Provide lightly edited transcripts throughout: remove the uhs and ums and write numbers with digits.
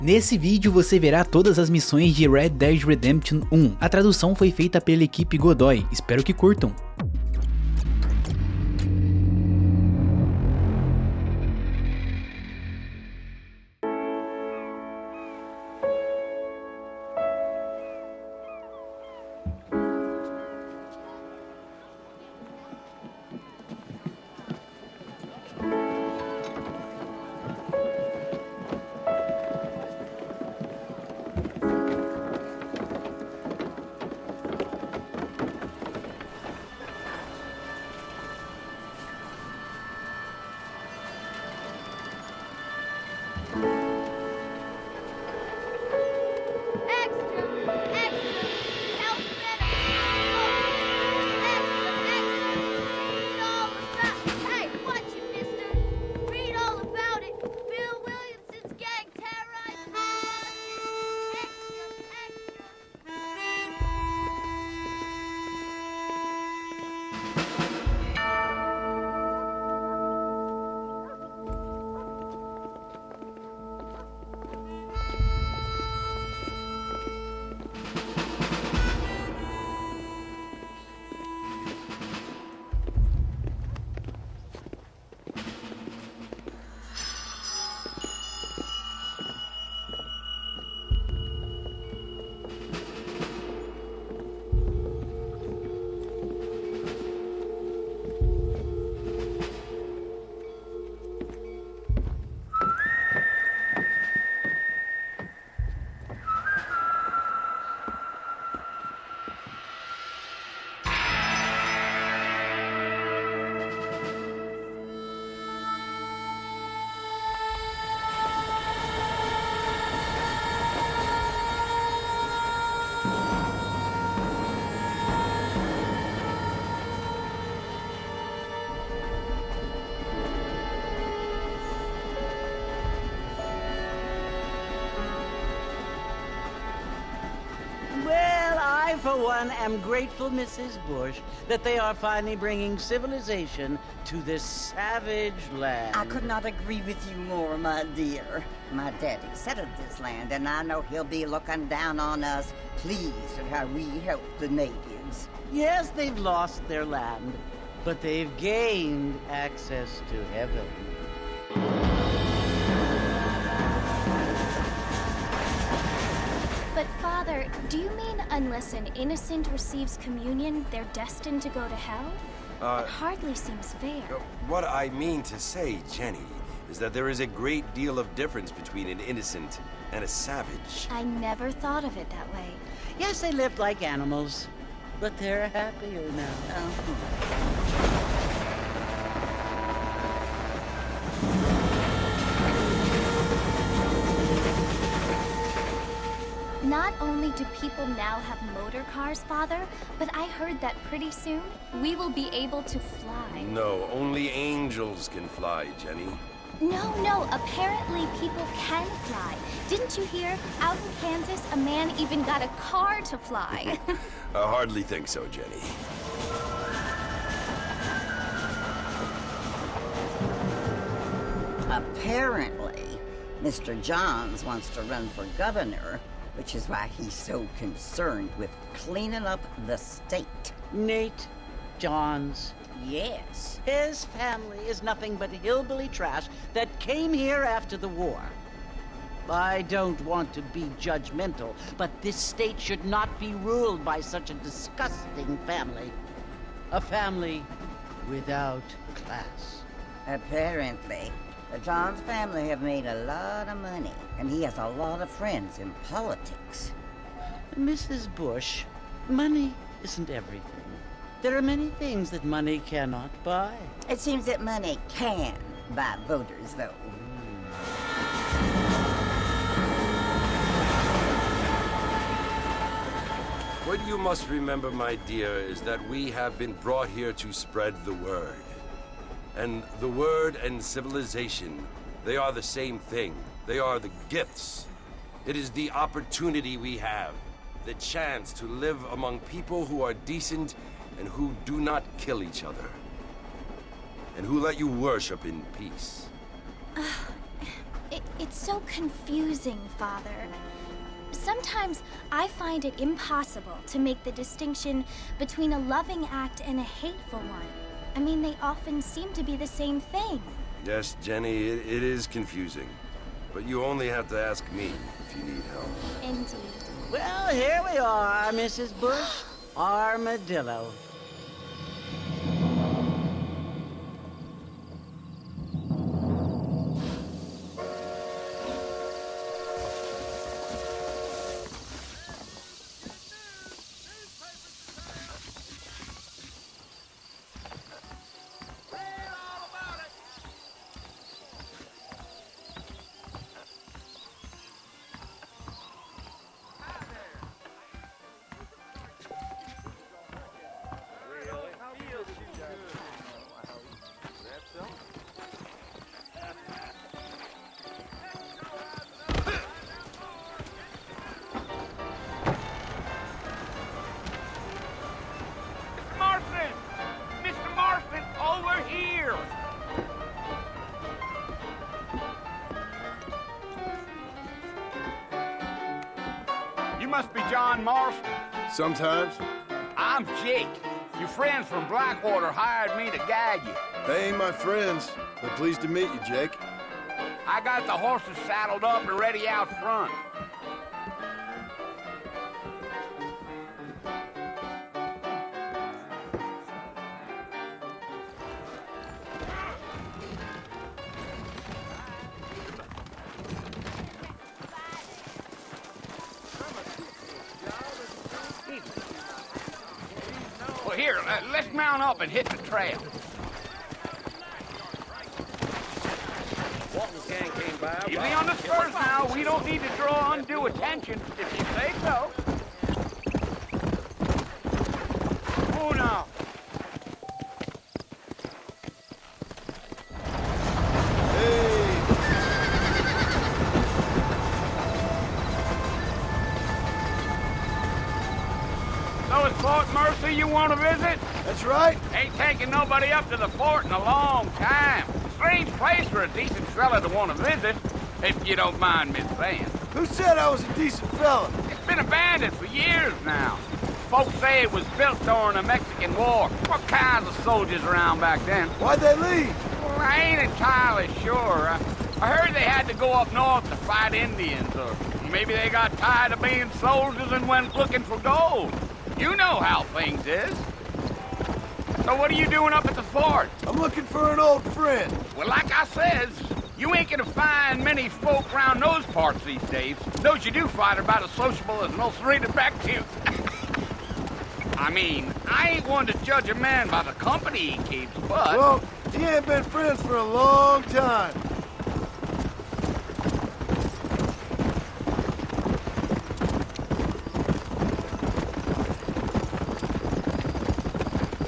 Nesse vídeo você verá todas as missões de Red Dead Redemption 1. A tradução foi feita pela equipe Godoy, espero que curtam. For one, am grateful, Mrs. Bush, that they are finally bringing civilization to this savage land. I could not agree with you more, my dear. My daddy settled this land, and I know he'll be looking down on us, pleased at how we help the natives. Yes, they've lost their land, but they've gained access to heaven. But Father, do you mean unless an innocent receives communion, they're destined to go to hell? It hardly seems fair. What I mean to say, Jenny, is that there is a great deal of difference between an innocent and a savage. I never thought of it that way. Yes, they lived like animals, but they're happier now. Not only do people now have motor cars, Father, but I heard that pretty soon we will be able to fly. No, only angels can fly, Jenny. No, apparently people can fly. Didn't you hear? Out in Kansas, a man even got a car to fly. I hardly think so, Jenny. Apparently, Mr. Johns wants to run for governor, which is why he's so concerned with cleaning up the state. Nate Johns. Yes. His family is nothing but hillbilly trash that came here after the war. I don't want to be judgmental, but this state should not be ruled by such a disgusting family. A family without class. Apparently, the Johns family have made a lot of money, and he has a lot of friends in politics. Mrs. Bush, money isn't everything. There are many things that money cannot buy. It seems that money can buy voters, though. What you must remember, my dear, is that we have been brought here to spread the word. And the word and civilization, they are the same thing. They are the gifts. It is the opportunity we have, the chance to live among people who are decent and who do not kill each other, and who let you worship in peace. It's so confusing, Father. Sometimes I find it impossible to make the distinction between a loving act and a hateful one. I mean, they often seem to be the same thing. Yes, Jenny, it is confusing. But you only have to ask me if you need help. Indeed. Well, here we are, Mrs. Bush. Armadillo. Must be John Marston. Sometimes. I'm Jake. Your friends from Blackwater hired me to guide you. They ain't my friends, but pleased to meet you, Jake. I got the horses saddled up and ready out front. Well, here, let's mount up and hit the trail. Easy on the spurs now. We don't need to draw undue attention, if you say so. Oh, no. So it's Fort Mercy you want to visit? That's right. Ain't taking nobody up to the fort in a long time. Strange place for a decent fella to want to visit, if you don't mind me saying. Who said I was a decent fella? It's been abandoned for years now. Folks say it was built during the Mexican War. What kinds of soldiers around back then? Why'd they leave? Well, I ain't entirely sure. I heard they had to go up north to fight Indians, or maybe they got tired of being soldiers and went looking for gold. You know how things is. So what are you doing up at the fort? I'm looking for an old friend. Well, like I says, you ain't gonna find many folk around those parts these days. Those you do find are about as sociable as most reading back to you. I mean, I ain't one to judge a man by the company he keeps, but... Well, he ain't been friends for a long time.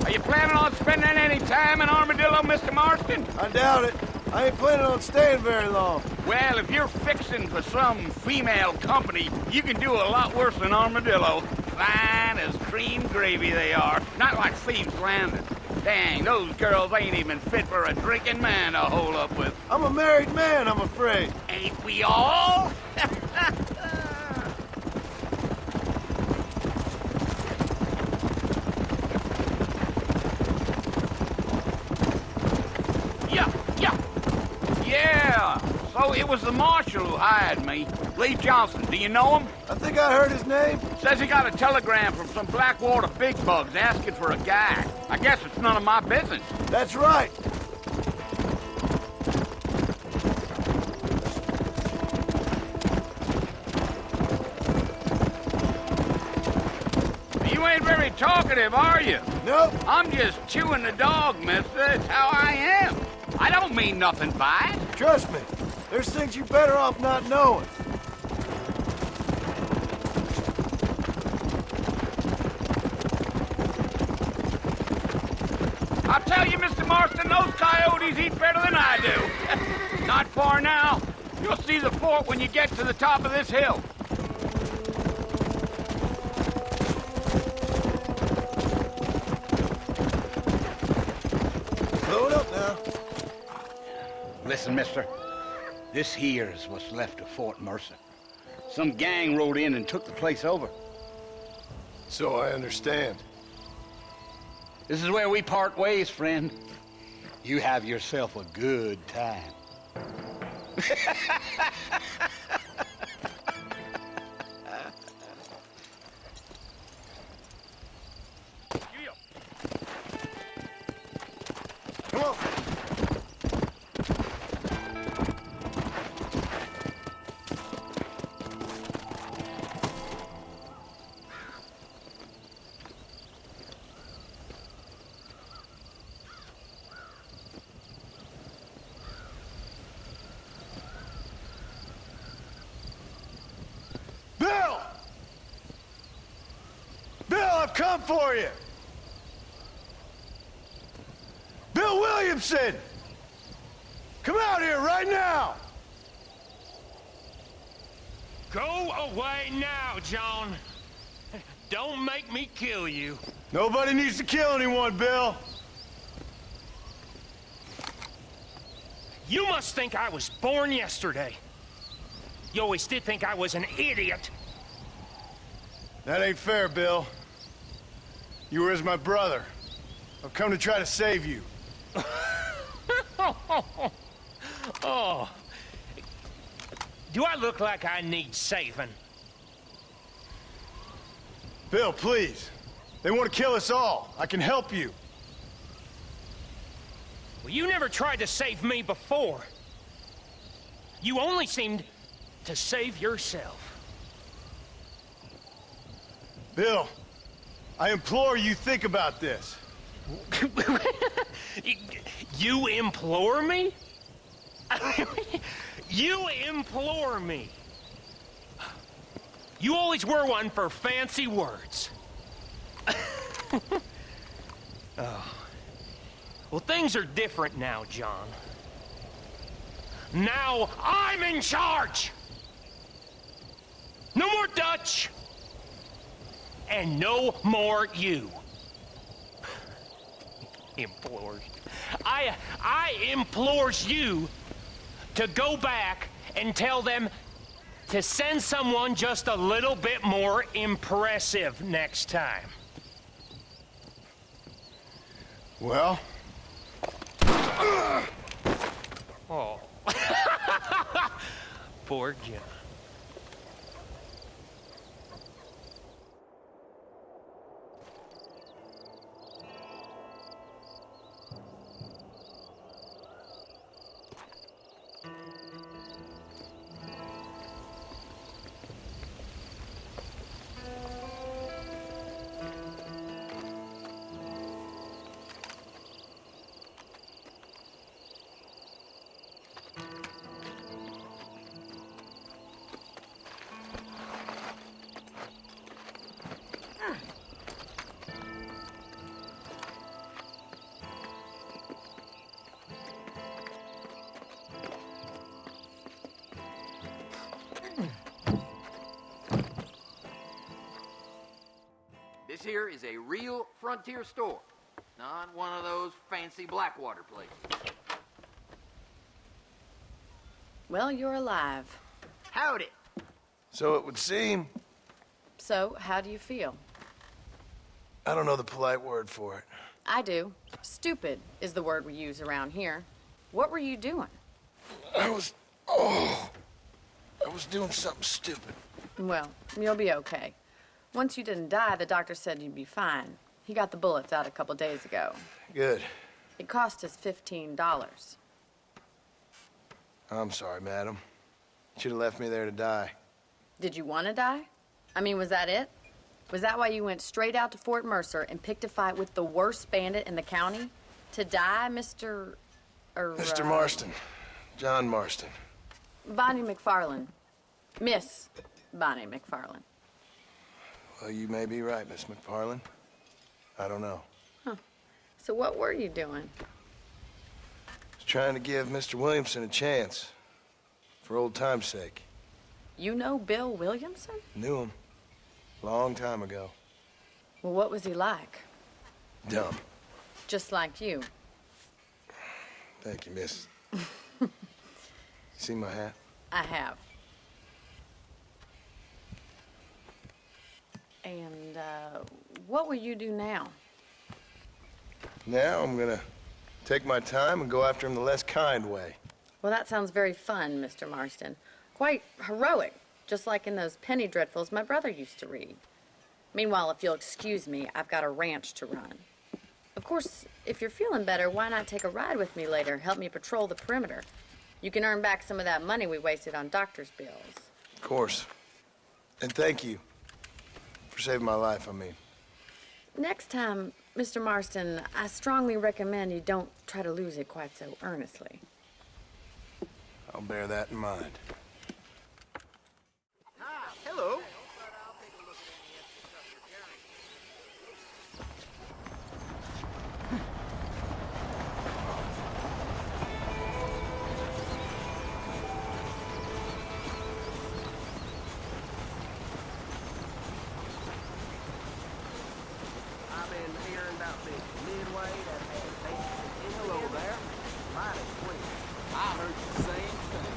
Are you planning on spending any time in Armadillo, Mr. Marston? I doubt it. I ain't planning on staying very long. Well, if you're fixing for some female company, you can do a lot worse than Armadillo. Fine as cream gravy they are. Not like Thieves' Landing. Dang, those girls ain't even fit for a drinking man to hole up with. I'm a married man, I'm afraid. Ain't we all? Yeah. So it was the marshal who hired me. Lee Johnson, do you know him? I think I heard his name. Says he got a telegram from some Blackwater big bugs asking for a guy. I guess it's none of my business. That's right. You ain't very talkative, are you? Nope. I'm just chewing the dog, mister. It's how I am. I don't mean nothing by it. Trust me. There's things you're better off not knowing. I'll tell you, Mr. Marston, those coyotes eat better than I do. Not far now. You'll see the fort when you get to the top of this hill. Load up now. Listen, mister. This here is what's left of Fort Mercer. Some gang rode in and took the place over. So I understand. This is where we part ways, friend. You have yourself a good time. Come on. Bill! Bill, I've come for you! Bill Williamson! Come out here right now! Go away now, John. Don't make me kill you. Nobody needs to kill anyone, Bill. You must think I was born yesterday. You always did think I was an idiot. That ain't fair, Bill. You were as my brother. I've come to try to save you. Oh. Do I look like I need saving? Bill, please. They want to kill us all. I can help you. Well, you never tried to save me before. You only seemed to save yourself. Bill, I implore you think about this. You implore me? You implore me. You always were one for fancy words. Oh. Well, things are different now, John. Now I'm in charge! No more Dutch! And no more you. Implores. I implores you to go back and tell them to send someone just a little bit more impressive next time. Well? Oh. Poor John. This here is a real frontier store, not one of those fancy Blackwater places. Well, you're alive. Howdy. So it would seem. So, how do you feel? I don't know the polite word for it. I do. Stupid is the word we use around here. What were you doing? I was doing something stupid. Well, you'll be okay. Once you didn't die, the doctor said you'd be fine. He got the bullets out a couple days ago. Good. It cost us $15. I'm sorry, madam. You should have left me there to die. Did you want to die? I mean, was that it? Was that why you went straight out to Fort Mercer and picked a fight with the worst bandit in the county? To die, Mr. Mr. Marston. John Marston. Bonnie McFarlane. Miss Bonnie McFarlane. Well, you may be right, Miss McFarlane. I don't know. Huh. So what were you doing? I was trying to give Mr. Williamson a chance. For old time's sake. You know Bill Williamson? Knew him. Long time ago. Well, what was he like? Dumb. Just like you. Thank you, miss. See my hat? I have. And, what will you do now? Now I'm gonna take my time and go after him the less kind way. Well, that sounds very fun, Mr. Marston. Quite heroic, just like in those penny dreadfuls my brother used to read. Meanwhile, if you'll excuse me, I've got a ranch to run. Of course, if you're feeling better, why not take a ride with me later? Help me patrol the perimeter. You can earn back some of that money we wasted on doctor's bills. Of course. And thank you for saving my life, I mean. Next time, Mr. Marston, I strongly recommend you don't try to lose it quite so earnestly. I'll bear that in mind. Hello. I've been hearing about this midway that has hello there. Mighty quick. I heard the same thing.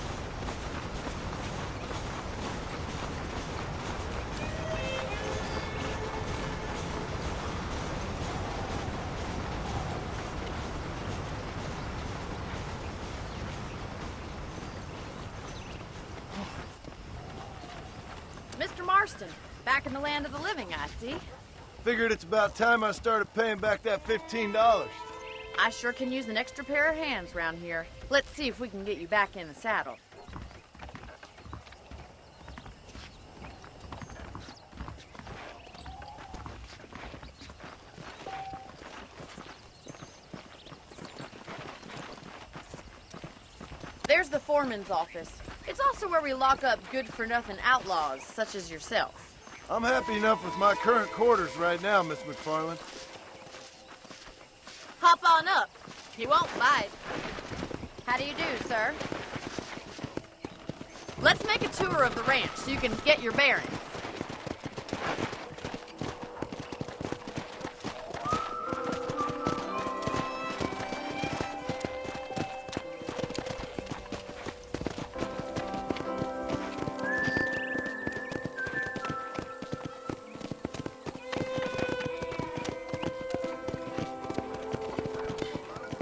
Mr. Marston, back in the land of the living, I see. Figured it's about time I started paying back that $15. I sure can use an extra pair of hands around here. Let's see if we can get you back in the saddle. There's the foreman's office. It's also where we lock up good-for-nothing outlaws, such as yourself. I'm happy enough with my current quarters right now, Miss McFarland. Hop on up. He won't bite. How do you do, sir? Let's make a tour of the ranch so you can get your bearings.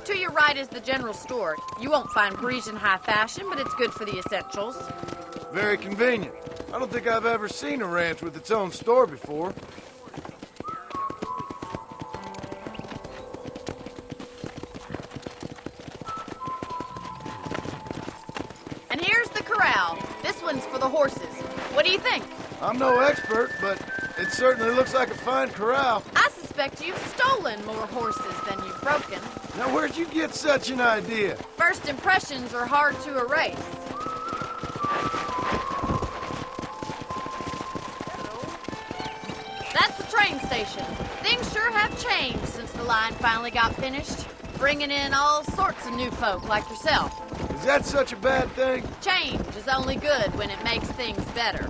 To your right is the general store. You won't find Parisian high fashion, but it's good for the essentials. Very convenient. I don't think I've ever seen a ranch with its own store before. And here's the corral. This one's for the horses. What do you think? I'm no expert, but it certainly looks like a fine corral. I suspect you've stolen more horses than you've broken. Now, where'd you get such an idea? First impressions are hard to erase. That's the train station. Things sure have changed since the line finally got finished, bringing in all sorts of new folk like yourself. Is that such a bad thing? Change is only good when it makes things better.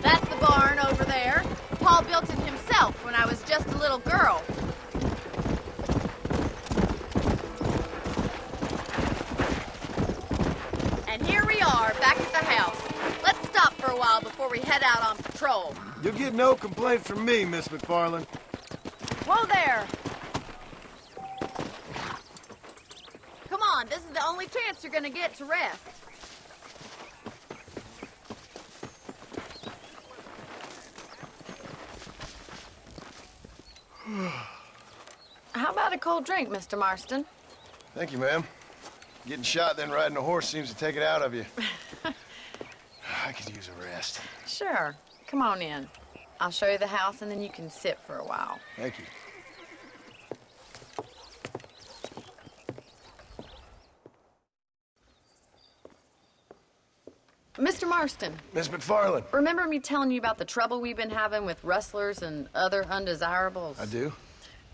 That's the barn over there. Paul built it himself when I was just a little girl. And here we are, back at the house. Let's stop for a while before we head out on patrol. You'll get no complaint from me, Miss McFarland. Whoa there! Come on, this is the only chance you're gonna get to rest. How about a cold drink, Mr. Marston? Thank you, ma'am. Getting shot, then riding a horse seems to take it out of you. I could use a rest. Sure. Come on in. I'll show you the house, and then you can sit for a while. Thank you. Mr. Marston, Miss McFarland. remember me telling you about the trouble we've been having with rustlers and other undesirables? I do?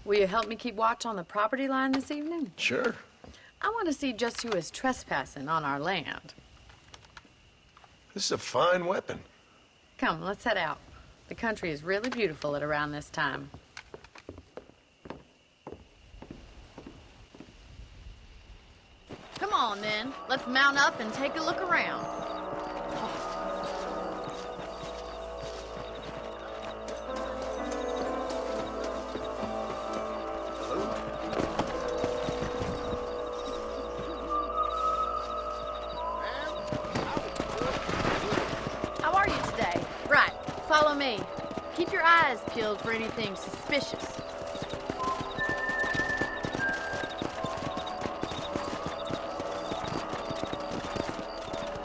Will you help me keep watch on the property line this evening? Sure. I want to see just who is trespassing on our land. This is a fine weapon. Come, let's head out. The country is really beautiful at around this time. Come on, then. Let's mount up and take a look around. How are you today? Right. Follow me. Keep your eyes peeled for anything suspicious.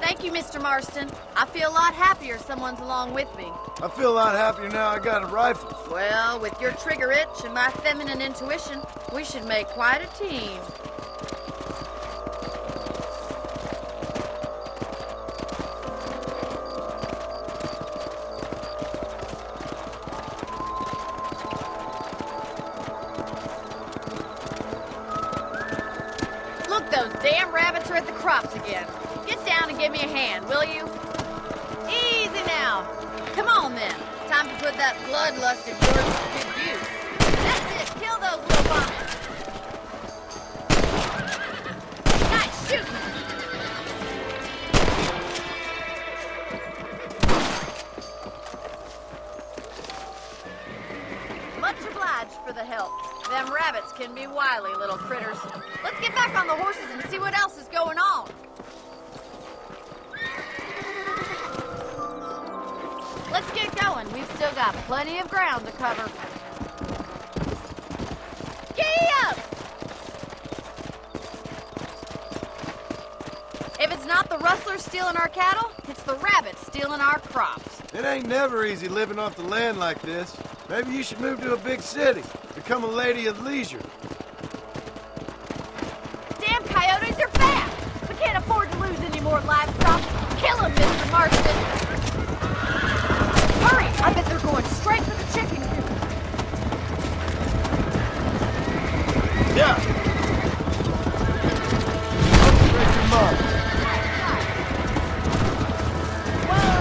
Thank you, Mr. Marston. I feel a lot happier someone's along with me. I feel a lot happier now I got a rifle. Well, with your trigger itch and my feminine intuition, we should make quite a team. Look, those damn rabbits are at the crops again. Get down and give me a hand, will you? Easy now. Come on, then. Time to put that bloodlust of yours to good use. That's it. Kill those little vomits. Nice shooting. Much obliged for the help. Them rabbits can be wily little critters. Let's get back on the horses and see what else is going on. Let's get going. We've still got plenty of ground to cover. Giddy up! If it's not the rustlers stealing our cattle, it's the rabbits stealing our crops. It ain't never easy living off the land like this. Maybe you should move to a big city. Become a lady of leisure. Damn coyotes are back! We can't afford to lose any more livestock. Kill them, Mr. Marston! Hurry! I bet they're going straight for the chicken coop. Yeah. I'll break your mouth. Whoa!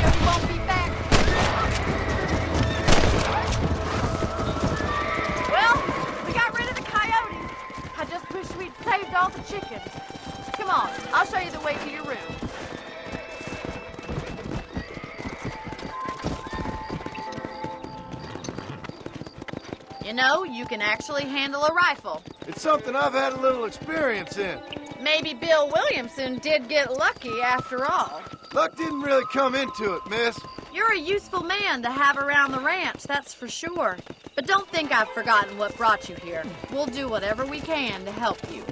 You won't be back. Well, we got rid of the coyotes. I just wish we'd saved all the chickens. Come on, I'll show you the way to your room. You know, you can actually handle a rifle. It's something I've had a little experience in. Maybe Bill Williamson did get lucky after all. Luck didn't really come into it, miss. You're a useful man to have around the ranch, that's for sure. But don't think I've forgotten what brought you here. We'll do whatever we can to help you.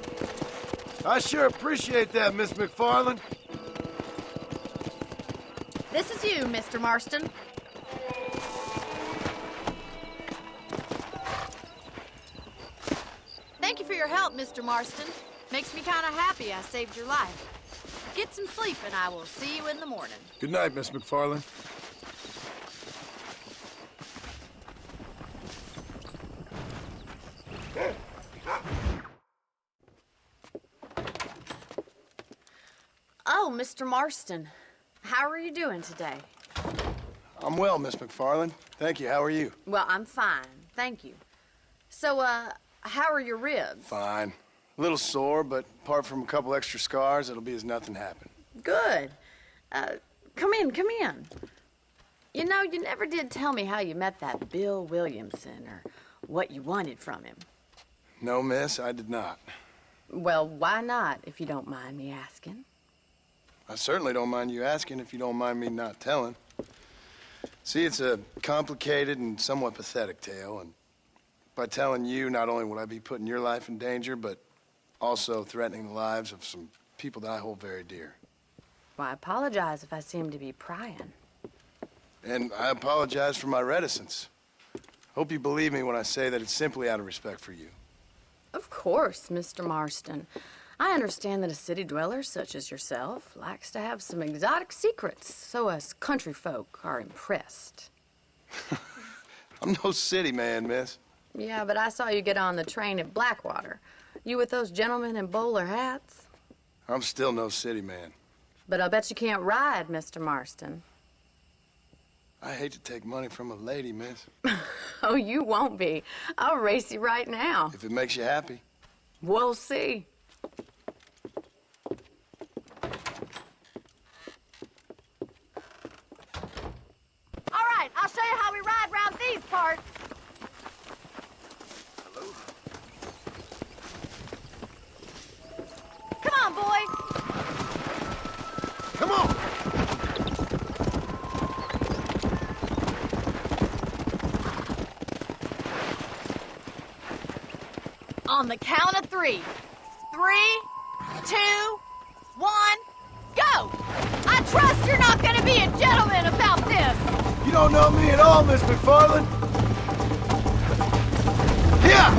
I sure appreciate that, Miss McFarland. This is you, Mr. Marston. Thank you for your help, Mr. Marston. Makes me kind of happy I saved your life. Get some sleep and I will see you in the morning. Good night, Miss McFarland. Oh, Mr. Marston. How are you doing today? I'm well, Miss McFarland. Thank you. How are you? Well, I'm fine. Thank you. So, how are your ribs? Fine. A little sore, but apart from a couple extra scars, it'll be as nothing happened. Good. Come in, come in. You know, you never did tell me how you met that Bill Williamson or what you wanted from him. No, miss, I did not. Well, why not, if you don't mind me asking? I certainly don't mind you asking if you don't mind me not telling. See, it's a complicated and somewhat pathetic tale, and by telling you, not only would I be putting your life in danger, but also threatening the lives of some people that I hold very dear. Well, I apologize if I seem to be prying. And I apologize for my reticence. Hope you believe me when I say that it's simply out of respect for you. Of course, Mr. Marston. I understand that a city dweller such as yourself likes to have some exotic secrets, so us country folk are impressed. I'm no city man, miss. Yeah, but I saw you get on the train at Blackwater. You with those gentlemen in bowler hats? I'm still no city man. But I'll bet you can't ride, Mr. Marston. I hate to take money from a lady, miss. Oh, you won't be. I'll race you right now. If it makes you happy. We'll see. All right, I'll show you how we ride round these parts. Hello? Come on, boy. Come on! On the count of 3. 3, 2, 1, go! I trust you're not gonna be a gentleman about this! You don't know me at all, Miss McFarland. Here!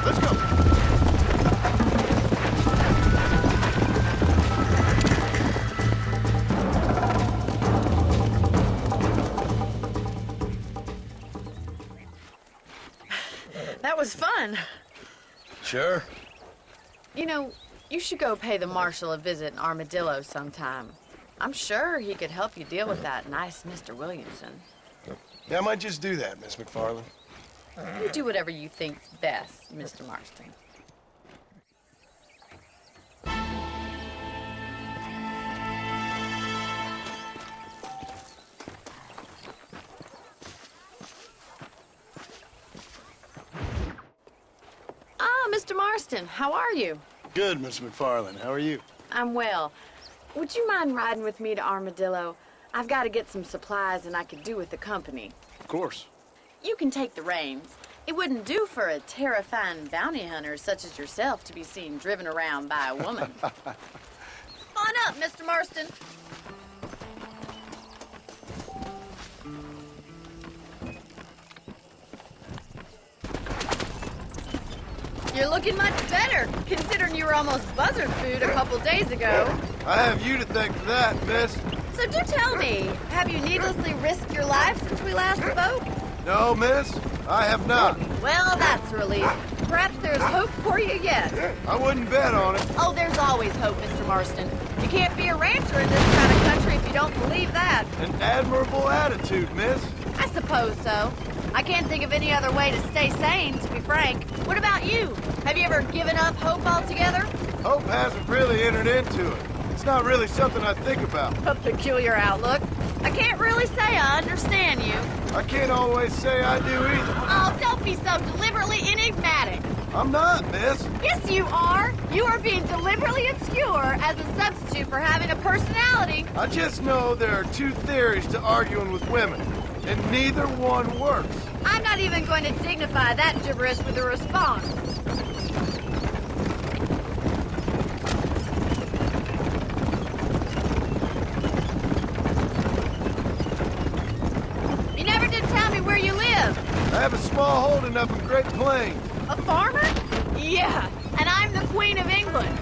Let's go. That was fun. Sure. You know, you should go pay the marshal a visit in Armadillo sometime. I'm sure he could help you deal with that nice Mr. Williamson. Yeah, I might just do that, Miss McFarland. You do whatever you think's best, Mr. Marston. Ah, Mr. Marston, how are you? Good, Miss McFarland. How are you? I'm well. Would you mind riding with me to Armadillo? I've got to get some supplies and I could do with the company. Of course. You can take the reins. It wouldn't do for a terrifying bounty hunter such as yourself to be seen driven around by a woman. Come on up, Mr. Marston. You're looking much better, considering you were almost buzzard food a couple days ago. I have you to thank for that, miss. So do tell me, have you needlessly risked your life since we last spoke? No, miss, I have not. Well, that's a relief. Perhaps there's hope for you yet. I wouldn't bet on it. Oh, there's always hope, Mr. Marston. You can't be a rancher in this kind of country if you don't believe that. An admirable attitude, miss. I suppose so. I can't think of any other way to stay sane, to be frank. What about you? Have you ever given up hope altogether? Hope hasn't really entered into it. It's not really something I think about. A peculiar outlook. I can't really say I understand you. I can't always say I do either. Oh, don't be so deliberately enigmatic. I'm not, miss. Yes, you are. You are being deliberately obscure as a substitute for having a personality. I just know there are two theories to arguing with women, and neither one works. I'm not even going to dignify that gibberish with a response. You never did tell me where you live. I have a small holding up in Great Plains. A farmer? Yeah, and I'm the Queen of England.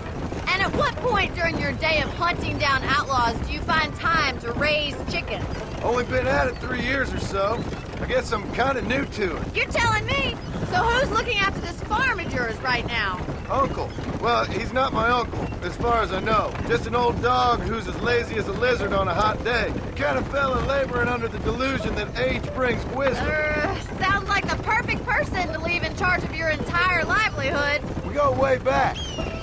And at what point during your day of hunting down outlaws do you find time to raise chickens? Only been at it 3 years or so. I guess I'm kind of new to it. You're telling me? So who's looking after this farm of yours right now? Uncle. Well, he's not my uncle, as far as I know. Just an old dog who's as lazy as a lizard on a hot day. The kind of fella laboring under the delusion that age brings wisdom. Sounds like the perfect person to leave in charge of your entire livelihood. We go way back,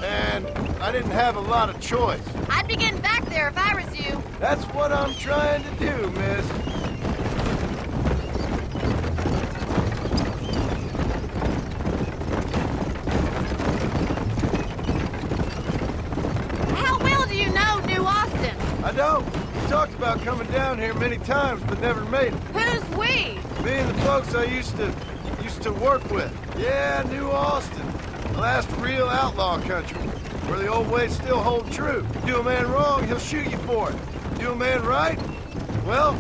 and I didn't have a lot of choice. I'd be getting back there if I was you. That's what I'm trying to do, miss. I don't. We talked about coming down here many times, but never made it. Who's we? Me and the folks I used to work with. Yeah, New Austin. The last real outlaw country, where the old ways still hold true. Do a man wrong, he'll shoot you for it. Do a man right, well,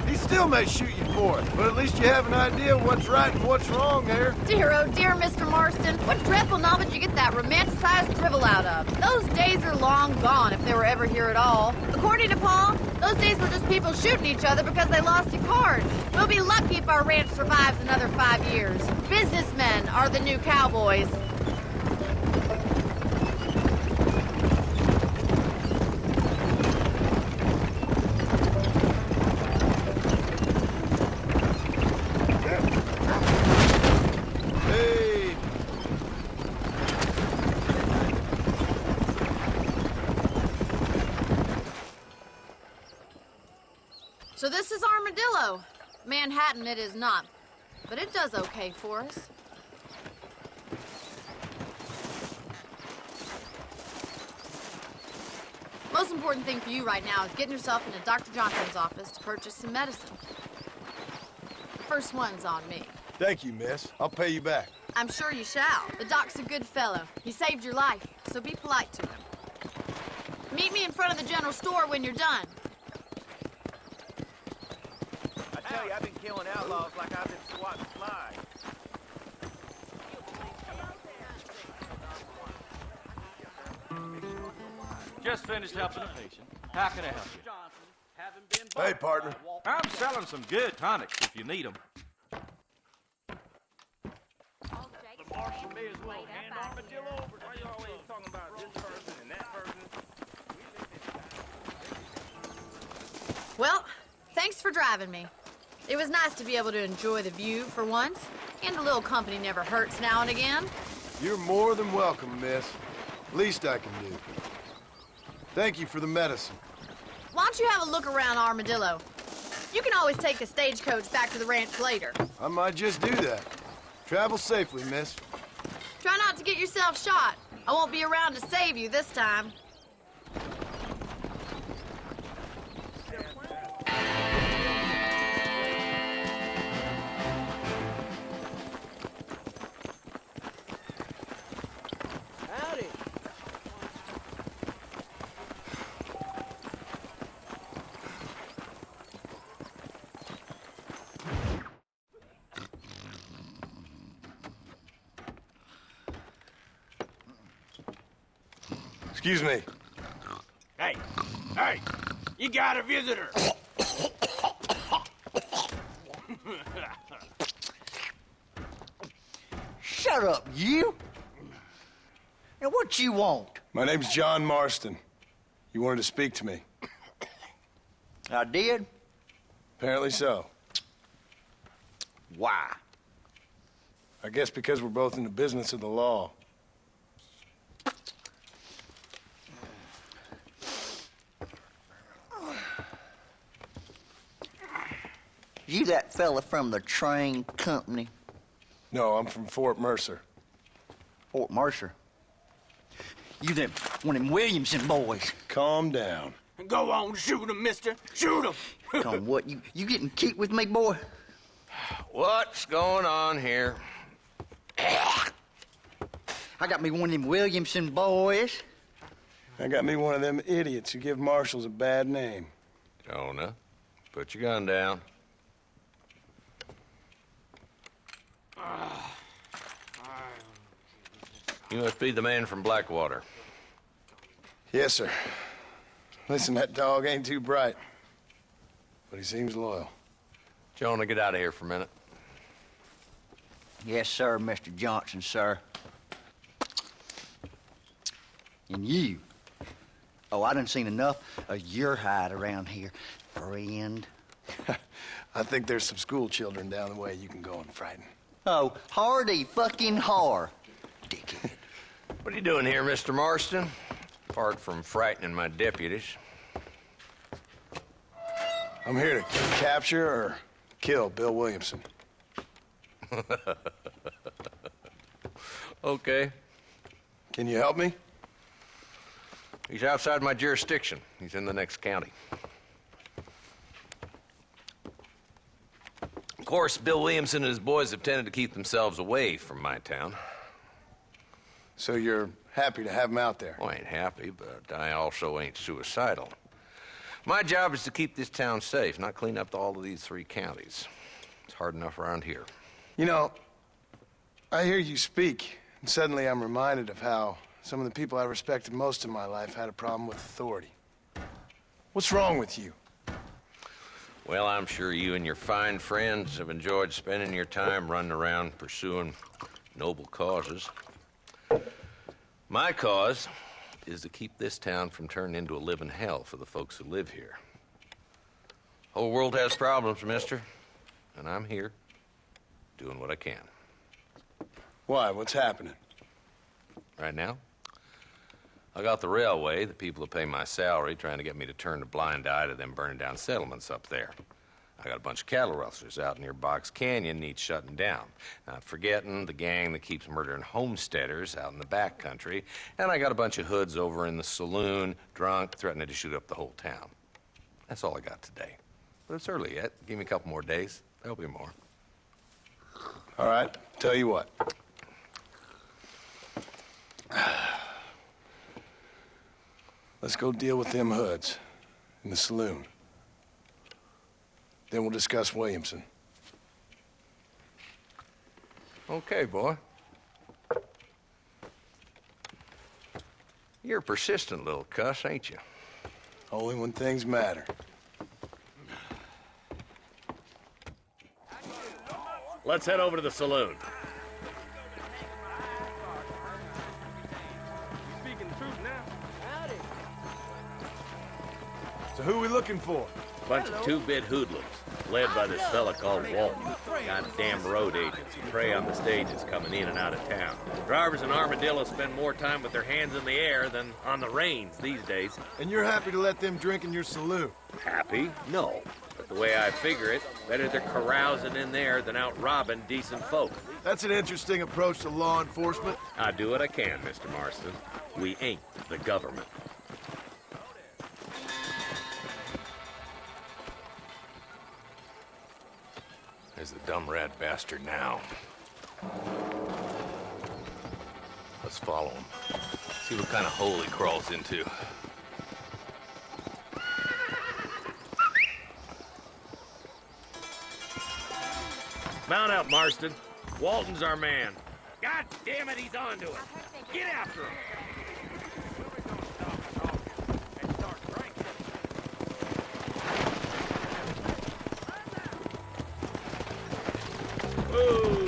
he still may shoot you for it, but at least you have an idea of what's right and what's wrong there. Dear, oh dear, Mr. Marston. What dreadful novel did you get that romanticized drivel out of? Those days are long gone, if they were ever here at all. According to Paul, those days were just people shooting each other because they lost at cards. We'll be lucky if our ranch survives another 5 years. Businessmen are the new cowboys. So this is Armadillo. Manhattan it is not, but it does okay for us. Most important thing for you right now is getting yourself into Dr. Johnson's office to purchase some medicine. The first one's on me. Thank you, miss. I'll pay you back. I'm sure you shall. The doc's a good fellow. He saved your life, so be polite to him. Meet me in front of the general store when you're done. I tell you, I've been killing outlaws like I've been swatting flies. Just finished helping a patient. How can I help you? Hey, partner. I'm selling some good tonics if you need them. The marshal may as well hand Armadillo over. Why you always talking about this person and that person? Well, thanks for driving me. It was nice to be able to enjoy the view for once, and a little company never hurts now and again. You're more than welcome, miss. Least I can do. Thank you for the medicine. Why don't you have a look around Armadillo? You can always take a stagecoach back to the ranch later. I might just do that. Travel safely, miss. Try not to get yourself shot. I won't be around to save you this time. Howdy. Excuse me. Hey, you got a visitor. Shut up, you! And what you want? My name's John Marston. You wanted to speak to me. I did? Apparently so. Why? I guess because we're both in the business of the law. You that fella from the train company? No, I'm from Fort Mercer. Fort Mercer? You them, one of them Williamson boys. Calm down. Go on, shoot him, mister. Shoot him. Come on, what, you getting kicked with me, boy? What's going on here? I got me one of them Williamson boys. I got me one of them idiots who give marshals a bad name. Jonah, put your gun down. You must be the man from Blackwater. Yes, sir. Listen, that dog ain't too bright, but he seems loyal. Jonah, get out of here for a minute. Yes, sir, Mr. Johnson, sir. And you. Oh, I done seen enough of your hide around here, friend. I think there's some school children down the way you can go and frighten. Oh, hardy fucking har. Dickhead. What are you doing here, Mr. Marston? Apart from frightening my deputies. I'm here to capture or kill Bill Williamson. Okay. Can you help me? He's outside my jurisdiction. He's in the next county. Of course, Bill Williamson and his boys have tended to keep themselves away from my town. So you're happy to have him out there? Well, I ain't happy, but I also ain't suicidal. My job is to keep this town safe, not clean up all of these 3 counties. It's hard enough around here. You know, I hear you speak, and suddenly I'm reminded of how some of the people I respected most in my life had a problem with authority. What's wrong with you? Well, I'm sure you and your fine friends have enjoyed spending your time running around pursuing noble causes. My cause is to keep this town from turning into a living hell for the folks who live here. Whole world has problems, mister, and I'm here doing what I can. Why? What's happening? Right now, I got the railway, the people that pay my salary, trying to get me to turn a blind eye to them burning down settlements up there. I got a bunch of cattle rustlers out near Box Canyon needs shutting down. Not forgetting the gang that keeps murdering homesteaders out in the back country. And I got a bunch of hoods over in the saloon, drunk, threatening to shoot up the whole town. That's all I got today. But it's early yet. Give me a couple more days. There'll be more. All right, tell you what. Let's go deal with them hoods in the saloon. Then we'll discuss Williamson. Okay, boy. You're a persistent little cuss, ain't you? Only when things matter. Let's head over to the saloon. Speaking the truth now. Howdy. So who are we looking for? Bunch of two-bit hoodlums, led by this fella called Walton. Goddamn road agents who prey on the stages coming in and out of town. The drivers in Armadillo spend more time with their hands in the air than on the reins these days. And you're happy to let them drink in your saloon? Happy? No. But the way I figure it, better they're carousing in there than out robbing decent folk. That's an interesting approach to law enforcement. I do what I can, Mr. Marston. We ain't the government. There's the dumb rat bastard now. Let's follow him. See what kind of hole he crawls into. Mount up, Marston. Walton's our man. God damn it, he's onto it. Get after him.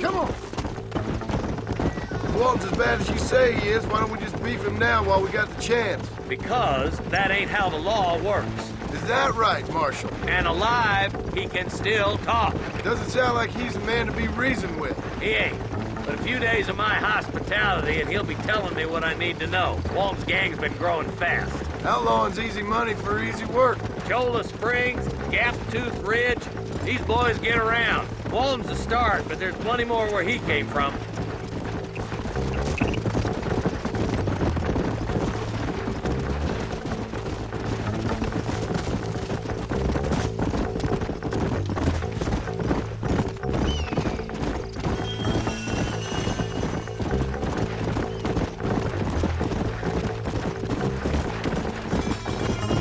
Come on! If Walton's as bad as you say he is, why don't we just beef him now while we got the chance? Because that ain't how the law works. Is that right, Marshal? And alive, he can still talk. Doesn't sound like he's a man to be reasoned with. He ain't. But a few days of my hospitality and he'll be telling me what I need to know. Walton's gang's been growing fast. Outlawing's easy money for easy work. Cholla Springs, Gap Tooth Ridge, these boys get around. Walton's the start, but there's plenty more where he came from.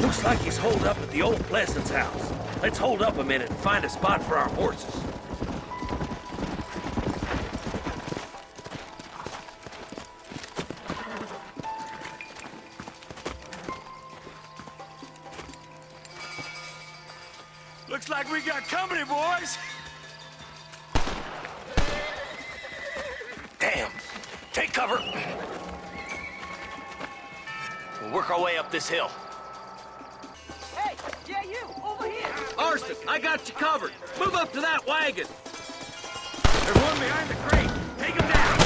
Looks like he's holed up at the old Pleasant's house. Let's hold up a minute and find a spot for our horses. Looks like we got company, boys. Damn! Take cover! We'll work our way up this hill. Hey, yeah, you, over here. Marston, I got you covered. Move up to that wagon. There's one behind the crate. Take him down.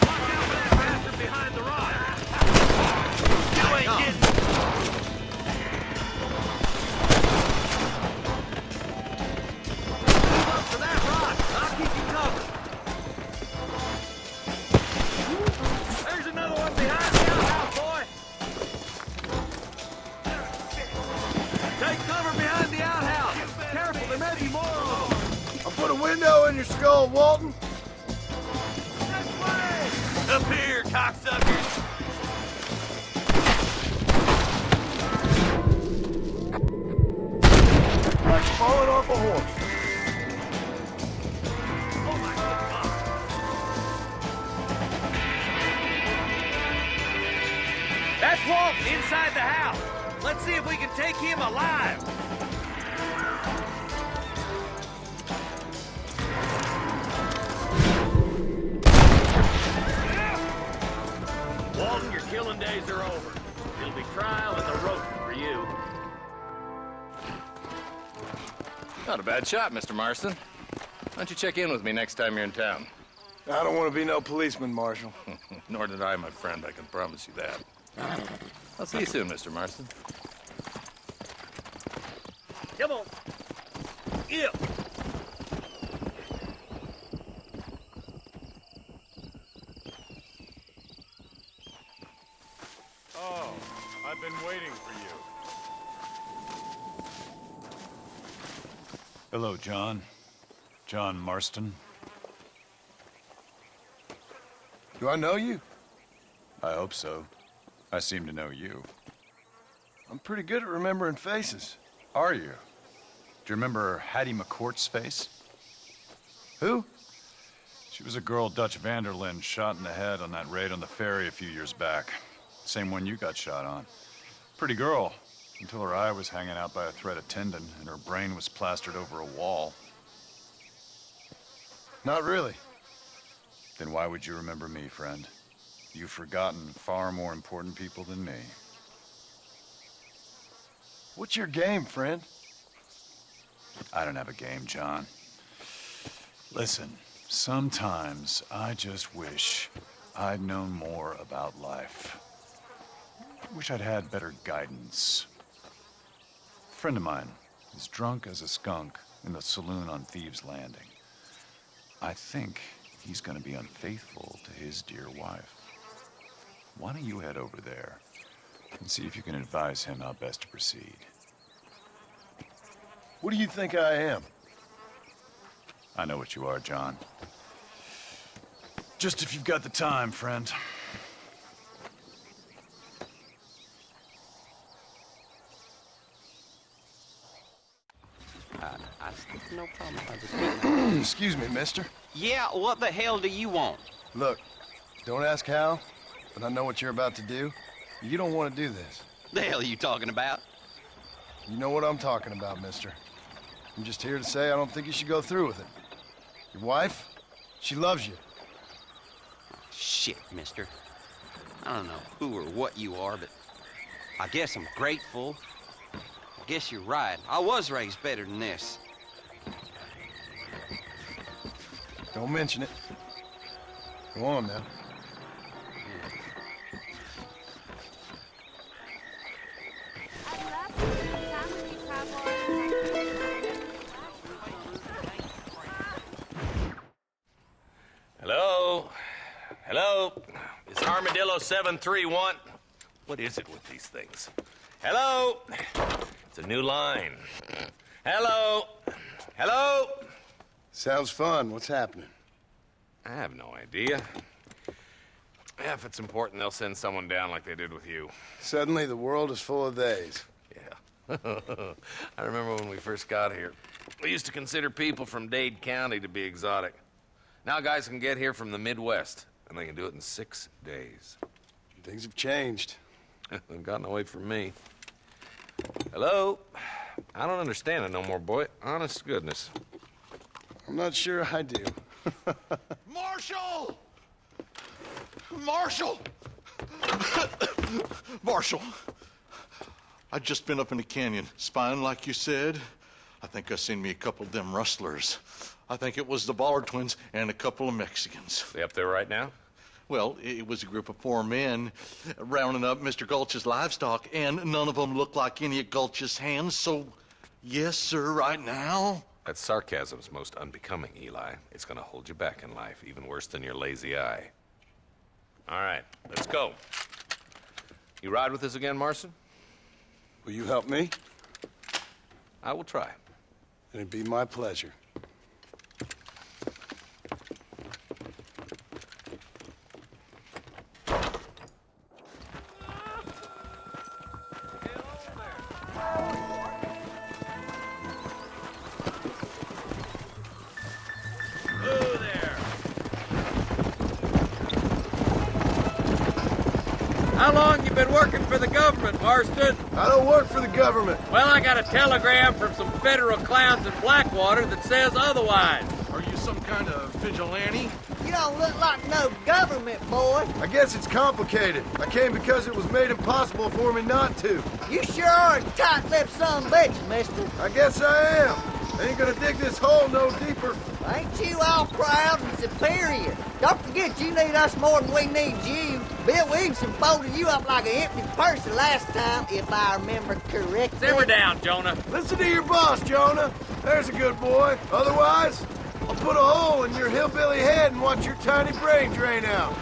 Watch out for that bastard behind the rock. You ain't getting... Move up to that rock. I'll keep you covered. There's another one behind the outhouse, boy. Take cover behind the falling off a horse. That's Walt inside the house. Let's see if we can take him alive. Walton, your killing days are over. It'll be trial and the rope for you. Not a bad shot, Mr. Marston. Why don't you check in with me next time you're in town? I don't want to be no policeman, Marshal. Nor did I, my friend. I can promise you that. I'll see you soon, Mr. Marston. Come on. Yep. Oh, I've been waiting for you. Hello, John. John Marston. Do I know you? I hope so. I seem to know you. I'm pretty good at remembering faces. Are you? Do you remember Hattie McCourt's face? Who? She was a girl Dutch Vanderlyn shot in the head on that raid on the ferry a few years back. Same one you got shot on. Pretty girl, until her eye was hanging out by a thread of tendon and her brain was plastered over a wall. Not really. Then why would you remember me, friend? You've forgotten far more important people than me. What's your game, friend? I don't have a game, John. Listen, sometimes I just wish I'd known more about life. Wish I'd had better guidance. A friend of mine is drunk as a skunk in the saloon on Thieves' Landing. I think he's gonna be unfaithful to his dear wife. Why don't you head over there and see if you can advise him how best to proceed? What do you think I am? I know what you are, John. Just if you've got the time, friend. No problem. Excuse me, mister. Yeah, what the hell do you want? Look, don't ask how, but I know what you're about to do. You don't want to do this. The hell are you talking about? You know what I'm talking about, mister. I'm just here to say I don't think you should go through with it. Your wife, she loves you. Shit, mister. I don't know who or what you are, but I guess I'm grateful. I guess you're right. I was raised better than this. Don't mention it. Go on now. Hello? Hello? Is Armadillo 731? What is it with these things? Hello? It's a new line. Hello? Hello? Sounds fun. What's happening? I have no idea. Yeah, if it's important, they'll send someone down like they did with you. Suddenly, the world is full of theys. Yeah. I remember when we first got here. We used to consider people from Dade County to be exotic. Now guys can get here from the Midwest, and they can do it in 6 days. Things have changed. They've gotten away from me. Hello? I don't understand it no more, boy. Honest to goodness. I'm not sure I do. Marshal! Marshal! Marshal! I'd just been up in the canyon, spying like you said. I think I seen me a couple of them rustlers. I think it was the Ballard twins and a couple of Mexicans. They up there right now? Well, it was a group of 4 men rounding up Mr. Gulch's livestock, and none of them looked like any of Gulch's hands, so yes, sir, right now. That sarcasm's most unbecoming, Eli. It's gonna hold you back in life, even worse than your lazy eye. All right, let's go. You ride with us again, Marston? Will you help me? I will try. It'd be my pleasure. How long you been working for the government, Marston? I don't work for the government. Well, I got a telegram from some federal clowns in Blackwater that says otherwise. Are you some kind of vigilante? You don't look like no government, boy. I guess it's complicated. I came because it was made impossible for me not to. You sure are a tight-lipped son of a bitch, mister. I guess I am. I ain't gonna dig this hole no deeper. Ain't you all proud and superior? Don't forget you need us more than we need you. Bill Williamson folded you up like an empty purse the last time, if I remember correctly. Simmer down, Jonah. Listen to your boss, Jonah. There's a good boy. Otherwise, I'll put a hole in your hillbilly head and watch your tiny brain drain out.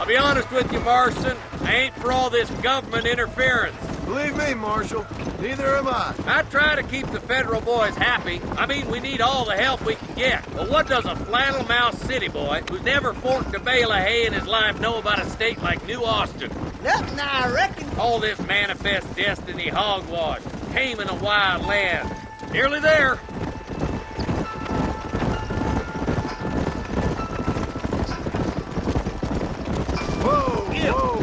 I'll be honest with you, Marston. I ain't for all this government interference. Believe me, Marshal, neither am I. I try to keep the federal boys happy. I mean, we need all the help we can get. But what does a flannel-mouthed city boy who's never forked a bale of hay in his life know about a state like New Austin? Nothing, I reckon. All this manifest destiny hogwash, taming a wild land. Nearly there. Whoa, whoa.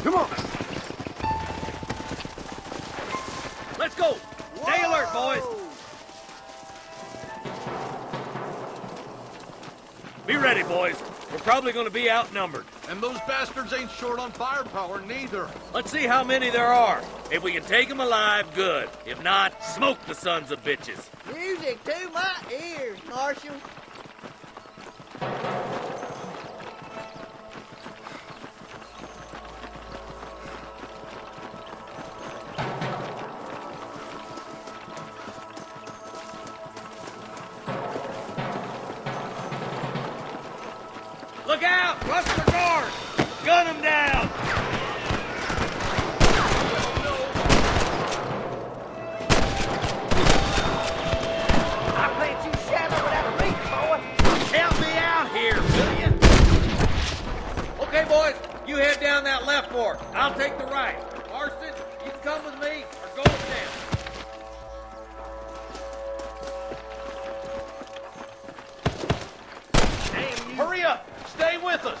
Come on. Let's go. Stay alert, boys. Be ready, boys. We're probably going to be outnumbered. And those bastards ain't short on firepower, neither. Let's see how many there are. If we can take them alive, good. If not, smoke the sons of bitches. Music to my ears, Marshal. Look out! Rustler guard! Gun them down! I plant you shadow without a reach, boy. Help me out here, will you? Okay, boys, you head down that left fork. I'll take the right. Marston, you can come with me or go with them. Hurry up! Stay with us!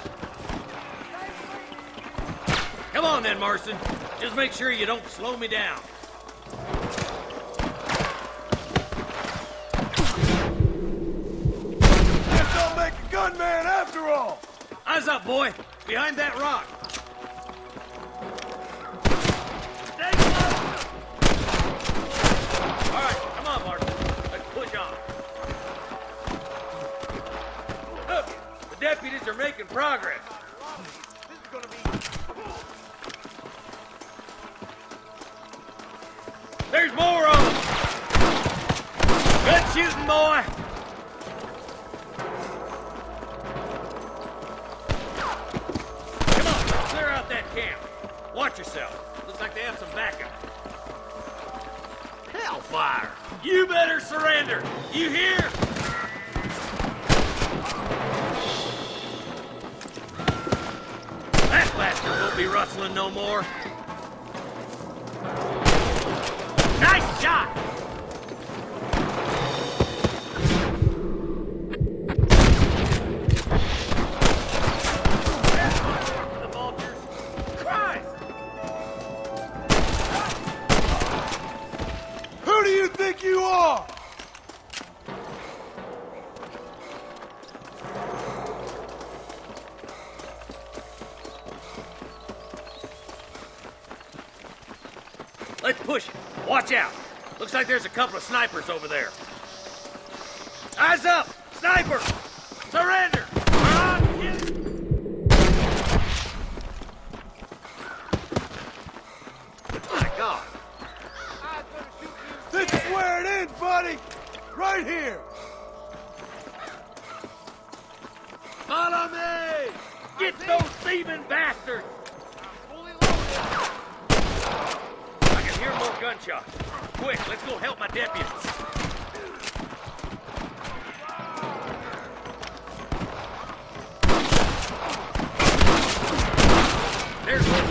Come on then, Marston. Just make sure you don't slow me down. This don't make a gunman after all. Eyes up, boy. Behind that rock. Stay close. All right, come on, Marston. Let's push on. Look, the deputies are making progress. This is gonna be... There's more of them. Good shooting, boy. Come on, clear out that camp. Watch yourself. Looks like they have some backup. Hellfire! You better surrender. You hear? That bastard won't be rustling no more. Nice shot! The vultures. Christ! Who do you think you are? Let's push it. Watch out. Looks like there's a couple of snipers over there. Eyes up! Sniper! Surrender! My God. This is where it ends, buddy. Right here. Follow me! Get those thieving bastards! I can hear more gunshots. Quick, let's go help my deputies. There's one.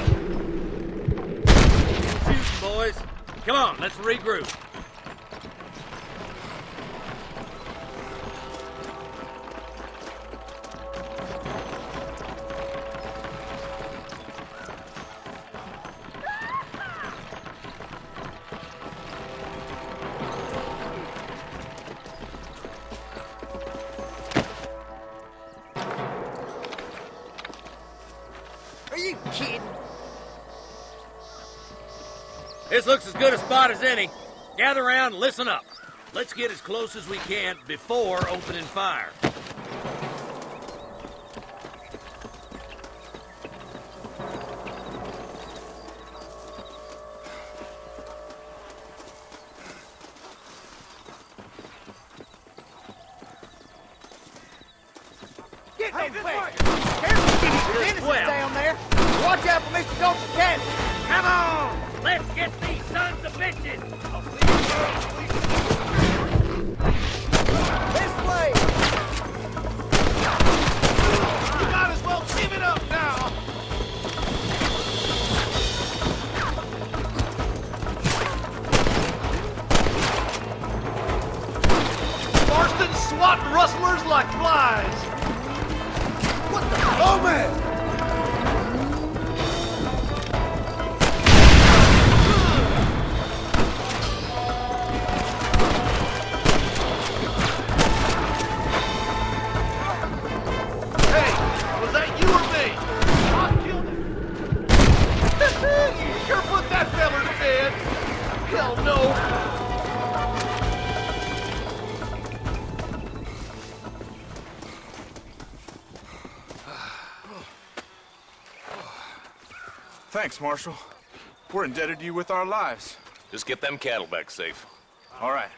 Shooting, boys. Come on, let's regroup. This looks as good a spot as any. Gather around and listen up. Let's get as close as we can before opening fire. Get hey, this way! There's down there. Watch out for Mr. Ghost Cat. Come on! Let's get these sons of bitches! This way! You might as well give it up now! Marston's swatting rustlers like flies! What the? Oh, man! Thanks, Marshal. We're indebted to you with our lives. Just get them cattle back safe. All right.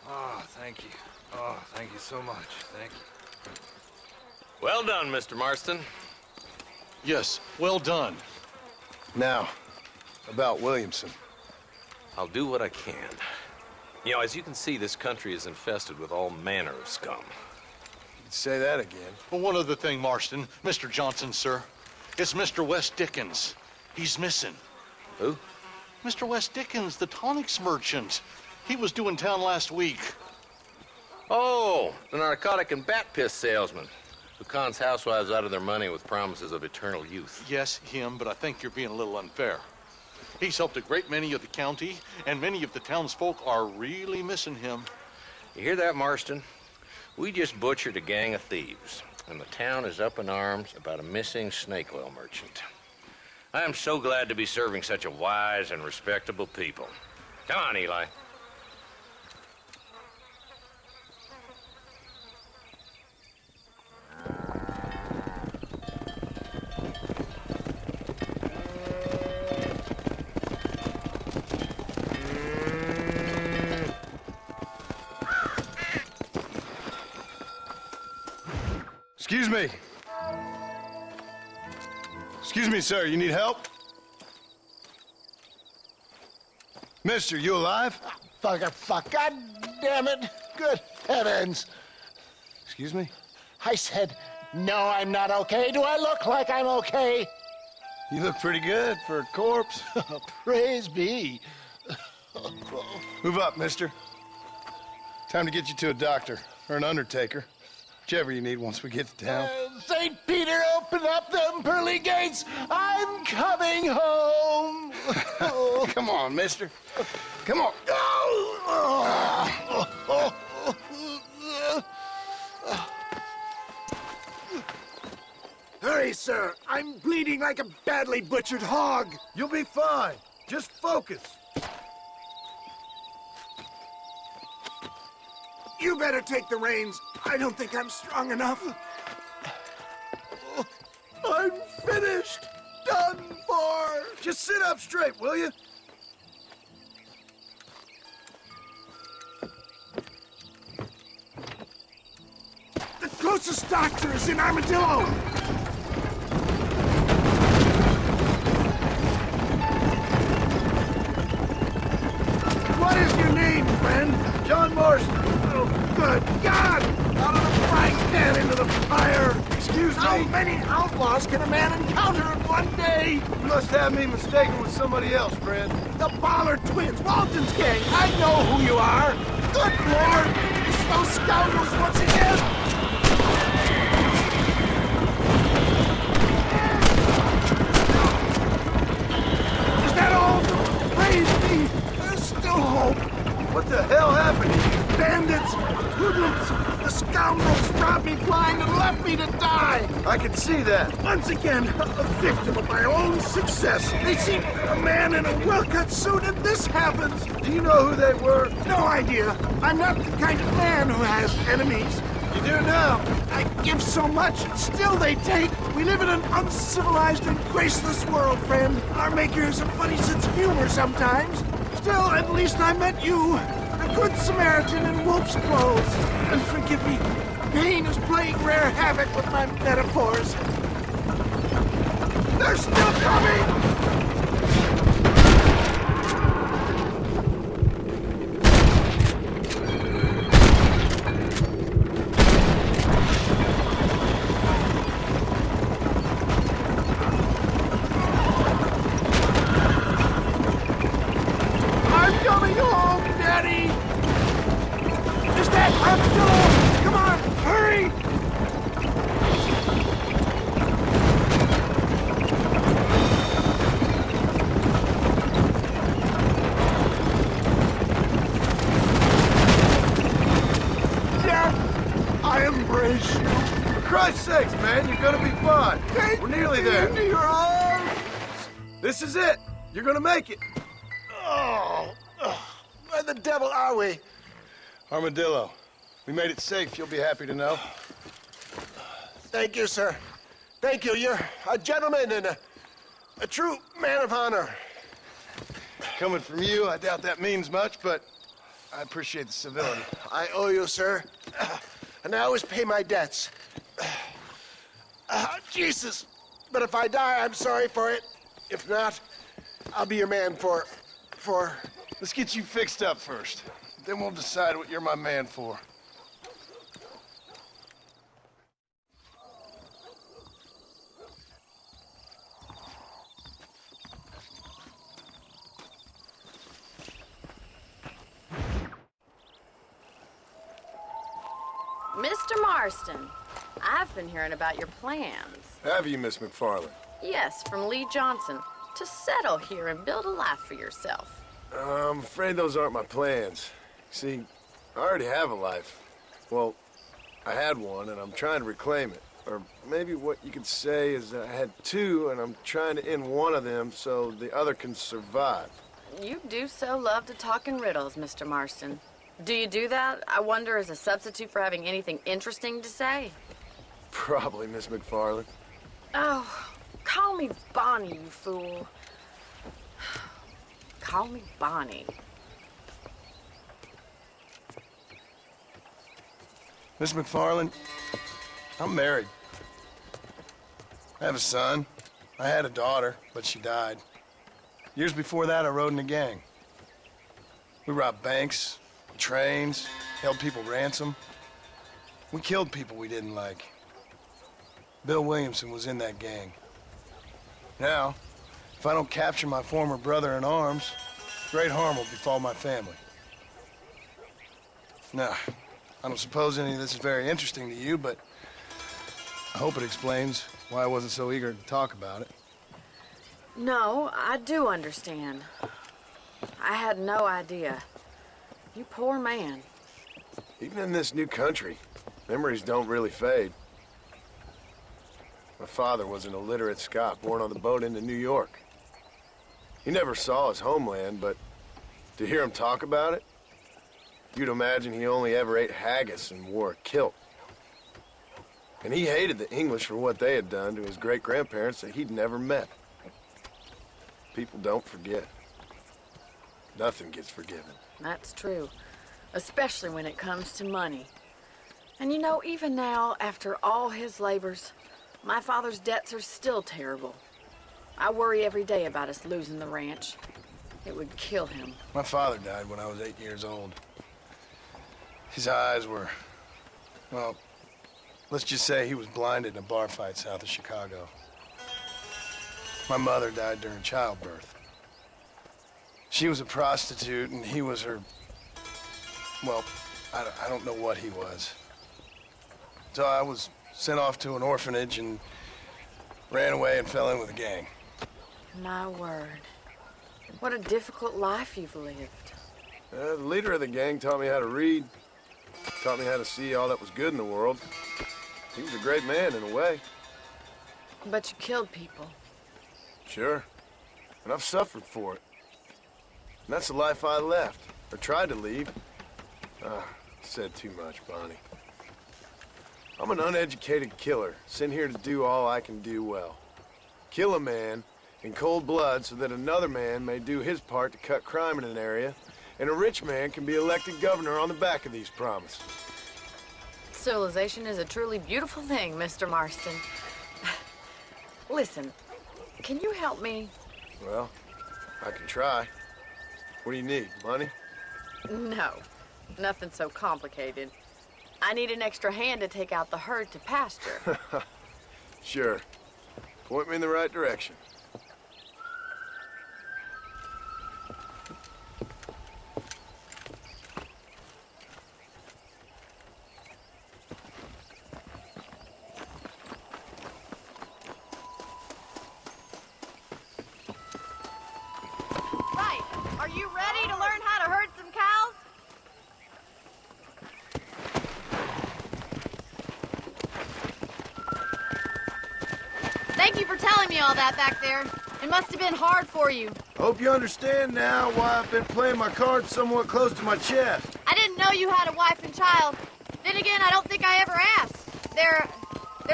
Oh, thank you. Oh, thank you so much. Thank you. Well done, Mr. Marston. Yes, well done. Now, about Williamson. I'll do what I can. You know, as you can see, this country is infested with all manner of scum. You'd say that again. Well, one other thing, Marston. Mr. Johnson, sir. It's Mr. West Dickens. He's missing. Who? Mr. West Dickens, the tonics merchant. He was due in town last week. Oh, the narcotic and bat piss salesman who cons housewives out of their money with promises of eternal youth. Yes, him, but I think you're being a little unfair. He's helped a great many of the county, and many of the townsfolk are really missing him. You hear that, Marston? We just butchered a gang of thieves, and the town is up in arms about a missing snake oil merchant. I am so glad to be serving such a wise and respectable people. Come on, Eli. Excuse me. Excuse me, sir. You need help? Mister, you alive? Fuck. God damn it. Good heavens. Excuse me? I said, no, I'm not okay. Do I look like I'm okay? You look pretty good for a corpse. Praise be. Move up, mister. Time to get you to a doctor or an undertaker. Whichever you need once we get to town. St. Peter, open up them pearly gates. I'm coming home. Come on, mister. Come on. Hurry, sir. I'm bleeding like a badly butchered hog. You'll be fine. Just focus. You better take the reins. I don't think I'm strong enough. I'm finished. Done for. Just sit up straight, will you? The closest doctor is in Armadillo. What is your name, friend? John Marston. Oh, good God! Out of the frying pan into the fire! Excuse me? How many outlaws can a man encounter in one day? You must have me mistaken with somebody else, friend. The Ballard twins, Walton's gang. I know who you are. Good Lord! It's those scoundrels once again! Is that all? Praise me! There's still hope. What the hell happened? They bandits! Hoodlums! The scoundrels robbed me blind and left me to die! I can see that. Once again, a victim of my own success. They see a man in a well-cut suit and this happens. Do you know who they were? No idea. I'm not the kind of man who has enemies. You do now. I give so much, and still they take. We live in an uncivilized and graceless world, friend. Our maker has a funny sense of humor sometimes. Still, at least I met you. A good Samaritan in wolf's clothes. And forgive me, pain is playing rare havoc with my metaphors. They're still coming! This is it. You're gonna make it. Oh, where the devil are we? Armadillo. We made it safe, you'll be happy to know. Thank you, sir. Thank you. You're a gentleman and a true man of honor. Coming from you, I doubt that means much, but I appreciate the civility. I owe you, sir. And I always pay my debts. Jesus. But if I die, I'm sorry for it. If not, I'll be your man for... Let's get you fixed up first. Then we'll decide what you're my man for. Mr. Marston, I've been hearing about your plans. Have you, Miss McFarland? Yes, from Lee Johnson, to settle here and build a life for yourself. I'm afraid those aren't my plans. See, I already have a life. Well, I had one, and I'm trying to reclaim it. Or maybe what you could say is that I had two, and I'm trying to end one of them so the other can survive. You do so love to talk in riddles, Mr. Marston. Do you do that, I wonder, as a substitute for having anything interesting to say? Probably, Miss McFarland. Oh, call me Bonnie, you fool. Call me Bonnie. Miss McFarland, I'm married. I have a son. I had a daughter, but she died. Years before that, I rode in a gang. We robbed banks, trains, held people ransom. We killed people we didn't like. Bill Williamson was in that gang. Now, if I don't capture my former brother in arms, great harm will befall my family. Now, I don't suppose any of this is very interesting to you, but I hope it explains why I wasn't so eager to talk about it. No, I do understand. I had no idea. You poor man. Even in this new country, memories don't really fade. My father was an illiterate Scot born on the boat into New York. He never saw his homeland, but to hear him talk about it, you'd imagine he only ever ate haggis and wore a kilt. And he hated the English for what they had done to his great-grandparents that he'd never met. People don't forget. Nothing gets forgiven. That's true, especially when it comes to money. And you know, even now, after all his labors, my father's debts are still terrible. I worry every day about us losing the ranch. It would kill him. My father died when I was 8 years old. His eyes were, well, let's just say he was blinded in a bar fight south of Chicago. My mother died during childbirth. She was a prostitute and he was her, well, I don't know what he was. So I was sent off to an orphanage and ran away and fell in with a gang. My word. What a difficult life you've lived. The leader of the gang taught me how to read, Taught me how to see all that was good in the world. He was a great man in a way. But you killed people. Sure. And I've suffered for it. And that's the life I left, or tried to lead. Said too much, Bonnie. I'm an uneducated killer, sent here to do all I can do well. Kill a man in cold blood so that another man may do his part to cut crime in an area, and a rich man can be elected governor on the back of these promises. Civilization is a truly beautiful thing, Mr. Marston. Listen, can you help me? Well, I can try. What do you need, money? No, nothing so complicated. I need an extra hand to take out the herd to pasture. Sure. Point me in the right direction. Right. Are you ready to learn how to herd some cows? Thank you for telling me all that back there. It must have been hard for you. Hope you understand now why I've been playing my cards somewhat close to my chest. I didn't know you had a wife and child. Then again, I don't think I ever asked. They're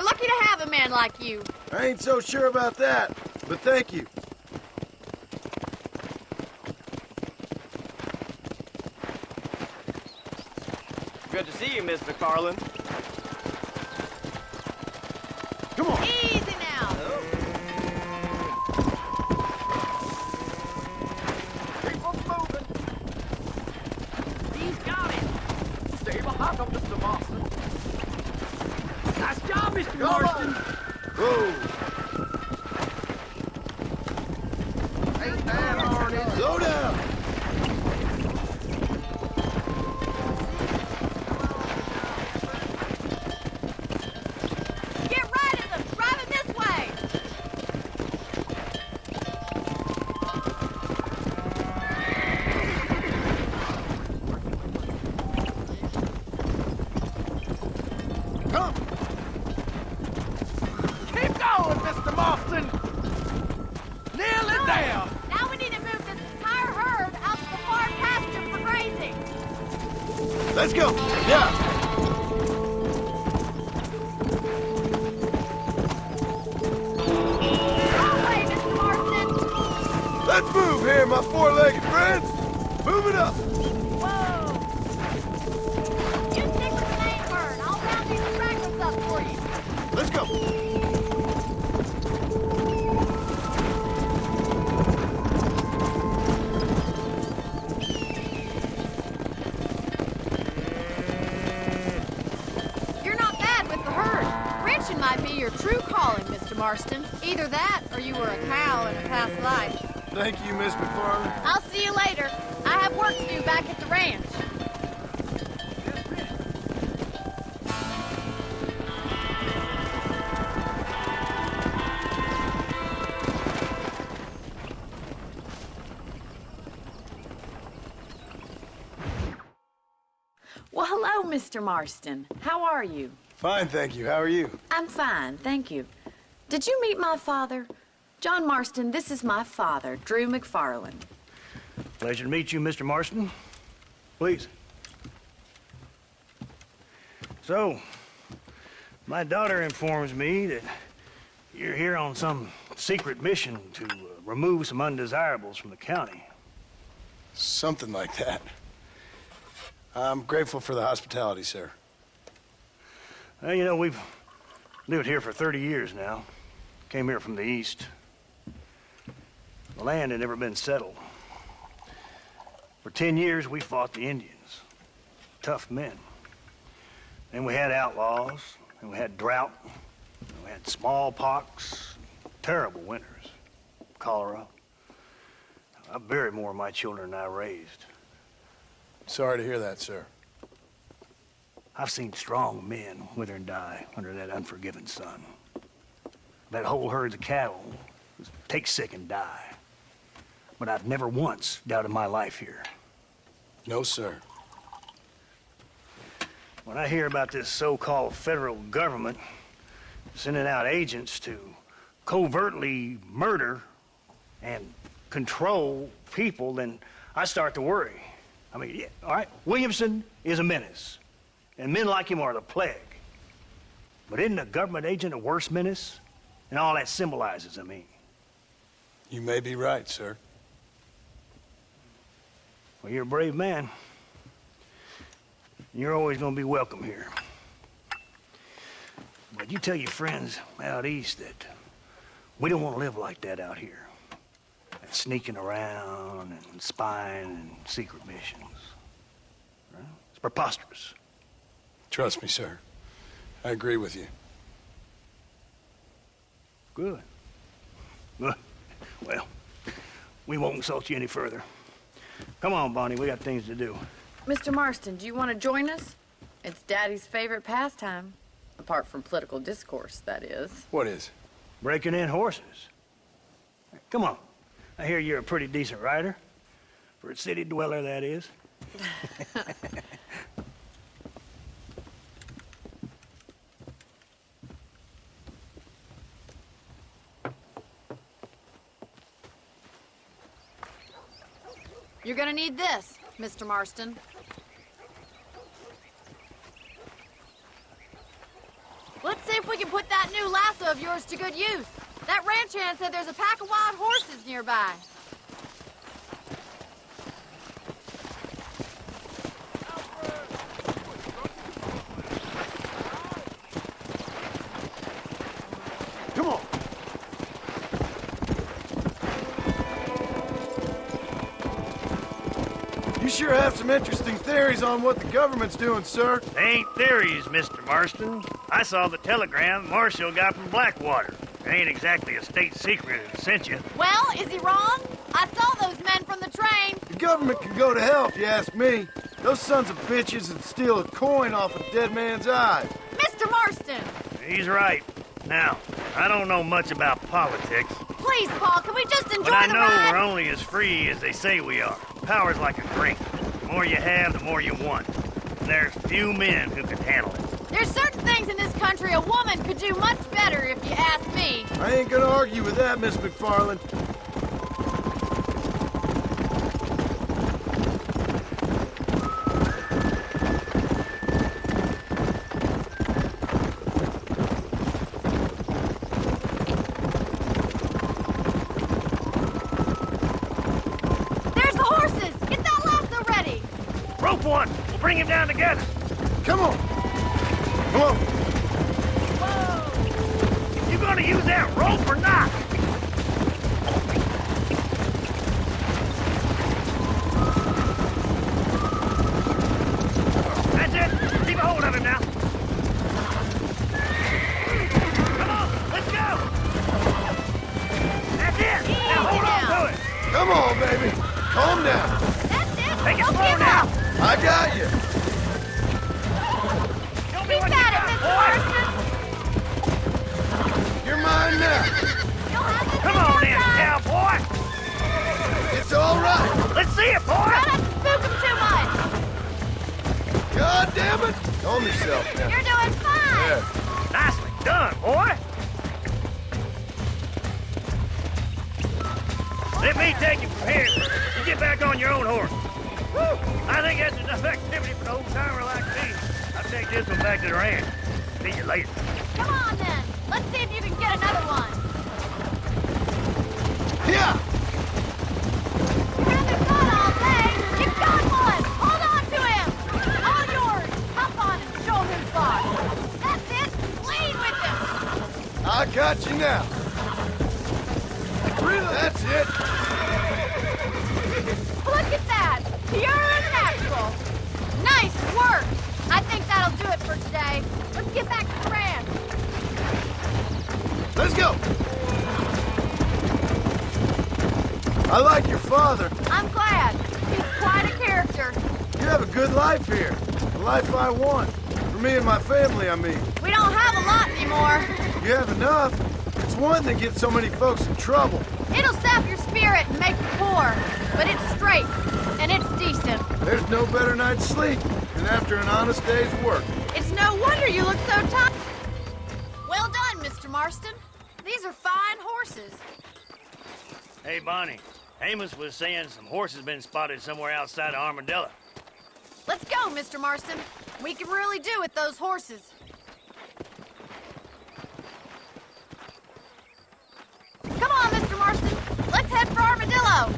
lucky to have a man like you. I ain't so sure about that, but thank you. Good to see you, Mr. Carlin. Come on. Easy now. Keep on moving. He's got it. Stay behind him, Mr. Marston. Nice job, Mr. Marston. Whoa. Ain't that hard, is it? Slow down. Get right at them. Drive him this way. Come. Keep going, Mr. Marston. Nail it down. Now we need to move this entire herd out to the far pasture for grazing. Let's go. Yeah. Wrong way, Mr. Marston. Let's move here, my four-legged friends. Move it up. Whoa. You stick with the main herd. I'll round these stragglers up for you. Let's go. You're not bad with the herd. Ranching might be your true calling, Mr. Marston. Either that, or you were a cow in a past life. Thank you, Miss McFarland. I'll see you later. I have work to do back at the ranch. Well, hello, Mr. Marston. How are you? Fine, thank you. How are you? I'm fine, thank you. Did you meet my father? John Marston, this is my father, Drew McFarland. Pleasure to meet you, Mr. Marston. Please. So, my daughter informs me that you're here on some secret mission to remove some undesirables from the county. Something like that. I'm grateful for the hospitality, sir. Well, you know, we've lived here for 30 years now. Came here from the east. The land had never been settled. For 10 years, we fought the Indians. Tough men. Then we had outlaws, and we had drought, and we had smallpox, terrible winters, cholera. I buried more of my children than I raised. Sorry to hear that, sir. I've seen strong men wither and die under that unforgiving sun. That whole herds of cattle take sick and die. But I've never once doubted my life here. No, sir. When I hear about this so-called federal government sending out agents to covertly murder and control people, then I start to worry. I mean, yeah, all right, Williamson is a menace, and men like him are the plague. But isn't a government agent a worse menace? And all that symbolizes, I mean. You may be right, sir. Well, you're a brave man. You're always gonna be welcome here. But you tell your friends out east that we don't want to live like that out here. That sneaking around and spying and secret missions. Right? It's preposterous. Trust me, sir. I agree with you. Good. Good. Well, we won't insult you any further. Come on, Bonnie, we got things to do. Mr. Marston, do you want to join us? It's Daddy's favorite pastime. Apart from political discourse, that is. What is? Breaking in horses. Come on. I hear you're a pretty decent rider. For a city dweller, that is. You're gonna need this, Mr. Marston. Let's see if we can put that new lasso of yours to good use. That ranch hand said there's a pack of wild horses nearby. Come on. You sure have some interesting theories on what the government's doing, sir. They ain't theories, Mr. Marston. I saw the telegram Marshall got from Blackwater. It ain't exactly a state secret it sent you. Well, is he wrong? I saw those men from the train. The government can go to hell if you ask me. Those sons of bitches would steal a coin off a dead man's eyes. Mr. Marston! He's right. Now, I don't know much about politics. Please, Paul, can we just enjoy But I the know ride? we're only as free as they say we are. Power's like a drink. The more you have, the more you want. And there's few men who can handle it. There's certain things in this country a woman could do much better, if you ask me. I ain't gonna argue with that, Miss McFarland. There's the horses! Get that lasso ready! Rope one! We'll bring him down together! Come on! Come on! Whoa! You gonna use that rope or not? That's it! Keep a hold of him now! Come on! Let's go! That's it! Now hold on to it! Come on, baby! Calm down! That's it! Take it Don't slow give now! up! I got you! Keep at it, Mr. Marston! You're mine now! You'll have this Come in on no in, time. cowboy! It's all right! Let's see it, boy! Try not to spook him too much! God damn it! Calm yourself now. You're doing fine! Yeah. Nicely done, boy! Let me take you from here. You get back on your own horse. Woo! I think that's enough activity for an old-timer like me. I'll take this one back to the ranch. See you later. Come on, then. Let's see if you can get another one. Yeah! You haven't got all day. You've got one. Hold on to him. All yours. Hop on and show him who's boss. That's it. Lead with him. I got you now. That's it. Look at that. Pure and natural. Nice work. I think that'll do it for today. Let's get back to the ranch. Let's go. I like your father. I'm glad. He's quite a character. You have a good life here. The life I want. For me and my family, I mean. We don't have a lot anymore. You have enough. It's one that gets so many folks in trouble? It'll sap your spirit and make you poor, but it's straight, and it's decent. There's no better night's sleep than after an honest day's work. It's no wonder you look so tired. Well done, Mr. Marston. These are fine horses. Hey, Bonnie. Amos was saying some horses been spotted somewhere outside of Armadillo. Let's go, Mr. Marston. We can really do with those horses. Come on, Mr. Marston. Let's head for Armadillo.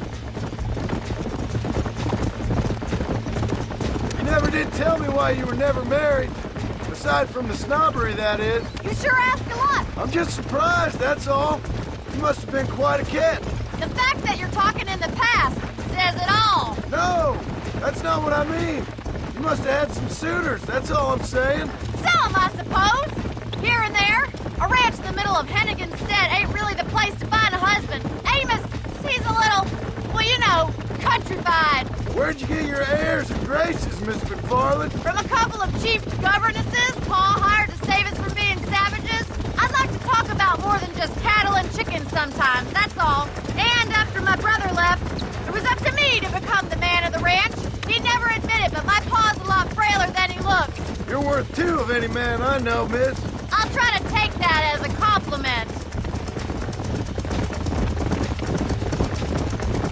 You never did tell me why you were never married. Aside from the snobbery, that is. You sure ask a lot. I'm just surprised, that's all. You must have been quite a cat. The fact that you're talking in the past says it all. No, that's not what I mean. You must have had some suitors, that's all I'm saying. Some, I suppose. Here and there. A ranch in the middle of Hennigan's Stead ain't really the place to find a husband. Amos, he's a little, well, you know, countrified. Where'd you get your airs and graces, Miss McFarland? From a couple of cheap governesses Pa hired to save us from being savages. I'd like to talk about more than just cattle and chickens sometimes, that's all. And after my brother left, it was up to me to become the man of the ranch. He'd never admit it, but my pa's a lot frailer than he looks. You're worth two of any man I know, miss. I'll try to take that as a compliment.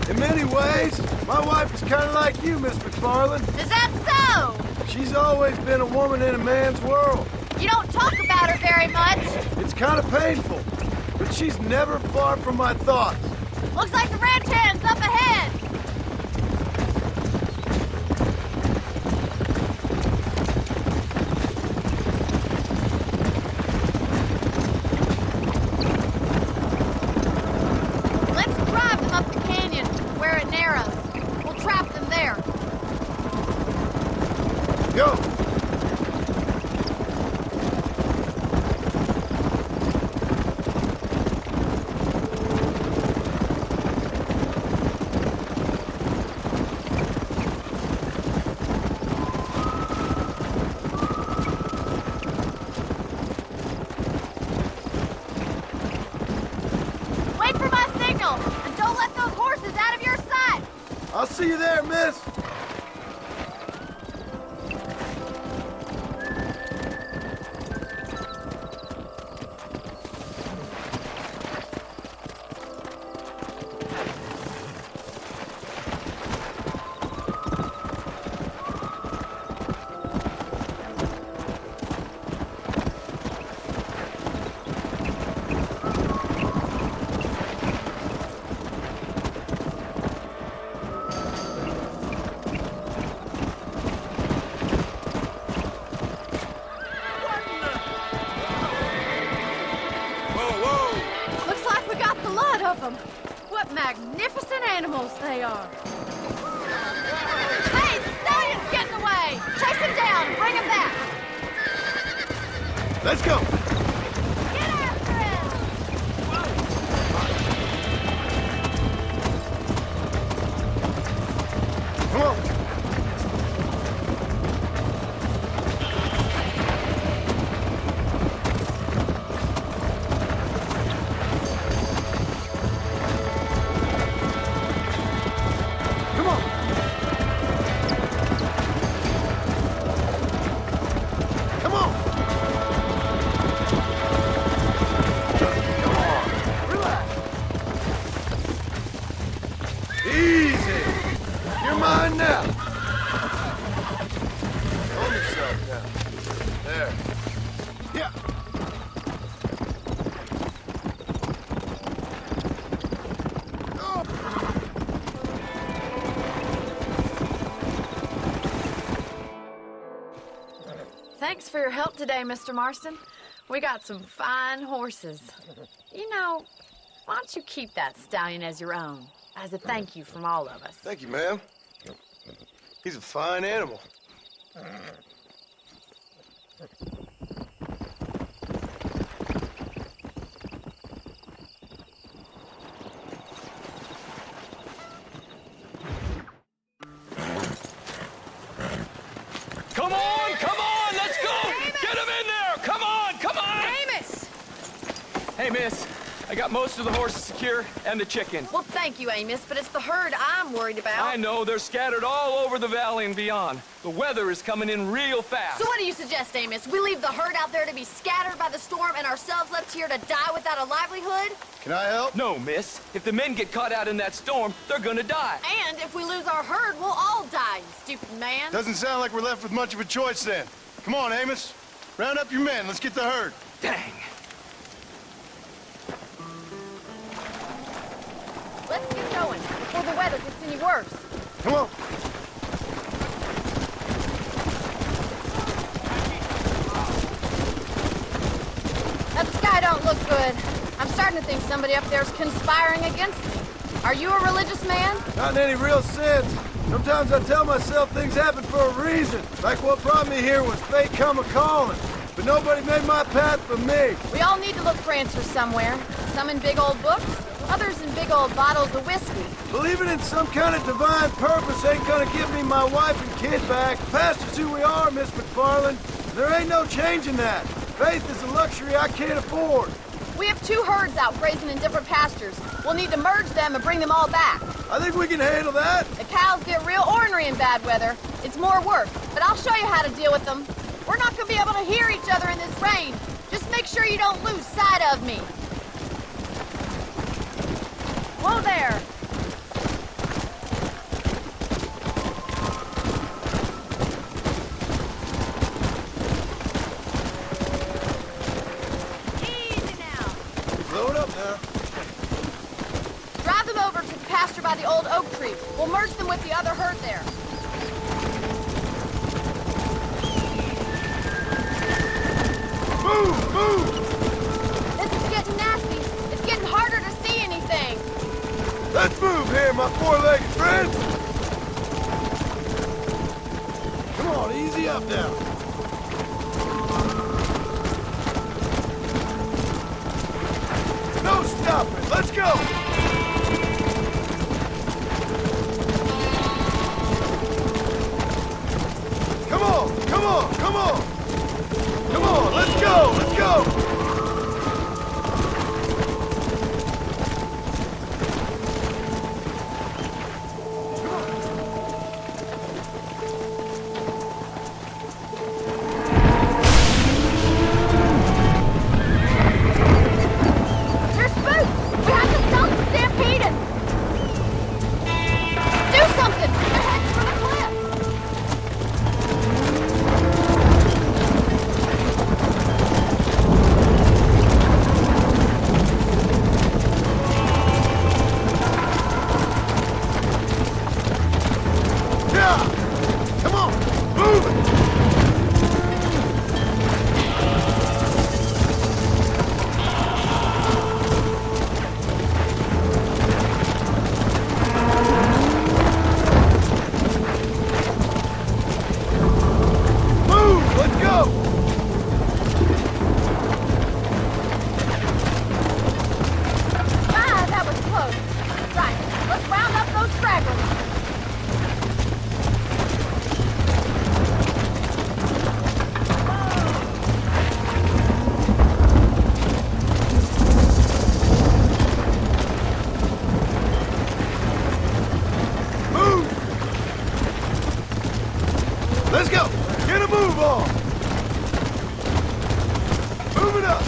In many ways, my wife is kind of like you, Miss McFarland. Is that so? She's always been a woman in a man's world. You don't talk about her very much. It's kind of painful, but she's never far from my thoughts. Looks like the ranch hand's up ahead. Let's drive them up the canyon where it narrows. We'll trap them there. Go! Wait for my signal, and don't let those horses out of your sight. I'll see you there, miss. Looks like we got the lot of them. What magnificent animals they are. Hey, the stallion's getting away. Chase him down and bring him back. Let's go. Get after him. Come on. Easy. You're mine now. Hold yourself now. There. Yeah. Thanks for your help today, Mr. Marston. We got some fine horses. You know, why don't you keep that stallion as your own, as a thank you from all of us? Thank you, ma'am. He's a fine animal. Come on, let's go! Get him in there! Come on! Amos! Hey, miss. I got most of the horses secure and the chicken. Well, thank you, Amos, but it's the herd I'm worried about. I know, they're scattered all over the valley and beyond. The weather is coming in real fast. So what do you suggest, Amos? We leave the herd out there to be scattered by the storm and ourselves left here to die without a livelihood? Can I help? No, miss. If the men get caught out in that storm, they're gonna die. And if we lose our herd, we'll all die, you stupid man. Doesn't sound like we're left with much of a choice then. Come on, Amos. Round up your men. Let's get the herd. Dang. Let's get going before the weather gets any worse. Come on. That sky don't look good. I'm starting to think somebody up there's conspiring against me. Are you a religious man? Not in any real sense. Sometimes I tell myself things happen for a reason. Like what brought me here was fate come a-calling. But nobody made my path for me. We all need to look for answers somewhere. Some in big old books, others in big old bottles of whiskey. Believing in some kind of divine purpose ain't gonna give me my wife and kid back. Past is who we are, Miss McFarland. There ain't no changing that. Faith is a luxury I can't afford. We have 2 herds out grazing in different pastures. We'll need to merge them and bring them all back. I think we can handle that. The cows get real ornery in bad weather. It's more work, but I'll show you how to deal with them. We're not gonna be able to hear each other in this rain. Just make sure you don't lose sight of me. Whoa there! Easy now. Load up now. Drive them over to the pasture by the old oak tree. We'll merge them with the other herd there. Move! Move! This is getting nasty. It's getting harder to see anything. Let's move here, my four-legged friend! Come on, easy up now. No stopping! Let's go! Come on! Come on! Come on! Come on! Let's go! Let's go! Let's go! Get a move on! Move it up!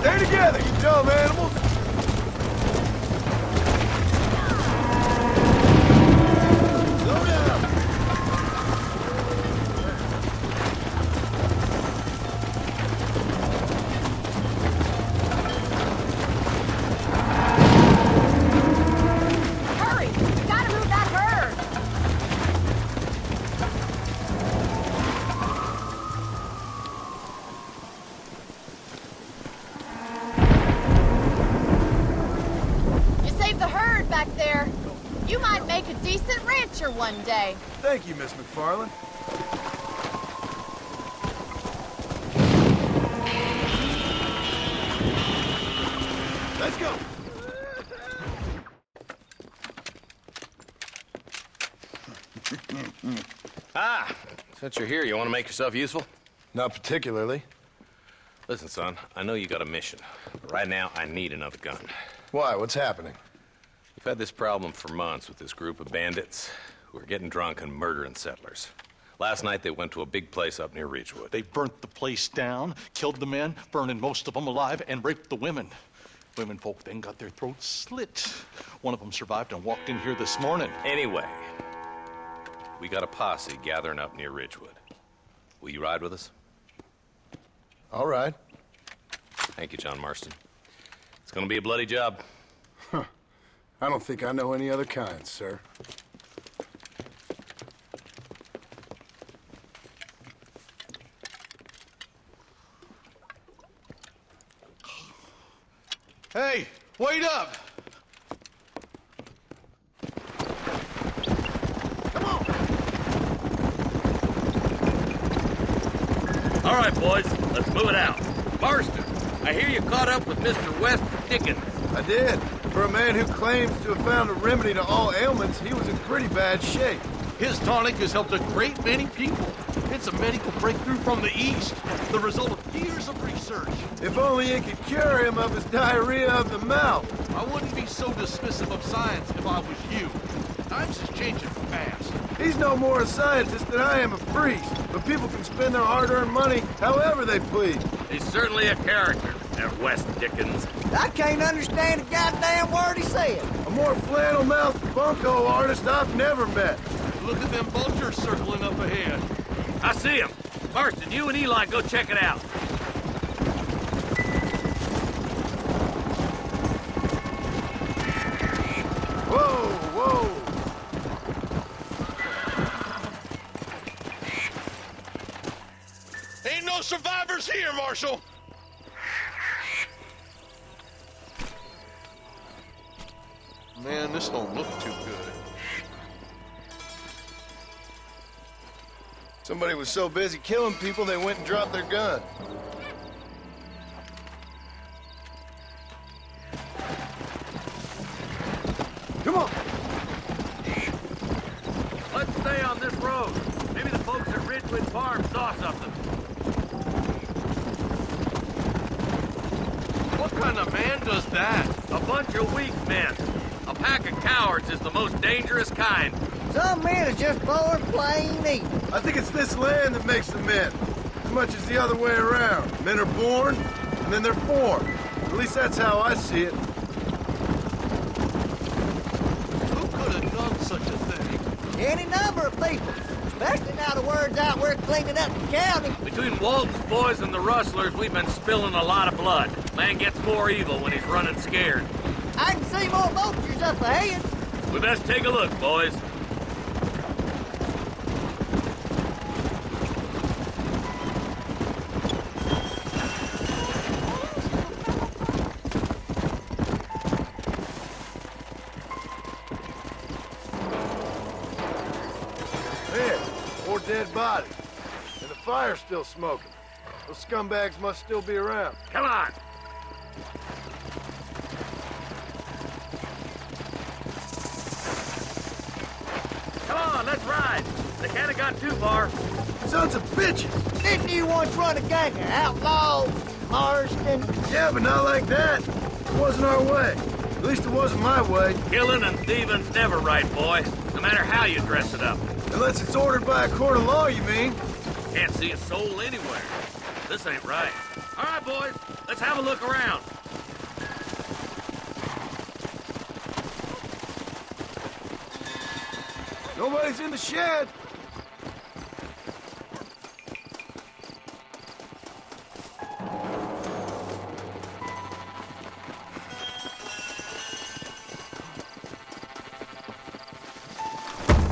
Stay together, you dumb animals! Slow down! Hurry! We gotta move that herd! You saved the herd back there. You might make a decent rancher one day. Thank you, Miss McFarland. Let's go! Since you're here, you want to make yourself useful? Not particularly. Listen, son, I know you got a mission, but right now I need another gun. Why? What's happening? We've had this problem for months with this group of bandits who are getting drunk and murdering settlers. Last night they went to a big place up near Ridgewood. They burnt the place down, killed the men, burning most of them alive, and raped the women. Women folk then got their throats slit. One of them survived and walked in here this morning. Anyway, we got a posse gathering up near Ridgewood. Will you ride with us? All right. Thank you, John Marston. It's gonna be a bloody job. Huh. I don't think I know any other kind, sir. Hey, wait up! All right, boys, let's move it out. Marston, I hear you caught up with Mr. West Dickens. I did. For a man who claims to have found a remedy to all ailments, he was in pretty bad shape. His tonic has helped a great many people. It's a medical breakthrough from the East, the result of years of research. If only it could cure him of his diarrhea of the mouth. I wouldn't be so dismissive of science if I was you. Times is changing fast. He's no more a scientist than I am a priest, but people can spend their hard-earned money however they please. He's certainly a character, that West Dickens. I can't understand a goddamn word he said. A more flannel-mouthed bunco artist I've never met. Look at them vultures circling up ahead. I see him. Marston, you and Eli go check it out. Whoa, whoa. Ain't no survivors here, Marshal. Man, this don't look too good. Somebody was so busy killing people, they went and dropped their gun. Come on. Let's stay on this road. Maybe the folks at Ridgewood Farm saw something. What kind of man does that? A bunch of weak men. A pack of cowards is the most dangerous kind. Some men are just born plain evil. I think it's this land that makes the men, as much as the other way around. Men are born, and then they're formed. At least that's how I see it. Who could have done such a thing? Any number of people, especially now the word's out we're cleaning up the county. Between Walton's boys and the rustlers, we've been spilling a lot of blood. Man gets more evil when he's running scared. I can see more vultures up ahead. We best take a look, boys. Man, more dead bodies. And the fire's still smoking. Those scumbags must still be around. Come on! Come on, let's ride! They can't have got too far. Sons of bitches! Didn't you once run a gang of outlaws, Marston? Yeah, but not like that. It wasn't our way. At least it wasn't my way. Killing and thieving's never right, boy. No matter how you dress it up. Unless it's ordered by a court of law, you mean? Can't see a soul anywhere. This ain't right. All right, boys, let's have a look around. Nobody's in the shed.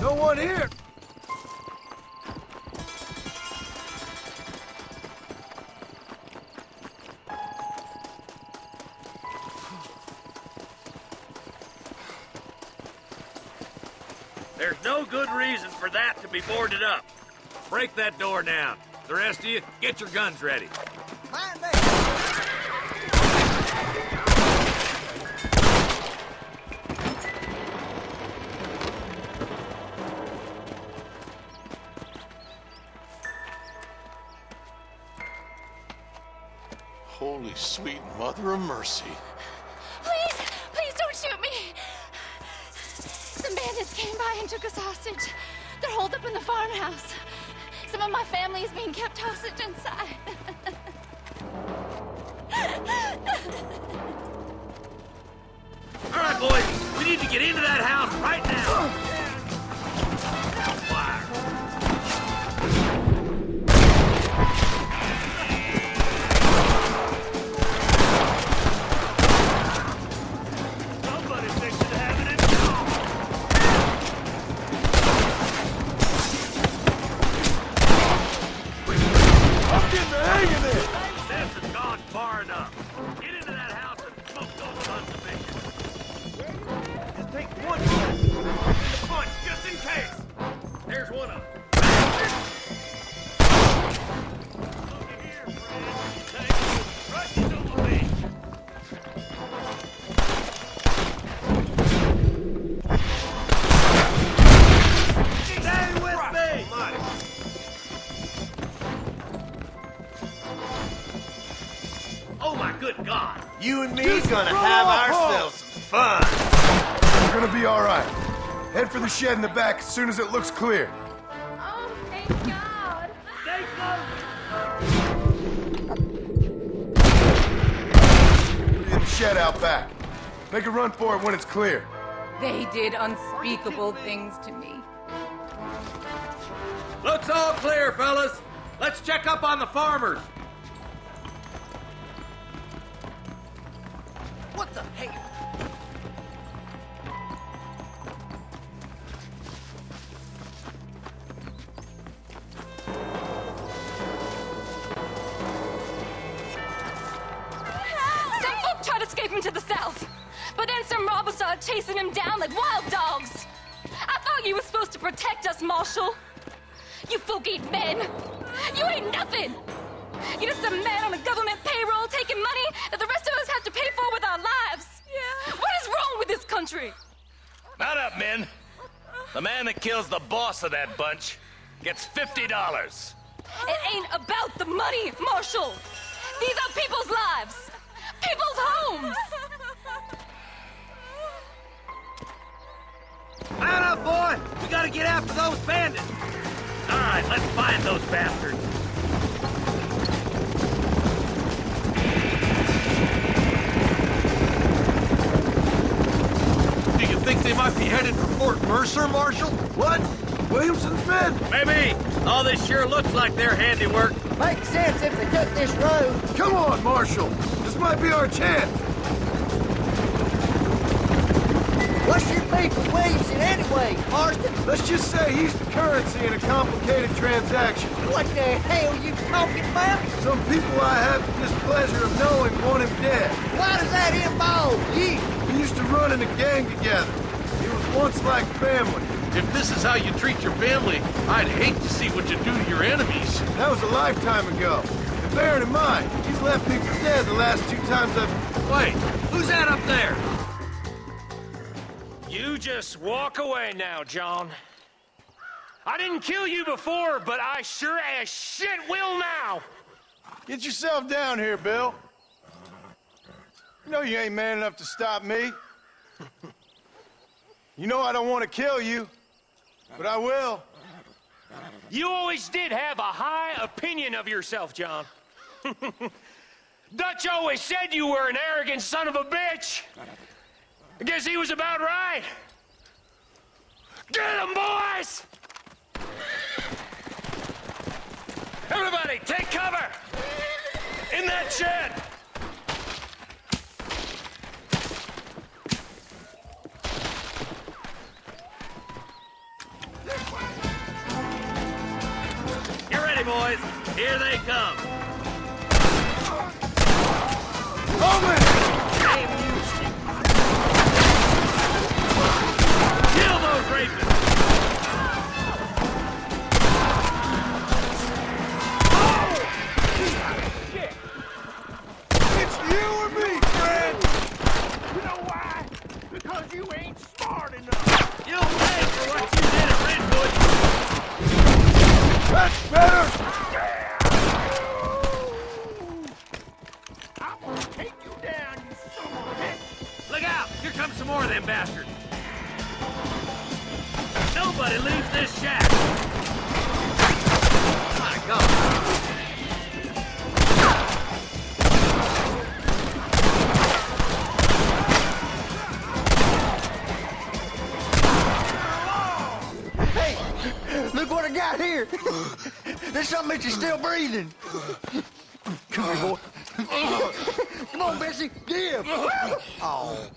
No one here. There's no good reason for that to be boarded up. Break that door down. The rest of you, get your guns ready. Mind me. Holy sweet mother of mercy. Please, please don't shoot me. Some bandits came by and took us hostage. They're holed up in the farmhouse. Some of my family is being kept hostage inside. All right, boys, we need to get into that house right now. You and me's gonna have ourselves some fun. We're gonna be all right. Head for the shed in the back as soon as it looks clear. Oh, thank God. Stay close. In the shed out back. Make a run for it when it's clear. They did unspeakable things to me. Looks all clear, fellas. Let's check up on the farmers. What the hell? Some folk tried escaping to the south, but then some robbers started chasing him down like wild dogs. I thought you were supposed to protect us, Marshal. You folk ain't men. You ain't nothing. You're just a man on a government payroll taking money that the rest of us have to pay for with our lives. Yeah. What is wrong with this country? Mount up, men. The man that kills the boss of that bunch gets $50. It ain't about the money, Marshal. These are people's lives. People's homes. Mount up, boy. We gotta get after those bandits. All right, let's find those bastards. Do you think they might be headed for Fort Mercer, Marshal? What? Williamson's men? Maybe. All this sure looks like their handiwork. Makes sense if they took this road. Come on, Marshal. This might be our chance. What's your beef with Williamson anyway, Marston? Let's just say he's the currency in a complicated transaction. What the hell you talking about? Some people I have the displeasure of knowing want him dead. Why does that involve you? We used to run in a gang together. It was once like family. If this is how you treat your family, I'd hate to see what you do to your enemies. That was a lifetime ago. And bearing in mind, he's left me for dead the last 2 times I've... Wait, who's that up there? You just walk away now, John. I didn't kill you before, but I sure as shit will now. Get yourself down here, Bill. You know you ain't man enough to stop me. You know I don't want to kill you, but I will. You always did have a high opinion of yourself, John. Dutch always said you were an arrogant son of a bitch. I guess he was about right. Get him, boys! Everybody, take cover! In that shed! Get ready, boys. Here they come. Aim you. Kill those rapists. It's you or me, friend! You know why? Because you ain't smart enough. You'll pay for what you did at Redwood. That's better! Look what I got here. There's something that you're still breathing. Come here, boy. Come on, Bessie. Give. Oh.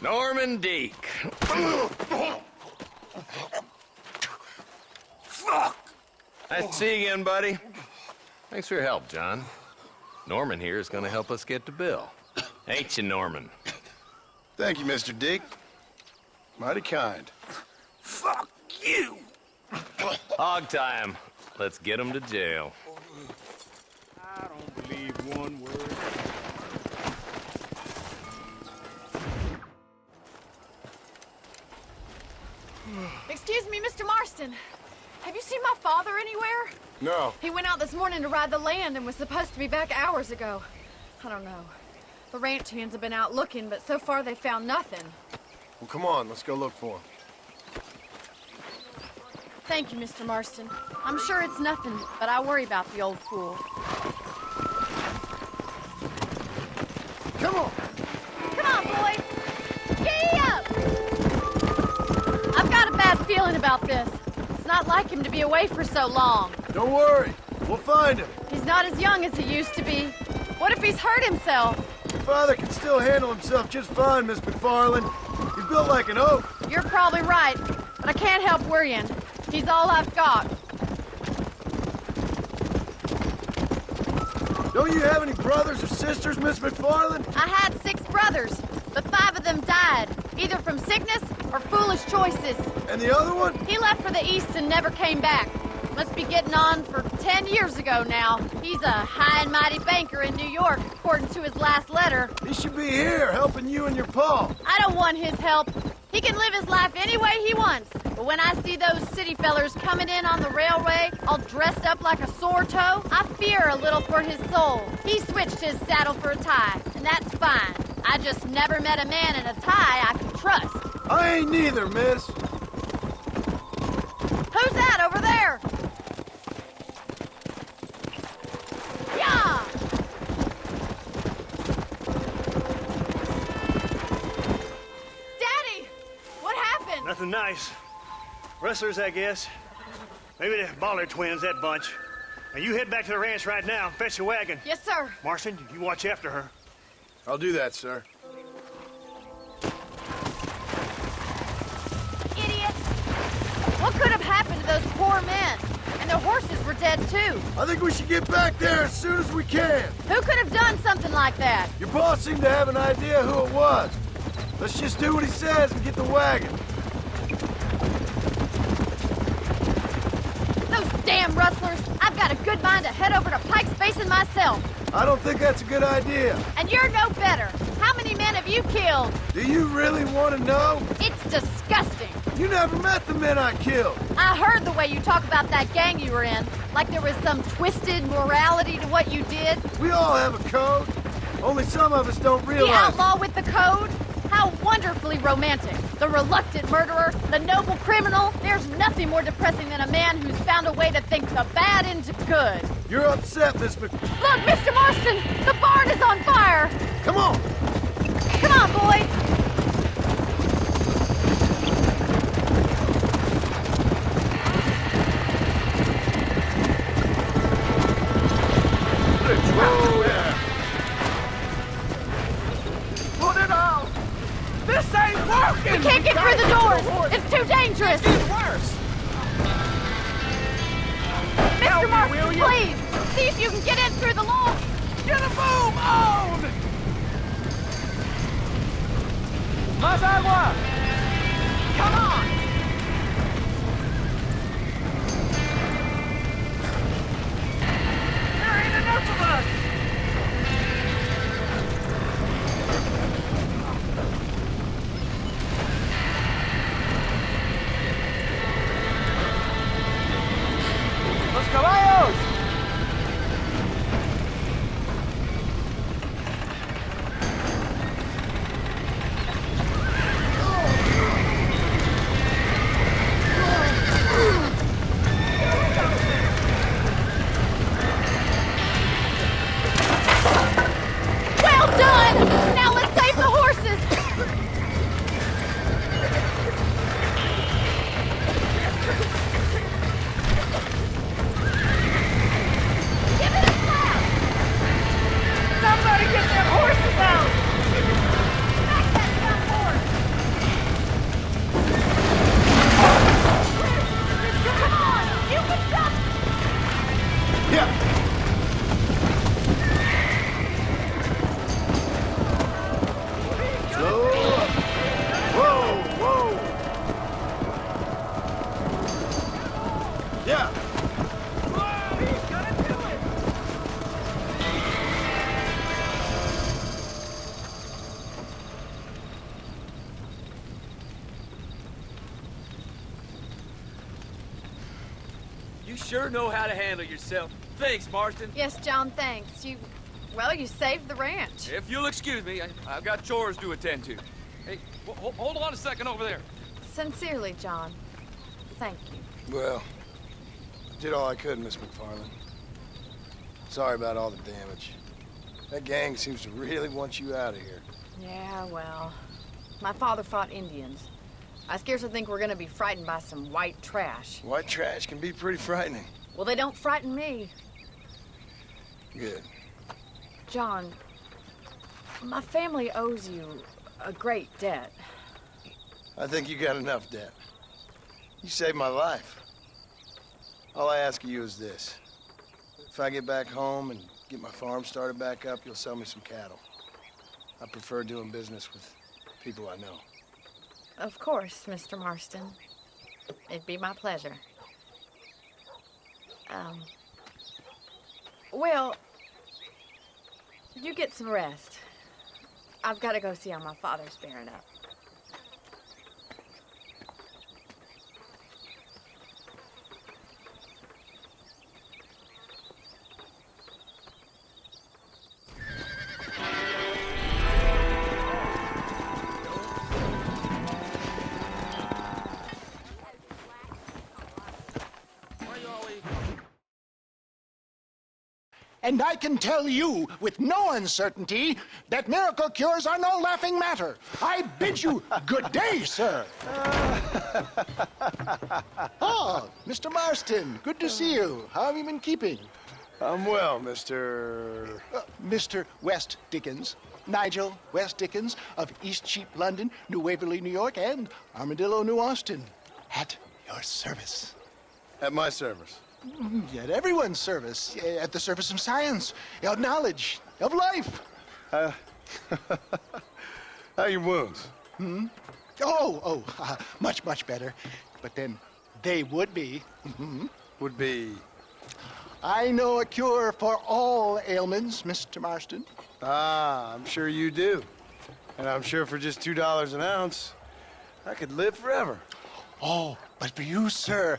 Norman Deek. Fuck. Nice to see you again, buddy. Thanks for your help, John. Norman here is going to help us get to Bill. Ain't you, Norman? Thank you, Mr. Deek. Mighty kind. Fuck you. Hog time. Let's get him to jail. I don't believe one word. Excuse me, Mr. Marston. Have you seen my father anywhere? No. He went out this morning to ride the land and was supposed to be back hours ago. I don't know. The ranch hands have been out looking, but so far they found nothing. Well, come on, let's go look for him. Thank you, Mr. Marston. I'm sure it's nothing, but I worry about the old fool. Come on. Come on, boys. Giddy up! I've got a bad feeling about this. It's not like him to be away for so long. Don't worry. We'll find him. He's not as young as he used to be. What if he's hurt himself? Your father can still handle himself just fine, Miss McFarland. He's built like an oak. You're probably right, but I can't help worrying. He's all I've got. Don't you have any brothers or sisters, Miss McFarland? I had 6 brothers, but 5 of them died, either from sickness or foolish choices. And the other one? He left for the East and never came back. Must be getting on for 10 years ago now. He's a high and mighty banker in New York, according to his last letter. He should be here, helping you and your pa. I don't want his help. He can live his life any way he wants. But when I see those city fellers coming in on the railway, all dressed up like a sore toe, I fear a little for his soul. He switched his saddle for a tie, and that's fine. I just never met a man in a tie I could trust. I ain't neither, miss. Who's that over there? Yeah! Daddy! What happened? Nothing nice. Rustlers, I guess. Maybe the Bollard twins, that bunch. Now you head back to the ranch right now and fetch the wagon. Yes, sir. Marston, you watch after her. I'll do that, sir. Idiot! What could have happened to those poor men? And their horses were dead, too. I think we should get back there as soon as we can. Who could have done something like that? Your boss seemed to have an idea who it was. Let's just do what he says and get the wagon. Those damn rustlers! I've got a good mind to head over to Pike's Basin myself. I don't think that's a good idea. And you're no better. How many men have you killed? Do you really want to know? It's disgusting. You never met the men I killed. I heard the way you talk about that gang you were in, like there was some twisted morality to what you did. We all have a code. Only some of us don't realize. The outlaw with the code? How wonderfully romantic. The reluctant murderer, the noble criminal. There's nothing more depressing than a man who's found a way to think the bad into good. You're upset, Miss Mc... Look, Mr. Marston! The barn is on fire! Come on! Come on, boys! Whoa there! Put it on! This ain't working! We can't get through the doors! It's too dangerous! It's getting worse! Mr. Marston, please! See if you can get in through the log! Get a boom on! Más agua! Come on! There ain't enough of us! ¡Los caballos! Yeah. He's gonna do it! You sure know how to handle yourself. Thanks, Marston. Yes, John, thanks. You saved the ranch. If you'll excuse me, I've got chores to attend to. Hey, hold on a second over there. Sincerely, John. Thank you. Well, I did all I could, Miss McFarland. Sorry about all the damage. That gang seems to really want you out of here. Yeah, well, my father fought Indians. I scarcely think we're gonna be frightened by some white trash. White trash can be pretty frightening. Well, they don't frighten me. Good. John, my family owes you a great debt. I think you got enough debt. You saved my life. All I ask of you is this. If I get back home and get my farm started back up, you'll sell me some cattle. I prefer doing business with people I know. Of course, Mr. Marston. It'd be my pleasure. Well, you get some rest. I've got to go see how my father's bearing up. And I can tell you with no uncertainty that miracle cures are no laughing matter. I bid you good day, sir. Oh, Mr. Marston, good to see you. How have you been keeping? I'm well, Mr. Mr. West Dickens. Nigel West Dickens of East Cheap, London, New Waverly, New York, and Armadillo, New Austin. At your service. At my service. At everyone's service. At the service of science, of knowledge, of life. How are your wounds? Much, much better. But then they would be. Would be? I know a cure for all ailments, Mr. Marston. Ah, I'm sure you do. And I'm sure for just $2 an ounce, I could live forever. Oh, but for you, sir,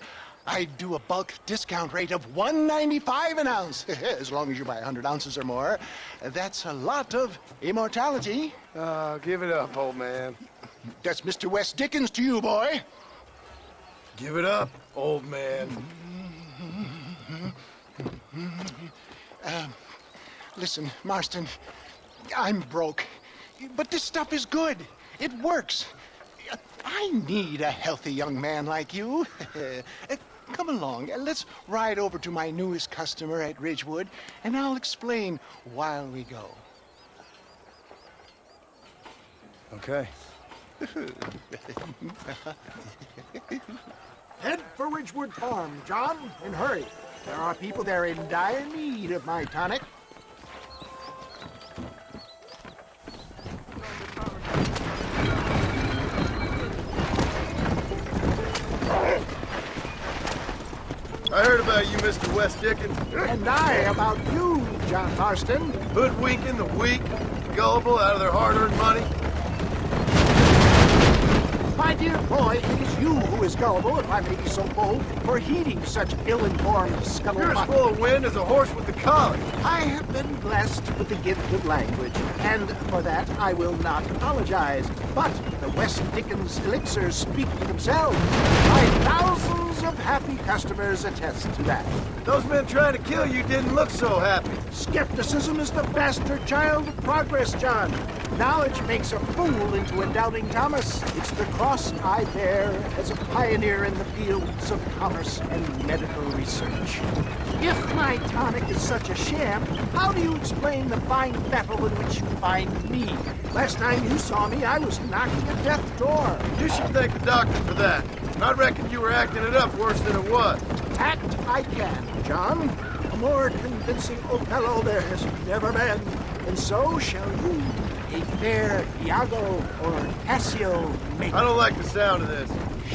I'd do a bulk discount rate of $1.95 an ounce, as long as you buy 100 ounces or more. That's a lot of immortality. Give it up, old man. That's Mr. West Dickens to you, boy. Give it up, old man. Listen, Marston, I'm broke, but this stuff is good. It works. I need a healthy young man like you. Come along, let's ride over to my newest customer at Ridgewood, and I'll explain while we go. Okay. Head for Ridgewood Farm, John, and hurry. There are people there in dire need of my tonic. I heard about you, Mr. West Dickens. And I about you, John Marston. Hoodwinking the weak, gullible out of their hard-earned money. My dear boy, it is you who is gullible, if I may be so bold, for heeding such ill-informed scuttlebutt. You're as full of wind as a horse with the collar. I have been blessed with the gift of language, and for that I will not apologize. But the West Dickens elixirs speak for themselves. My thousands of happy customers attest to that. Those men trying to kill you didn't look so happy. Skepticism is the bastard child of progress, John. Knowledge makes a fool into a doubting Thomas. It's the cross I bear as a pioneer in the fields of commerce and medical research. If my tonic is such a sham, how do you explain the fine battle in which you find me? Last time you saw me, I was knocking at death's door. You should thank the doctor for that. I reckon you were acting it up worse than it was. Act I can, John. A more convincing Othello there has never been. And so shall you. A fair Iago or Cassio make. I don't like the sound of this.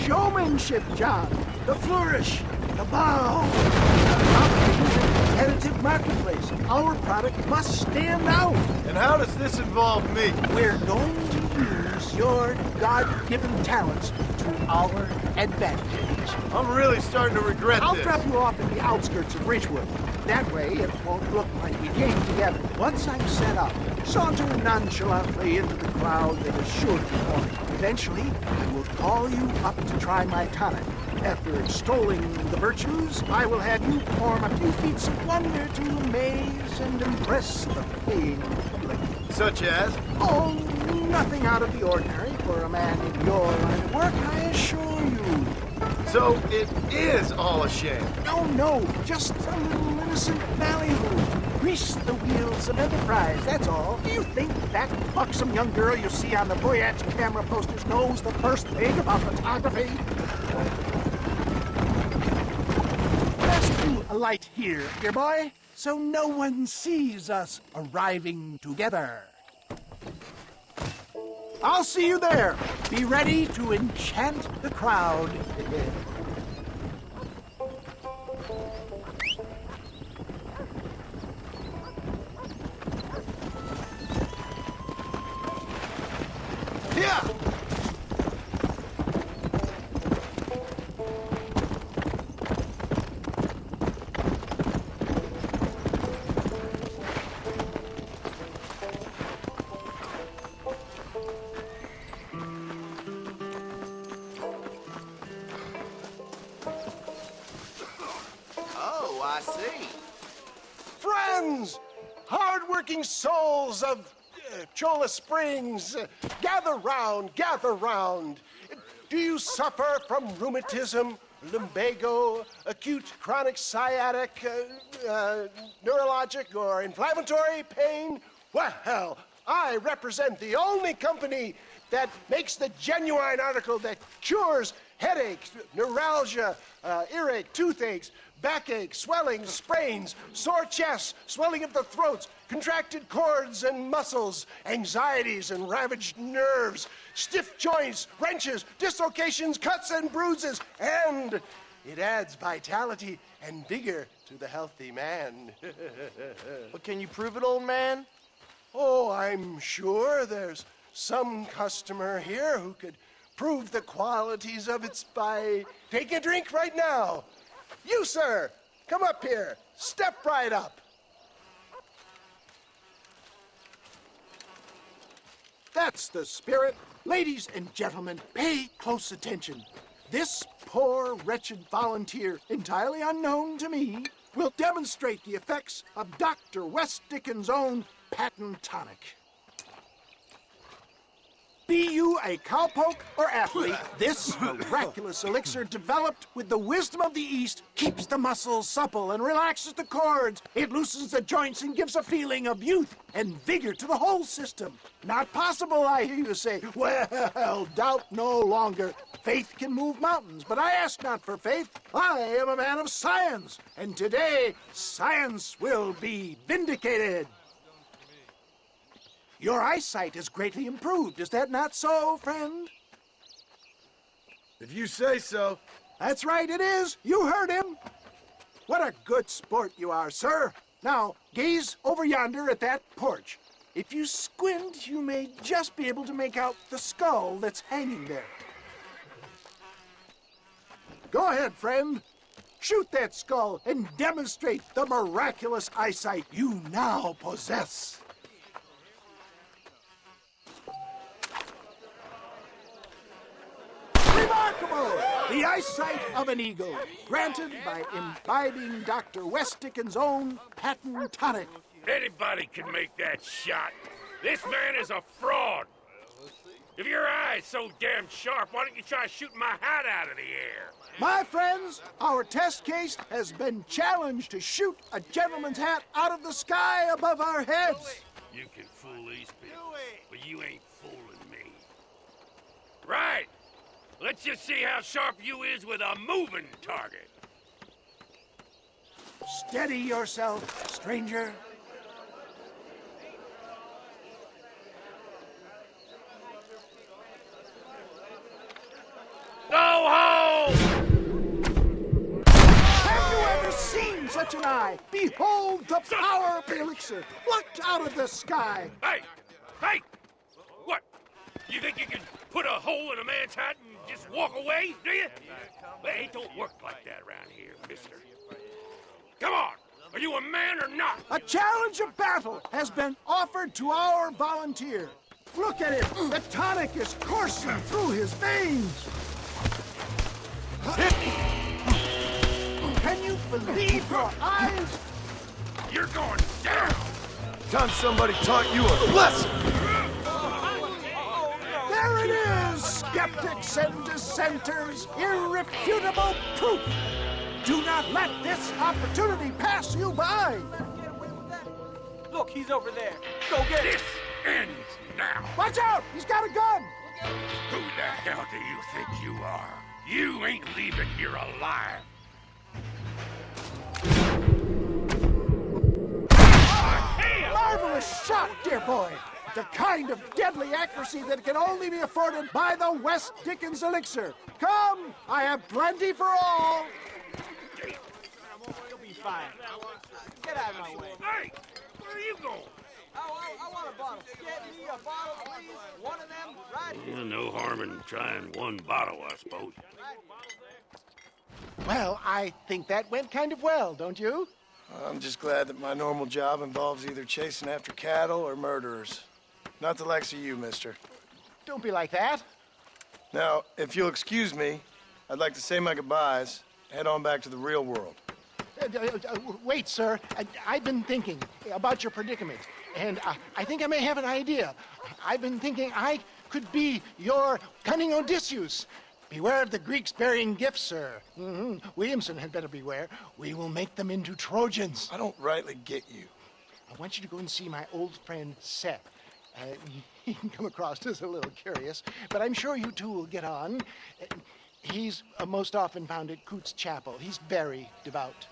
Showmanship, John. The flourish. The bomb! Competitive marketplace. Our product must stand out. And how does this involve me? We're going to use your God-given talents to our advantage. I'm really starting to regret I'll this. drop you off at the outskirts of Ridgewood. That way, it won't look like we came together. Once I'm set up, saunter nonchalantly into the crowd that is sure to form. Eventually, I will call you up to try my tonic. After extolling the virtues, I will have you perform a few feats of wonder to amaze and impress the paying public. Such as? Oh, nothing out of the ordinary for a man in your line of work, I assure you. So it is all a sham? No, just a little innocent ballyhoo. Grease the wheels of enterprise, that's all. Do you think that buxom young girl you see on the Voyage camera posters knows the first thing about photography? Let's do a light here, dear boy, so no one sees us arriving together. I'll see you there. Be ready to enchant the crowd. Yeah! Oh, I see. Friends, hard-working souls of Cholla Springs, gather round, gather round. Do you suffer from rheumatism, lumbago, acute chronic sciatic, neurologic, or inflammatory pain? Well, I represent the only company that makes the genuine article that cures headaches, neuralgia, earache, toothaches, backache, swelling, sprains, sore chests, swelling of the throats, contracted cords and muscles, anxieties and ravaged nerves, stiff joints, wrenches, dislocations, cuts and bruises, and it adds vitality and vigor to the healthy man. But can you prove it, old man? Oh, I'm sure there's some customer here who could prove the qualities of it by taking a drink right now. You, sir, come up here. Step right up. That's the spirit. Ladies and gentlemen, pay close attention. This poor, wretched volunteer, entirely unknown to me, will demonstrate the effects of Dr. West Dickens' own patent tonic. Be you a cowpoke or athlete, this miraculous elixir developed with the wisdom of the East keeps the muscles supple and relaxes the cords. It loosens the joints and gives a feeling of youth and vigor to the whole system. Not possible, I hear you say. Well, doubt no longer. Faith can move mountains, but I ask not for faith. I am a man of science, and today science will be vindicated. Your eyesight is greatly improved. Is that not so, friend? If you say so. That's right, it is. You heard him. What a good sport you are, sir. Now, gaze over yonder at that porch. If you squint, you may just be able to make out the skull that's hanging there. Go ahead, friend. Shoot that skull and demonstrate the miraculous eyesight you now possess. Remarkable! The eyesight of an eagle, granted by imbibing Dr. West Dickens' own patent tonic. Anybody can make that shot. This man is a fraud. If your eye's so damn sharp, why don't you try shooting my hat out of the air? My friends, our test case has been challenged to shoot a gentleman's hat out of the sky above our heads. You can fool these people, but you ain't fooling me. Right. Let's just see how sharp you is with a moving target. Steady yourself, stranger. Go home! such an eye. Behold the power of the elixir, plucked out of the sky. Hey! Hey! What? You think you can put a hole in a man's hat and just walk away, do you? Well, it don't work like that around here, mister. Come on! Are you a man or not? A challenge of battle has been offered to our volunteer. Look at him. The tonic is coursing through his veins. Can you believe your eyes? You're going down! Time somebody taught you a lesson! There it is, skeptics and dissenters, irrefutable proof. Do not let this opportunity pass you by. Look, he's over there. Go get it. This ends now. Watch out! He's got a gun! Who the hell do you think you are? You ain't leaving here alive. Marvelous shot, dear boy. The kind of deadly accuracy that can only be afforded by the West Dickens elixir. Come, I have plenty for all. You'll be fine. Get out of my way. Hey, where are you going? I want a bottle. Get me a bottle, please. One of them, right here. No harm in trying one bottle, I suppose. Well, I think that went kind of well, don't you? I'm just glad that my normal job involves either chasing after cattle or murderers. Not the likes of you, mister. Don't be like that. Now, if you'll excuse me, I'd like to say my goodbyes, head on back to the real world. Wait, sir. I've been thinking about your predicament, and I think I may have an idea. I've been thinking I could be your cunning Odysseus. Beware of the Greeks burying gifts, sir. Williamson had better beware. We will make them into Trojans. I don't rightly get you. I want you to go and see my old friend Seth. He can come across as a little curious, but I'm sure you two will get on. He's most often found at Coots Chapel. He's very devout.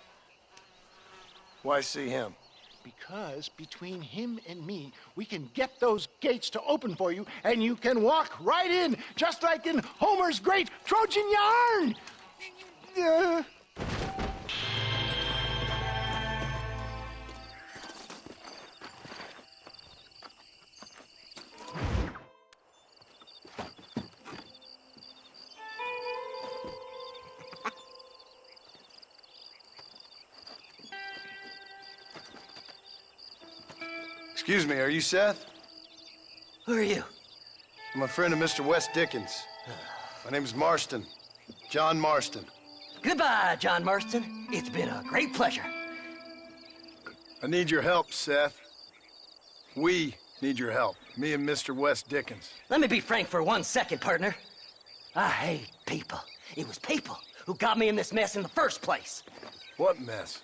Why see him? Because between him and me, we can get those gates to open for you, and you can walk right in, just like in Homer's great Trojan yarn! Excuse me, are you Seth? Who are you? I'm a friend of Mr. West Dickens. My name's Marston. John Marston. Goodbye, John Marston. It's been a great pleasure. I need your help, Seth. We need your help. Me and Mr. West Dickens. Let me be frank for 1 second, partner. I hate people. It was people who got me in this mess in the first place. What mess?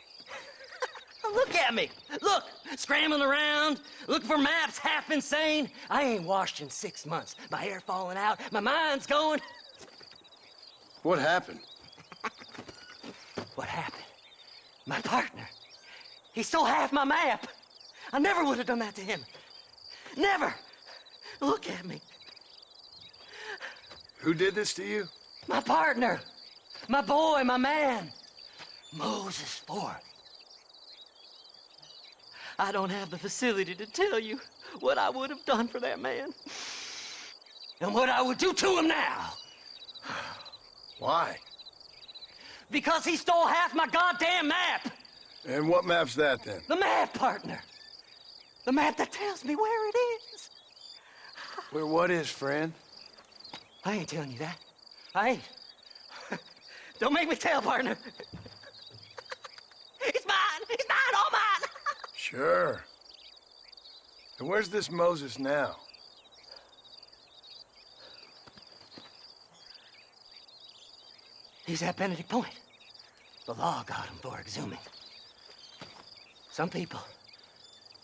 Look at me. Look, scrambling around, looking for maps, half insane. I ain't washed in 6 months. My hair falling out, my mind's going. What happened? What happened? My partner. He stole half my map. I never would have done that to him. Never. Look at me. Who did this to you? My partner. My boy, my man. Moses Forth. I don't have the facility to tell you what I would have done for that man. And what I would do to him now. Why? Because he stole half my goddamn map. And what map's that, then? The map, partner. The map that tells me where it is. Where what is, friend? I ain't telling you that. I ain't. Don't make me tell, partner. It's mine. It's mine, all mine. Sure. And where's this Moses now? He's at Benedict Point. The law got him for exhuming. Some people,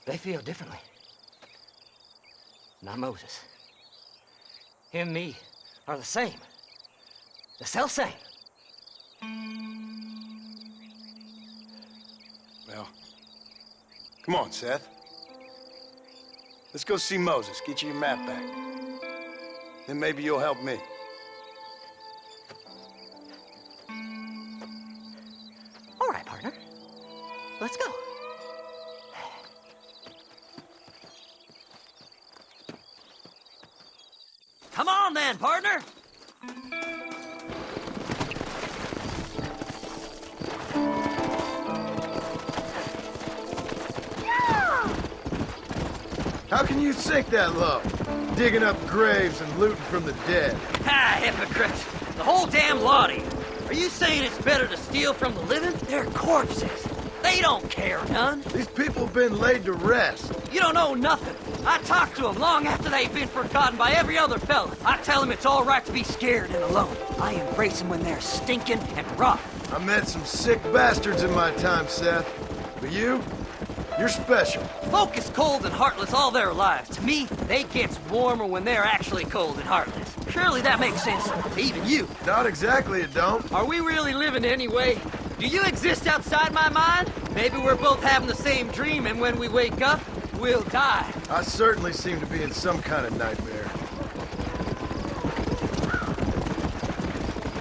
they feel differently. Not Moses. Him and me are the same. The self-same. Well, come on, Seth. Let's go see Moses, get you your map back. Then maybe you'll help me. All right, partner. Let's go. Come on then, partner. How can you sink that low? Digging up graves and looting from the dead. Ha, hypocrite. The whole damn lot of you. Are you saying it's better to steal from the living? They're corpses. They don't care none. These people have been laid to rest. You don't know nothing. I talk to them long after they've been forgotten by every other fella. I tell them it's all right to be scared and alone. I embrace them when they're stinking and rotten. I met some sick bastards in my time, Seth. But you're special. Folk is cold and heartless all their lives. To me, they gets warmer when they're actually cold and heartless. Surely that makes sense to even you. Not exactly, it don't. Are we really living anyway? Do you exist outside my mind? Maybe we're both having the same dream, and when we wake up, we'll die. I certainly seem to be in some kind of nightmare.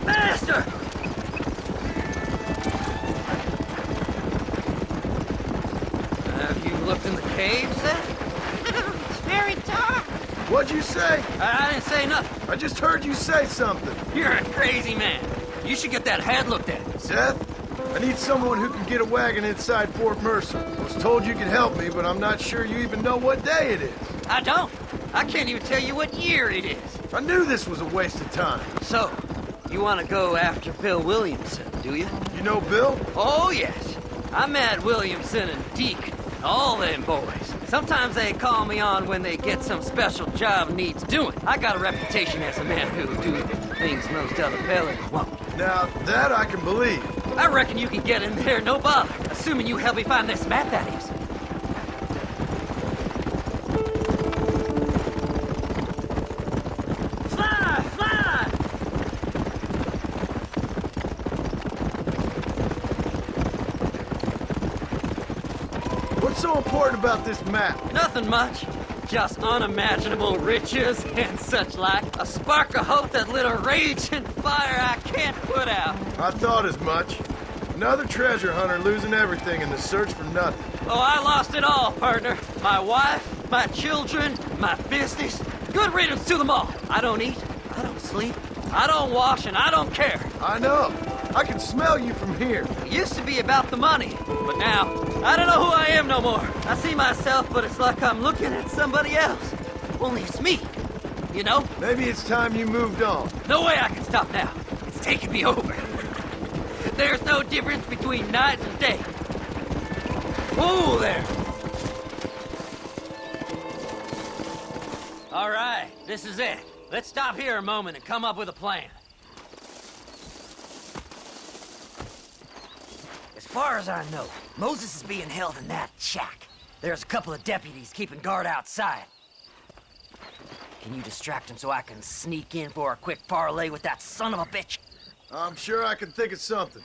Master! Have you looked in the cave, Seth? It's very dark. What'd you say? I didn't say nothing. I just heard you say something. You're a crazy man. You should get that head looked at. Seth, I need someone who can get a wagon inside Fort Mercer. I was told you could help me, but I'm not sure you even know what day it is. I don't. I can't even tell you what year it is. I knew this was a waste of time. So, you want to go after Bill Williamson, do you? You know Bill? Oh, yes. I met Williamson and Deke, all them boys. Sometimes they call me on when they get some special job needs doing. I got a reputation as a man who'll do things most other fellas won't. Now, that I can believe. I reckon you can get in there, no bother. Assuming you help me find this map, that is. Fly! Fly! What's so important about this map? Nothing much. Just unimaginable riches and such like. A spark of hope that lit a raging fire I can't put out. I thought as much. Another treasure hunter losing everything in the search for nothing. Oh, I lost it all, partner. My wife, my children, my business. Good riddance to them all. I don't eat, I don't sleep, I don't wash, and I don't care. I know. I can smell you from here. It used to be about the money, but now, I don't know who I am no more. I see myself, but it's like I'm looking at somebody else. Only it's me, you know? Maybe it's time you moved on. No way I can stop now. It's taking me over. There's no difference between night and day. Whoa there. All right, this is it. Let's stop here a moment and come up with a plan. As far as I know, Moses is being held in that shack. There's a couple of deputies keeping guard outside. Can you distract him so I can sneak in for a quick parlay with that son of a bitch? I'm sure I can think of something.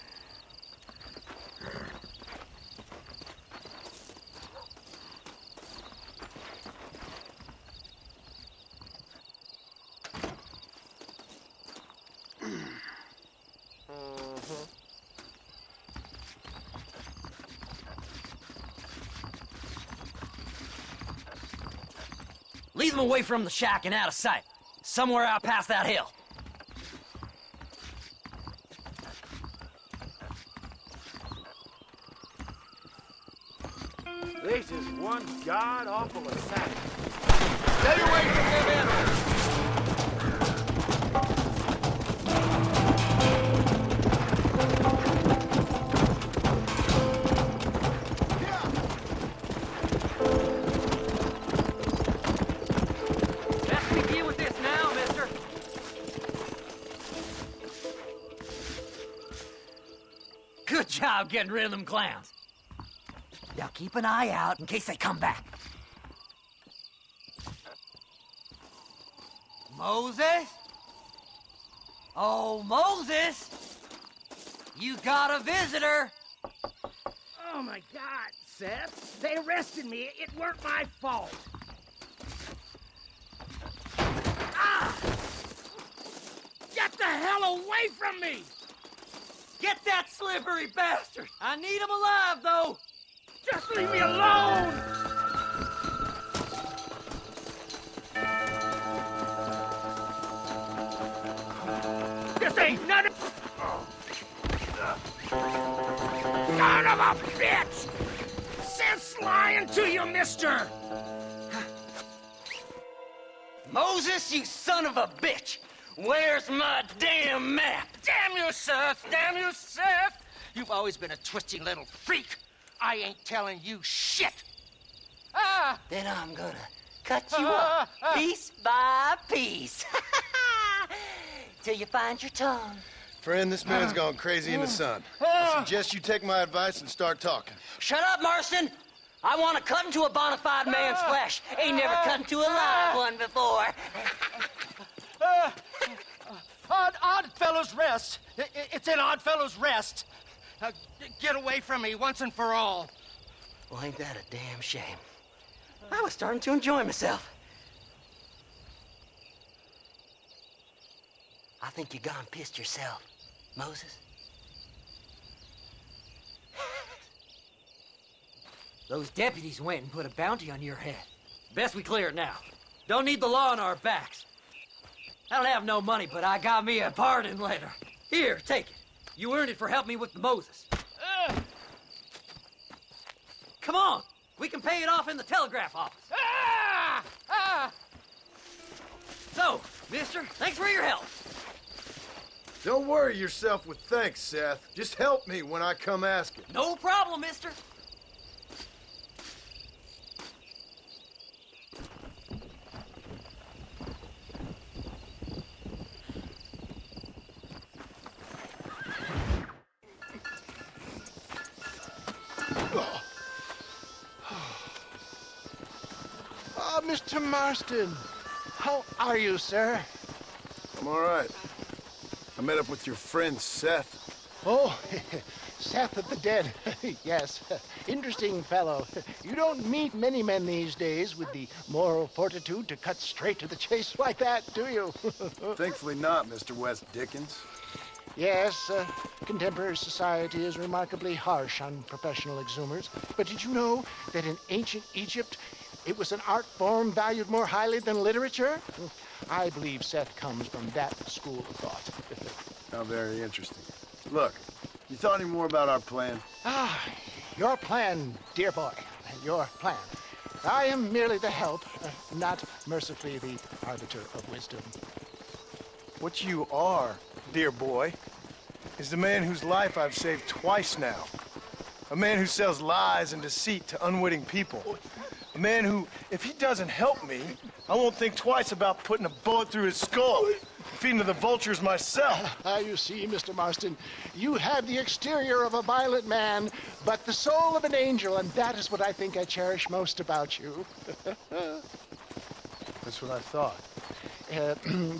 Lead them away from the shack and out of sight. Somewhere out past that hill. This is one god-awful assassin. Stay away from them animals! Best begin with this now, mister. Good job getting rid of them clowns. Now keep an eye out in case they come back. Moses? Oh, Moses! You got a visitor! Oh my God, Seth. They arrested me. It weren't my fault. Ah! Get the hell away from me! Get that slippery bastard! I need him alive, though! Just leave me alone! This ain't none of... Son of a bitch! Seth's lying to you, mister! Moses, you son of a bitch! Where's my damn map? Damn you, Seth! Damn you, Seth! You've always been a twisty little freak. I ain't telling you shit. Then I'm gonna cut you up piece by piece. Till you find your tongue. Friend, this man's gone crazy in the sun. I suggest you take my advice and start talking. Shut up, Marston! I want to cut into a bona fide man's flesh. Ain't never cut into a live one before. Odd Fellow's Rest. It's in Odd Fellow's Rest. Get away from me once and for all. Well, ain't that a damn shame? I was starting to enjoy myself. I think you gone pissed yourself, Moses. Those deputies went and put a bounty on your head. Best we clear it now. Don't need the law on our backs. I don't have no money, but I got me a pardon letter. Here, take it. You earned it for helping me with the Moses. Come on, we can pay it off in the telegraph office. So, mister, thanks for your help. Don't worry yourself with thanks, Seth. Just help me when I come asking. No problem, mister. Mr. Marston, how are you, sir? I'm all right. I met up with your friend, Seth. Oh, Seth of the Dead. Yes, interesting fellow. You don't meet many men these days with the moral fortitude to cut straight to the chase like that, do you? Thankfully not, Mr. West Dickens. Yes, contemporary society is remarkably harsh on professional exhumers. But did you know that in ancient Egypt, it was an art form valued more highly than literature? I believe Seth comes from that school of thought. How very interesting. Look, you thought any more about our plan? Your plan, dear boy. Your plan. I am merely the help, not mercifully the arbiter of wisdom. What you are, dear boy, is the man whose life I've saved twice now. A man who sells lies and deceit to unwitting people. A man who, if he doesn't help me, I won't think twice about putting a bullet through his skull, feeding to the vultures myself. You see, Mr. Marston, you have the exterior of a violent man, but the soul of an angel, and that is what I think I cherish most about you. That's what I thought.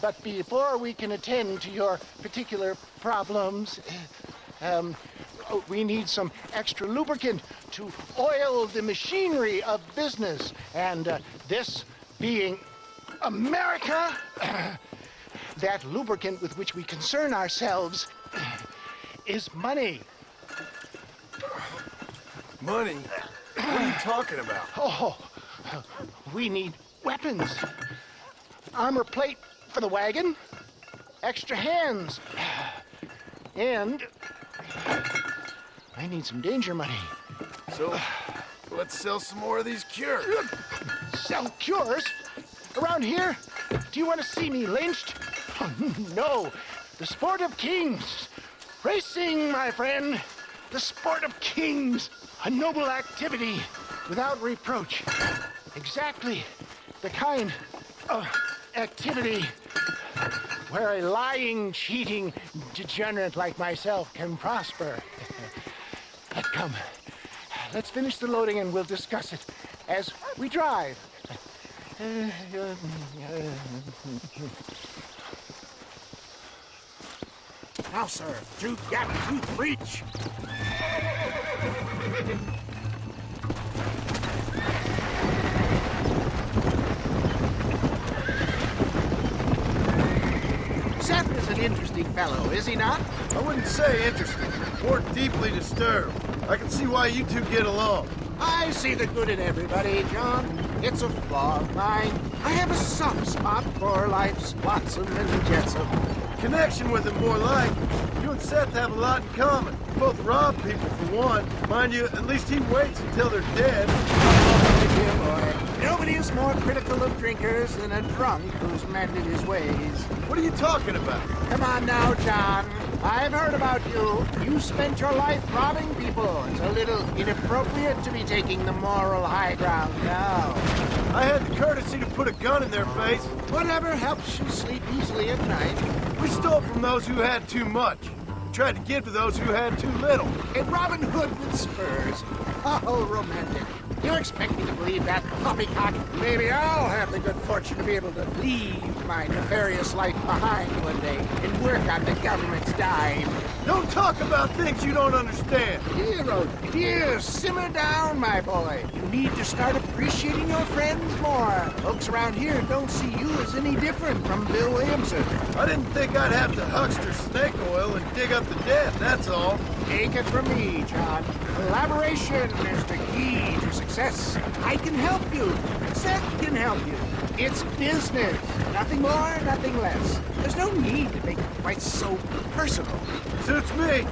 But before we can attend to your particular problems, we need some extra lubricant to oil the machinery of business. And this being America, that lubricant with which we concern ourselves is money. Money? What are you talking about? Oh, we need weapons. Armor plate for the wagon, extra hands, and I need some danger money. So, let's sell some more of these cures. Sell cures? Around here? Do you want to see me lynched? Oh, no. The sport of kings. Racing, my friend. The sport of kings. A noble activity without reproach. Exactly the kind of activity where a lying, cheating degenerate like myself can prosper. But come, let's finish the loading and we'll discuss it as we drive. Now, sir, you got to reach. Seth is a an interesting fellow, is he not? I wouldn't say interesting, more deeply disturbed. I can see why you two get along. I see the good in everybody, John. It's a flaw of mine. I have a soft spot for life's flotsam and jetsam. Connection with him, more like. You and Seth have a lot in common. You both rob people, for one. Mind you, at least he waits until they're dead. Oh, my dear boy. Nobody is more critical of drinkers than a drunk who's mended his ways. What are you talking about? Come on now, John. I've heard about you. You spent your life robbing people. It's a little inappropriate to be taking the moral high ground now. I had the courtesy to put a gun in their face. Whatever helps you sleep easily at night. We stole from those who had too much. We tried to give to those who had too little. And Robin Hood with spurs. Oh, romantic. You expect me to believe that poppycock? Maybe I'll have the good fortune to be able to leave my nefarious life behind one day and work on the government's dime. Don't talk about things you don't understand. Dear, simmer down, my boy. You need to start appreciating your friends more. Folks around here don't see you as any different from Bill Williamson. I didn't think I'd have to huckster snake oil and dig up the dead, that's all. Take it from me, John. Collaboration is the key to success. I can help you. Seth can help you. It's business. Nothing more, nothing less. There's no need to make it quite so personal. Suits me.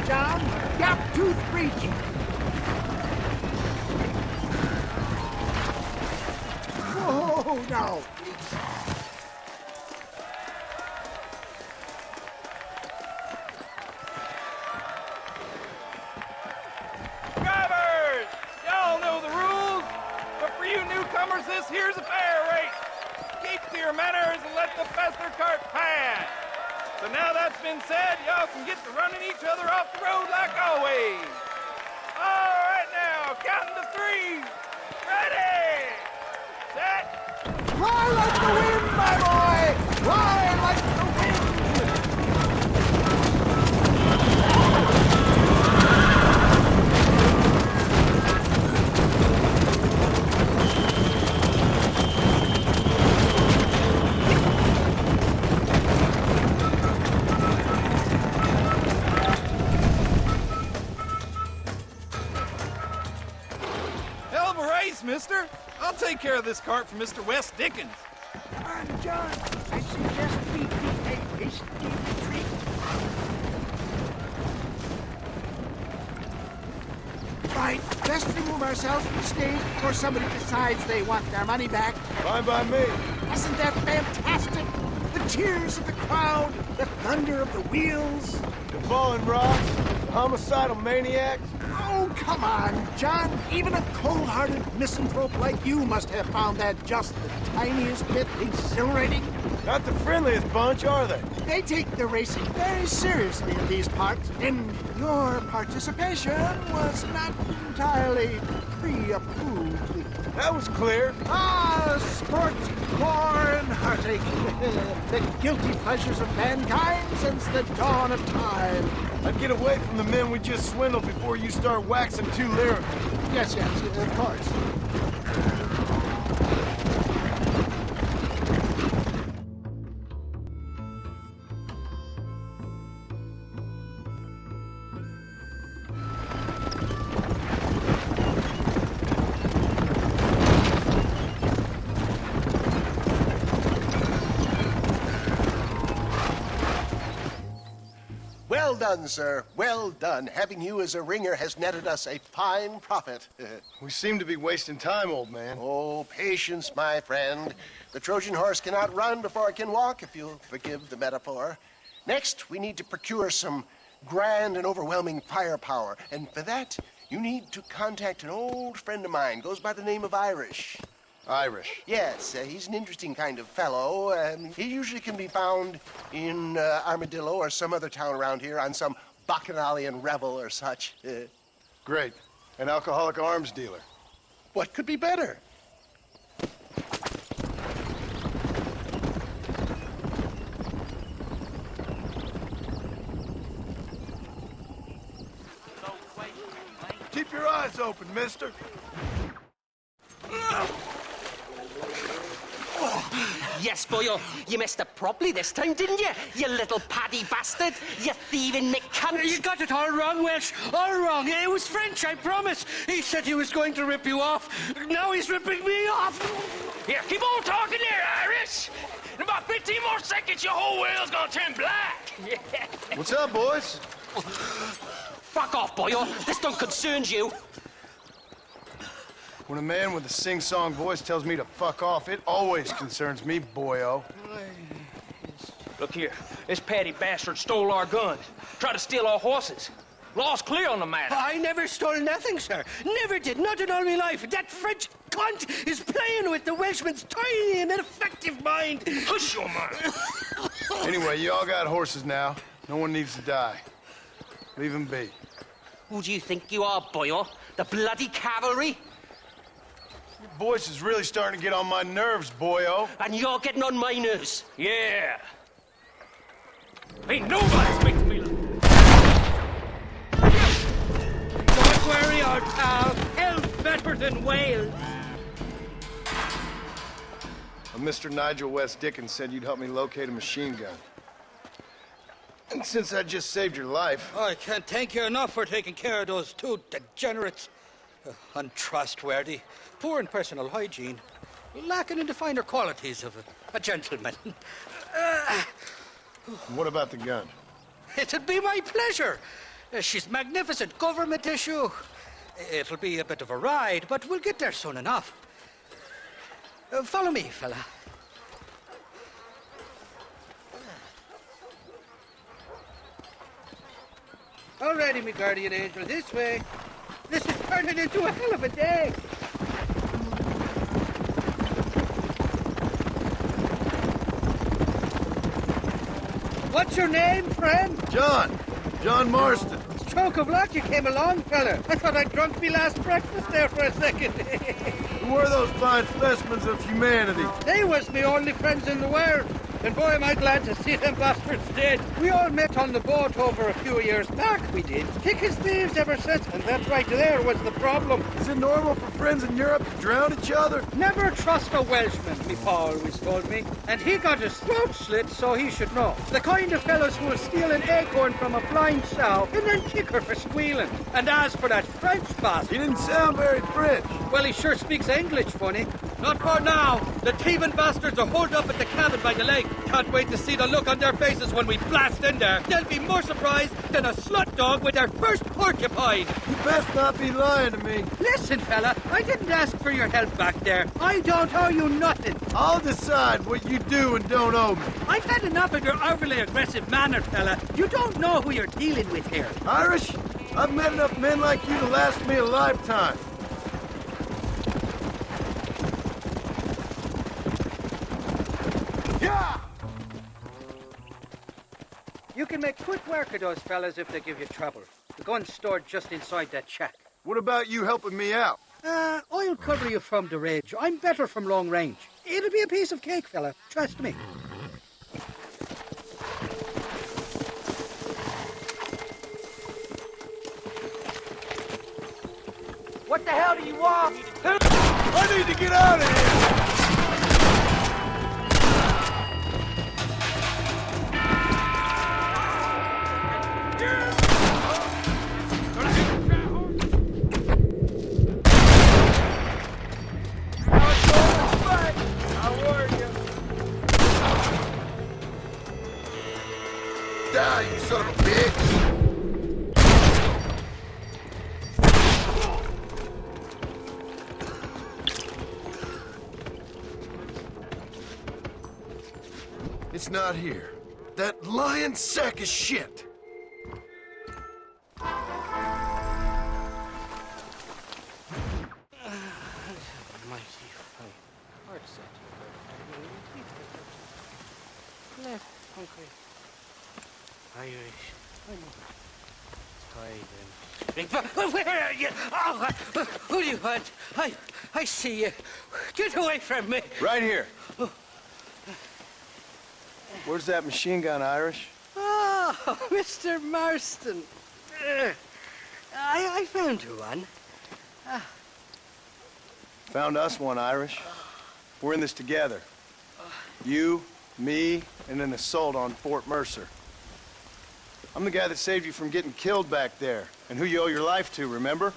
John. Gap tooth breach. Oh, no. Drivers! Y'all know the rules, but for you newcomers, this here's a fair race. Keep to your manners and let the faster cart pass. So now that's been said, y'all can get to running each other off the road like always. All right now, counting to three. Ready, set. Fly like the wind, my boy! Fly like the wind! Hell of a race, mister. I'll take care of this cart for Mr. Wes Dickens. Come on, John. I suggest we take a hasty retreat. Right, best remove ourselves from the stage before somebody decides they want their money back. Fine by me. Isn't that fantastic? The cheers of the crowd, the thunder of the wheels. The fallen rocks, the homicidal maniacs. Oh, come on, John. Even a cold-hearted misanthrope like you must have found that just the tiniest bit exhilarating. Not the friendliest bunch, are they? They take the racing very seriously in these parts, and your participation was not entirely pre-approved. That was clear. Ah, sport, war, and heartache. The guilty pleasures of mankind since the dawn of time. I'd get away from the men we just swindled before you start waxing too lyrical. Yes, of course. Well done, sir. Well done. Having you as a ringer has netted us a fine profit. We seem to be wasting time, old man. Oh, patience, my friend. The Trojan horse cannot run before it can walk, if you'll forgive the metaphor. Next, we need to procure some grand and overwhelming firepower. And for that, you need to contact an old friend of mine. Goes by the name of Irish. Irish. Yes, he's an interesting kind of fellow. He usually can be found in Armadillo or some other town around here on some bacchanalian revel or such. Great. An alcoholic arms dealer. What could be better? Keep your eyes open, mister. Yes, boyo, you messed up properly this time, didn't you? You little paddy bastard. You thieving McCunt. You got it all wrong, Welsh. All wrong. It was French, I promise. He said he was going to rip you off. Now he's ripping me off. Here, keep on talking there, Irish. In about 15 more seconds, your whole whale's gonna turn black. What's up, boys? Fuck off, boyo. This don't concern you. When a man with a sing-song voice tells me to fuck off, it always concerns me, boyo. Look here, this patty bastard stole our guns, tried to steal our horses. Law's clear on the matter. I never stole nothing, sir. Never did, not in all my life. That French cunt is playing with the Welshman's tiny and ineffective mind. Hush your mind. Anyway, you all got horses now. No one needs to die. Leave them be. Who do you think you are, boyo? The bloody cavalry? Your voice is really starting to get on my nerves, boyo. And you're getting on my nerves. Yeah. Ain't nobody speaks to me like Don't worry, old pal. Hell's better than Wales. Mr. Nigel West Dickens said you'd help me locate a machine gun. And since I just saved your life... I can't thank you enough for taking care of those two degenerates. Untrustworthy, poor in personal hygiene, lacking in the finer qualities of a gentleman. What about the gun? It'd be my pleasure. She's magnificent, government issue. It'll be a bit of a ride, but we'll get there soon enough. Follow me, fella. Alrighty, me guardian angel, this way. This is turning into a hell of a day. What's your name, friend? John. John Marston. Stroke of luck you came along, fella. I thought I'd drunk me last breakfast there for a second. Who were those fine specimens of humanity? They was me only friends in the world. And boy, am I glad to see them bastards dead. We all met on the boat over a few years back, we did. Thick as thieves ever since, and that right there was the problem. Is it normal for friends in Europe to drown each other? Never trust a Welshman, me pa always told me. And he got his throat slit, so he should know. The kind of fellows who will steal an acorn from a blind sow and then kick her for squealing. And as for that French bastard... He didn't sound very French. Well, he sure speaks English funny. Not for now. The thieving bastards are holed up at the cabin by the lake. Can't wait to see the look on their faces when we blast in there. They'll be more surprised than a slut dog with their first porcupine. You best not be lying to me. Listen, fella, I didn't ask for your help back there. I don't owe you nothing. I'll decide what you do and don't owe me. I've had enough of your overly aggressive manner, fella. You don't know who you're dealing with here. Irish, I've met enough men like you to last me a lifetime. Yeah! You can make quick work of those fellas if they give you trouble. The gun's stored just inside that shack. What about you helping me out? I'll cover you from the ridge. I'm better from long range. It'll be a piece of cake, fella. Trust me. What the hell do you want? I need to get out of here! Die, you son of a bitch! It's not here. That lying sack of shit! Okay. Irish. Where are you? Oh, who do you want? I see you. Get away from me. Right here. Where's that machine gun, Irish? Oh, Mr. Marston. I found you one. Found us one, Irish. We're in this together. You, me, and an assault on Fort Mercer. I'm the guy that saved you from getting killed back there, and who you owe your life to, remember?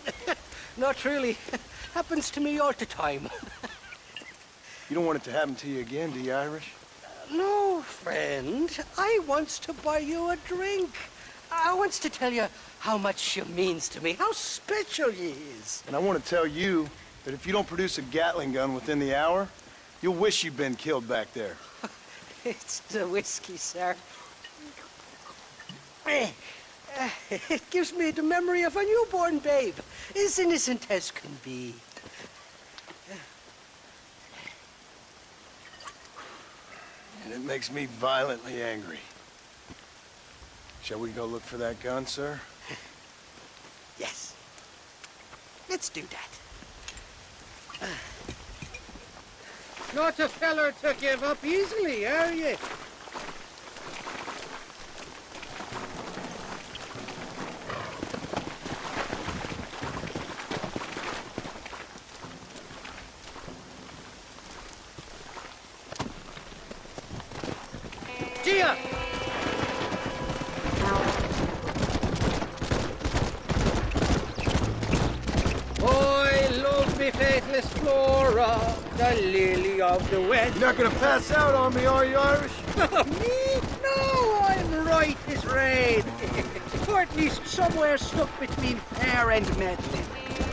Not really. Happens to me all the time. You don't want it to happen to you again, do you, Irish? No, friend. I wants to buy you a drink. I wants to tell you how much you means to me, how special you is. And I want to tell you that if you don't produce a Gatling gun within the hour, you'll wish you'd been killed back there. It's the whiskey, sir. It gives me the memory of a newborn babe, as innocent as can be. And it makes me violently angry. Shall we go look for that gun, sir? Yes. Let's do that. Not a feller to give up easily, are you? Gia! I love me faithless Flora, the lily of the West. You're not gonna pass out on me, are you, Irish? Me? No, I'm right as rain. Or at least somewhere stuck between fair and meddling.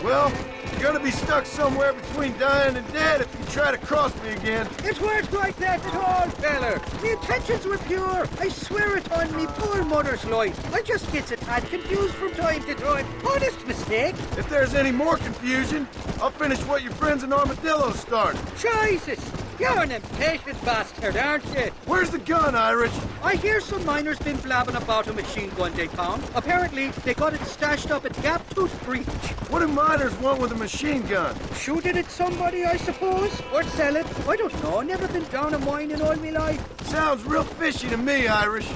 Well, you're gonna be stuck somewhere between dying and dead if you try to cross me again. It weren't like that at all, feller. The intentions were pure. I swear it on me poor mother's life. I just gets a tad confused from time to time. Honest mistake. If there's any more confusion, I'll finish what your friends in Armadillo started. Jesus! You're an impatient bastard, aren't you? Where's the gun, Irish? I hear some miners been blabbing about a machine gun they found. Apparently, they got it stashed up at Gap Tooth Breach. What do miners want with a machine gun? Shoot it at somebody, I suppose? Or sell it? I don't know. Never been down a mine in all my life. Sounds real fishy to me, Irish.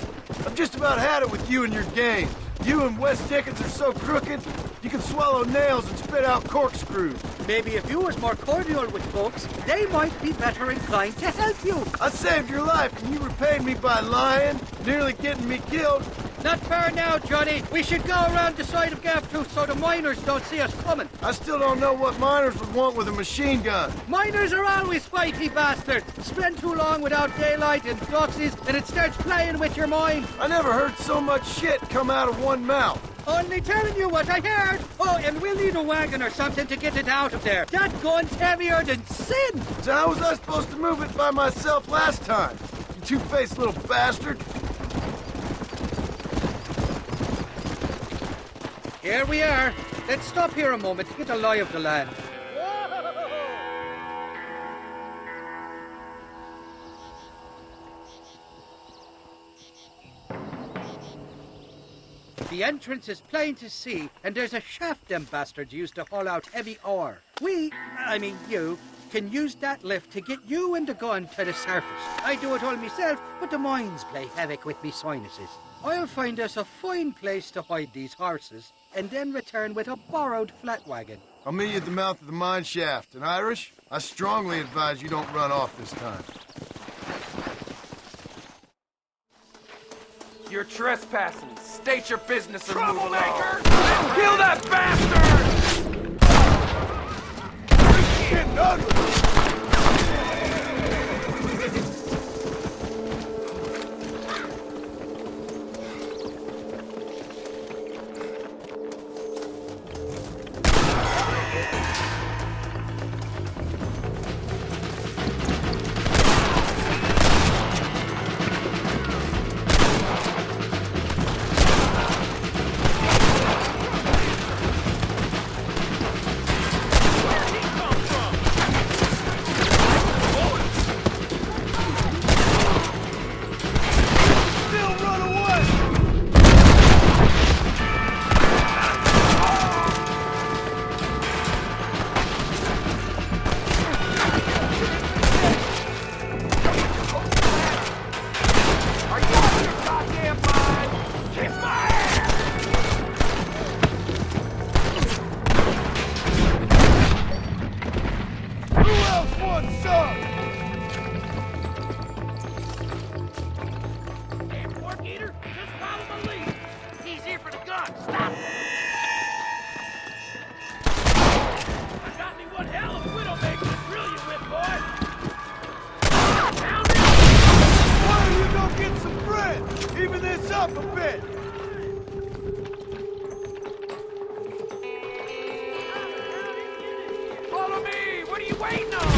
I've just about had it with you and your games. You and Wes Dickens are so crooked, you can swallow nails and spit out corkscrews. Maybe if you was more cordial with folks, they might be better inclined to help you. I saved your life and you repaid me by lying, nearly getting me killed. Not far now, Johnny. We should go around the side of Gap Tooth so the miners don't see us coming. I still don't know what miners would want with a machine gun. Miners are always fighty bastards. Spend too long without daylight and doxies and it starts playing with your mind. I never heard so much shit come out of one mouth. Only telling you what I heard. Oh, and we'll need a wagon or something to get it out of there. That gun's heavier than sin. So how was I supposed to move it by myself last time? You two-faced little bastard. Here we are. Let's stop here a moment to get a lie of the land. The entrance is plain to see, and there's a shaft them bastards use to haul out heavy ore. You, can use that lift to get you and the gun to the surface. I do it all myself, but the mines play havoc with me sinuses. I'll find us a fine place to hide these horses, and then return with a borrowed flat wagon. I'll meet you at the mouth of the mine shaft. And Irish, I strongly advise you don't run off this time. You're trespassing. State your business and move along. Troublemaker! Kill that bastard! You're getting ugly. up a bit. Follow me! What are you waiting on?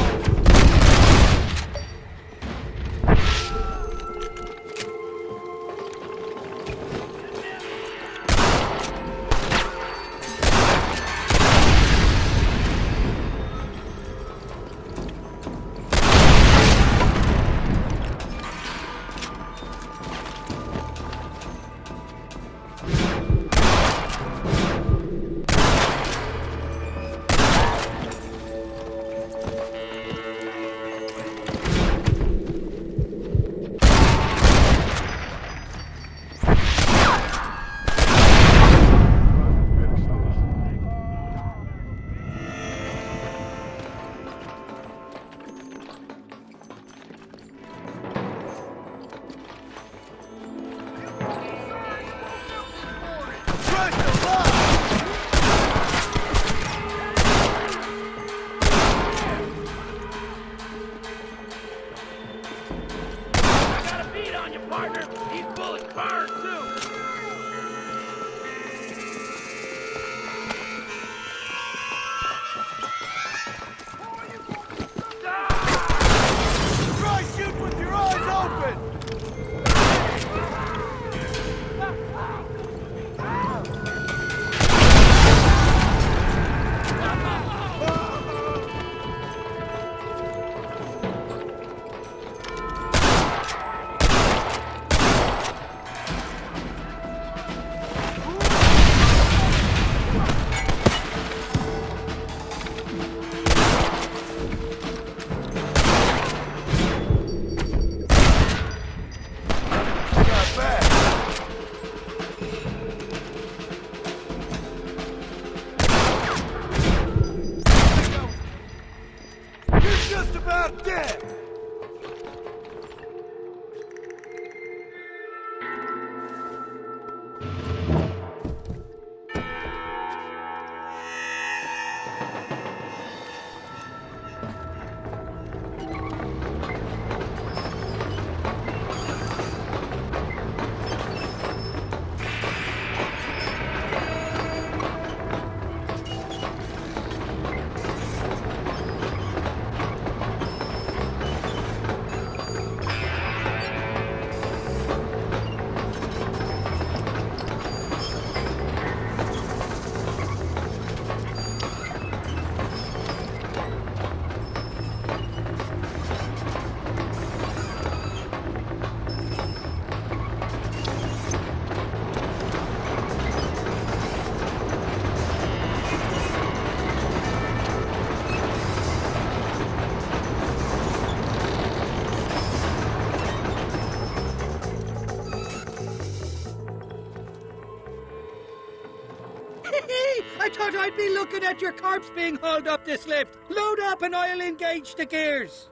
I thought I'd be looking at your corpse being hauled up this lift. Load up and I'll engage the gears.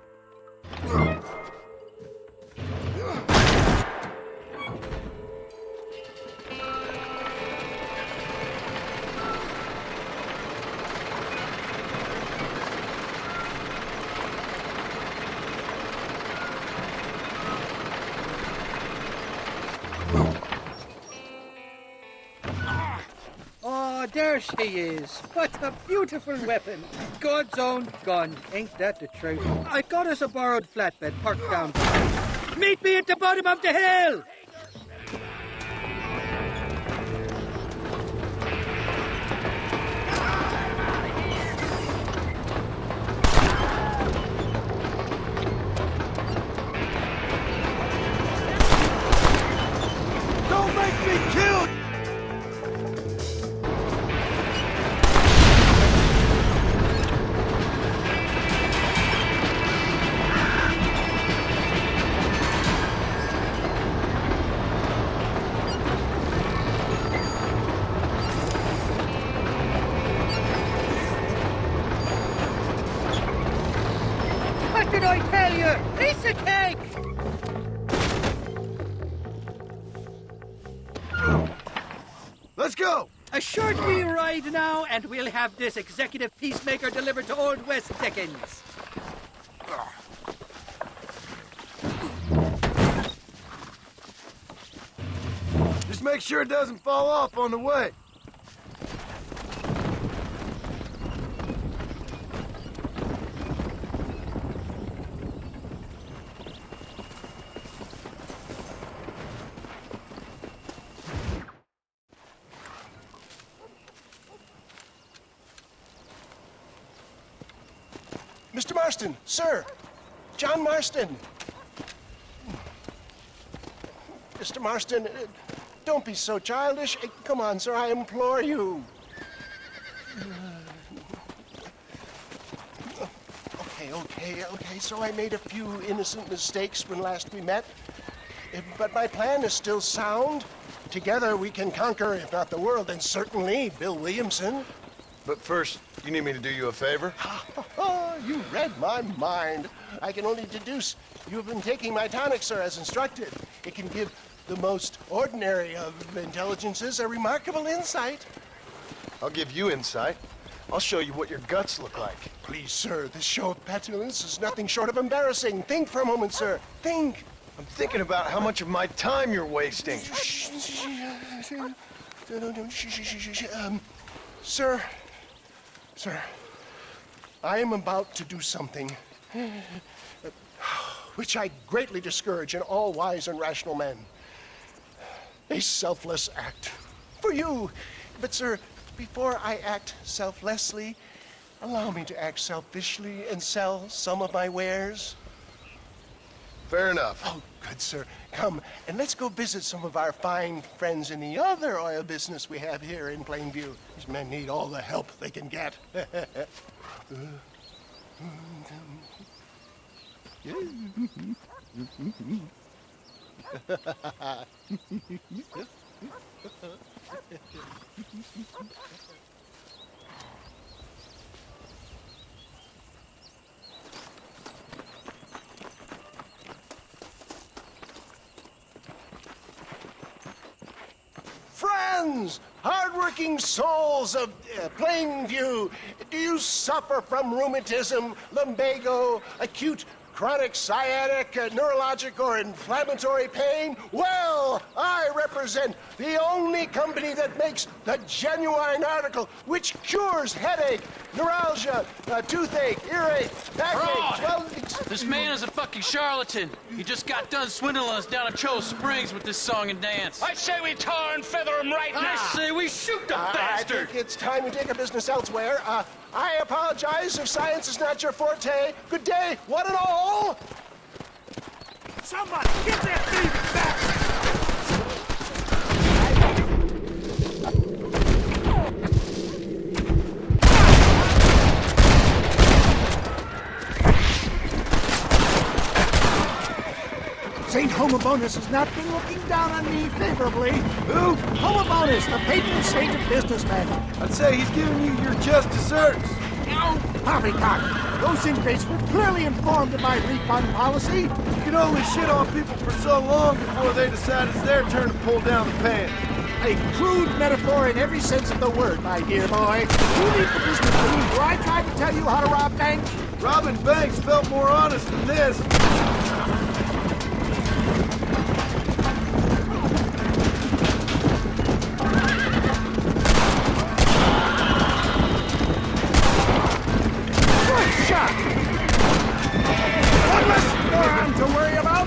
Oh, there she is. What a beautiful weapon. God's own gun. Ain't that the truth? I got us a borrowed flatbed parked down. Meet me at the bottom of the hill! Don't make me kill you! What did I tell you? Piece of cake! Let's go! A short wee ride now, and we'll have this executive peacemaker delivered to Old West Dickens. Just make sure it doesn't fall off on the way. Mr. Marston, sir. John Marston. Mr. Marston, don't be so childish. Come on, sir, I implore you. Okay, so I made a few innocent mistakes when last we met. But my plan is still sound. Together we can conquer, if not the world, then certainly Bill Williamson. But first, you need me to do you a favor? You read my mind. I can only deduce you have been taking my tonic, sir, as instructed. It can give the most ordinary of intelligences a remarkable insight. I'll give you insight. I'll show you what your guts look like. Please, sir, this show of petulance is nothing short of embarrassing. Think for a moment, sir. Think. I'm thinking about how much of my time you're wasting. Sir, I am about to do something which I greatly discourage in all wise and rational men. A selfless act for you. But, sir, before I act selflessly, allow me to act selfishly and sell some of my wares. Fair enough. Oh, good, sir. Come, and let's go visit some of our fine friends in the other oil business we have here in Plainview. These men need all the help they can get. Friends, hardworking souls of Plainview, do you suffer from rheumatism, lumbago, acute chronic sciatic, neurologic, or inflammatory pain? Well, I represent the only company that makes the genuine article which cures headache, neuralgia, toothache, earache, backache. Well, this man is a fucking charlatan. He just got done swindling us down at Cho Springs with this song and dance. I say we tar and feather him right now. I say we shoot the bastard. I think it's time we take our business elsewhere. I apologize if science is not your forte. Good day, one and all. Somebody get that thief back! St. Homobonus has not been looking down on me favorably. Who? Homobonus, the patron saint of businessmen. I'd say he's giving you your just desserts. No, poppycock. Those ingrates were clearly informed of my refund policy. You can only shit on people for so long before they decide it's their turn to pull down the pants. A crude metaphor in every sense of the word, my dear boy. You leave the business to me. Do I try to tell you how to rob banks? Robbing banks felt more honest than this. One less moron to worry about.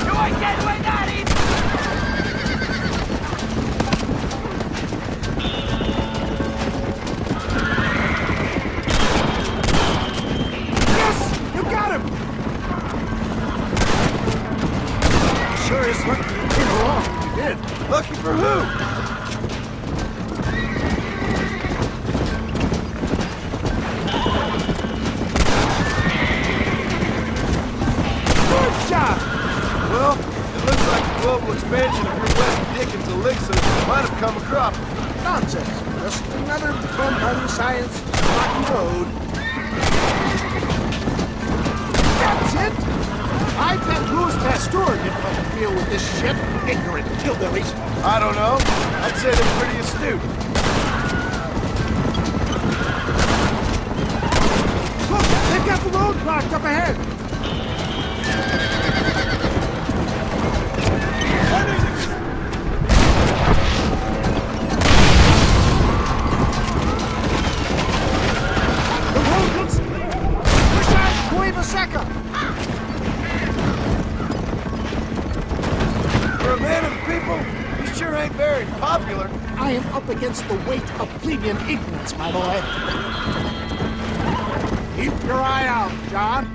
Do I get away, Daddy? Yes! You got him! Sure is lucky you came along when you did. Lucky for who? Well, it looks like the global expansion of your West Dickens elixir might have come a crop. Nonsense. Just another bump on the science rocky road. That's it! I bet Louis Pasteur didn't want to deal with this shit. Ignorant hillbillies. I don't know. I'd say they're pretty astute. Look, they've got got the road blocked up ahead. The road looks... Push out Cueva Seca. For a man of the people, you sure ain't very popular. I am up against the weight of plebeian ignorance, my boy. Keep your eye out, John.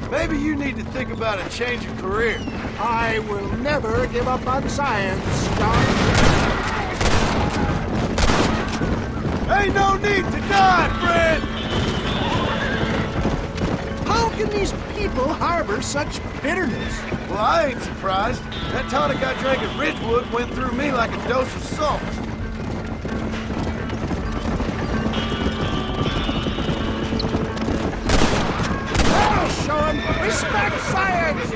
Maybe you need to think about a change of career. I will never give up on science, John. Ain't no need to die, friend! How can these people harbor such bitterness? Well, I ain't surprised. That tonic I drank at Ridgewood went through me like a dose of salt. I'll show 'em respect science!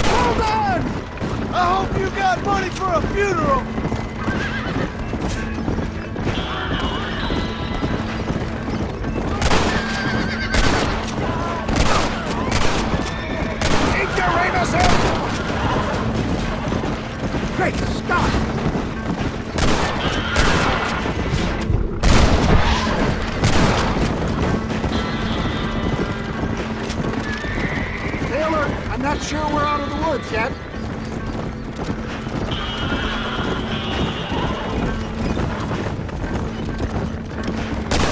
Hold on! I hope you got money for a funeral! Great, stop! Taylor, I'm not sure we're out of the woods yet.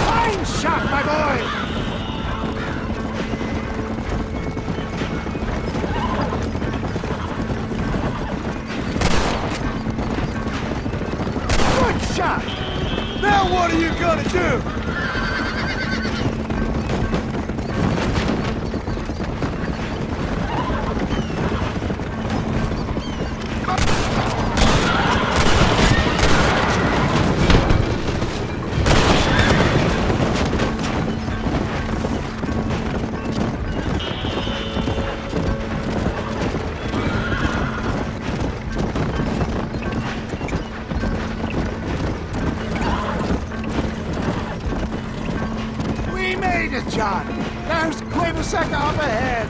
Fine shot, my boy! Shot! Now what are you gonna do? John, there's Cueva Seca up ahead.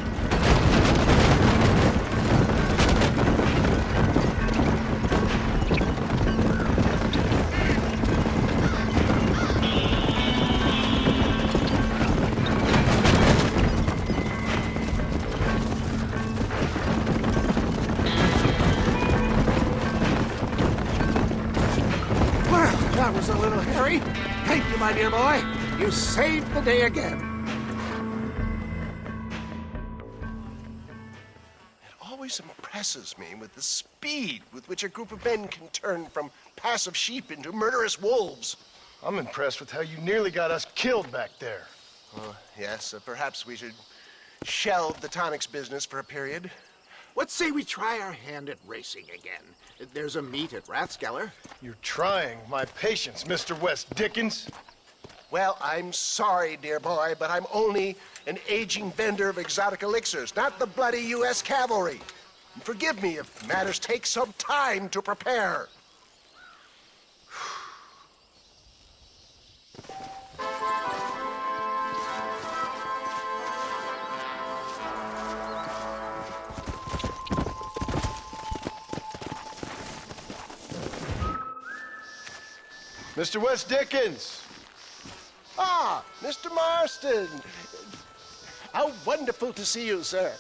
Well, that was a little hairy. Thank you, my dear boy. You saved the day again. Always impresses me with the speed with which a group of men can turn from passive sheep into murderous wolves. I'm impressed with how you nearly got us killed back there. Yes, perhaps we should shelve the tonics business for a period. Let's say we try our hand at racing again. There's a meet at Rathskeller. You're trying my patience, Mr. West Dickens. Well, I'm sorry, dear boy, but I'm only an aging vendor of exotic elixirs, not the bloody U.S. cavalry. And forgive me if matters take some time to prepare. Mr. West Dickens! Ah, Mr. Marston! How wonderful to see you, sir.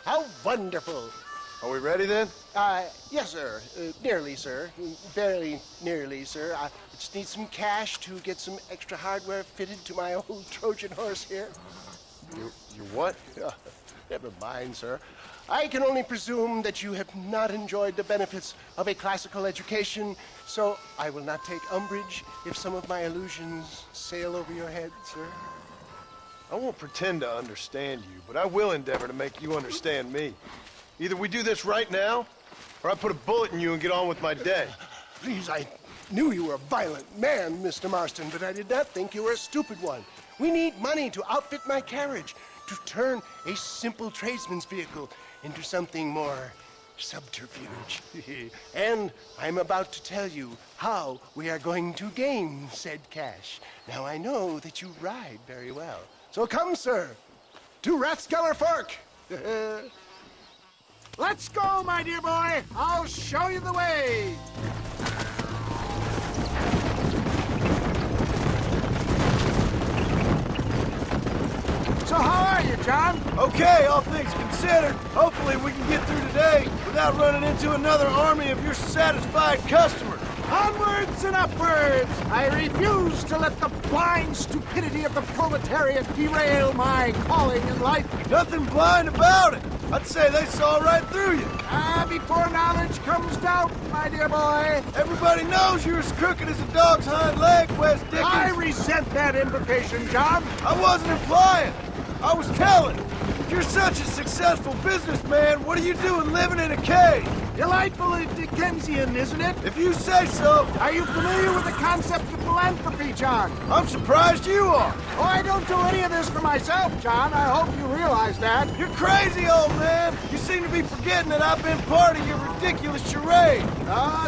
How wonderful. Are we ready then? Yes, sir. Nearly, sir. Very nearly, sir. I just need some cash to get some extra hardware fitted to my old Trojan horse here. You what? Never mind, sir. I can only presume that you have not enjoyed the benefits of a classical education, so I will not take umbrage if some of my allusions sail over your head, sir. I won't pretend to understand you, but I will endeavor to make you understand me. Either we do this right now, or I put a bullet in you and get on with my day. Please, I knew you were a violent man, Mr. Marston, but I did not think you were a stupid one. We need money to outfit my carriage, to turn a simple tradesman's vehicle into something more subterfuge. And I'm about to tell you how we are going to gain said cash. Now, I know that you ride very well. So come, sir, to Rathskeller Fork. Let's go, my dear boy. I'll show you the way. So how are you, John? Okay, all things considered. Hopefully we can get through today without running into another army of your satisfied customers. Onwards and upwards! I refuse to let the blind stupidity of the proletariat derail my calling in life. Nothing blind about it. I'd say they saw right through you. Before knowledge comes doubt, my dear boy. Everybody knows you're as crooked as a dog's hind leg, Wes Dickens. I resent that implication, John. I wasn't implying. I was telling. If you're such a successful businessman, what are you doing living in a cave? Delightfully Dickensian, isn't it? If you say so. Are you familiar with the concept of philanthropy, John? I'm surprised you are. Oh, I don't do any of this for myself, John. I hope you realize that. You're crazy, old man. You seem to be forgetting that I've been part of your ridiculous charade.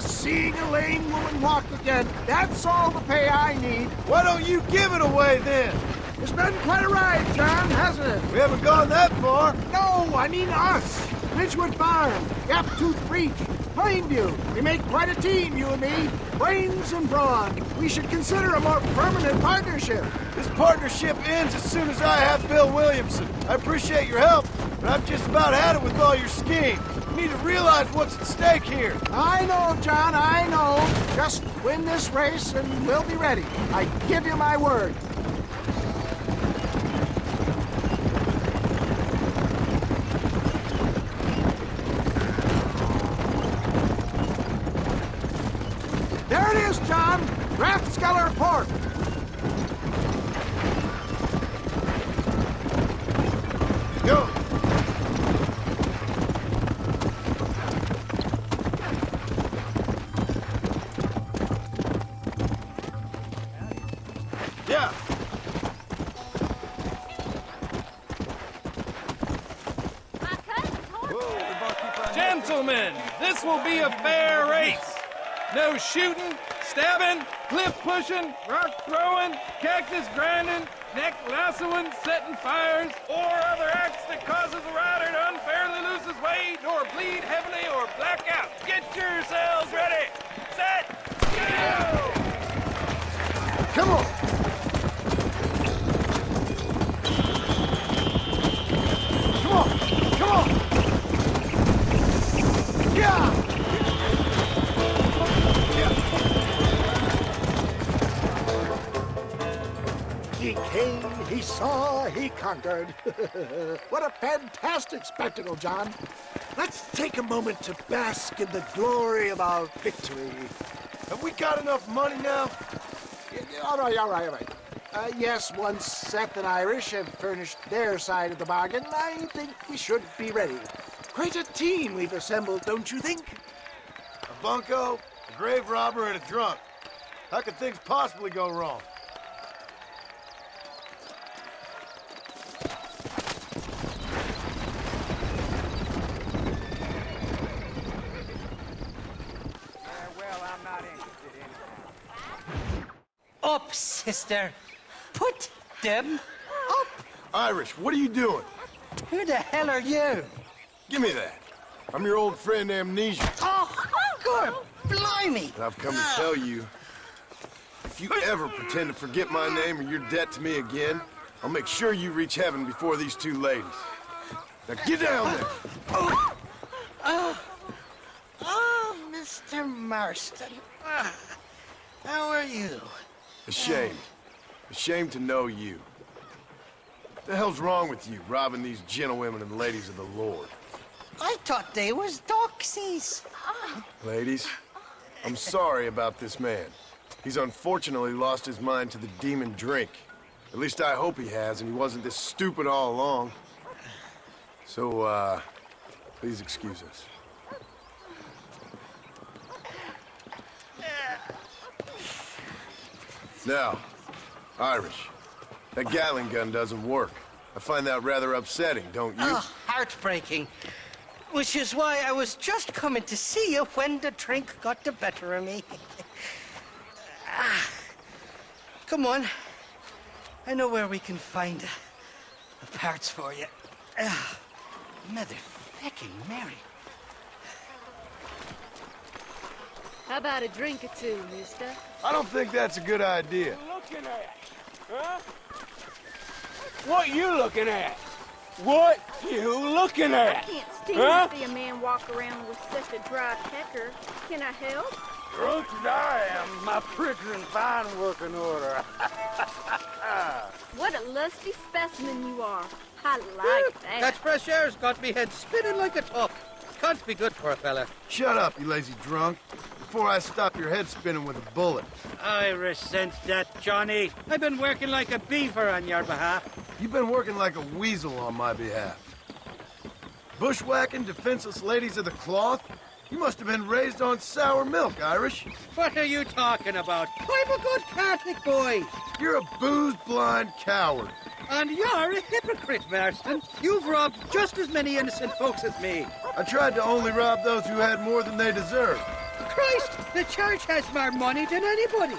Seeing a lame woman walk again. That's all the pay I need. Why don't you give it away, then? It's been quite a ride, John, hasn't it? We haven't gone that far. No, I mean us. Ridgewood Farm, Gaptooth Reach, Plainview. We make quite a team, you and me. Brains and brawn. We should consider a more permanent partnership. This partnership ends as soon as I have Bill Williamson. I appreciate your help, but I've just about had it with all your schemes. You need to realize what's at stake here. I know, John, I know. Just win this race and we'll be ready. I give you my word. There it is, John. Rathskeller Fork. Go. Yeah. Gentlemen, this will be a fair race. No shooting, stabbing, cliff pushing, rock throwing, cactus grinding, neck lassoing, setting fires, or other acts that causes a rider to unfairly lose his way, nor bleed heavily or black out. Get yourselves ready. Set, go! Come on. Come on. Come on. Yeah. He came, he saw, he conquered. What a fantastic spectacle, John. Let's take a moment to bask in the glory of our victory. Have we got enough money now? All right. Yes, once Seth and Irish have furnished their side of the bargain, I think we should be ready. Quite a team we've assembled, don't you think? A bunco, a grave robber, and a drunk. How could things possibly go wrong? Up, sister. Put them up. Irish, what are you doing? Who the hell are you? Give me that. I'm your old friend Amnesia. Oh, good. Blimey. And I've come to tell you, if you ever pretend to forget my name or your debt to me again, I'll make sure you reach heaven before these two ladies. Now get down there. Oh, Mr. Marston. How are you? Ashamed. Ashamed to know you. What the hell's wrong with you, robbing these gentlewomen and ladies of the Lord? I thought they was doxies. Ladies, I'm sorry about this man. He's unfortunately lost his mind to the demon drink. At least I hope he has, and he wasn't this stupid all along. So, please excuse us. Now, Irish, That Gatling gun doesn't work. I find that rather upsetting, don't you? Oh, heartbreaking. Which is why I was just coming to see you when the drink got the better of me. Come on. I know where we can find the parts for you. Mother-fucking Mary. How about a drink or two, mister? I don't think that's a good idea. Looking at? Huh? What you looking at? What you looking at? I can't stand to see a man walk around with such a dry pecker. Can I help? Drunk as I am, my pricker in fine working order. What a lusty specimen you are. I like that. That fresh air's got me head spinning like a top. Can't be good for a fella. Shut up, you lazy drunk, before I stop your head spinning with a bullet. I resent that, Johnny. I've been working like a beaver on your behalf. You've been working like a weasel on my behalf. Bushwhacking defenseless ladies of the cloth? You must have been raised on sour milk, Irish. What are you talking about? I'm a good Catholic boy. You're a booze-blind coward. And you're a hypocrite, Marston. You've robbed just as many innocent folks as me. I tried to only rob those who had more than they deserved. Christ, the church has more money than anybody.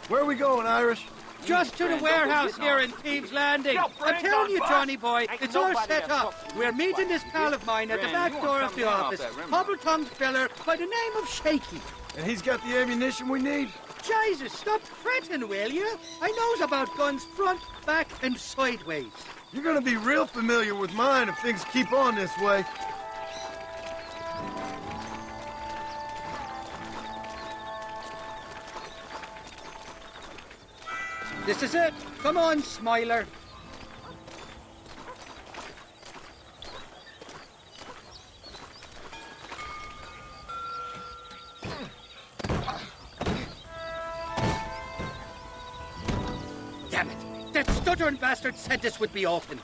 Where are we going, Irish? Just to the warehouse here in Thieves' Landing. I'm telling you, Johnny boy, it's all set up. We're meeting this pal of mine at the back door of the office. Hobble-tongued fella by the name of Shaky. And he's got the ammunition we need? Jesus, stop fretting, will you? I knows about guns front, back, and sideways. You're gonna be real familiar with mine if things keep on this way. This is it. Come on, Smiler. Damn it. That stuttering bastard said this would be open.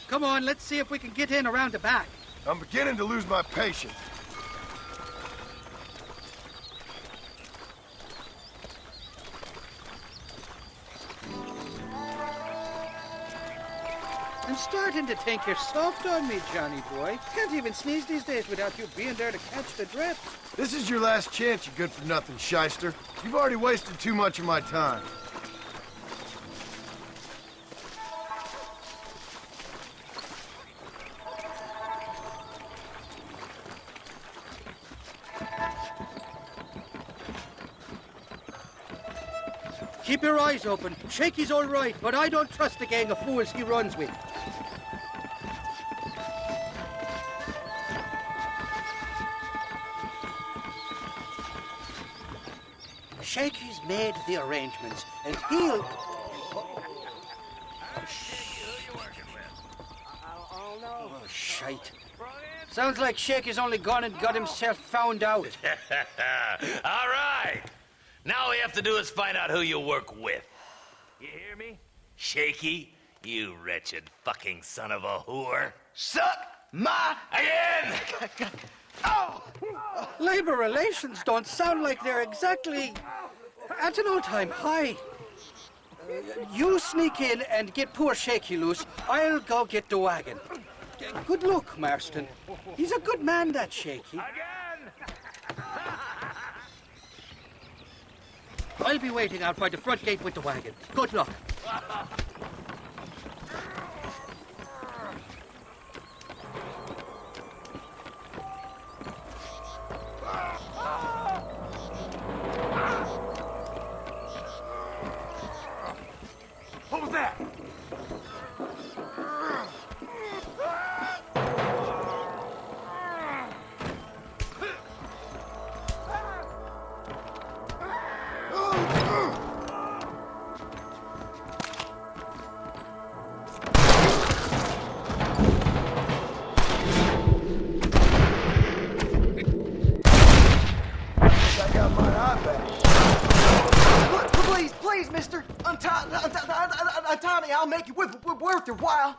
Come on, let's see if we can get in around the back. I'm beginning to lose my patience. I'm starting to think you're soft on me, Johnny boy. Can't even sneeze these days without you being there to catch the drift. This is your last chance, you good-for-nothing shyster. You've already wasted too much of my time. Keep your eyes open. Shaky's all right, but I don't trust the gang of fools he runs with. Shaky's made the arrangements, and he'll... Oh, shite. Sounds like Shaky's only gone and got himself found out. All right. Now all we have to do is find out who you work with. You hear me? Shaky, you wretched fucking son of a whore. Suck my... Again! Oh! Labor relations don't sound like they're exactly at an all-time high. You sneak in and get poor Shaky loose. I'll go get the wagon. Good luck, Marston. He's a good man, that Shaky. I'll be waiting out by the front gate with the wagon. Good luck. What was that? Please, mister, untie me. I'll make it worth your while.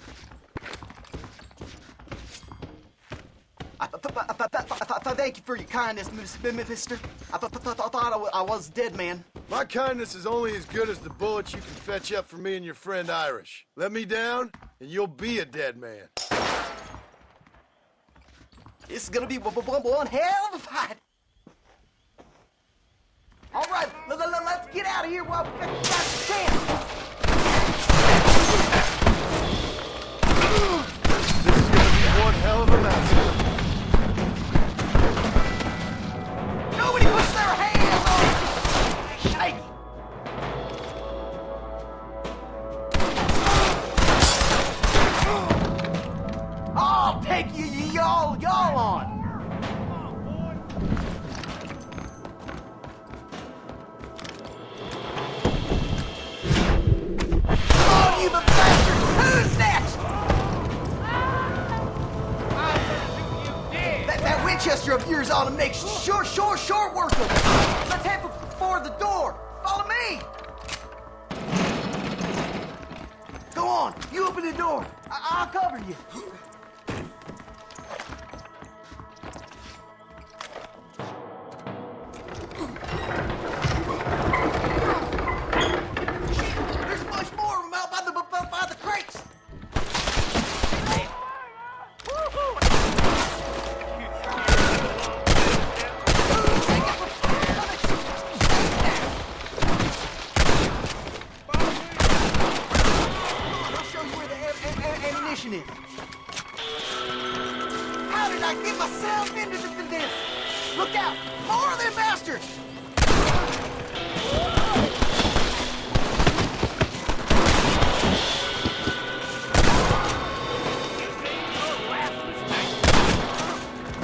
Thank you for your kindness, mister. I thought I was a dead man. My kindness is only as good as the bullets you can fetch up for me and your friend Irish. Let me down, and you'll be a dead man. This is gonna be one hell of a fight. All right, let's get out of here while we got the chance. This is gonna be one hell of a massacre. Nobody puts their hands on it! Shake! I'll take y'all on! Oh, you the bastard! Who's next? That Winchester of yours ought to make short work of it. Let's head for the door. Follow me. Go on, you open the door. I'll cover you. There's much more of them out by the crates. Ammunition in. How did I get myself into this? Look out! More of them bastards!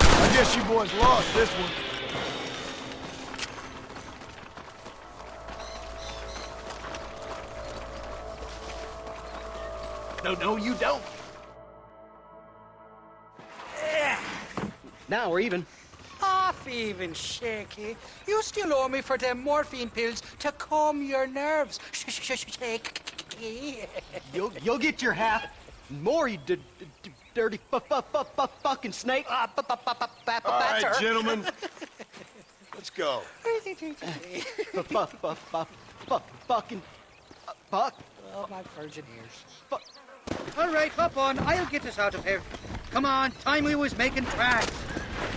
I guess you boys lost this one. No, you don't. Now we're even. Half even, Shaky. You still owe me for them morphine pills to calm your nerves. Shake. You'll get your half. More, you dirty fucking snake. All right, gentlemen. Let's go. Fucking fuck. Oh, my virgin ears. All right, hop on. I'll get us out of here. Come on, time we was making tracks.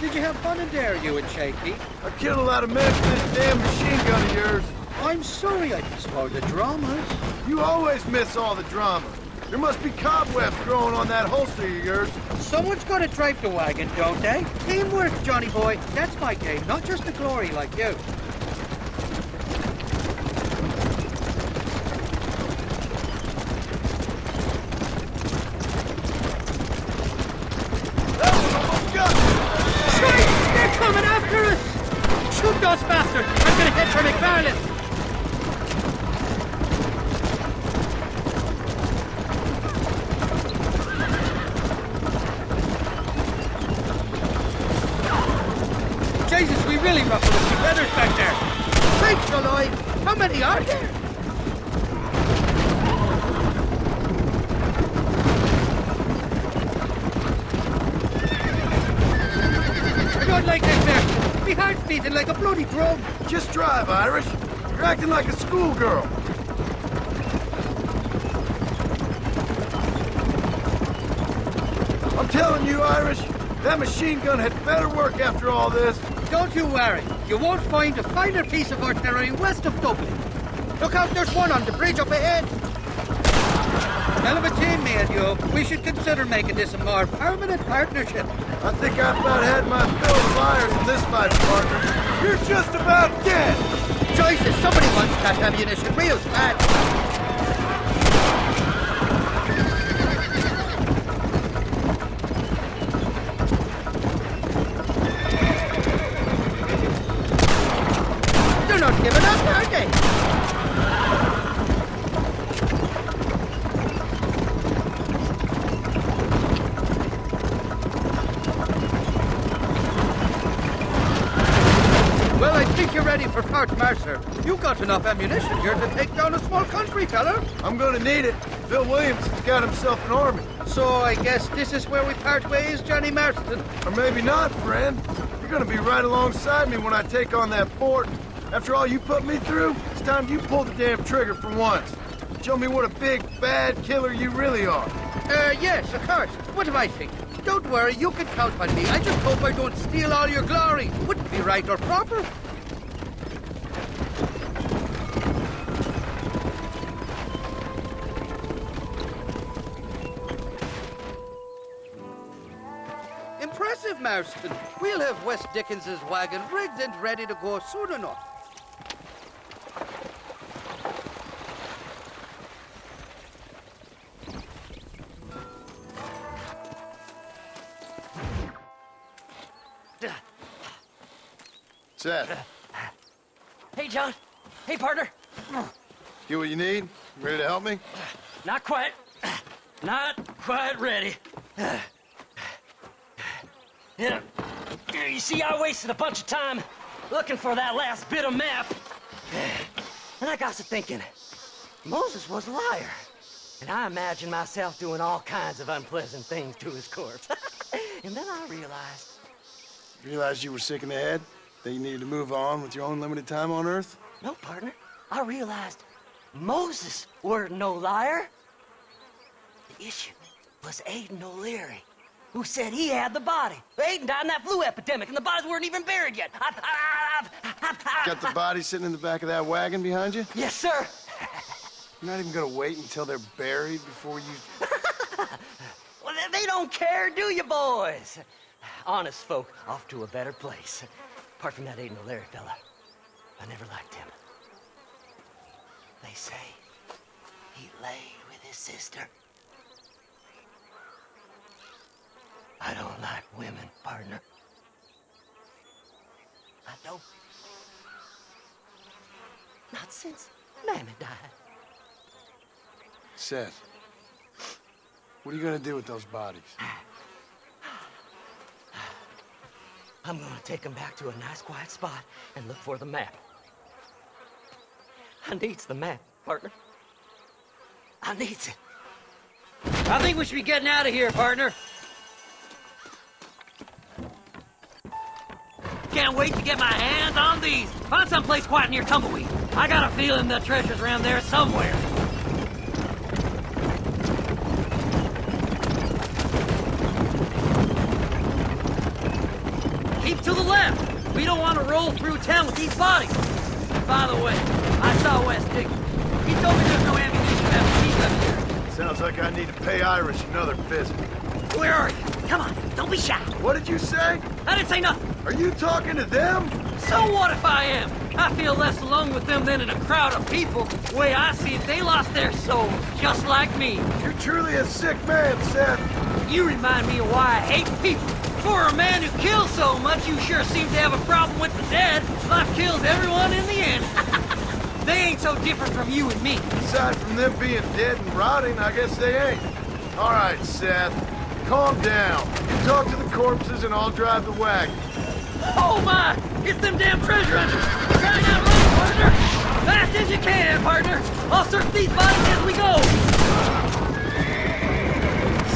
Did you have fun in there, you and Shaky? I killed a lot of men with this damn machine gun of yours. I'm sorry I missed all the dramas. You always miss all the drama. There must be cobwebs growing on that holster of yours. Someone's got to drive the wagon, don't they? Teamwork, Johnny boy. That's my game, not just the glory like you. They're coming after us! Shoot those bastards! I'm gonna head for McFarland's! Jesus, we really ruffled a few feathers back there! Sakes alive! How many are there? I don't like that there! My heart's beating like a bloody drum! Just drive, Irish. You're acting like a schoolgirl. I'm telling you, Irish, that machine gun had better work after all this. Don't you worry. You won't find a finer piece of artillery west of Dublin. Look out, there's one on the bridge up ahead. Hell of a team, me and you. We should consider making this a more permanent partnership. I think I've about had my fill of fires in this fight, partner. You're just about dead. Jesus, somebody wants that ammunition real bad. They're not giving up, are they? Well, I think you're ready for Fort Mercer. You got enough ammunition here to take down a small country, fella. I'm gonna need it. Bill Williamson's got himself an army. So I guess this is where we part ways, Johnny Marston. Or maybe not, friend. You're gonna be right alongside me when I take on that fort. After all you put me through, it's time you pull the damn trigger for once. Show me what a big, bad killer you really are. Yes, of course. What am I thinking? Don't worry, you can count on me. I just hope I don't steal all your glory. Wouldn't be right or proper. Impressive, Marston. We'll have West Dickens's wagon rigged and ready to go soon enough. Seth. Hey, John. Hey, partner. Get what you need? Ready to help me? Not quite. Not quite ready. Yeah. You see, I wasted a bunch of time looking for that last bit of map. And I got to thinking, Moses was a liar. And I imagined myself doing all kinds of unpleasant things to his corpse. And then I realized... Realized you were sick in the head? That you needed to move on with your own limited time on Earth? No, partner. I realized Moses weren't no liar. The issue was Aiden O'Leary, who said he had the body. Aiden died in that flu epidemic, and the bodies weren't even buried yet. Got the body sitting in the back of that wagon behind you? Yes, sir. You're not even gonna wait until they're buried before you... Well, they don't care, do you, boys? Honest folk off to a better place. Apart from that Aiden O'Leary fella, I never liked him. They say he laid with his sister. I don't like women, partner. I don't. Not since Mammy died. Seth, what are you gonna do with those bodies? I'm gonna take them back to a nice quiet spot and look for the map. I needs the map, partner. I needs it. I think we should be getting out of here, partner. Can't wait to get my hands on these. Find someplace quiet near Tumbleweed. I got a feeling the treasure's around there somewhere. Keep to the left. We don't want to roll through town with these bodies. By the way, I saw West Dickens. He told me there's no ammunition left up here. Sounds like I need to pay Irish another visit. Where are you? Come on, don't be shy. What did you say? I didn't say nothing. Are you talking to them? So what if I am? I feel less alone with them than in a crowd of people. The way I see it, they lost their souls, just like me. You're truly a sick man, Seth. You remind me of why I hate people. For a man who kills so much, you sure seem to have a problem with the dead. Life kills everyone in the end. They ain't so different from you and me. Aside from them being dead and rotting, I guess they ain't. All right, Seth. Calm down. You talk to the corpses and I'll drive the wagon. Oh my! It's them damn treasure hunters! Trying out road, partner! Fast as you can, partner! I'll search these bodies as we go!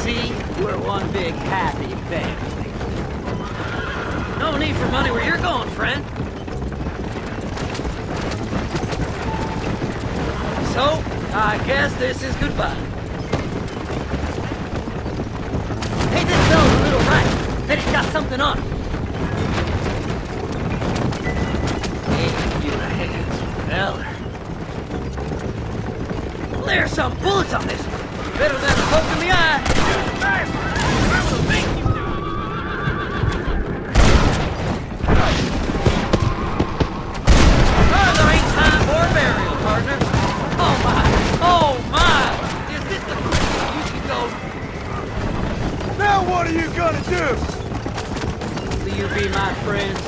See? We're one big happy family. No need for money where you're going, friend. So, I guess this is goodbye. Hey, this fella's a little right. Bet he's got something on him. Hey, you the hands, feller. Well, there's some bullets on this one. Better than a poke in the eye. I will make you die. Oh, there ain't time for a burial, partner. Oh my! Oh my! Is this the you should go? Now what are you gonna do? Will you be my friends?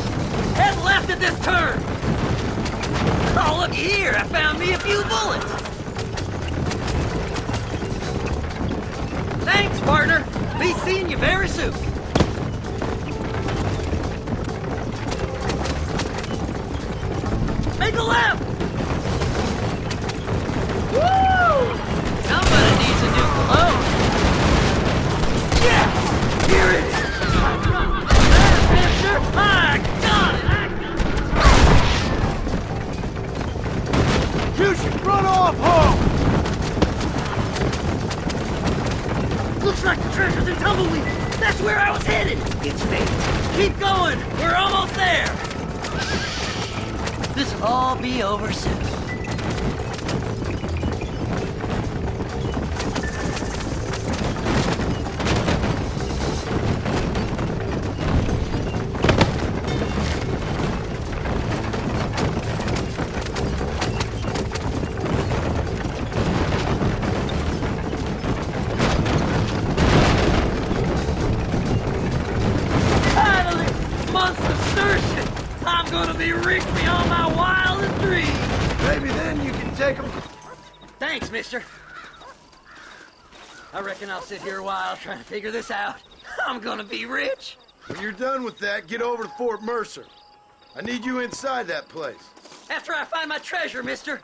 Head left at this turn! Oh, look here! I found me a few bullets! Thanks, partner! Be seeing you very soon! Make a left! Woo! Somebody needs Looks like the treasure's in Tumbleweed. That's where I was headed. It's fate. Keep going. We're almost there. This'll all be over soon. I'm gonna be rich beyond my wildest dreams. Maybe then you can take them. Thanks, mister. I reckon I'll sit here a while trying to figure this out. I'm gonna be rich. When you're done with that, get over to Fort Mercer. I need you inside that place. After I find my treasure, mister.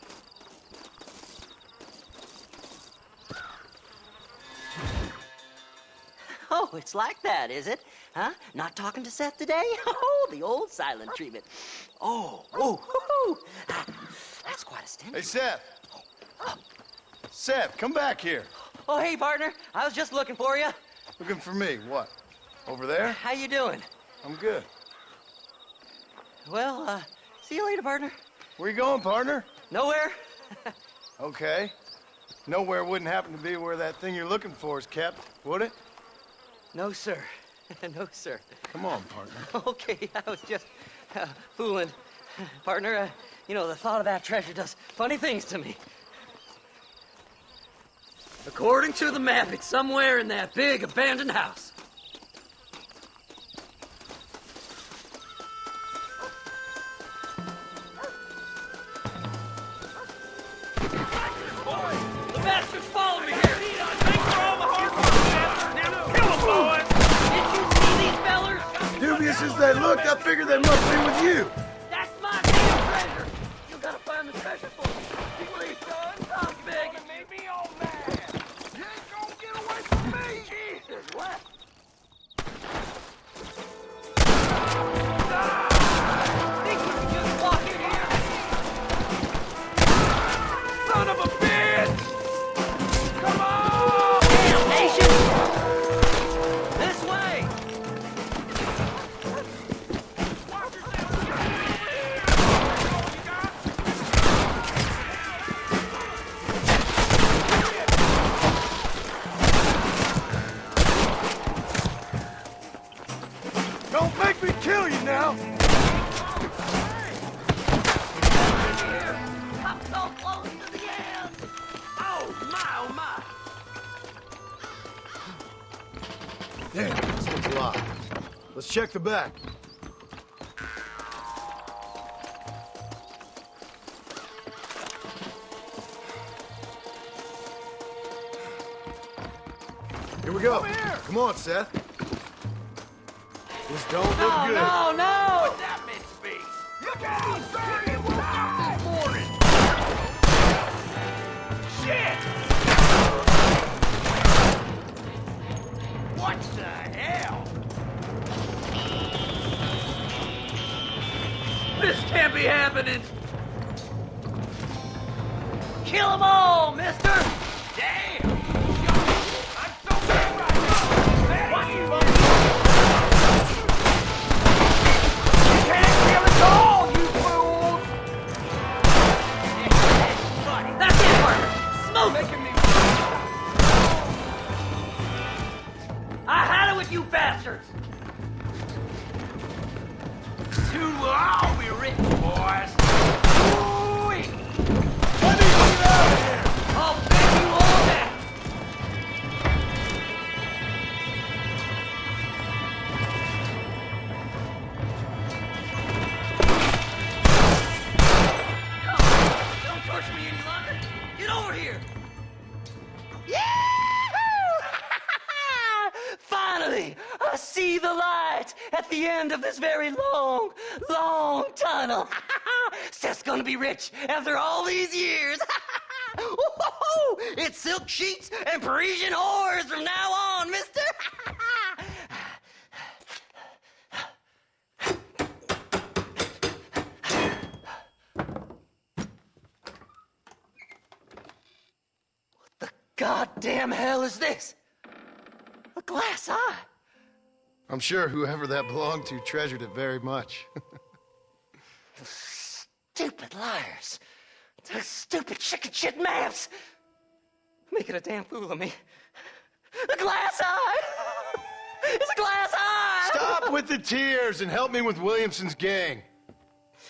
Oh, it's like that, is it? Huh? Not talking to Seth today? Oh, the old silent treatment. Oh, that's quite a stench. Hey, Seth. Seth, come back here. Oh, hey, partner. I was just looking for you. Looking for me? What? Over there? How you doing? I'm good. Well, see you later, partner. Where you going, partner? Nowhere. Okay. Nowhere wouldn't happen to be where that thing you're looking for is kept, would it? No, sir. No, sir. Come on, partner. Okay, I was just fooling. Partner, you know, the thought of that treasure does funny things to me. According to the map, it's somewhere in that big abandoned house. The bastards follow me here! Thanks for all the hard work, Now kill them, boys! Did you see these fellers? Dubious as they look, I figured they must be with you. That's my damn treasure! You gotta find the treasure for me. Please, son, I'm begging. Made me all mad. You ain't gonna get away from me. Jesus, what? Think you can just walk in here? Son of a bitch! Come on! Damn nation! This way! Don't make me kill you now. I'm so close to the end! Oh my! Damn, this looks locked. Let's check the back. Here we go. Come on, Seth. This don't look good. No! That meant speed. You got it, sir! You will die this morning! Shit! What the hell? This can't be happening! Kill them all, mister! Damn! I'm so bad right now! What you can't kill us all, you fools! That's it, partner! Smoke! Making me... I had it with you bastards! Soon we'll all be rich, boys! Ooh-wee. Let me get out of here! I'll bet you all that! Come on, don't torture me any longer! Get over here! Yahoo! Finally, I see the light at the end of this very long tunnel. Seth's gonna be rich after all these years. Woo-hoo-hoo! It's silk sheets and Parisian whores from now on, mister. What the goddamn hell is this? glass eye. I'm sure whoever that belonged to treasured it very much. Those stupid liars. Those stupid chicken shit maps. Making a damn fool of me. A glass eye! It's a glass eye! Stop with the tears and help me with Williamson's gang.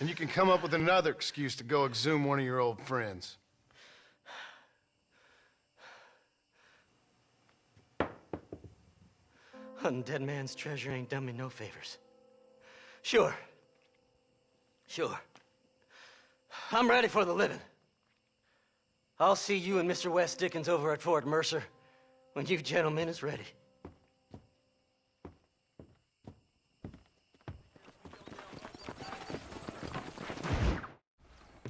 And you can come up with another excuse to go exhume one of your old friends. Hunting dead man's treasure ain't done me no favors. Sure. I'm ready for the living. I'll see you and Mr. West Dickens over at Fort Mercer when you gentlemen is ready.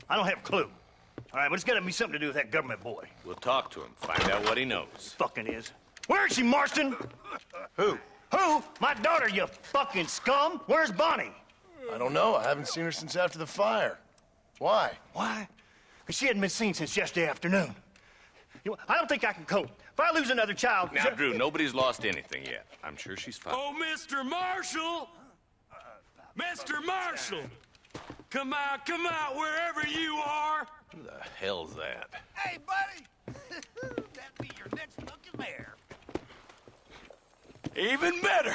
I don't have a clue. All right, but it's got to be something to do with that government boy. We'll talk to him, find out what he knows. Fucking is. Where is she, Marston? Who? Who? My daughter, you fucking scum. Where's Bonnie? I don't know. I haven't seen her since after the fire. Why? Why? Because she hadn't been seen since yesterday afternoon. You know, I don't think I can cope. If I lose another child... Now, Drew, nobody's lost anything yet. I'm sure she's fine. Oh, Mr. Marshall! Mr. Marshall! Come out, wherever you are! Who the hell's that? Hey, buddy! That'd be your next looking mare. Even better!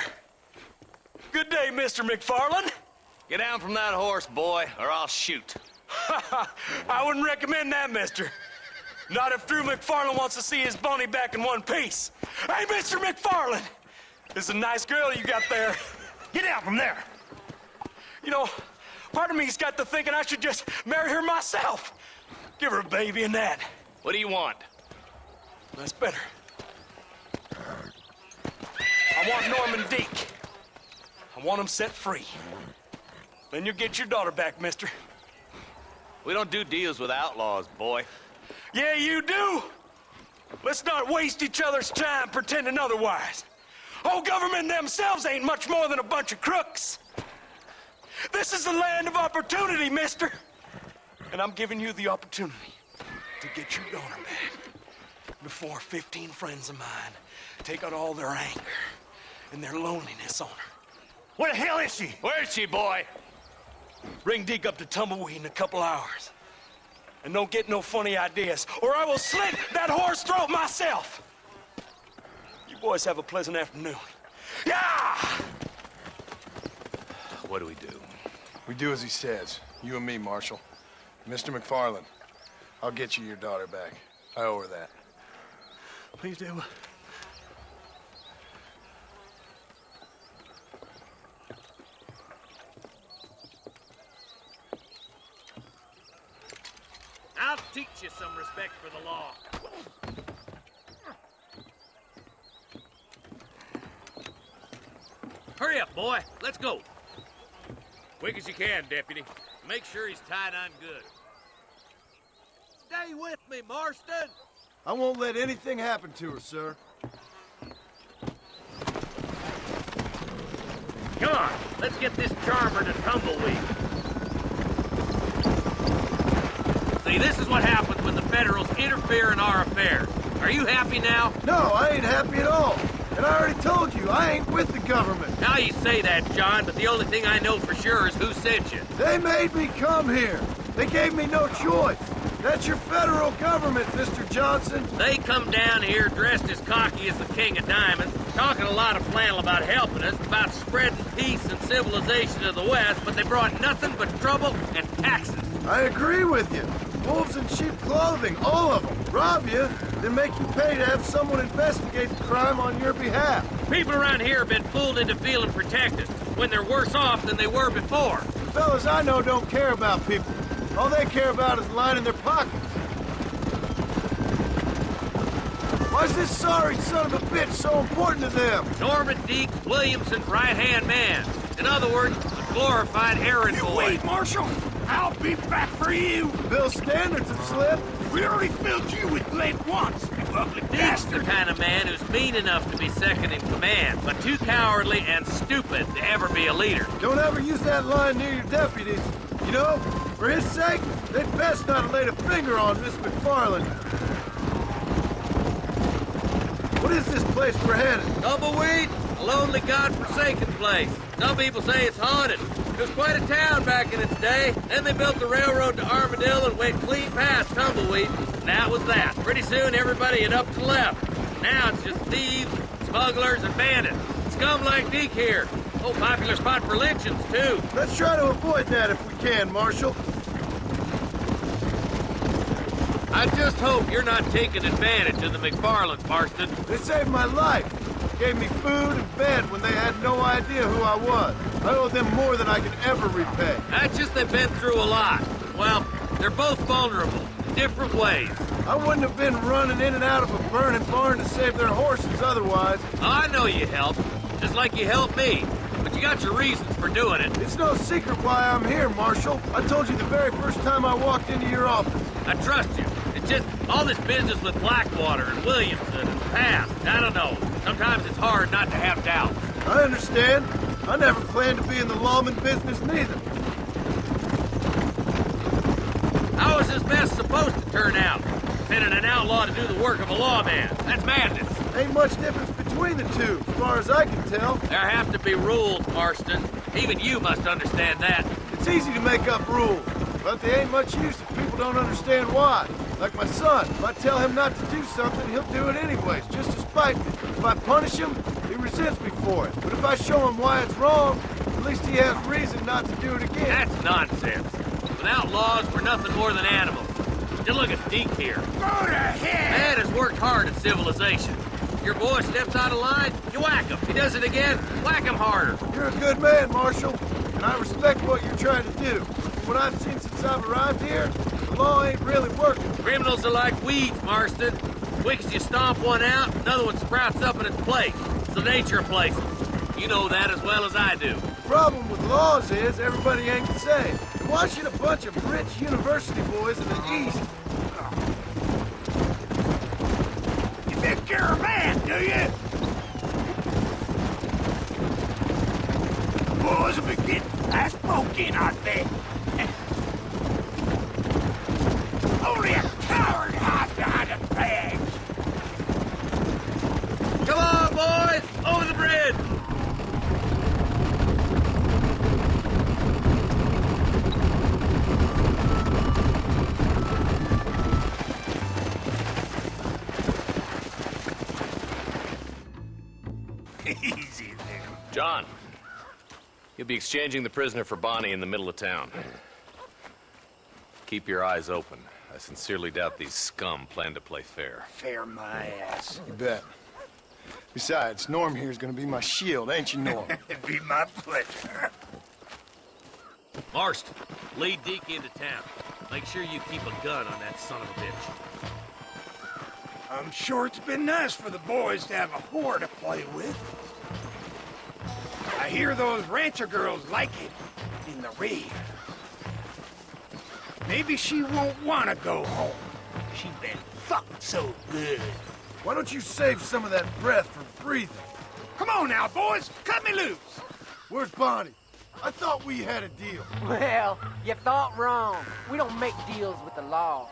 Good day, Mr. McFarland. Get down from that horse, boy, or I'll shoot. I wouldn't recommend that, mister. Not if Drew McFarland wants to see his Bonnie back in one piece. Hey, Mr. McFarland! This is a nice girl you got there. Get out from there! You know, part of me's got to thinking I should just marry her myself. Give her a baby and that. What do you want? That's better. I want Norman Deek. I want him set free. Then you'll get your daughter back, mister. We don't do deals with outlaws, boy. Yeah, you do. Let's not waste each other's time pretending otherwise. Old government themselves ain't much more than a bunch of crooks. This is the land of opportunity, mister. And I'm giving you the opportunity to get your daughter back before 15 friends of mine take out all their anger and their loneliness on her. Where the hell is she? Where is she, boy? Bring Deke up to Tumbleweed in a couple hours. And don't get no funny ideas, or I will slit that horse throat myself. You boys have a pleasant afternoon. Yeah! What do we do? We do as he says. You and me, Marshal. Mr. McFarland, I'll get you your daughter back. I owe her that. Please do. I'll teach you some respect for the law. Hurry up, boy. Let's go. Quick as you can, deputy. Make sure he's tied on good. Stay with me, Marston. I won't let anything happen to her, sir. Come on, let's get this charmer to Tumbleweed. See, this is what happens when the Federals interfere in our affairs. Are you happy now? No, I ain't happy at all. And I already told you, I ain't with the government. Now you say that, John, but the only thing I know for sure is who sent you. They made me come here. They gave me no choice. That's your federal government, Mr. Johnson. They come down here dressed as cocky as the King of Diamonds, talking a lot of flannel about helping us, about spreading peace and civilization to the West, but they brought nothing but trouble and taxes. I agree with you. Wolves in sheep clothing, all of them. Rob you, then make you pay to have someone investigate the crime on your behalf. People around here have been fooled into feeling protected, when they're worse off than they were before. The fellas I know don't care about people. All they care about is lining their pockets. Why is this sorry son of a bitch so important to them? Norman Deek, Williamson's right-hand man. In other words, a glorified errand boy. Wait, Marshal! I'll be back for you! Bill's standards have slipped. We already filled you with lead once, you ugly Deek's bastard! the kind of man who's mean enough to be second in command, but too cowardly and stupid to ever be a leader. Don't ever use that line near your deputies. You know, for his sake, they'd best not have laid a finger on Miss McFarland. What is this place we're headed? Tumbleweed? A lonely, god-forsaken place. Some people say it's haunted. It was quite a town back in its day. Then they built the railroad to Armadillo and went clean past Tumbleweed. And that was that. Pretty soon, everybody had up to the left. Now it's just thieves, smugglers, and bandits. Scum like Deke here. Oh, popular spot for lynchings, too. Let's try to avoid that if we can, Marshal. I just hope you're not taking advantage of the McFarlands, Marston. They saved my life. Gave me food and bed when they had no idea who I was. I owe them more than I can ever repay. That's just they've been through a lot. Well, they're both vulnerable, in different ways. I wouldn't have been running in and out of a burning barn to save their horses otherwise. I know you helped, just like you helped me. But you got your reasons for doing it. It's no secret why I'm here, Marshal. I told you the very first time I walked into your office. I trust you. It's just all this business with Blackwater and Williamson and past. I don't know. Sometimes it's hard not to have doubts. I understand. I never planned to be in the lawman business neither. How is this mess supposed to turn out? Sending an outlaw to do the work of a lawman. That's madness. Ain't much difference between the two, as far as I can tell. There have to be rules, Marston. Even you must understand that. It's easy to make up rules, but they ain't much use if people don't understand why. Like my son, if I tell him not to do something, he'll do it anyways, just to spite me. If I punish him, he resents me for it. But if I show him why it's wrong, at least he has reason not to do it again. That's nonsense. Without laws, we're nothing more than animals. Just look at Deke here. Go to hell! Man has worked hard at civilization. Your boy steps out of line, you whack him. He does it again, whack him harder. You're a good man, Marshal, and I respect what you're trying to do. From what I've seen since I've arrived here, the law ain't really working. Criminals are like weeds, Marston. Quick as you stomp one out, another one sprouts up in its place. It's the nature of places. You know that as well as I do. The problem with laws is everybody ain't the same. Why should a bunch of rich university boys in the East... You think you're a man, do you? Boys will be getting fast smoking, I bet. Only a coward hides behind a bag. Come on, boys! Over the bridge! Easy there. John, you'll be exchanging the prisoner for Bonnie in the middle of town. Keep your eyes open. I sincerely doubt these scum plan to play fair. Fair my ass. You bet. Besides, Norm here's gonna be my shield, ain't you, Norm? It'd be my pleasure. Marston, lead Deke into town. Make sure you keep a gun on that son of a bitch. I'm sure it's been nice for the boys to have a whore to play with. I hear those rancher girls like it in the rear. Maybe she won't want to go home. She's been fucked so good. Why don't you save some of that breath for breathing? Come on now, boys. Cut me loose. Where's Bonnie? I thought we had a deal. Well, you thought wrong. We don't make deals with the law.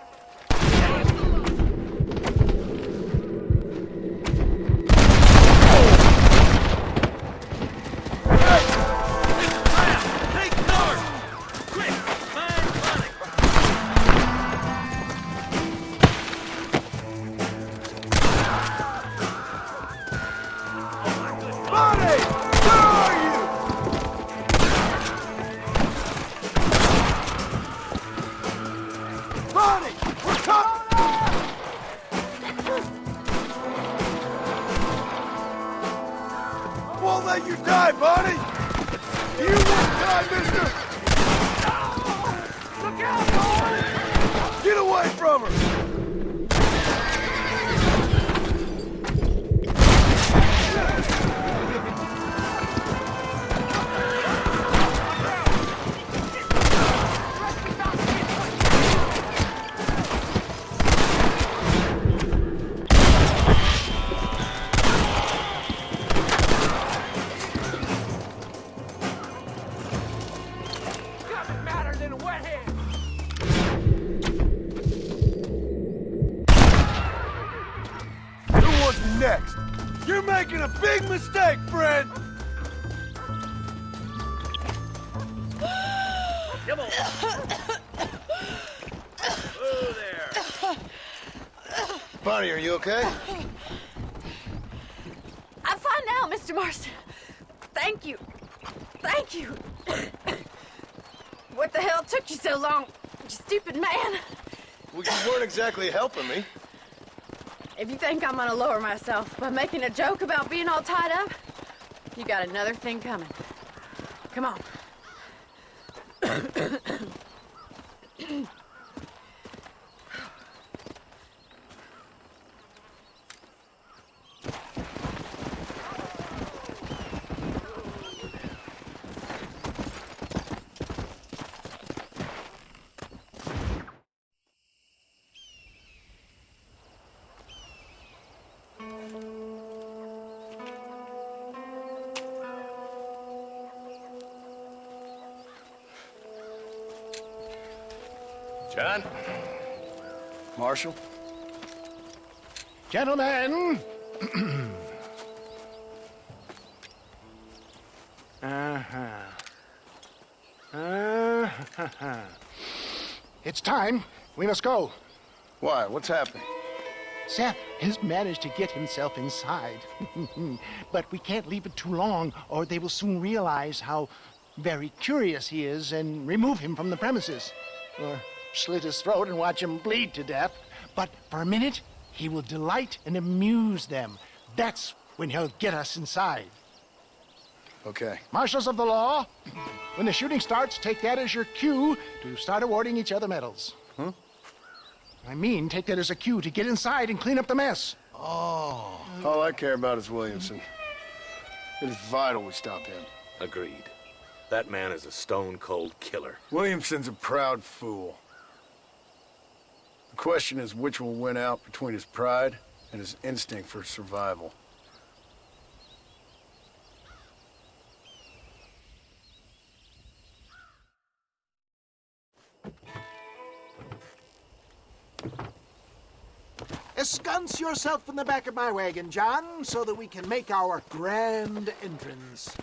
Won't let you die, Bonnie! You won't die, mister! Look out, boys! Get away from her! making a big mistake, friend! Come on. Whoa there. Bonnie, are you okay? I'm fine now, Mr. Marston. Thank you. Thank you. What the hell took you so long, you stupid man? Well, you weren't exactly helping me. If you think I'm gonna lower myself by making a joke about being all tied up, you got another thing coming. Come on. John? Marshall? Gentlemen! It's time. We must go. Why? What's happening? Seth has managed to get himself inside. But we can't leave it too long, or they will soon realize how very curious he is and remove him from the premises. Or slit his throat and watch him bleed to death. But for a minute, he will delight and amuse them. That's when he'll get us inside. Okay. Marshals of the law, when the shooting starts, take that as your cue to start awarding each other medals. Huh? I mean, take that as a cue to get inside and clean up the mess. Oh. All I care about is Williamson. It is vital we stop him. Agreed. That man is a stone-cold killer. Williamson's a proud fool. The question is which will win out between his pride and his instinct for survival. Ensconce yourself in the back of my wagon, John, so that we can make our grand entrance.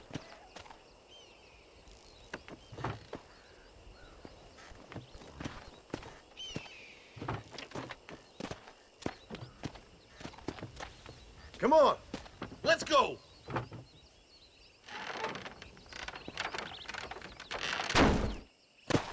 Come on, let's go!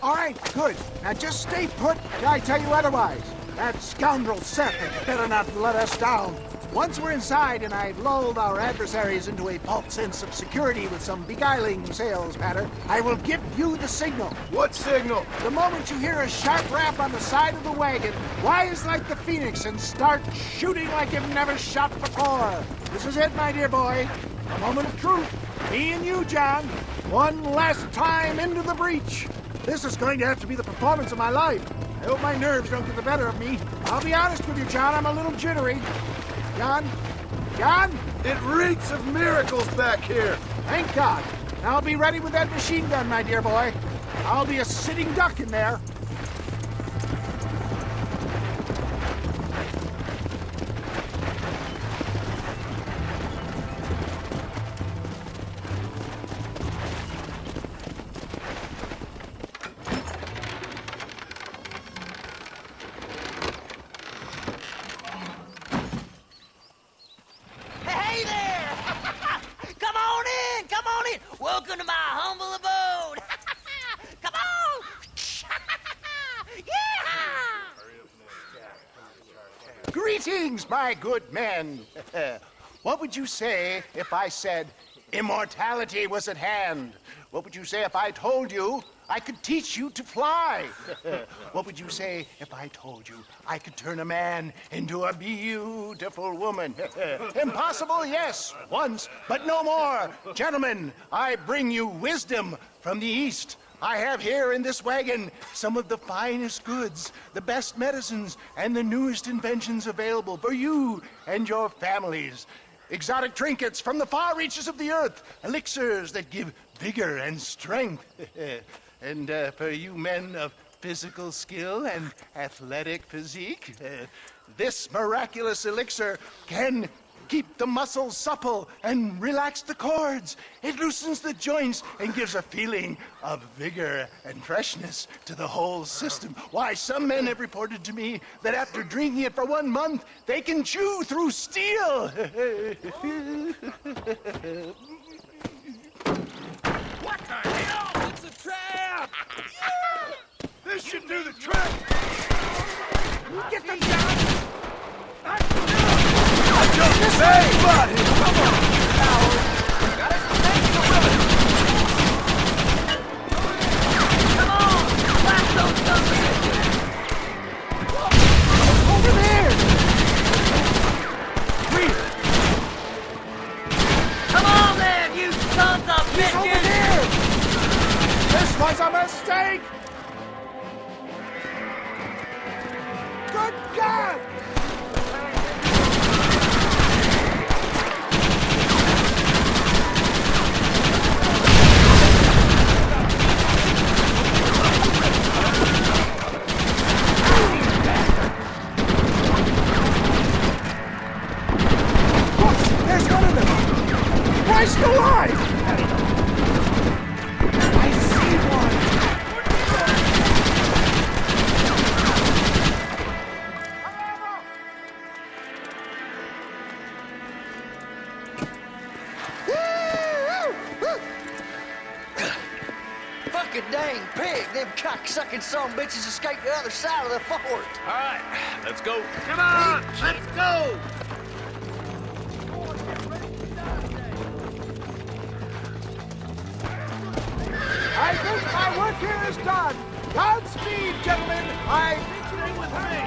All right, good. Now just stay put till I tell you otherwise. That scoundrel Seth had better not let us down. Once we're inside and I've lulled our adversaries into a false sense of security with some beguiling sales patter, I will give you the signal. What signal? The moment you hear a sharp rap on the side of the wagon, rise like the phoenix and start shooting like you've never shot before. This is it, my dear boy. A moment of truth. Me and you, John. One last time into the breach. This is going to have to be the performance of my life. I hope my nerves don't get the better of me. I'll be honest with you, John, I'm a little jittery. John? John? It reeks of miracles back here. Thank God. Now I'll be ready with that machine gun, my dear boy. I'll be a sitting duck in there. Hey there! Come on in! Come on in! Welcome to my humble abode! Come on! Yeah! Greetings, my good men. What would you say if I said immortality was at hand? What would you say if I told you I could teach you to fly? What would you say if I told you I could turn a man into a beautiful woman? Impossible, yes, once, but no more. Gentlemen, I bring you wisdom from the East. I have here in this wagon some of the finest goods, the best medicines, and the newest inventions available for you and your families. Exotic trinkets from the far reaches of the earth, elixirs that give vigor and strength. And for you men of physical skill and athletic physique, this miraculous elixir can keep the muscles supple and relax the cords. It loosens the joints and gives a feeling of vigor and freshness to the whole system. Why, some men have reported to me that after drinking it for 1 month, they can chew through steel. What the hell? It's a trap! This should do the trick! Get them down! I just saved buddy! Come on, coward! Got us taking the willing! Come on! Blast those sons of bitches! Over there! Read! Come on then, you sons of He's over bitches! there! This was a mistake! Good God! Look, there's one of them! Christ alive! I see one! Fucking dang pig! Them cocksucking son bitches escaped the other side of the fort! All right, let's go. Come on, let's go! I think my work here is done. Godspeed, gentlemen. I stay with me.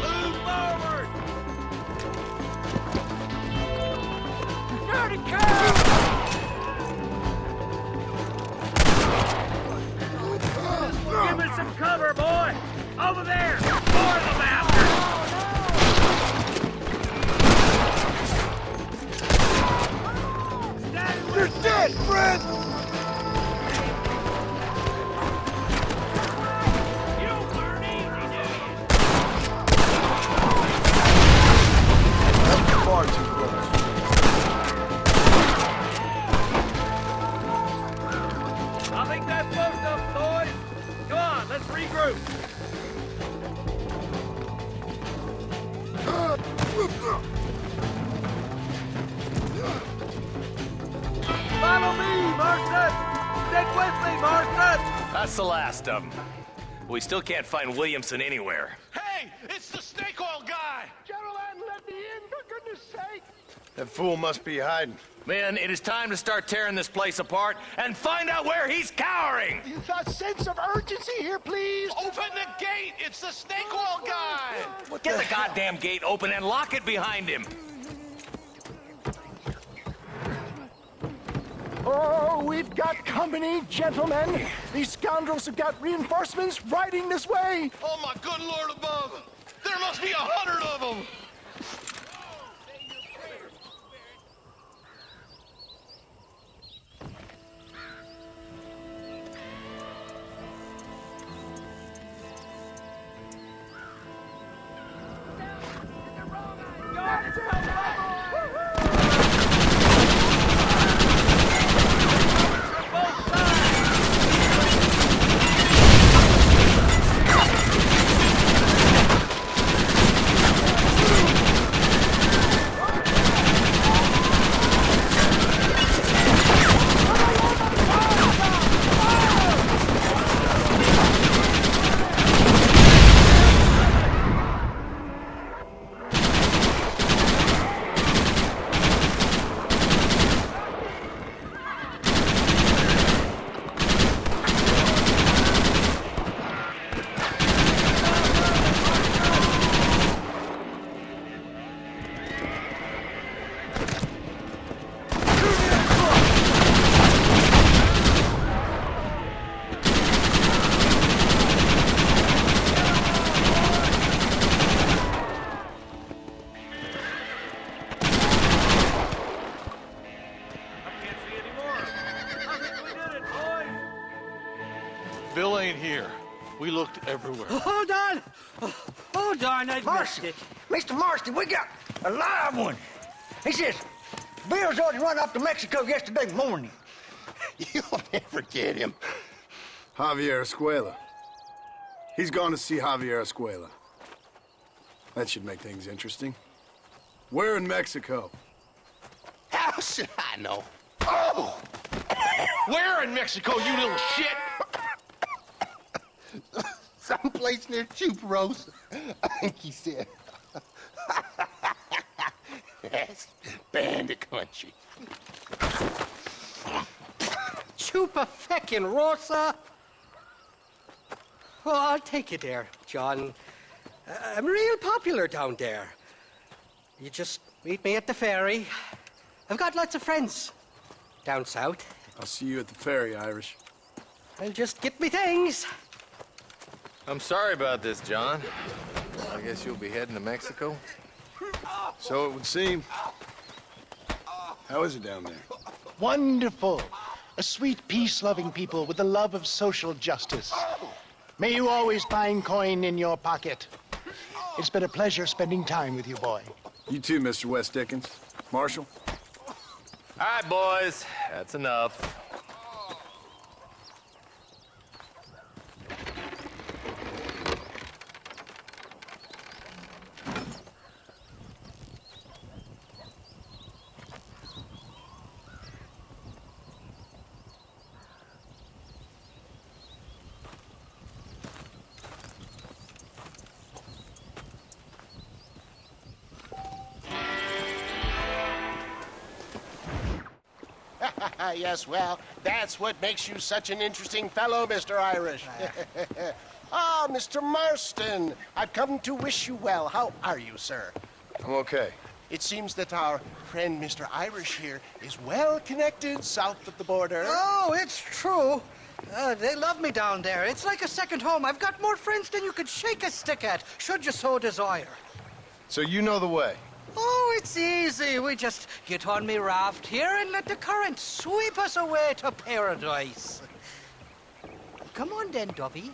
Move forward! Dirty cow! Give me some cover, boy! Over there! More of them after! You're dead, Fred! You don't learn easy, do you? That's far too close. I think that's close enough, boys. Come on, let's regroup. Follow me, Marston! Stick with me, Marston! That's the last of them. We still can't find Williamson anywhere. Hey, it's the snake oil guy! Gentlemen, let me in, for goodness sake! That fool must be hiding. Men, it is time to start tearing this place apart and find out where he's cowering! A sense of urgency here, please! Open the gate! It's the snake oil guy! Get the goddamn gate open and lock it behind him! Oh, we've got company, gentlemen. These scoundrels have got reinforcements riding this way. Oh, my good Lord above! There must be 100 of them! Bill ain't here. We looked everywhere. Hold on! Oh, darn, I've missed it. Mr. Marston, we got a live one. He says, Bill's already run off to Mexico yesterday morning. You'll never get him. Javier Escuela. He's gone to see Javier Escuela. That should make things interesting. Where in Mexico? How should I know? Oh! Where in Mexico, you little shit? Someplace near Chuparosa, I think he said. That's bandit country. Chupa-feckin' Rosa. Well, I'll take you there, John. I'm real popular down there. You just meet me at the ferry. I've got lots of friends down south. I'll see you at the ferry, Irish. I'll just get me things. I'm sorry about this, John. I guess you'll be heading to Mexico? So it would seem. How is it down there? Wonderful. A sweet, peace-loving people with the love of social justice. May you always find coin in your pocket. It's been a pleasure spending time with you, boy. You too, Mr. West Dickens. Marshal? All right, boys. That's enough. Yes, well, that's what makes you such an interesting fellow, Mr. Irish. Ah, Mr. Marston, I've come to wish you well. How are you, sir? I'm okay. It seems that our friend Mr. Irish here is well connected south of the border. Oh, it's true. They love me down there. It's like a second home. I've got more friends than you could shake a stick at, should you so desire. So you know the way? Oh, it's easy. We just get on me raft here and let the current sweep us away to paradise. Come on then, Dovey.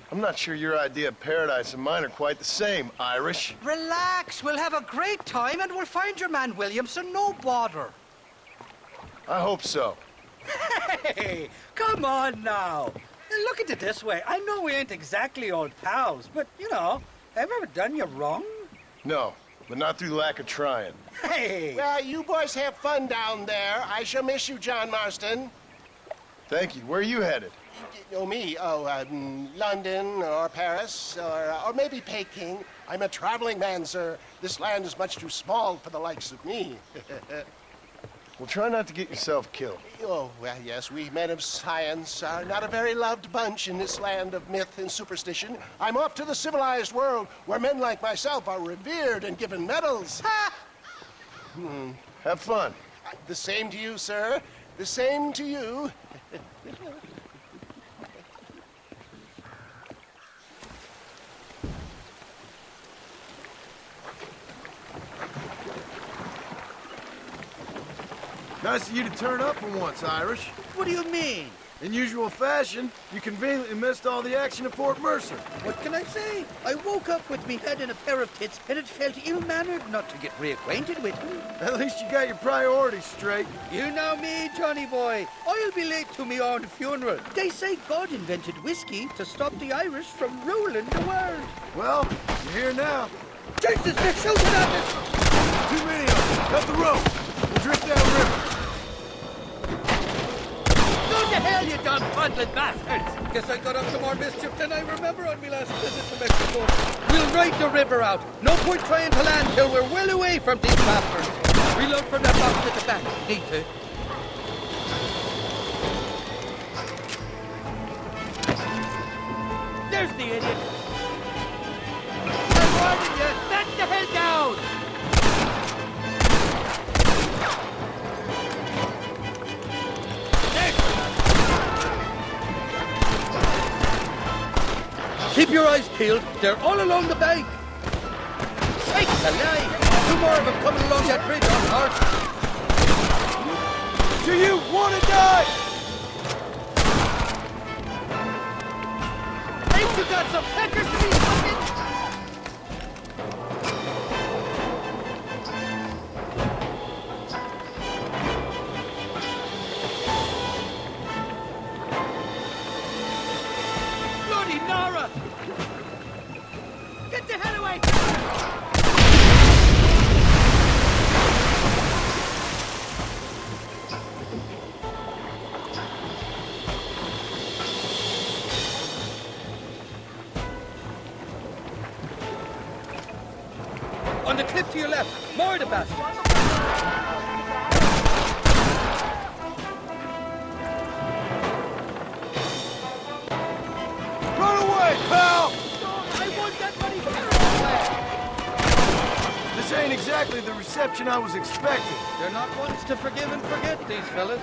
I'm not sure your idea of paradise and mine are quite the same, Irish. Relax. We'll have a great time and we'll find your man Williamson, no bother. I hope so. Hey, come on now. Look at it this way. I know we ain't exactly old pals, but, you know, have I ever done you wrong? No, but not through lack of trying. Hey! Well, you boys have fun down there. I shall miss you, John Marston. Thank you. Where are you headed? Oh, me? Oh, London or Paris or maybe Peking. I'm a traveling man, sir. This land is much too small for the likes of me. Well, try not to get yourself killed. Oh, well, yes, we men of science are not a very loved bunch in this land of myth and superstition. I'm off to the civilized world where men like myself are revered and given medals. Ha! Have fun. The same to you, sir. The same to you. Nice of you to turn up for once, Irish. What do you mean? In usual fashion, you conveniently missed all the action at Fort Mercer. What can I say? I woke up with me head in a pair of tits, and it felt ill-mannered not to get reacquainted with him. At least you got your priorities straight. You know me, Johnny boy. I'll be late to me own funeral. They say God invented whiskey to stop the Irish from ruling the world. Well, you're here now. Jesus, they're shooting at us! Too many of them. Cut the rope. We'll drift downriver. Go to hell, you dumb-fuddling bastards! Guess I got up to more mischief than I remember on my last visit to Mexico. We'll ride the river out. No point trying to land till we're well away from these bastards. Reload from that box at the back. Need to. There's the idiot. I'm warning you. Back the hell down! Keep your eyes peeled. They're all along the bank. Sakes alive! 2 more of them coming along that bridge on horse. Do you want to die? Ain't you got some peckers to be fucking? On the cliff to your left. More of the bastards. Run away, pal! I want that money back. This ain't exactly the reception I was expecting. They're not ones to forgive and forget, these fellas.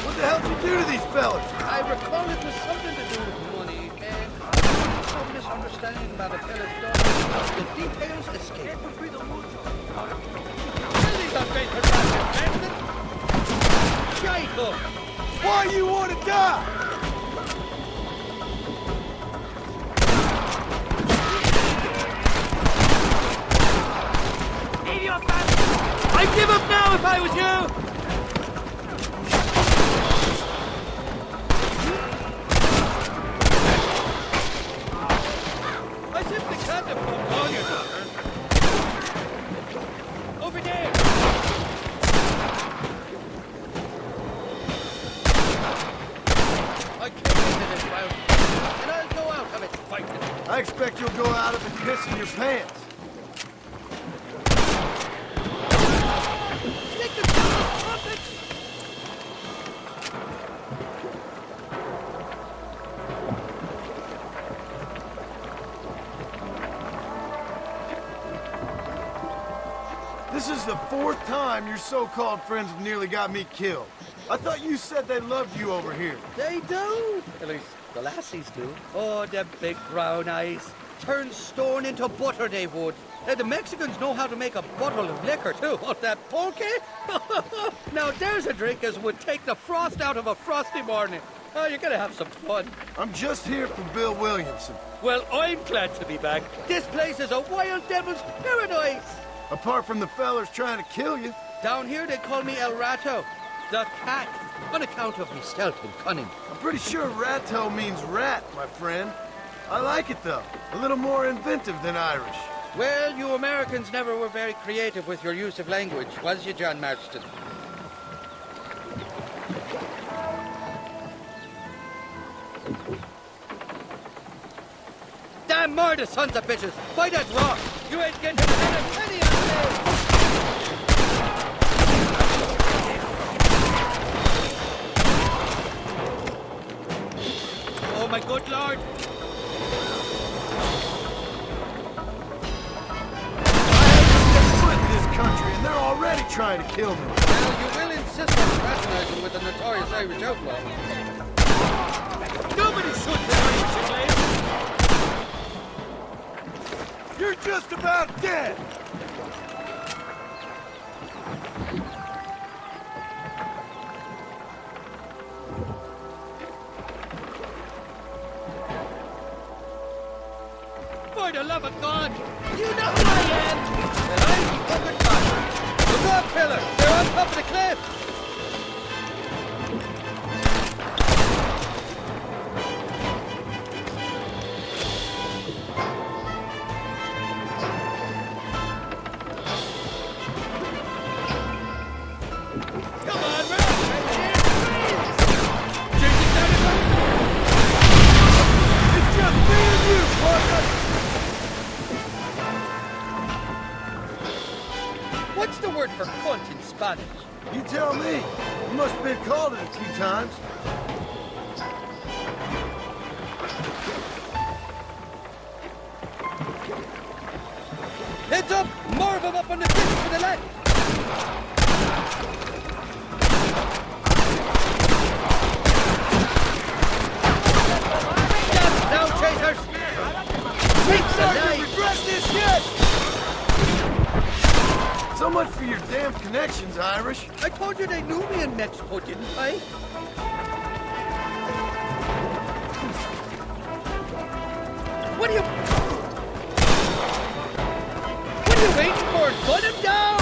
What the hell did you do to these fellas? I recall it was something to do with money, and some misunderstanding by the fella's daughter. The details escape. These are great harassment, Jacob! Why you want to die? I'd give up now if I was you! I simply can't afford all your daughters. Over there! I came into this round, and I'll go out of it fighting. I expect you'll go out of it pissing your pants. Stick to the puppets! This is the 4th time your so-called friends have nearly got me killed. I thought you said they loved you over here. They do. At least the lassies do. Oh, them big brown eyes. Turn stone into butter, they would. The Mexicans know how to make a bottle of liquor, too. Oh, that pulque? Now, there's a drink as would take the frost out of a frosty morning. Oh, you're gonna have some fun. I'm just here for Bill Williamson. Well, I'm glad to be back. This place is a wild devil's paradise. Apart from the fellers trying to kill you. Down here, they call me El Rato, the cat, on account of me stealth and cunning. I'm pretty sure Rato means rat, my friend. I like it, though. A little more inventive than Irish. Well, you Americans never were very creative with your use of language, was you, John Marston? Damn murder, sons of bitches! By that rock! You ain't getting a penny out of me! Oh, my good lord! Country, and they're already trying to kill me. Well, you will insist on fraternizing with the notorious Irish outlaw. Nobody shoots the Irish English. You're just about dead. For the love of God, you know who I am. And I'm the fucking God. Look up, fella. They're on top of the cliff. Come on, man. Chasing down his way. It's just me and you, partner. What's the word for cunt in Spanish? You tell me. You must have been called it a few times. Heads up! More of them up on the cliff to the left! Down, down, chasers! Freaks alive! Regret this yet! So much for your damn connections, Irish. I told you they knew me in Mexico, didn't I? What are you waiting for? Put him down!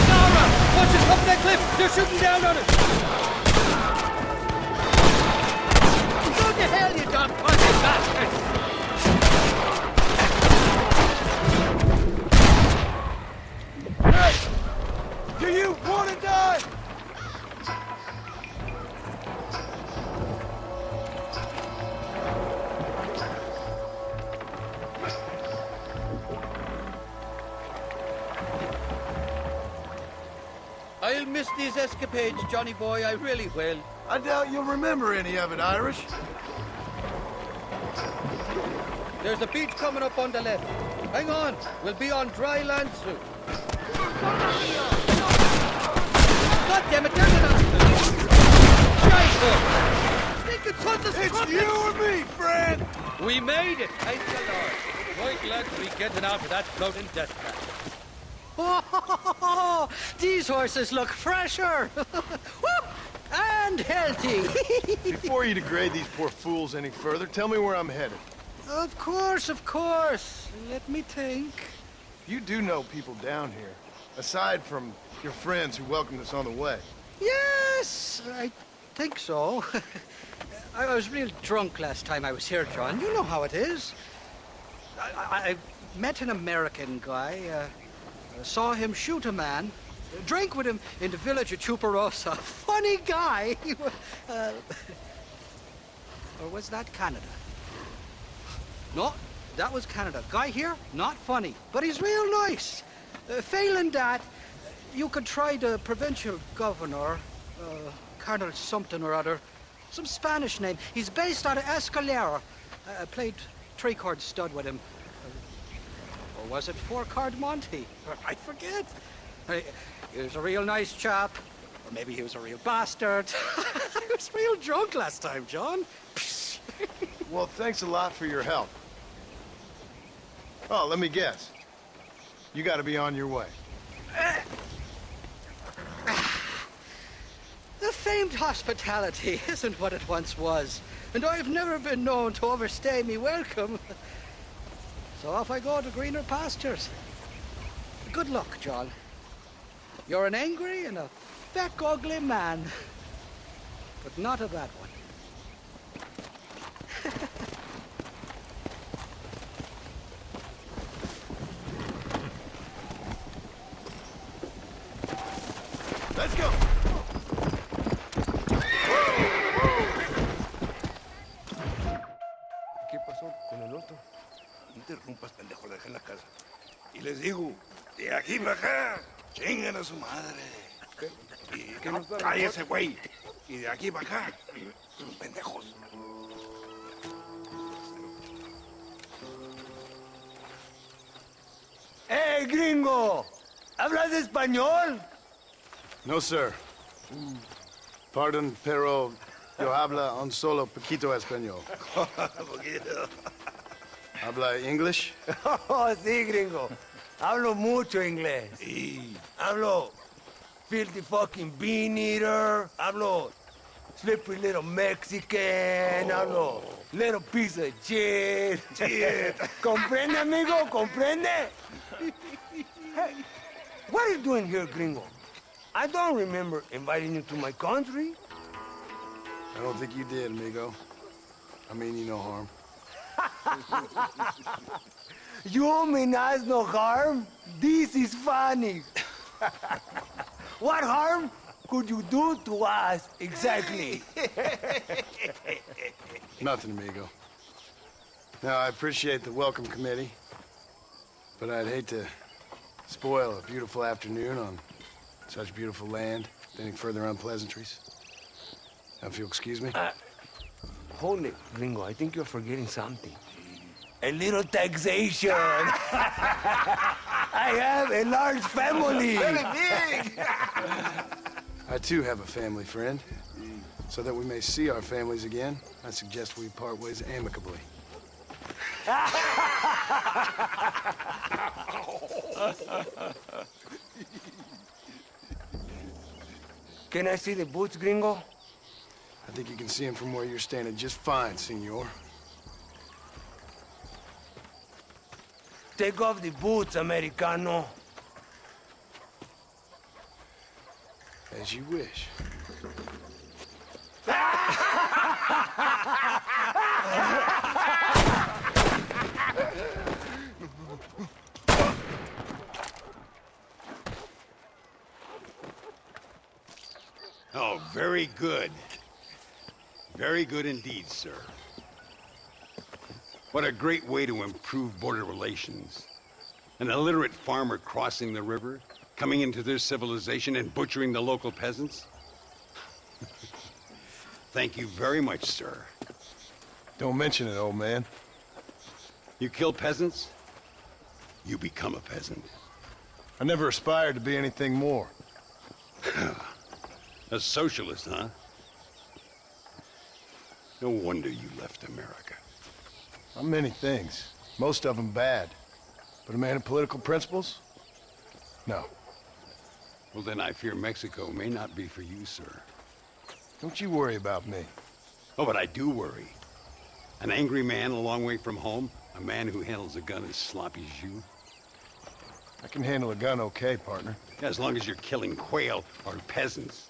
Nara! Watch us up that cliff! They're shooting down on us! Go to hell, you dumb fucking bastards! Hey! Do you want to die? these escapades, Johnny boy, I really will. I doubt you'll remember any of it, Irish. There's a beach coming up on the left. Hang on, we'll be on dry land soon. God damn it, there's another. It's you and me, friend! We made it, thank the Lord. We're glad to be getting out of that floating death trap. Oh, these horses look fresher. And healthy. Before you degrade these poor fools any further, tell me where I'm headed. Of course, of course. Let me think. You do know people down here, aside from your friends who welcomed us on the way. Yes, I think so. I was real drunk last time I was here, John. You know how it is. I met an American guy, saw him shoot a man, drank with him in the village of Chuparosa. Funny guy. Or was that Canada? No, that was Canada. Guy here, not funny, but he's real nice. Failing that, you could try the provincial governor, Colonel something or other, some Spanish name. He's based out of Escalera. I played three-chord stud with him. Or was it four-chord Monty? I forget. He was a real nice chap. Or maybe he was a real bastard. I was real drunk last time, John. Well, thanks a lot for your help. Oh, let me guess. You gotta be on your way. The famed hospitality isn't what it once was, and I've never been known to overstay me welcome. So off I go to greener pastures. Good luck, John. You're an angry and a feck ugly man, but not a bad one. Let's go! ¿Qué pasó con el otro? No interrumpas, pendejo, dejen la casa. Y les digo, de aquí para acá, chingan a su madre. Y no, cállese, güey. Y de aquí para acá, son pendejos. ¡Eh, gringo! ¿Hablas español? No, sir. Pardon, pero yo habla un solo poquito español. ¿Habla English? Oh, sí, gringo. Hablo mucho inglés. Sí. Hablo filthy fucking bean eater. Hablo slippery little Mexican. Hablo little piece of shit. ¿Comprende, amigo? ¿Comprende? Hey, what are you doing here, gringo? I don't remember inviting you to my country. I don't think you did, amigo. I mean you no harm. You mean us no harm? This is funny. What harm could you do to us, exactly? Nothing, amigo. Now, I appreciate the welcome committee, but I'd hate to spoil a beautiful afternoon on such beautiful land with any further unpleasantries. Now, if you'll excuse me. Hold it, gringo. I think you're forgetting something. A little taxation. I have a large family. Very big! I, too, have a family friend. So that we may see our families again, I suggest we part ways amicably. Can I see the boots, gringo? I think you can see him from where you're standing just fine, senor. Take off the boots, Americano. As you wish. Oh, very good. Very good indeed, sir. What a great way to improve border relations. An illiterate farmer crossing the river, Coming into their civilization and butchering the local peasants? Thank you very much, sir. Don't mention it, old man. You kill peasants, you become a peasant. I never aspired to be anything more. A socialist, huh? No wonder you left America. I'm many things. Most of them bad. But a man of political principles? No. Well, then I fear Mexico may not be for you, sir. Don't you worry about me. Oh, but I do worry. An angry man a long way from home, a man who handles a gun as sloppy as you. I can handle a gun okay, partner. Yeah, as long as you're killing quail or peasants.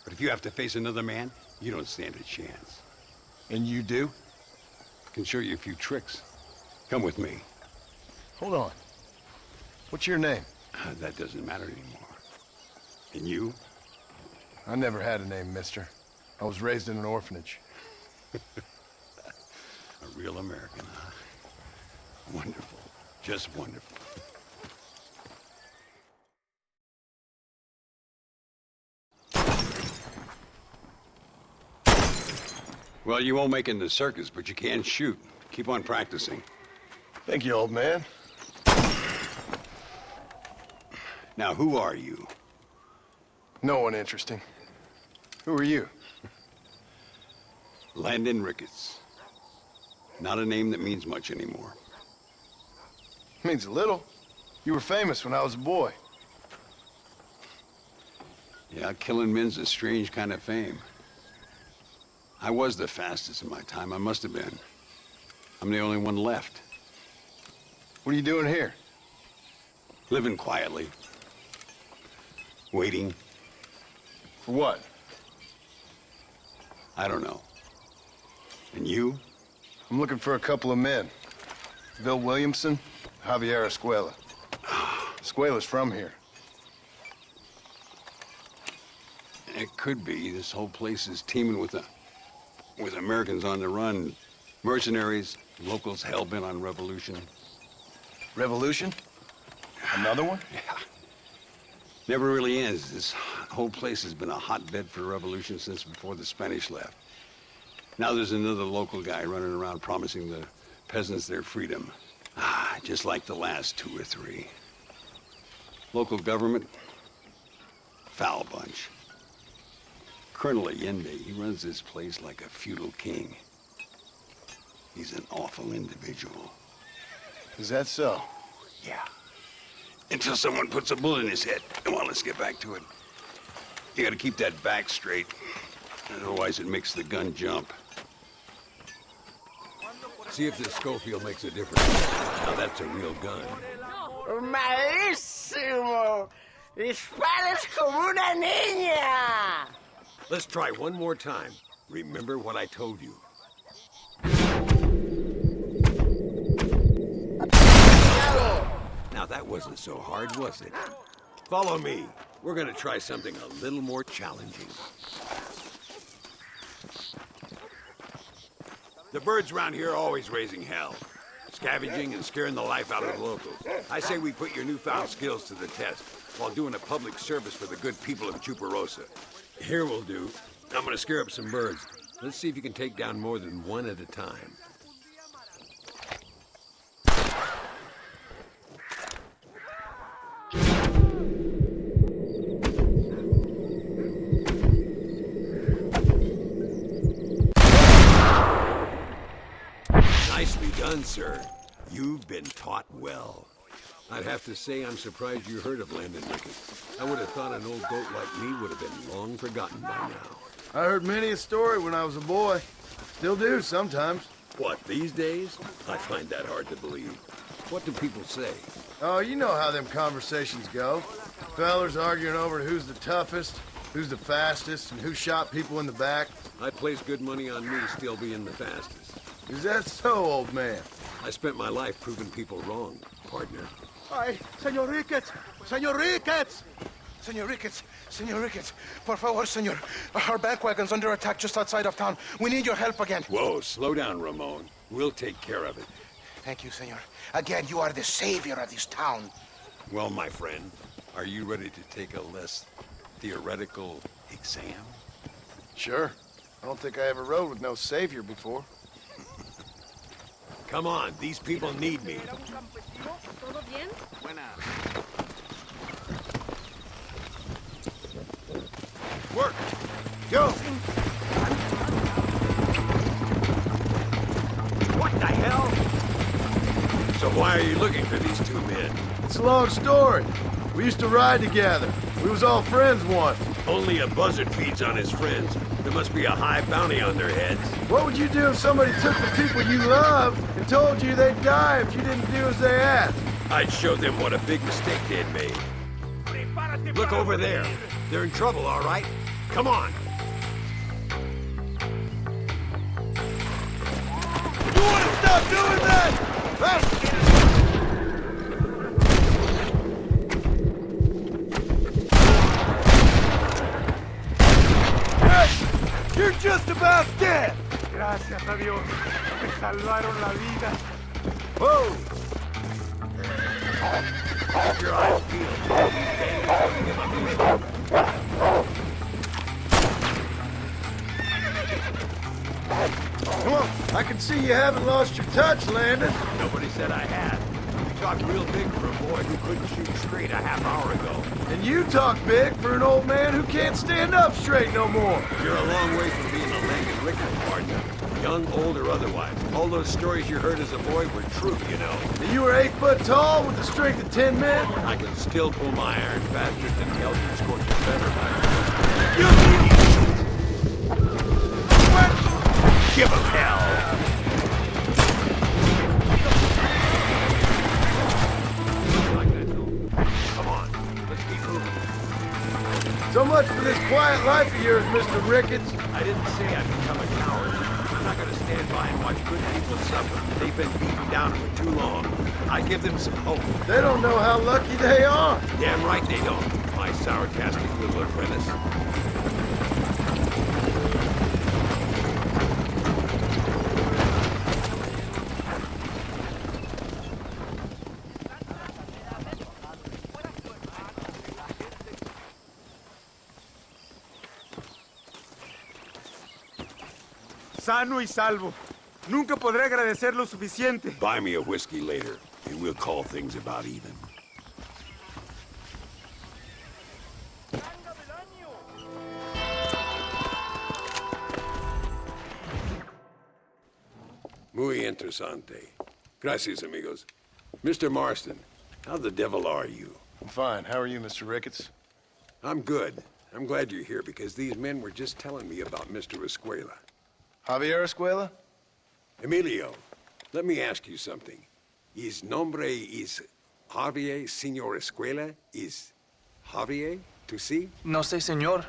But if you have to face another man, you don't stand a chance. And you do? I can show you a few tricks. Come with me. Hold on. What's your name? That doesn't matter anymore. And you? I never had a name, mister. I was raised in an orphanage. A real American, huh? Wonderful. Just wonderful. Well, you won't make it in the circus, but you can shoot. Keep on practicing. Thank you, old man. Now, who are you? No one interesting. Who are you? Landon Ricketts. Not a name that means much anymore. Means a little. You were famous when I was a boy. Yeah, killing men's a strange kind of fame. I was the fastest in my time. I must have been. I'm the only one left. What are you doing here? Living quietly. Waiting. For what? I don't know. And you? I'm looking for a couple of men. Bill Williamson, Javier Escuela. Escuela's from here. It could be. This whole place is teeming with Americans on the run. Mercenaries, locals hell-bent on revolution. Revolution? Another one? Yeah. Never really ends. This whole place has been a hotbed for revolution since before the Spanish left. Now there's another local guy running around promising the peasants their freedom. Just like the last 2 or 3. Local government, foul bunch. Colonel Allende, he runs this place like a feudal king. He's an awful individual. Is that so? Yeah. Until someone puts a bullet in his head. Come on, let's get back to it. You gotta keep that back straight. Otherwise it makes the gun jump. See if this Schofield makes a difference. Now that's a real gun. Malísimo! Disparas como una niña! Let's try one more time. Remember what I told you. Now that wasn't so hard, was it? Follow me. We're gonna try something a little more challenging. The birds around here are always raising hell. Scavenging and scaring the life out of the locals. I say we put your newfound skills to the test while doing a public service for the good people of Chuparosa. Here we'll do. I'm gonna scare up some birds. Let's see if you can take down more than one at a time. Nicely done, sir. You've been taught well. I'd have to say I'm surprised you heard of Landon Ricketts. I would have thought an old goat like me would have been long forgotten by now. I heard many a story when I was a boy. Still do sometimes. What, these days? I find that hard to believe. What do people say? Oh, you know how them conversations go. Fellers arguing over who's the toughest, who's the fastest, and who shot people in the back. I'd place good money on me still being the fastest. Is that so, old man? I spent my life proving people wrong, partner. Ay, Señor Ricketts! Señor Ricketts! Senor Ricketts, por favor, senor. Our bank wagon's under attack just outside of town. We need your help again. Whoa, slow down, Ramon. We'll take care of it. Thank you, senor. Again, you are the savior of this town. Well, my friend, Are you ready to take a less theoretical exam? Sure. I don't think I ever rode with no savior before. Come on, these people need me. ¿Todo bien? Work! Go! What the hell? So why are you looking for these two men? It's a long story. We used to ride together. We was all friends once. Only a buzzard feeds on his friends. There must be a high bounty on their heads. What would you do if somebody took the people you love and told you they'd die if you didn't do as they asked? I'd show them what a big mistake they'd made. Look over there. They're in trouble, all right? Come on. You want to stop doing that? You're just about dead! Gracias a Dios. Me salvaron la vida. Whoa! Keep your eyes Come on, I can see you haven't lost your touch, Landon. Nobody said I had. You talked real big for a boy who couldn't shoot straight a half hour ago. And you talk big for an old man who can't stand up straight no more. You're a long way from being a leg and liquor partner. Young, old, or otherwise. All those stories you heard as a boy were true, you know. And you were 8 foot tall with the strength of 10 men? I can still pull my iron faster than the elders scorch a feather. You idiot! Give him hell! Come on, let's keep moving. So much for this quiet life of yours, Mr. Ricketts. I didn't say I'd become a coward. I'm not gonna stand by and watch good people suffer. They've been beaten down for too long. I give them some hope. They don't know how lucky they are. Damn right they don't, my sarcastic little apprentice. Sano y salvo. Nunca podré agradecer lo suficiente. Buy me a whiskey later, and we'll call things about even. Muy interesante. Gracias, amigos. Mr. Marston, how the devil are you? I'm fine. How are you, Mr. Ricketts? I'm good. I'm glad you're here because these men were just telling me about Mr. Escuela. Javier Escuela? Emilio, let me ask you something. His nombre is Javier Señor Escuela? Is Javier to see? No sé, señor.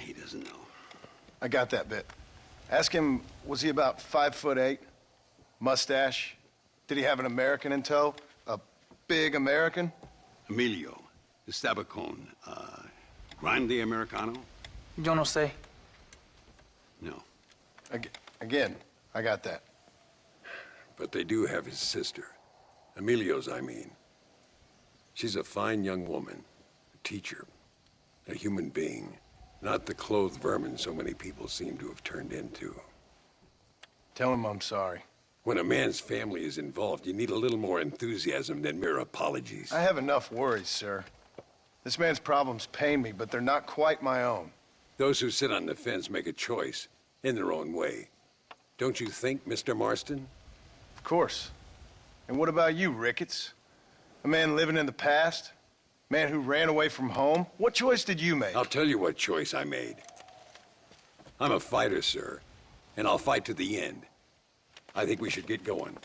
He doesn't know. I got that bit. Ask him, was he about 5'8"? Mustache? Did he have an American in tow? A big American? Emilio, the Stabacon, Grande Americano? Yo no sé. No. Again, I got that. But they do have his sister. Emilio's, I mean. She's a fine young woman, a teacher, a human being, not the clothed vermin so many people seem to have turned into. Tell him I'm sorry. When a man's family is involved, you need a little more enthusiasm than mere apologies. I have enough worries, sir. This man's problems pain me, but they're not quite my own. Those who sit on the fence make a choice, in their own way. Don't you think, Mr. Marston? Of course. And what about you, Ricketts? A man living in the past? Man who ran away from home? What choice did you make? I'll tell you what choice I made. I'm a fighter, sir, and I'll fight to the end. I think we should get going.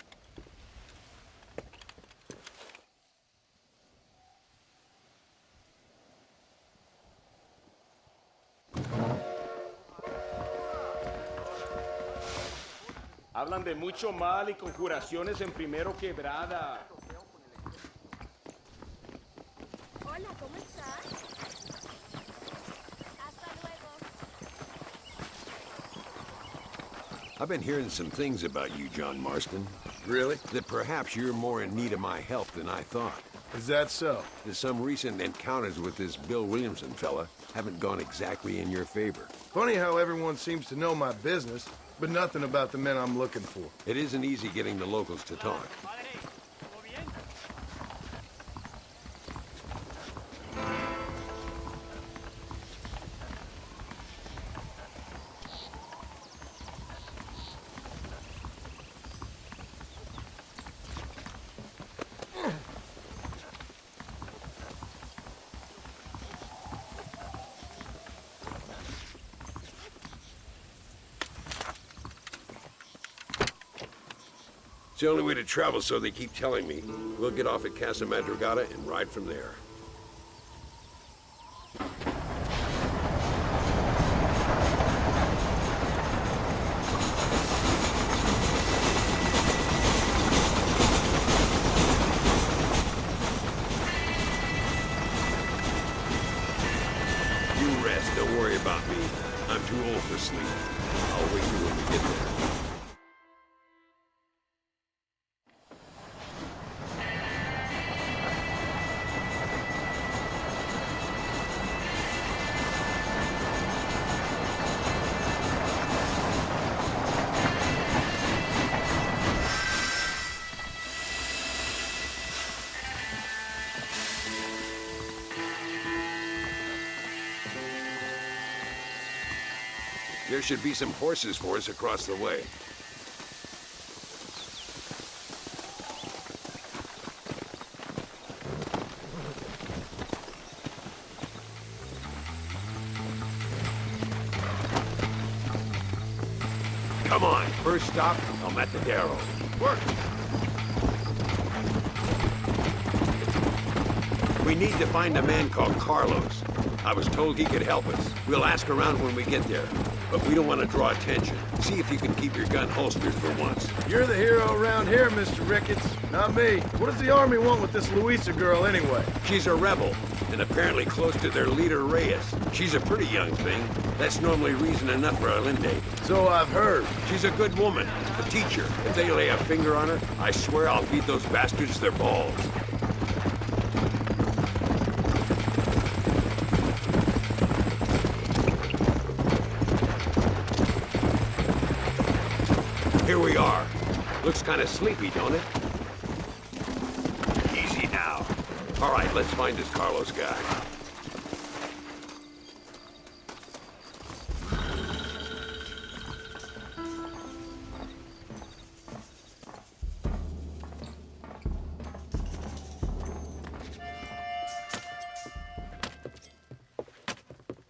Hablan de mucho mal y conjuraciones en Primero Quebrada. Hola, ¿cómo estás? Hasta luego. I've been hearing some things about you, John Marston. Really? That perhaps you're more in need of my help than I thought. Is that so? Some recent encounters with this Bill Williamson fella haven't gone exactly in your favor. Funny how everyone seems to know my business, but nothing about the men I'm looking for. It isn't easy getting the locals to talk. It's the only way to travel, so they keep telling me. We'll get off at Casa Madrugada and ride from there. You rest, don't worry about me. I'm too old for sleep. I'll wake you when we get there. There should be some horses for us across the way. Come on, first stop, El Matadero. Work! We need to find a man called Carlos. I was told he could help us. We'll ask around when we get there. But we don't want to draw attention. See if you can keep your gun holstered for once. You're the hero around here, Mr. Ricketts, not me. What does the army want with this Luisa girl anyway? She's a rebel, and apparently close to their leader, Reyes. She's a pretty young thing. That's normally reason enough for Allende. So I've heard. She's a good woman, a teacher. If they lay a finger on her, I swear I'll feed those bastards their balls. Here we are. Looks kind of sleepy, don't it? Easy now. All right, let's find this Carlos guy.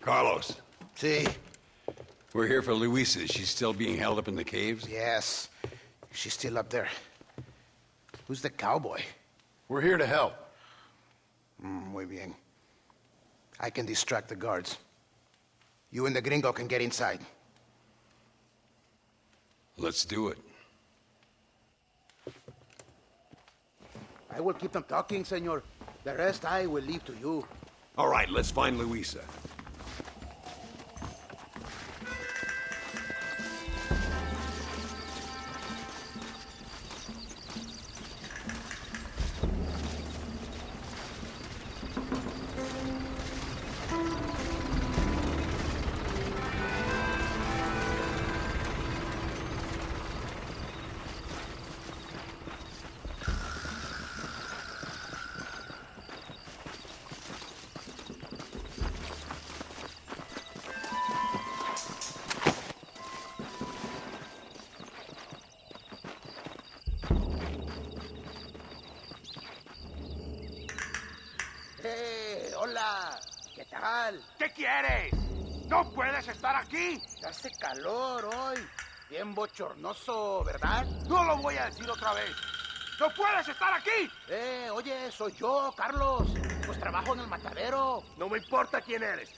Carlos. See? We're here for Luisa. She's still being held up in the caves? Yes. She's still up there. Who's the cowboy? We're here to help. Muy bien. I can distract the guards. You and the gringo can get inside. Let's do it. I will keep them talking, senor. The rest I will leave to you. All right, let's find Luisa. Hola, ¿qué tal? ¿Qué quieres? ¡No puedes estar aquí! Hace calor hoy. Bien bochornoso, ¿verdad? No lo voy a decir otra vez. ¡No puedes estar aquí! Oye, soy yo, Carlos. Pues trabajo en el matadero. No me importa quién eres.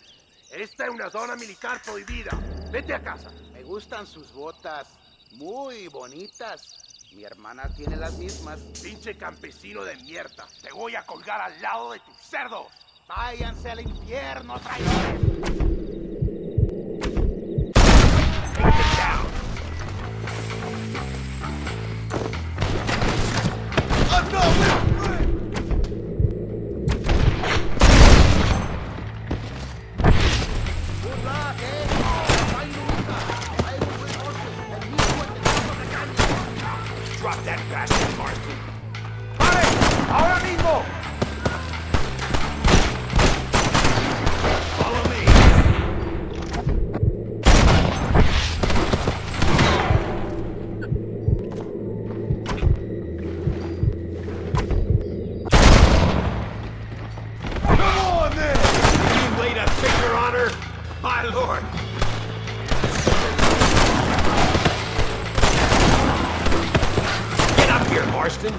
Esta es una zona militar prohibida. Vete a casa. Me gustan sus botas. Muy bonitas. Mi hermana tiene las mismas. Pinche campesino de mierda. Te voy a colgar al lado de tus cerdos. Váyanse al infierno, traidores. Take it down. Oh, no! Marston.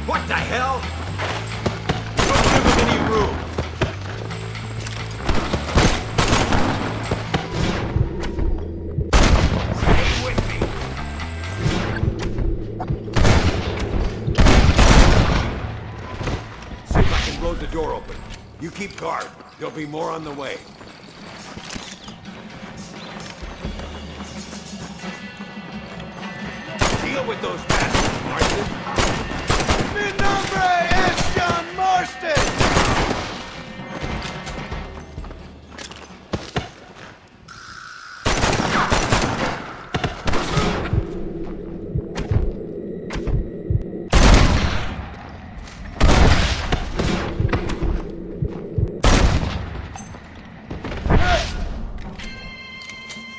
What the hell? Don't give him any room. Stay with me. See if I can blow the door open. You keep guard. There'll be more on the way. Deal with those bastards, Marston. Mi nombre es John Marston!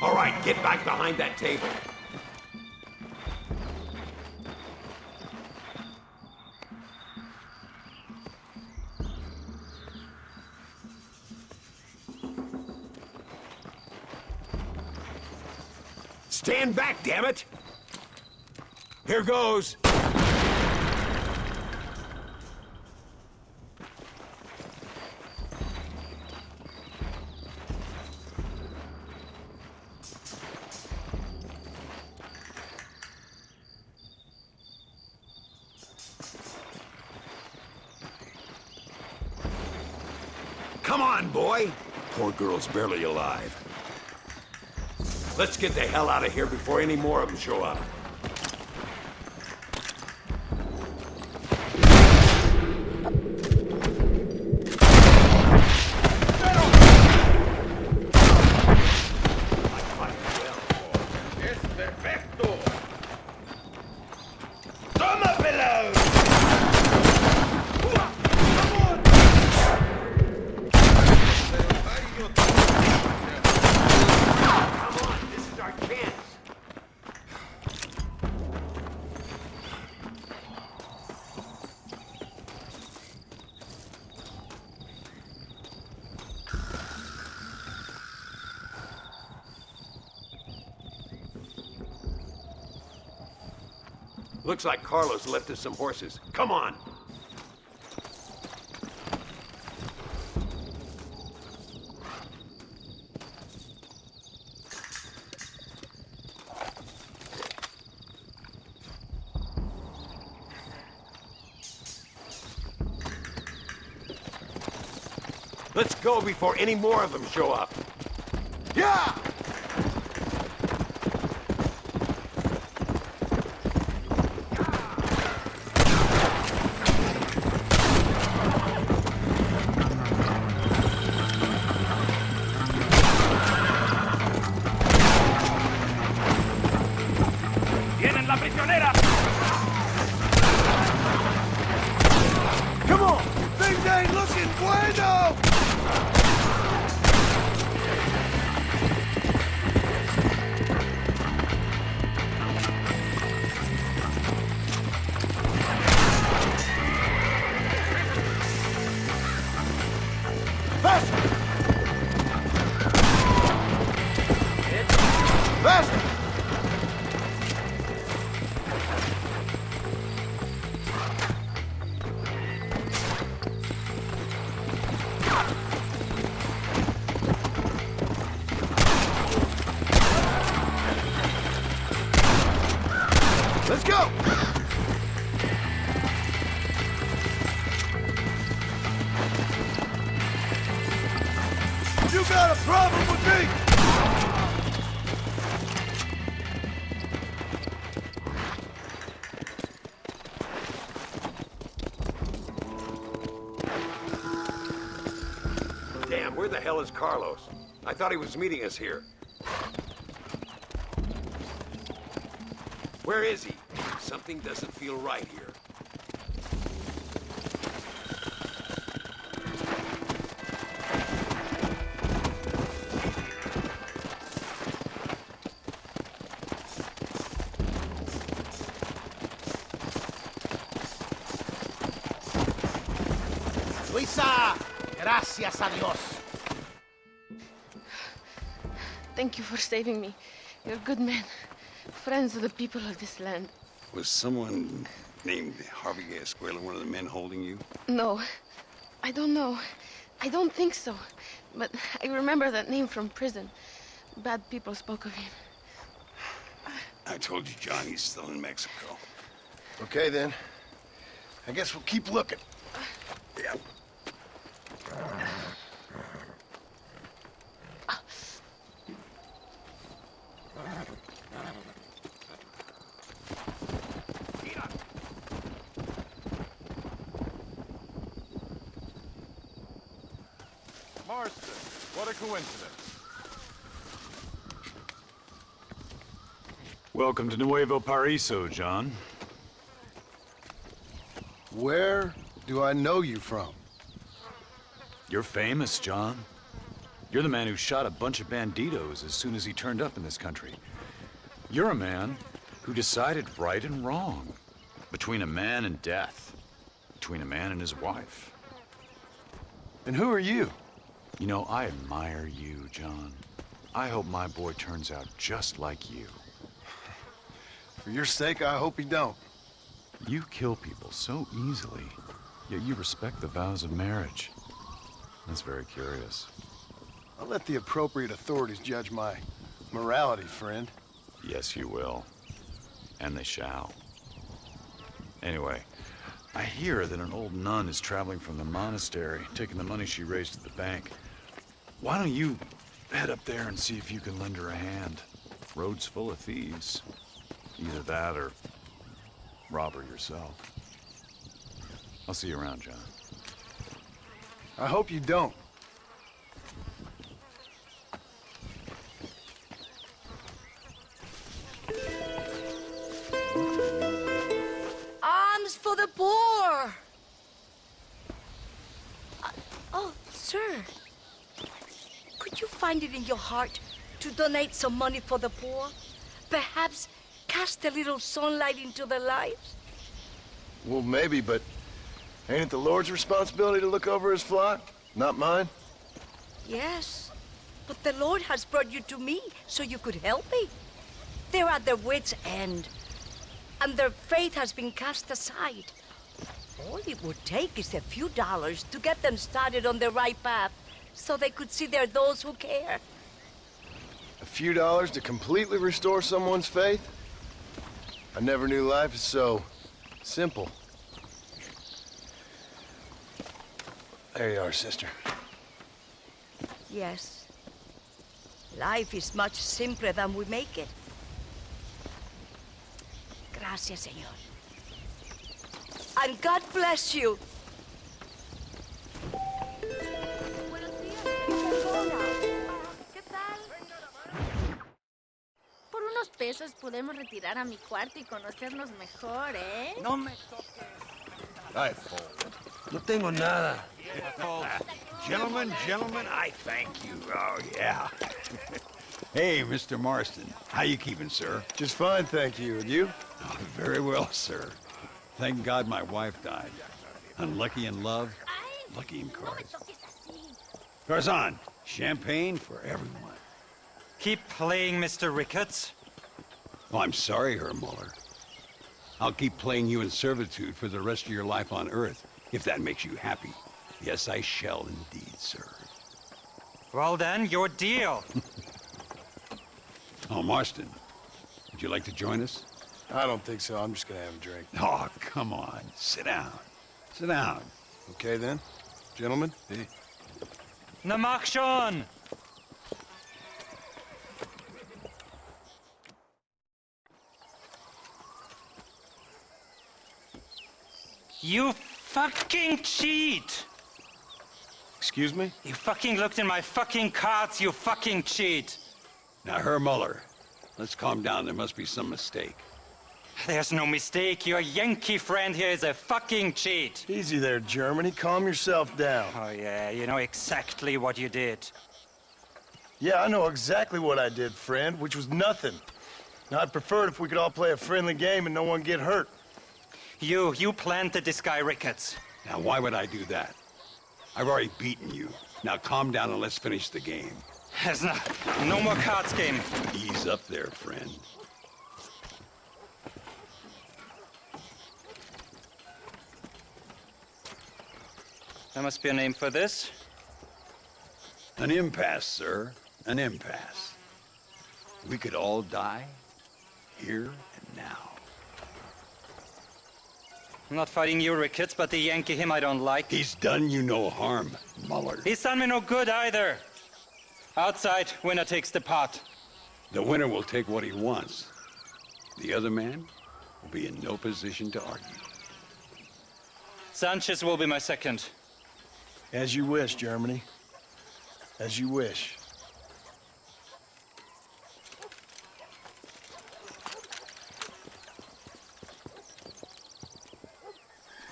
All right, get back behind that table. Stand back, damn it! Here goes. Come on, boy! Poor girl's barely alive. Let's get the hell out of here before any more of them show up. Es perfecto. Toma, pelado! Looks like Carlos left us some horses. Come on! Let's go before any more of them show up. Yeah! ¡Tienen la prisionera! Come on! Things ain't looking bueno! Faster! Faster! Let's go! You got a problem with me? Damn, where the hell is Carlos? I thought he was meeting us here. Where is he? Something doesn't feel right here. Luisa, gracias a Dios. Thank you for saving me. You're a good man. friends of the people of this land. Was someone named Harvey Escuela one of the men holding you? No, I don't know. I don't think so. But I remember that name from prison. Bad people spoke of him. I told you, John, he's still in Mexico. Okay, then. I guess we'll keep looking. Yeah. Marston, what a coincidence. Welcome to Nuevo Paraiso, John. Where do I know you from? You're famous, John. You're the man who shot a bunch of banditos as soon as he turned up in this country. You're a man who decided right and wrong, between a man and death, between a man and his wife. And who are you? You know, I admire you, John. I hope my boy turns out just like you. For your sake, I hope he don't. You kill people so easily, yet you respect the vows of marriage. That's very curious. I'll let the appropriate authorities judge my morality, friend. Yes, you will. And they shall. Anyway, I hear that an old nun is traveling from the monastery, taking the money she raised at the bank. Why don't you head up there and see if you can lend her a hand? Road's full of thieves. Either that or rob her yourself. I'll see you around, John. I hope you don't. Arms for the poor! Oh, sir. Could you find it in your heart to donate some money for the poor? Perhaps cast a little sunlight into their lives? Well, maybe, but ain't it the Lord's responsibility to look over his flock? Not mine? Yes, but the Lord has brought you to me so you could help me. They're at their wits' end, and their faith has been cast aside. All it would take is a few dollars to get them started on the right path so they could see they're those who care. A few dollars to completely restore someone's faith? I never knew life is so simple. There you are, sister. Yes. Life is much simpler than we make it. Gracias, señor. And God bless you. ¿Qué tal? Por unos pesos podemos retirar a mi cuarto y conocernos mejor, ¿eh? No me toques. Ay, Paul. No tengo nada. Gentlemen, I thank you. Oh, yeah. Hey, Mr. Marston. How you keeping, sir? Just fine, thank you. And you? Oh, very well, sir. Thank God my wife died. Unlucky in love, lucky in cards. Garzon, champagne for everyone. Keep playing, Mr. Ricketts. Oh, I'm sorry, Herr Muller. I'll keep playing you in servitude for the rest of your life on Earth, if that makes you happy. Yes, I shall indeed, sir. Well then, your deal. Oh, Marston, would you like to join us? I don't think so. I'm just gonna have a drink. Oh, come on. Sit down. Sit down. Okay, then. Gentlemen? Hey. Na mach schon! You fucking cheat! Excuse me? You fucking looked in my fucking cards, you fucking cheat! Now, Herr Muller, let's calm down. There must be some mistake. There's no mistake. Your Yankee friend here is a fucking cheat. Easy there, Germany. Calm yourself down. Oh, yeah, you know exactly what you did. Yeah, I know exactly what I did, friend, which was nothing. Now, I'd prefer it if we could all play a friendly game and no one get hurt. You planted this guy, Ricketts. Now, why would I do that? I've already beaten you. Now, calm down and let's finish the game. There's no more cards game. Ease up there, friend. There must be a name for this. An impasse, sir. An impasse. We could all die, here and now. I'm not fighting you, Ricketts, but the Yankee him I don't like. He's done you no harm, Muller. He's done me no good either. Outside, winner takes the pot. The winner will take what he wants. The other man will be in no position to argue. Sanchez will be my second. As you wish, Germany. As you wish.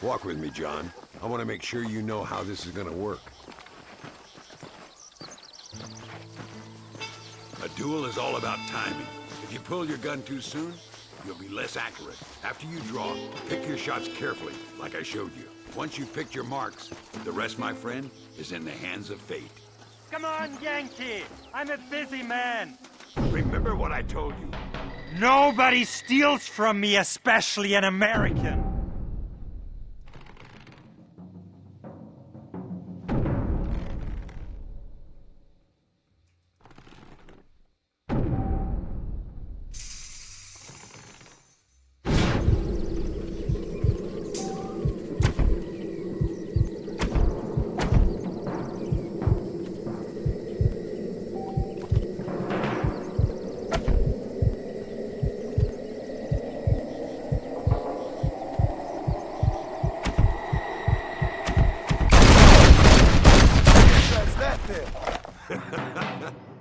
Walk with me, John. I want to make sure you know how this is going to work. A duel is all about timing. If you pull your gun too soon, you'll be less accurate. After you draw, pick your shots carefully, like I showed you. Once you've picked your marks, the rest, my friend, is in the hands of fate. Come on, Yankee! I'm a busy man. Remember what I told you. Nobody steals from me, especially an American.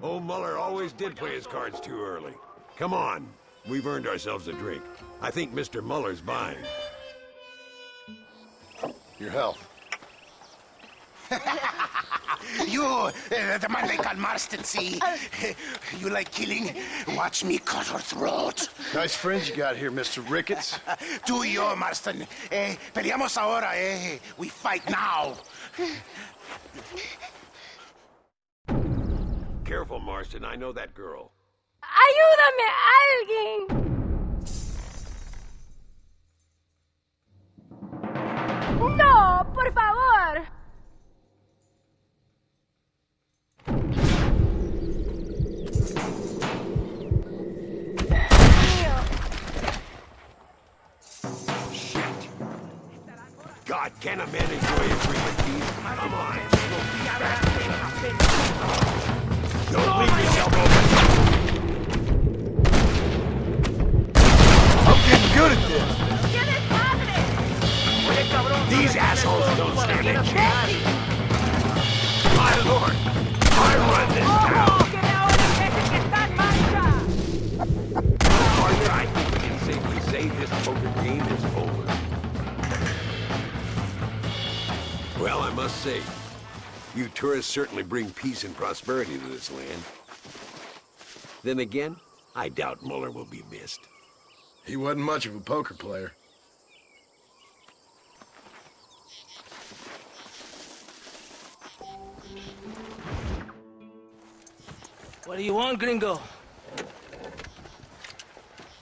Old Muller always did play his cards too early. Come on, we've earned ourselves a drink. I think Mr. Muller's buying. Your health. You, the man they call Marston, see? You like killing? Watch me cut her throat. Nice friends you got here, Mr. Ricketts. Tú y yo, Marston. Peleamos ahora, We fight now. Careful, Marston. I know that girl. ¡Ayúdame, alguien! ¡No, por favor! God, can a man enjoy his drink in peace? Come on. Don't leave yourself open. I'm getting good at this. These assholes don't stand a chance. My lord, I run this town. Arthur, I think we can safely say this poker game is over. Well, I must say, you tourists certainly bring peace and prosperity to this land. Then again, I doubt Muller will be missed. He wasn't much of a poker player. What do you want, gringo?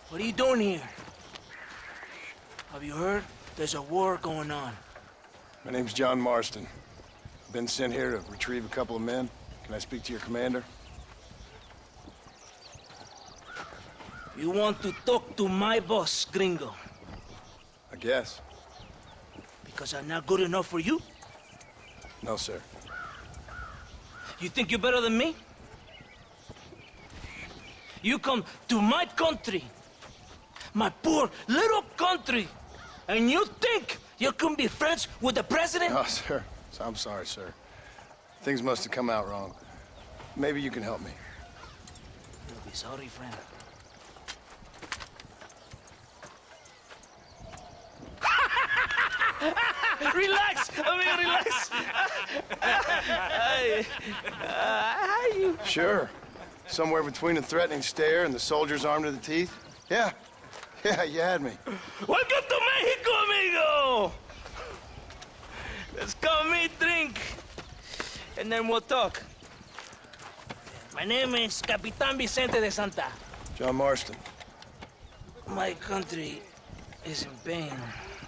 What are you doing here? Have you heard? There's a war going on. My name's John Marston. I've been sent here to retrieve a couple of men. Can I speak to your commander? You want to talk to my boss, gringo? I guess. Because I'm not good enough for you? No, sir. You think you're better than me? You come to my country, my poor little country, and you think you can be friends with the president? No, sir. I'm sorry, sir. Things must have come out wrong. Maybe you can help me. You'll be sorry, friend. Relax! Relax! How you? Sure. Somewhere between a threatening stare and the soldiers armed to the teeth? Yeah. Yeah, you had me. Welcome to Mexico, amigo! Let's come meet, drink, and then we'll talk. My name is Capitan Vicente de Santa. John Marston. My country is in pain,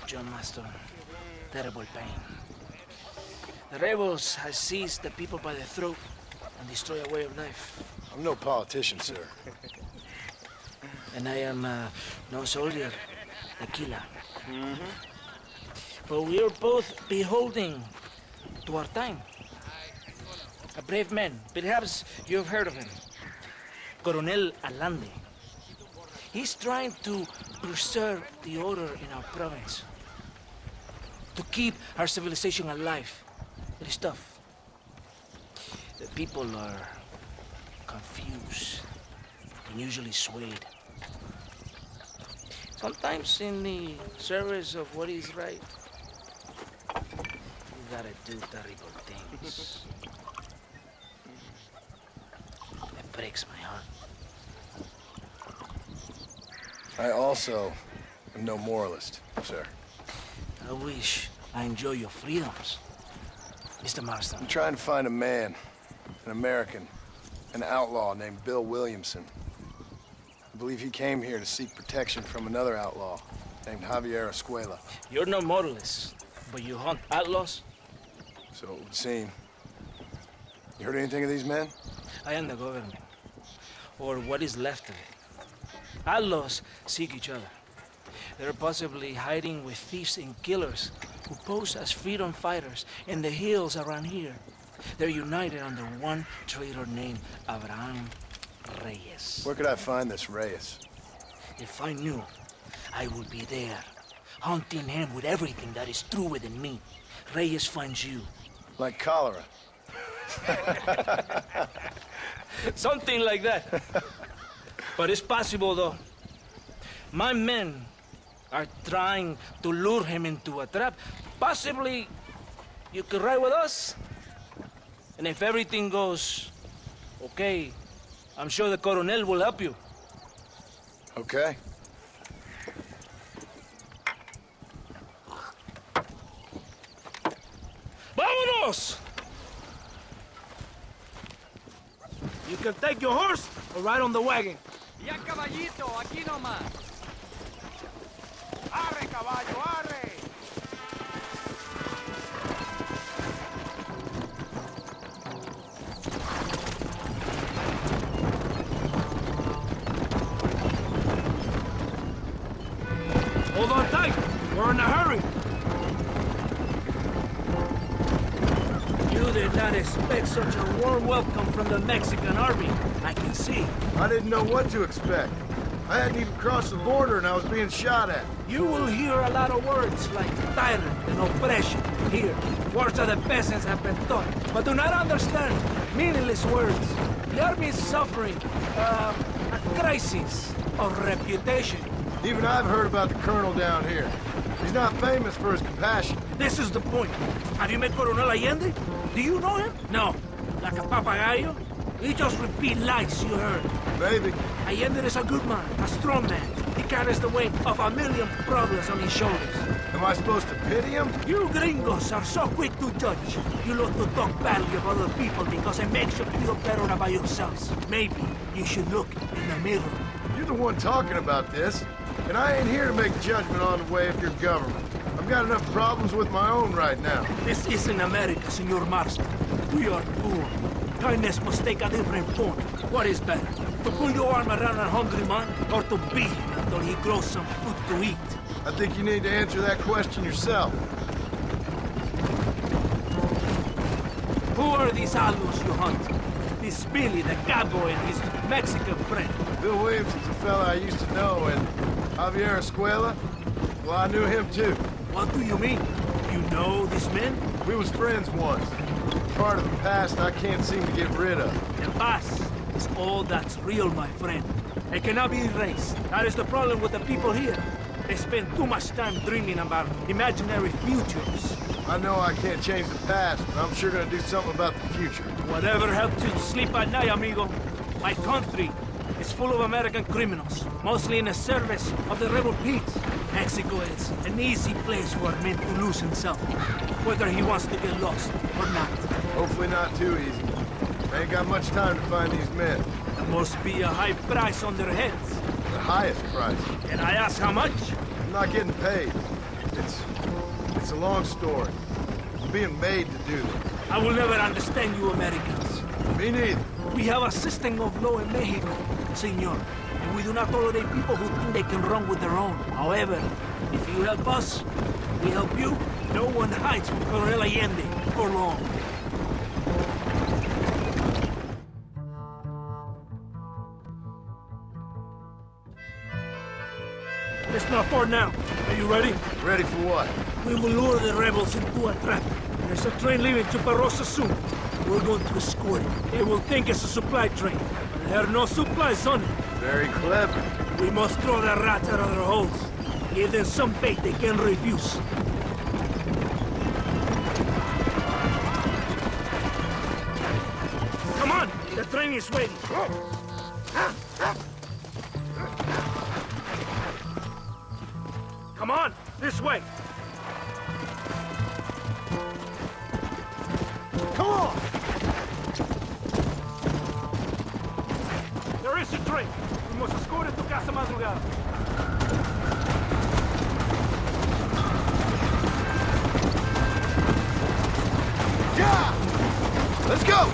John Marston. Terrible pain. The rebels has seized the people by the throat and destroy a way of life. I'm no politician, sir. And I am no soldier, a killer. But we are both beholding to our time. A brave man, perhaps you have heard of him. Coronel Allende. He's trying to preserve the order in our province. To keep our civilization alive. It is tough. The people are confused and usually swayed. Sometimes in the service of what is right, you gotta do terrible things. It breaks my heart. I also am no moralist, sir. I wish I enjoy your freedoms, Mr. Marston. I'm trying to find a man, an American, an outlaw named Bill Williamson. I believe he came here to seek protection from another outlaw named Javier Escuela. You're no moralist, but you hunt outlaws? So it would seem. You heard anything of these men? I am the government, or what is left of it. Outlaws seek each other. They're possibly hiding with thieves and killers who pose as freedom fighters in the hills around here. They're united under one traitor named Abraham Reyes. Where could I find this Reyes? If I knew, I would be there, hunting him with everything that is true within me. Reyes finds you. Like cholera. Something like that. But it's possible, though. My men are trying to lure him into a trap. Possibly you could ride with us. And if everything goes okay, I'm sure the Coronel will help you. Okay. ¡Vámonos! You can take your horse or ride on the wagon. Ya caballito, aquí nomás. Arre, caballo, arre! Hold on tight. We're in a hurry. You did not expect such a warm welcome from the Mexican army. I can see. I didn't know what to expect. I hadn't even crossed the border and I was being shot at. You will hear a lot of words like tyrant and oppression here. Words that the peasants have been taught, but do not understand meaningless words. The army is suffering a crisis of reputation. Even I've heard about the colonel down here. He's not famous for his compassion. This is the point. Have you met Coronel Allende? Do you know him? No. Like a papagayo? He just repeat lies you heard. Maybe. Allende is a good man, a strong man. He carries the weight of a million problems on his shoulders. Am I supposed to pity him? You gringos are so quick to judge. You love to talk badly of other people because it makes you feel better about yourselves. Maybe you should look in the mirror. You're the one talking about this, and I ain't here to make judgment on the way of your government. I've got enough problems with my own right now. This isn't America, Senor Marston. We are poor. Kindness must take a different form. What is better? To put your arm around a hungry man, or to beat him until he grows some food to eat? I think you need to answer that question yourself. Who are these outlaws you hunt? This Billy, the cowboy, and his Mexican friend. Bill Williamson's a fella I used to know, and Javier Escuela, well, I knew him too. What do you mean? You know these men? We was friends once. Part of the past I can't seem to get rid of. The past is all that's real, my friend. It cannot be erased. That is the problem with the people here. They spend too much time dreaming about imaginary futures. I know I can't change the past, but I'm sure gonna do something about the future. Whatever helps you sleep at night, amigo. My country is full of American criminals, mostly in the service of the rebel pigs. Mexico is an easy place for a man to lose himself, whether he wants to get lost or not. Hopefully not too easy. I ain't got much time to find these men. There must be a high price on their heads. The highest price. Can I ask how much? I'm not getting paid. It's a long story. being made to do this. I will never understand you Americans. Me neither. We have a system of law in Mexico, senor. And we do not tolerate people who think they can run with their own. However, if you help us, we help you. No one hides from Colonel Allende for long. It's not far now. Are you ready? Ready for what? We will lure the rebels into a trap. There's a train leaving to Barrosa soon. We're going to escort it. They will think it's a supply train. But there are no supplies on it. Very clever. We must throw the rats out of their holes. Give them some bait they can refuse. Come on! The train is waiting. Come on! This way! Come on! There is a train. We must escort it to Casa Madrugada. Yeah! Let's go!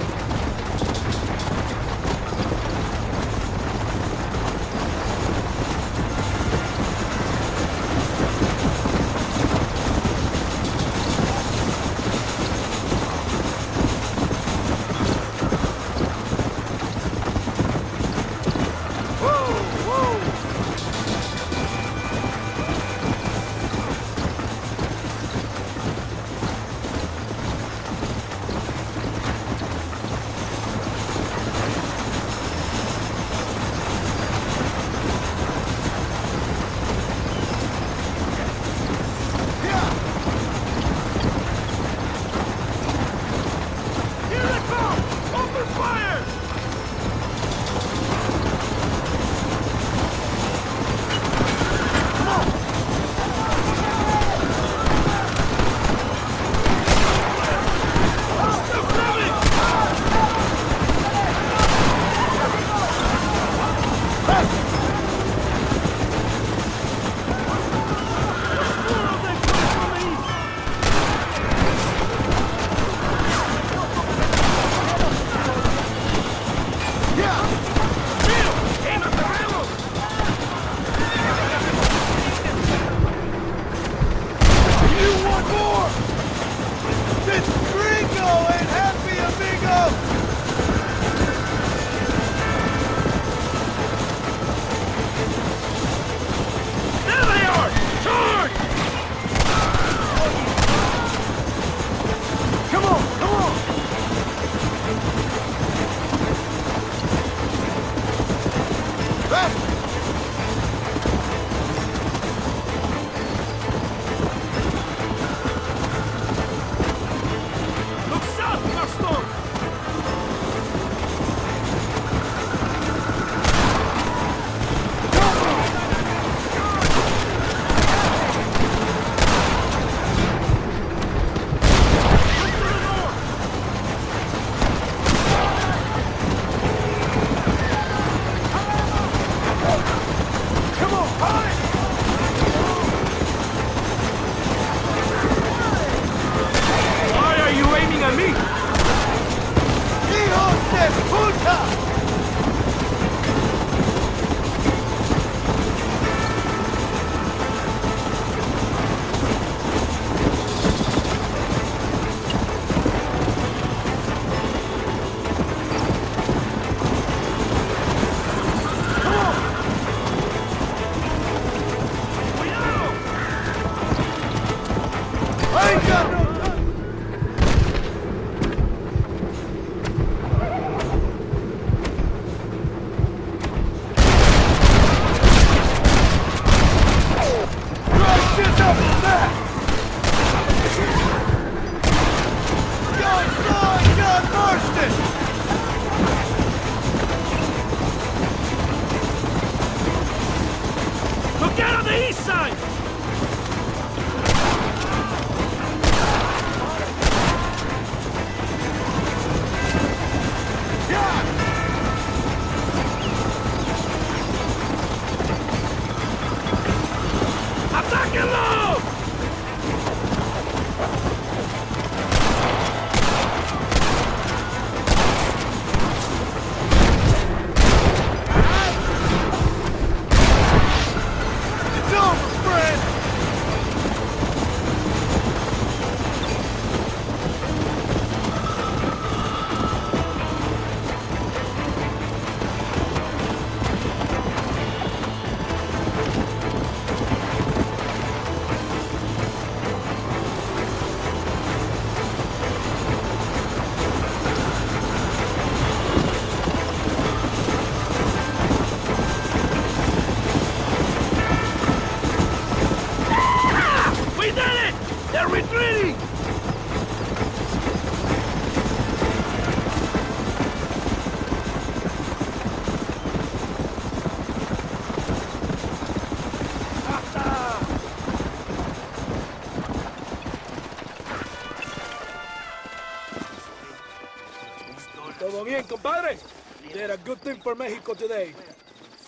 Compadre, you did a good thing for Mexico today.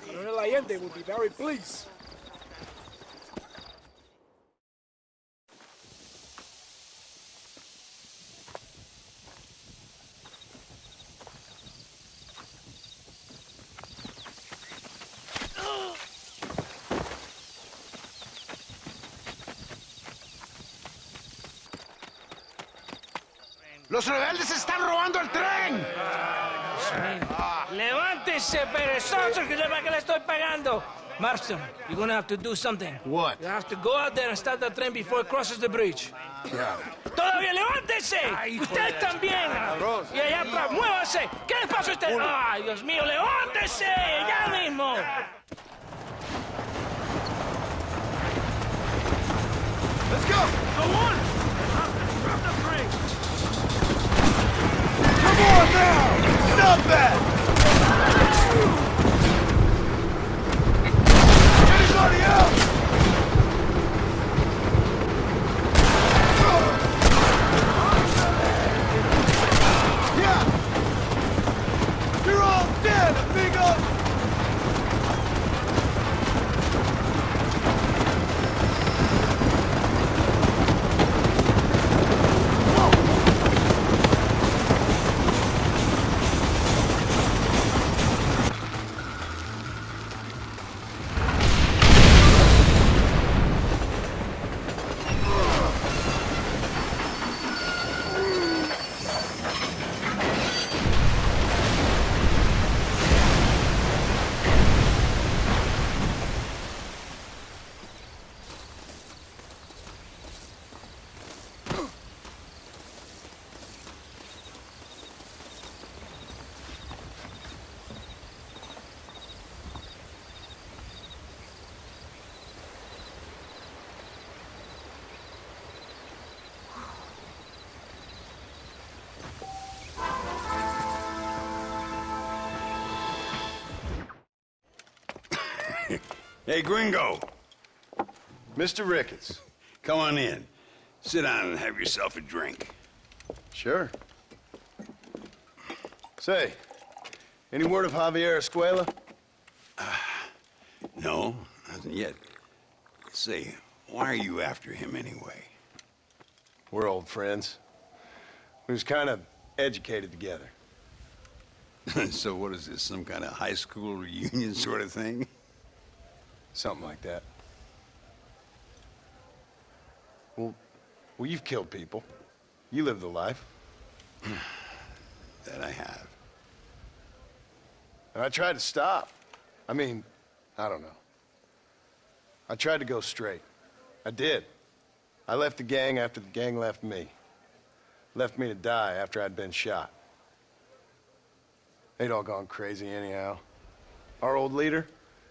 Coronel Allende will be very pleased. ¡Los rebeldes están robando el tren! Levántese, perezoso, que le estoy pagando. Marston, you're gonna have to do something. What? You have to go out there and stop the train before it crosses the bridge. Yeah. ¡Todavía levántese! ¡Usted también! Y allá atrás, muévase. ¿Qué le pasa a usted? ¡Ay, Dios mío, levántese! ¡Ya mismo! Let's go! Go on! Drop the train! Come on now! Stop that! Anybody else? Yeah! You're all dead, amigo! Hey, Gringo. Mr. Ricketts. Come on in. Sit down and have yourself a drink. Sure. Say, any word of Javier Escuela? No, nothing yet. Say, why are you after him anyway? We're old friends. We was kind of educated together. So what is this, some kind of high school reunion sort of thing? Something like that. Well, you've killed people. You lived the life. That I have. And I tried to stop. I mean, I don't know. I tried to go straight. I did. I left the gang after the gang left me. Left me to die after I'd been shot. They'd all gone crazy anyhow. Our old leader,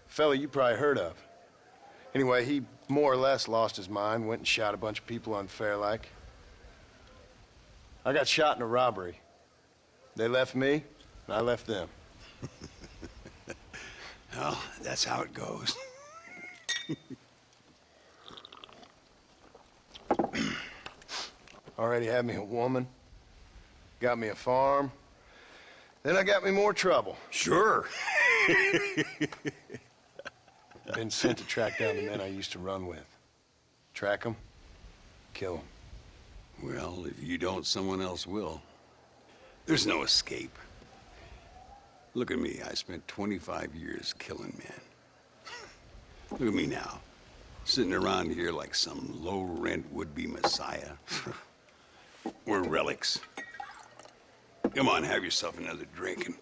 fella you probably heard of. Anyway, he more or less lost his mind, went and shot a bunch of people unfair like. I got shot in a robbery. They left me, and I left them. Well, that's how it goes. Already had me a woman, got me a farm, then I got me more trouble. Sure. Been sent to track down the men I used to run with. Track them, kill them. Well, if you don't, someone else will. There's no escape. Look at me. I spent 25 years killing men. Look at me now. Sitting around here like some low-rent would-be messiah. We're relics. Come on, have yourself another drink and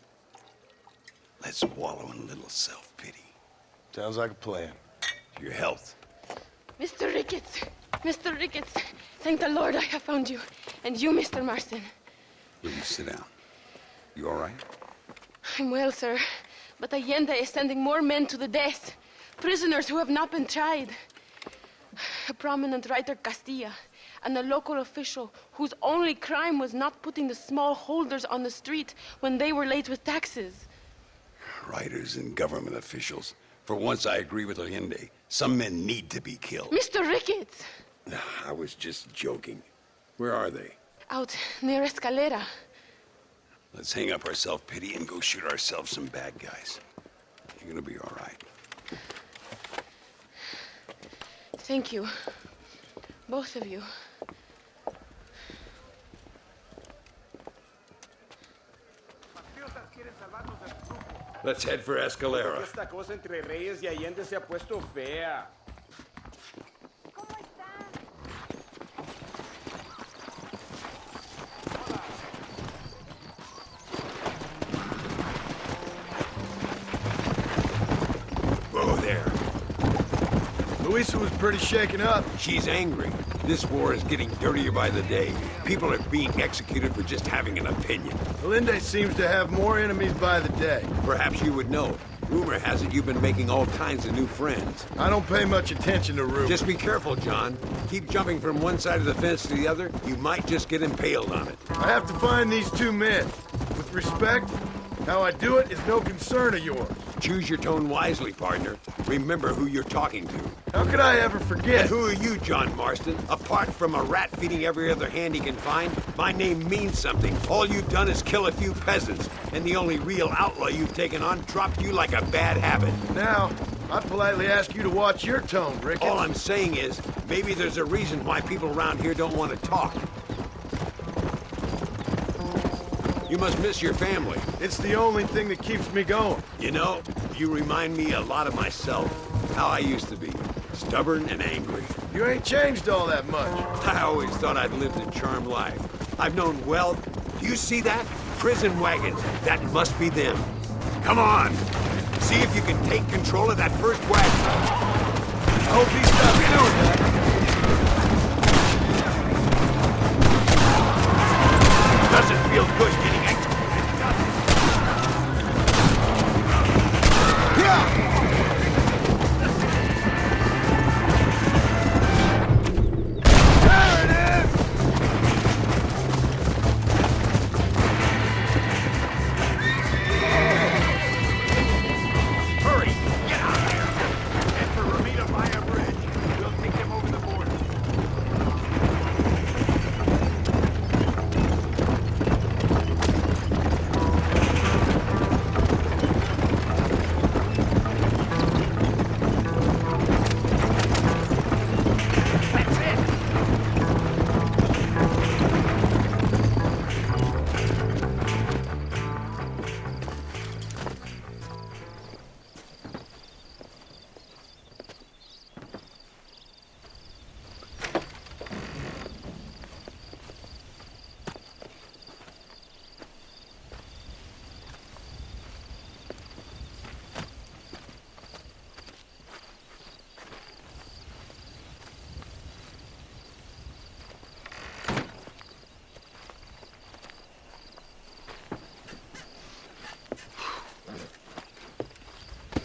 let's wallow in a little self-pity. Sounds like a plan. Your health. Mr. Ricketts! Mr. Ricketts! Thank the Lord I have found you. And you, Mr. Marston. Will you sit down? You all right? I'm well, sir. But Allende is sending more men to the death. Prisoners who have not been tried. A prominent writer, Castilla, and a local official whose only crime was not putting the small holders on the street when they were late with taxes. Writers and government officials. For once, I agree with Allende. Some men need to be killed. Mr. Ricketts! I was just joking. Where are they? Out near Escalera. Let's hang up our self-pity and go shoot ourselves some bad guys. You're gonna be all right. Thank you. Both of you. Let's head for Escalera. Esta cosa entre Reyes y Allende se ha puesto fea. Whoa there. Luisa was pretty shaken up. She's angry. This war is getting dirtier by the day. People are being executed for just having an opinion. Melinde seems to have more enemies by the day. Perhaps you would know. Rumor has it you've been making all kinds of new friends. I don't pay much attention to rumors. Just be careful, John. Keep jumping from one side of the fence to the other. You might just get impaled on it. I have to find these two men. With respect, how I do it is no concern of yours. Choose your tone wisely, partner. Remember who you're talking to. How could I ever forget? And who are you, John Marston? Apart from a rat feeding every other hand he can find, my name means something. All you've done is kill a few peasants, and the only real outlaw you've taken on dropped you like a bad habit. Now, I politely ask you to watch your tone, Ricketts. All I'm saying is, maybe there's a reason why people around here don't want to talk. You must miss your family. It's the only thing that keeps me going. You know, you remind me a lot of myself. How I used to be. Stubborn and angry. You ain't changed all that much. I always thought I'd lived a charmed life. I've known wealth. Do you see that? Prison wagons. That must be them. Come on. See if you can take control of that first wagon. I hope he stops doing that. Doesn't feel good getting executed, does it? There it is! Hurry! Get out of here! Head for Ramita via bridge. We'll take them over the border.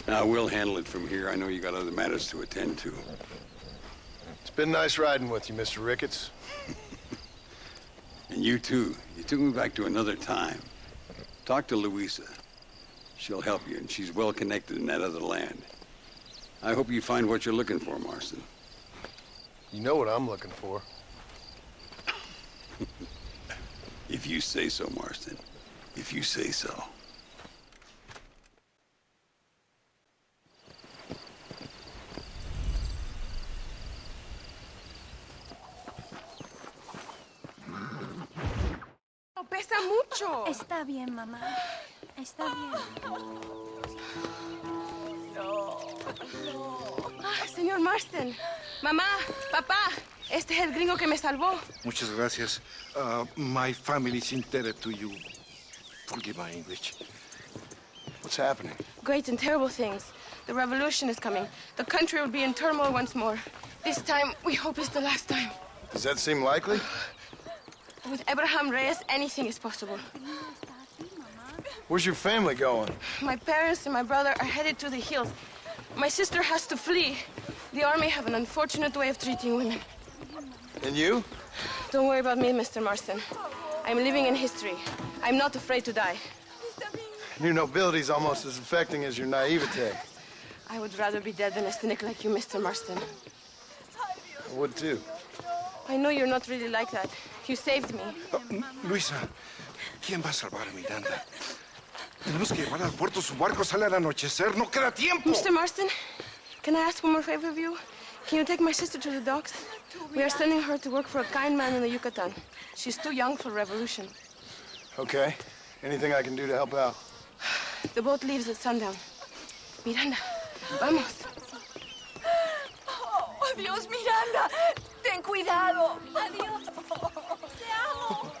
Now, we'll handle it from here. I know you got other matters to attend to. It's been nice riding with you, Mr. Ricketts. And you too. You took me back to another time. Talk to Luisa. She'll help you, and she's well connected in that other land. I hope you find what you're looking for, Marston. You know what I'm looking for. If you say so, Marston. If you say so. Pesa mucho. Está bien, mamá. Está bien. Ah, señor Marston. Mamá, papá, este es el gringo que me salvó. Muchas gracias. My family's indebted to you. Forgive my English. What's happening? Great and terrible things. The revolution is coming. The country will be in turmoil once more. This time, we hope it's the last time. Does that seem likely? With Abraham Reyes, anything is possible. Where's your family going? My parents and my brother are headed to the hills. My sister has to flee. The army have an unfortunate way of treating women. And you? Don't worry about me, Mr. Marston. I'm living in history. I'm not afraid to die. Your nobility's almost as affecting as your naivete. I would rather be dead than a cynic like you, Mr. Marston. I would too. I know you're not really like that. You saved me. Luisa, ¿Quién va a salvar a Miranda? Tenemos que llevar al puerto. Su barco sale al anochecer. ¡No queda tiempo! Mr. Marston, can I ask one more favor of you? Can you take my sister to the docks? We are sending her to work for a kind man in the Yucatan. She's too young for revolution. Okay. Anything I can do to help out? The boat leaves at sundown. Miranda, vamos. Oh, adiós, Miranda. Ten cuidado. Adiós. Te amo.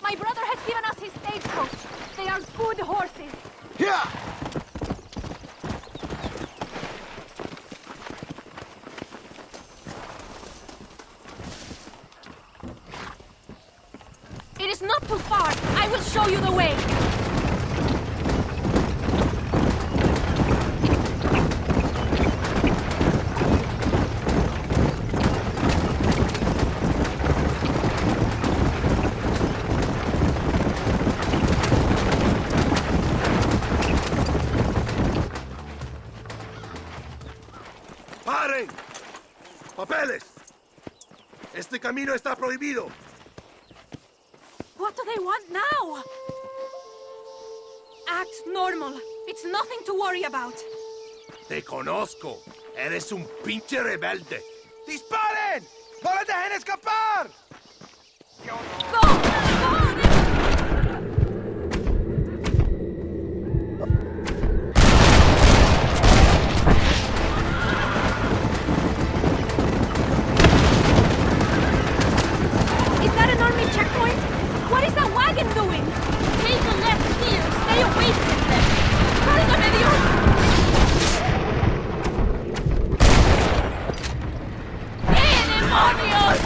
My brother has given us his stagecoach. They are good horses. Yeah! It is not too far. I will show you the way. ¡Paren! ¡Papeles! Este camino está prohibido. What do they want now? Act normal. It's nothing to worry about. Te conozco. Eres un pinche rebelde. ¡Disparen! ¡No les dejen escapar! Is that an army checkpoint? What is that wagon doing? Take a left here. Stay away from them. ¡Válgame Dios! ¡Eh, demonios!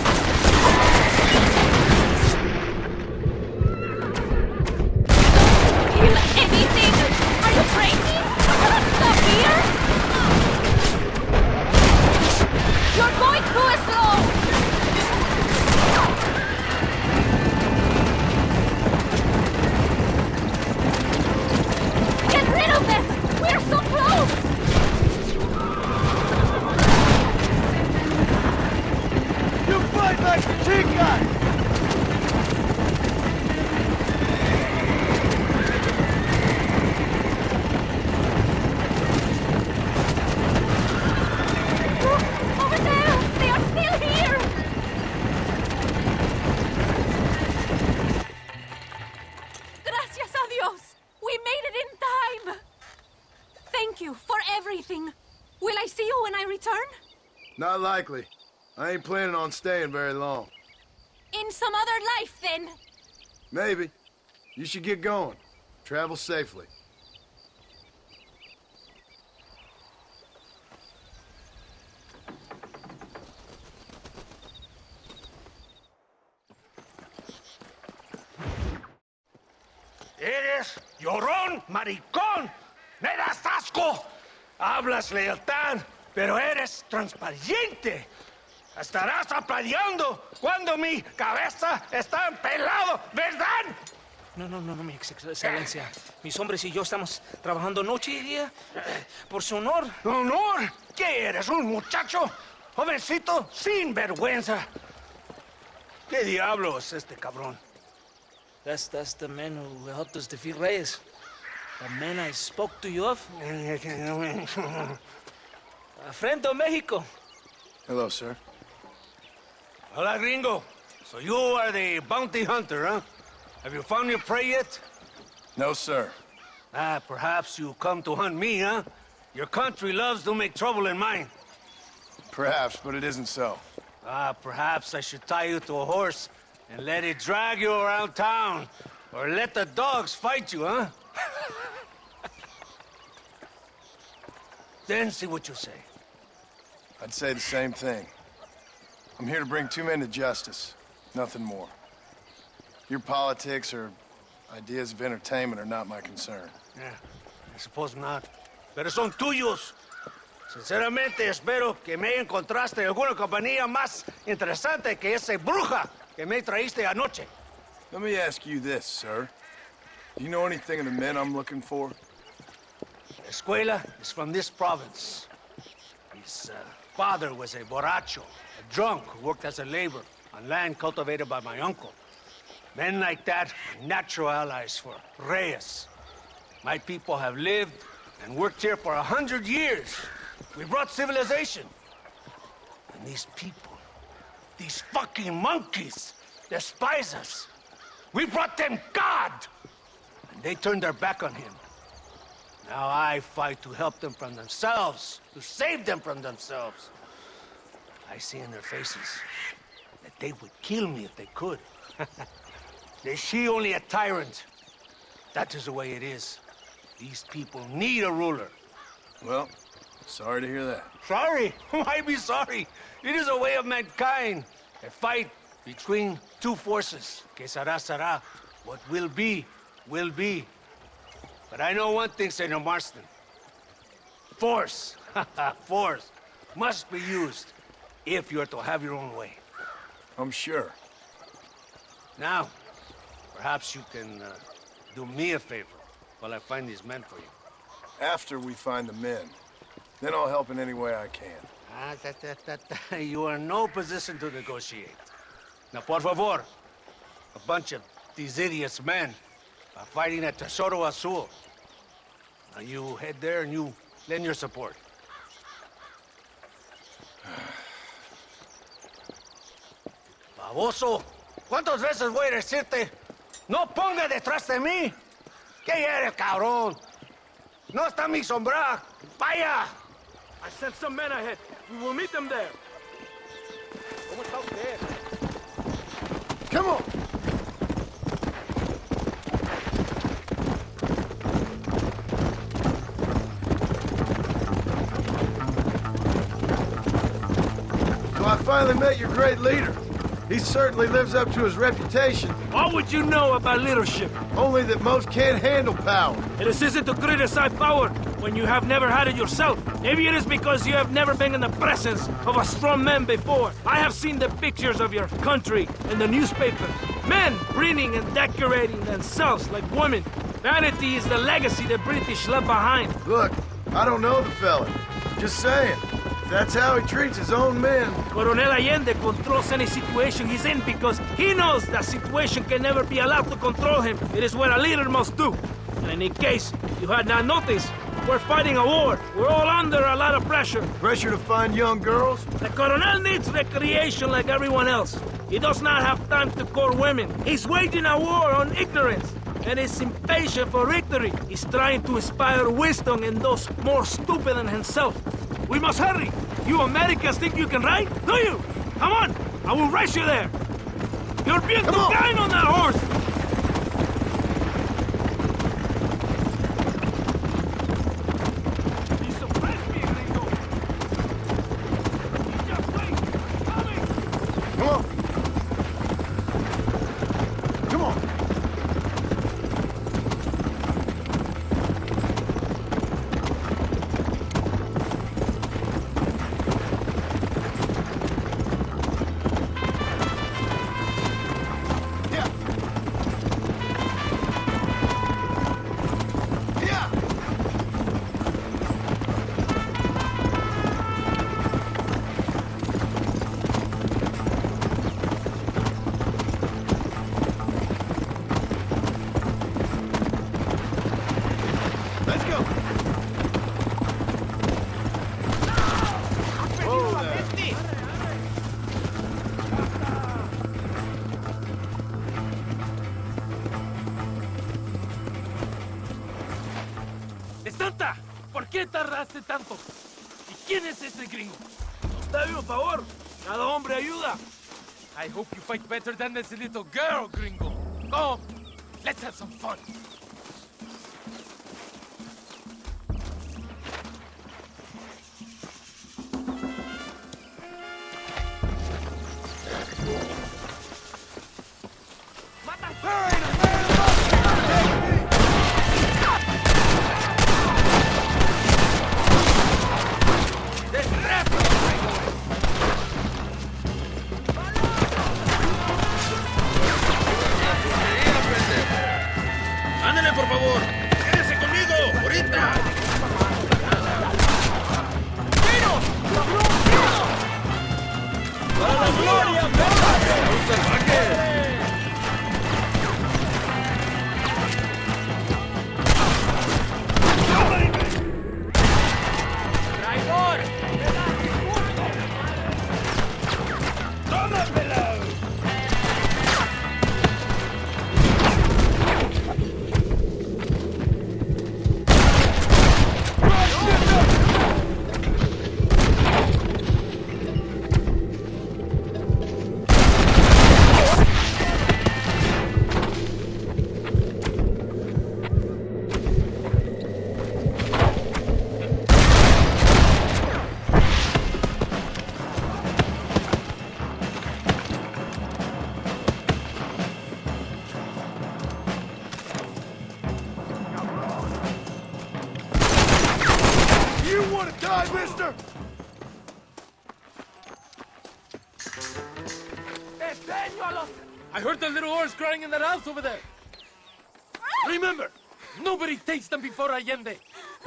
Kill anything! Are you crazy? Cannot stop here? You're going too slow! Get rid of them! We're so close! You fight like chicas! Over there! They are still here! Gracias a Dios! We made it in time! Thank you for everything. Will I see you when I return? Not likely. I ain't planning on staying very long. In some other life, then. Maybe. You should get going. Travel safely. Eres llorón, maricón. Me das asco. Hablas lealtad, pero eres transparente. Estarás aplaudiendo cuando mi cabeza está pelado, ¿verdad? No, mi excelencia. Mis hombres y yo estamos trabajando noche y día por su honor. ¿Honor? ¿Qué eres, un muchacho? Jovencito, sin vergüenza. ¿Qué diablo es este cabrón? That's the man who helped us defeat Reyes. The man I spoke to you of. A friend of Mexico. Hello, sir. Hola, gringo. So you are the bounty hunter, huh? Have you found your prey yet? No, sir. Perhaps you come to hunt me, huh? Your country loves to make trouble in mine. Perhaps, but it isn't so. Perhaps I should tie you to a horse and let it drag you around town. Or let the dogs fight you, huh? Then see what you say. I'd say the same thing. I'm here to bring two men to justice. Nothing more. Your politics or ideas of entertainment are not my concern. Yeah, I suppose not. Pero son tuyos. Sinceramente, espero que me encontraste alguna compañía más interesante que esa bruja que me traíste anoche. Let me ask you this, sir. Do you know anything of the men I'm looking for? Escuela is from this province. His father was a borracho, a drunk who worked as a laborer on land cultivated by my uncle. Men like that are natural allies for Reyes. My people have lived and worked here for 100 years. We brought civilization. And these people, these fucking monkeys, despise us. We brought them God! And they turned their back on him. Now I fight to help them from themselves, to save them from themselves. I see in their faces that they would kill me if they could. Is she only a tyrant? That is the way it is. These people need a ruler. Well, sorry to hear that. Sorry? Why be sorry? It is a way of mankind. A fight between two forces. Que será, será. What will be, will be. But I know one thing, Senor Marston. Force, force, must be used if you're to have your own way. I'm sure. Now, perhaps you can do me a favor while I find these men for you. After we find the men, then I'll help in any way I can. You are in no position to negotiate. Now, por favor, a bunch of these idiots men are fighting at Tesoro Azul. Now you head there and you lend your support. Baboso, ¿cuántas veces voy a decirte? No ponga detrás de mí. ¿Qué eres, cabrón? No está mi sombra. Vaya. I sent some men ahead. We will meet them there. ¿Cómo está usted? Come on. So I finally met your great leader. He certainly lives up to his reputation. What would you know about leadership? Only that most can't handle power. It is easy to criticize power when you have never had it yourself. Maybe it is because you have never been in the presence of a strong man before. I have seen the pictures of your country in the newspapers. Men breeding and decorating themselves like women. Vanity is the legacy the British left behind. Look, I don't know the fella. Just saying. That's how he treats his own men. Coronel Allende controls any situation he's in because he knows that situation can never be allowed to control him. It is what a leader must do. And in case you had not noticed, we're fighting a war. We're all under a lot of pressure. Pressure to find young girls? The Coronel needs recreation like everyone else. He does not have time to court women. He's waging a war on ignorance. And is impatient for victory. He's trying to inspire wisdom in those more stupid than himself. We must hurry! You Americans think you can ride? Do you? Come on! I will race you there! You're bien too kind on that horse! You surprised me, Gringo! You just wait! Coming! Come on! Come on! ¡Santa! ¿Por qué tardaste tanto? ¿Y quién es este gringo? Dame un favor. Cada hombre ayuda. I hope you fight better than this little girl, gringo. Come, let's have some fun. master! I heard the little horse crying in that house over there. Remember, nobody takes them before Allende.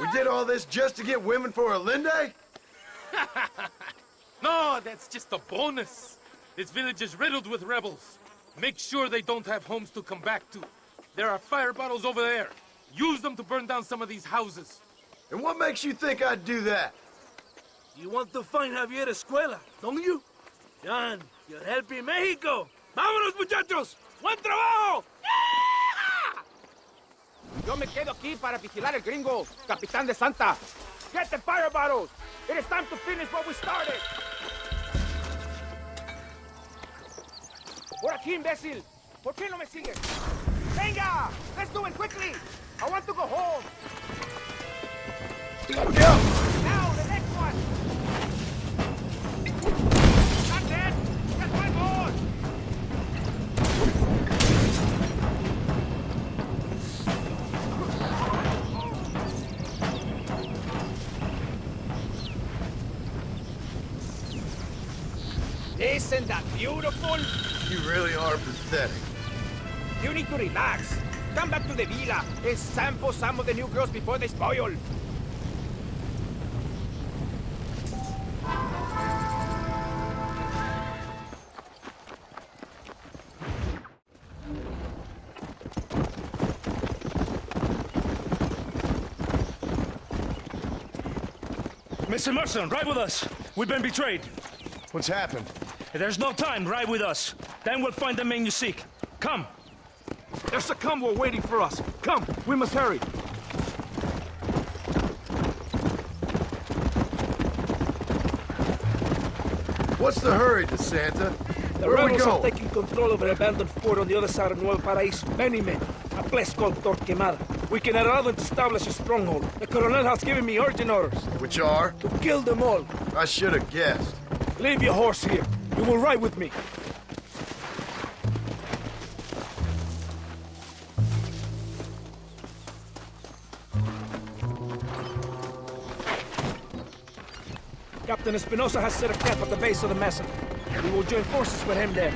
We did all this just to get women for Allende? No, that's just a bonus. This village is riddled with rebels. Make sure they don't have homes to come back to. There are fire bottles over there. Use them to burn down some of these houses. And what makes you think I'd do that? You want to find Javier Escuela, don't you? John, you're helping Mexico. ¡Vámonos, muchachos! ¡Buen trabajo! Yo me quedo aquí para vigilar el gringo, Capitán de Santa. Get the fire bottles. It is time to finish what we started. Por aquí, imbécil. ¿Por qué no me sigues? Venga, let's do it quickly. I want to go home. Now, the next one. Not dead. Just one more. Isn't that beautiful? You really are pathetic. You need to relax. Come back to the villa and sample some of the new girls before they spoil. Mr. Merson, ride with us. We've been betrayed. What's happened? There's no time. Ride with us. Then we'll find the men you seek. Come. There's a convoy waiting for us. Come, we must hurry. What's the hurry, DeSanta? The Where are we rebels are going? taking control of an abandoned fort on the other side of Nuevo Paraíso. Many men. A place called Torquemada. We can allow them to establish a stronghold. The Colonel has given me urgent orders. Which are? To kill them all. I should have guessed. Leave your horse here. You will ride with me. Captain Espinosa has set a camp at the base of the mesa. We will join forces with him there.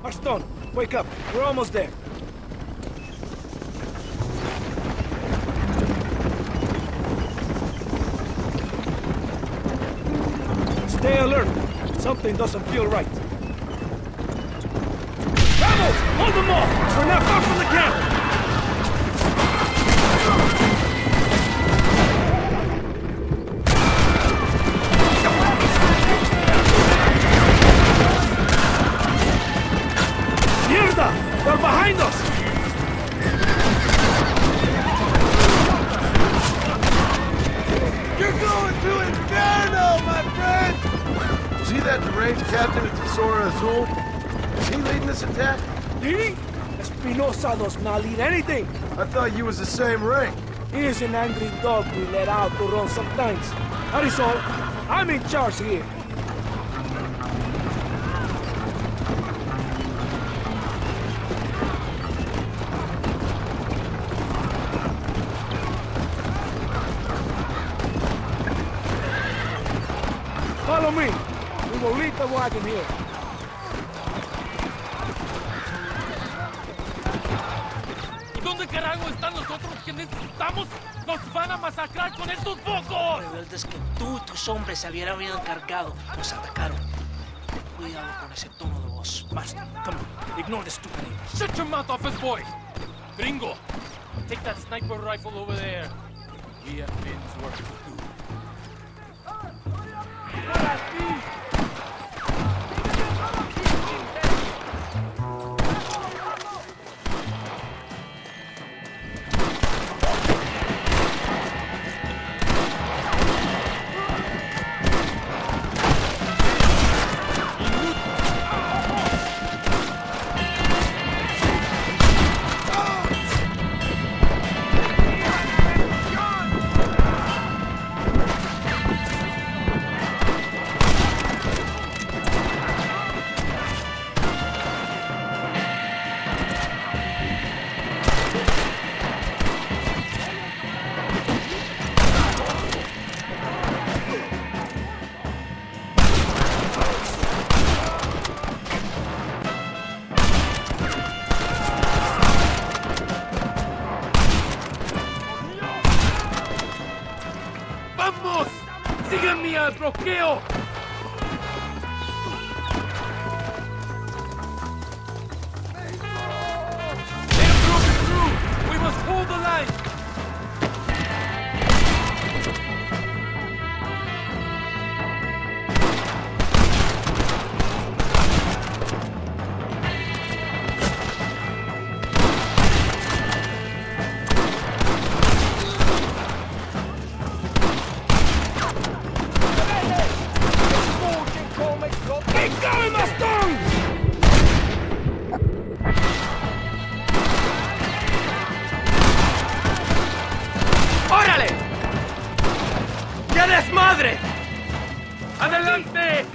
Arston, wake up. We're almost there. Stay alert. Something doesn't feel right. Rebels! Hold them off! We're not far from the camp! Mierda! They're behind us! You're going to Inferno, my friend! Was he that deranged captain at Tesoro Azul? Is he leading this attack? He? Espinosa does not lead anything. I thought you was the same rank. He is an angry dog we let out to run sometimes. That is all. I'm in charge here. Follow me. We will lead the wagon here. ¿Y dónde carajo están los otros que necesitamos? ¡Nos van a masacrar con estos pocos! Rebeldes que tú y tus hombres se habían encargado nos atacaron. Cuidado con ese tono de voz. Master, come on. Ignore the stupid English. Shut your mouth, office boy! Gringo, take that sniper rifle over there. We have men's work to do. ¡Sígueme al bloqueo! They're broken through! We must hold the line! ¡Órale! ¡Qué desmadre! ¡Adelante!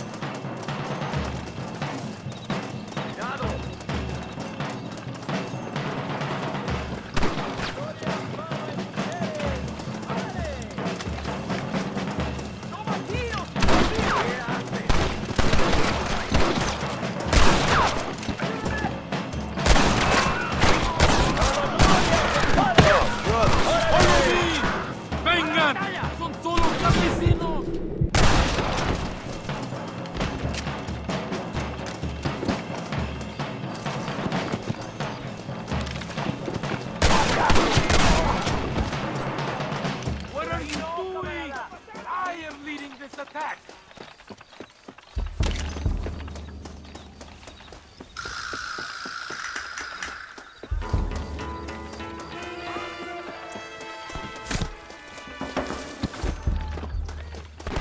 ¡Vengan! ¡Son solo campesinos! What are you doing? I am leading this attack!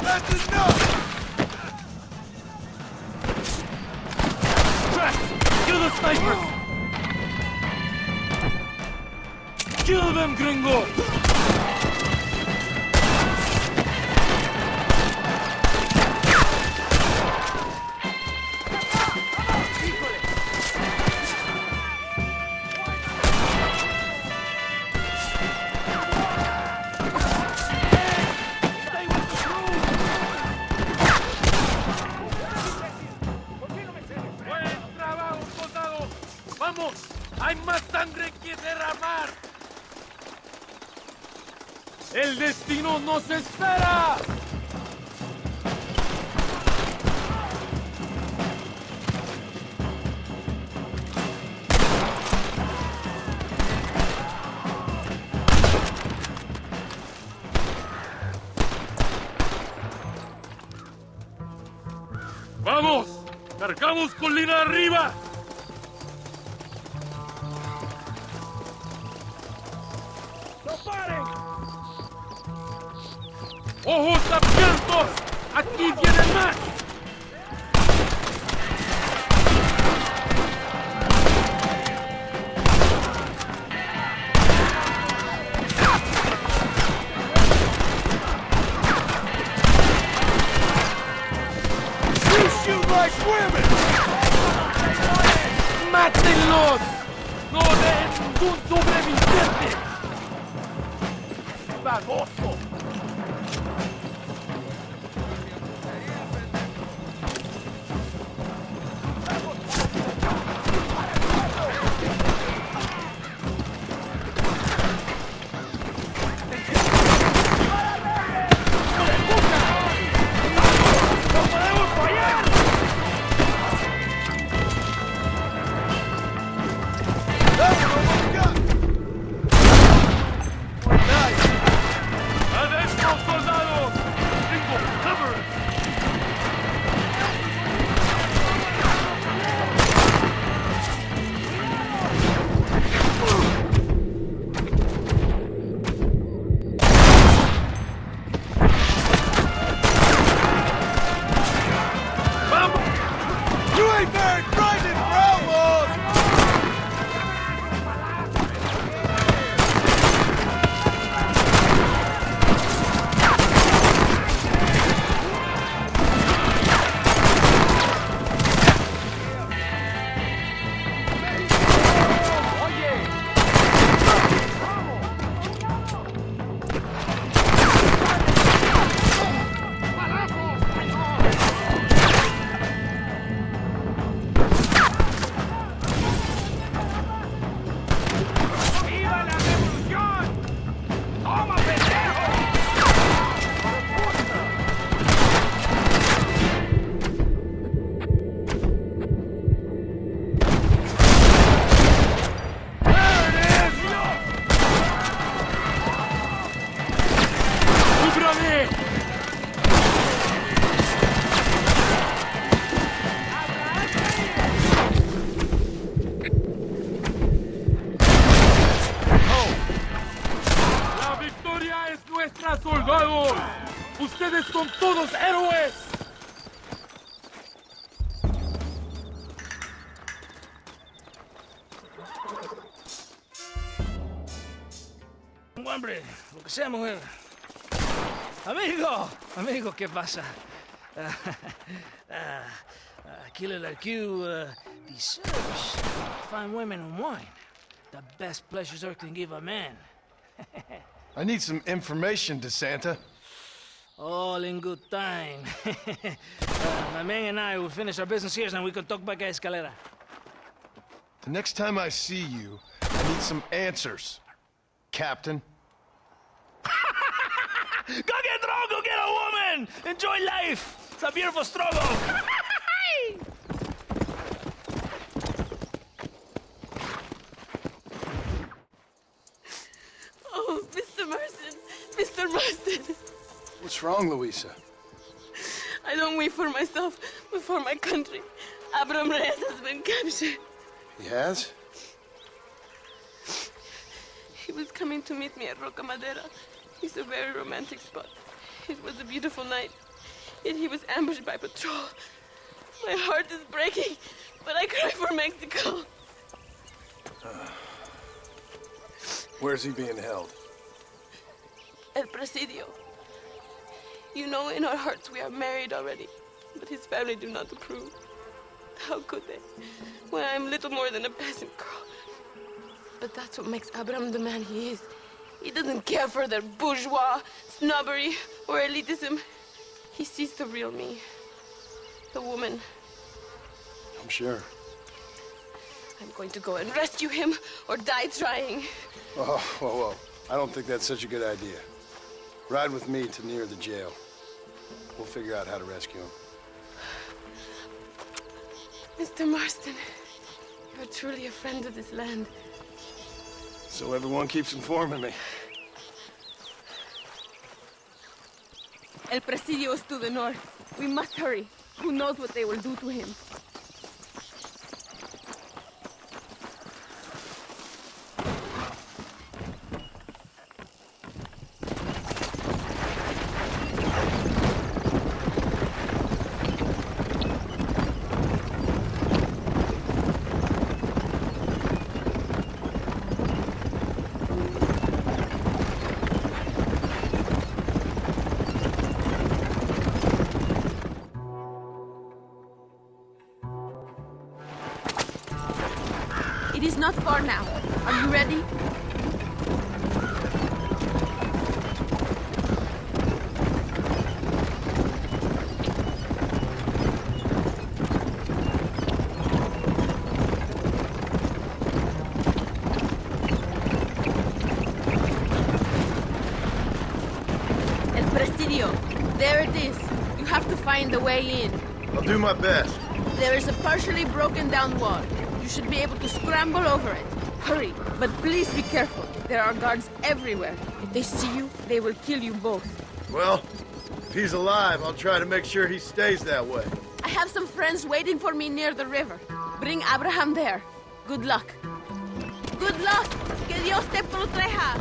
That's enough! Kill the snipers! Kill them, gringo! ¡Buen trabajo, soldado! ¡Vamos! ¡Hay más sangre que derramar! ¡El destino nos espera! ¡Vamos! ¡Cargamos colina arriba! ¡No paren! ¡Ojos abiertos! ¡Aquí vienen más! You shoot like women! ¡Mátenlos! ¡No dejen ningún sobreviviente! ¡Baboso! ¡Las soldados! ¡Ustedes son todos héroes! Hombre, lo que sea, mujer. Amigo, ¿qué pasa? Killer like you deserves fine women and wine. The best pleasures Earth can give a man. I need some information, DeSanta. All in good time. My man and I will finish our business here, and we can talk back at Escalera. The next time I see you, I need some answers, Captain. Go get drunk, go get a woman! Enjoy life! It's a beautiful struggle! Oh, Mr. Marston! Mr. Marston! What's wrong, Louisa? I don't wait for myself, but for my country. Abraham Reyes has been captured. He has? He was coming to meet me at Roca Madera. It's a very romantic spot. It was a beautiful night, yet he was ambushed by patrol. My heart is breaking, but I cry for Mexico. Where's he being held? El Presidio. You know, in our hearts we are married already, but his family do not approve. How could they, when I am little more than a peasant girl? But that's what makes Abraham the man he is. He doesn't care for their bourgeois, snobbery, or elitism. He sees the real me. The woman. I'm sure. I'm going to go and rescue him or die trying. Oh, whoa. I don't think that's such a good idea. Ride with me to near the jail. We'll figure out how to rescue him. Mr. Marston, you're truly a friend of this land. So everyone keeps informing me. El Presidio is to the north. We must hurry. Who knows what they will do to him? It is not far now. Are you ready? El Presidio. There it is. You have to find the way in. I'll do my best. There is a partially broken down wall. You should be able to scramble over it. Hurry, but please be careful. There are guards everywhere. If they see you, they will kill you both. Well, if he's alive, I'll try to make sure he stays that way. I have some friends waiting for me near the river. Bring Abraham there. Good luck. Good luck! Que Dios te proteja!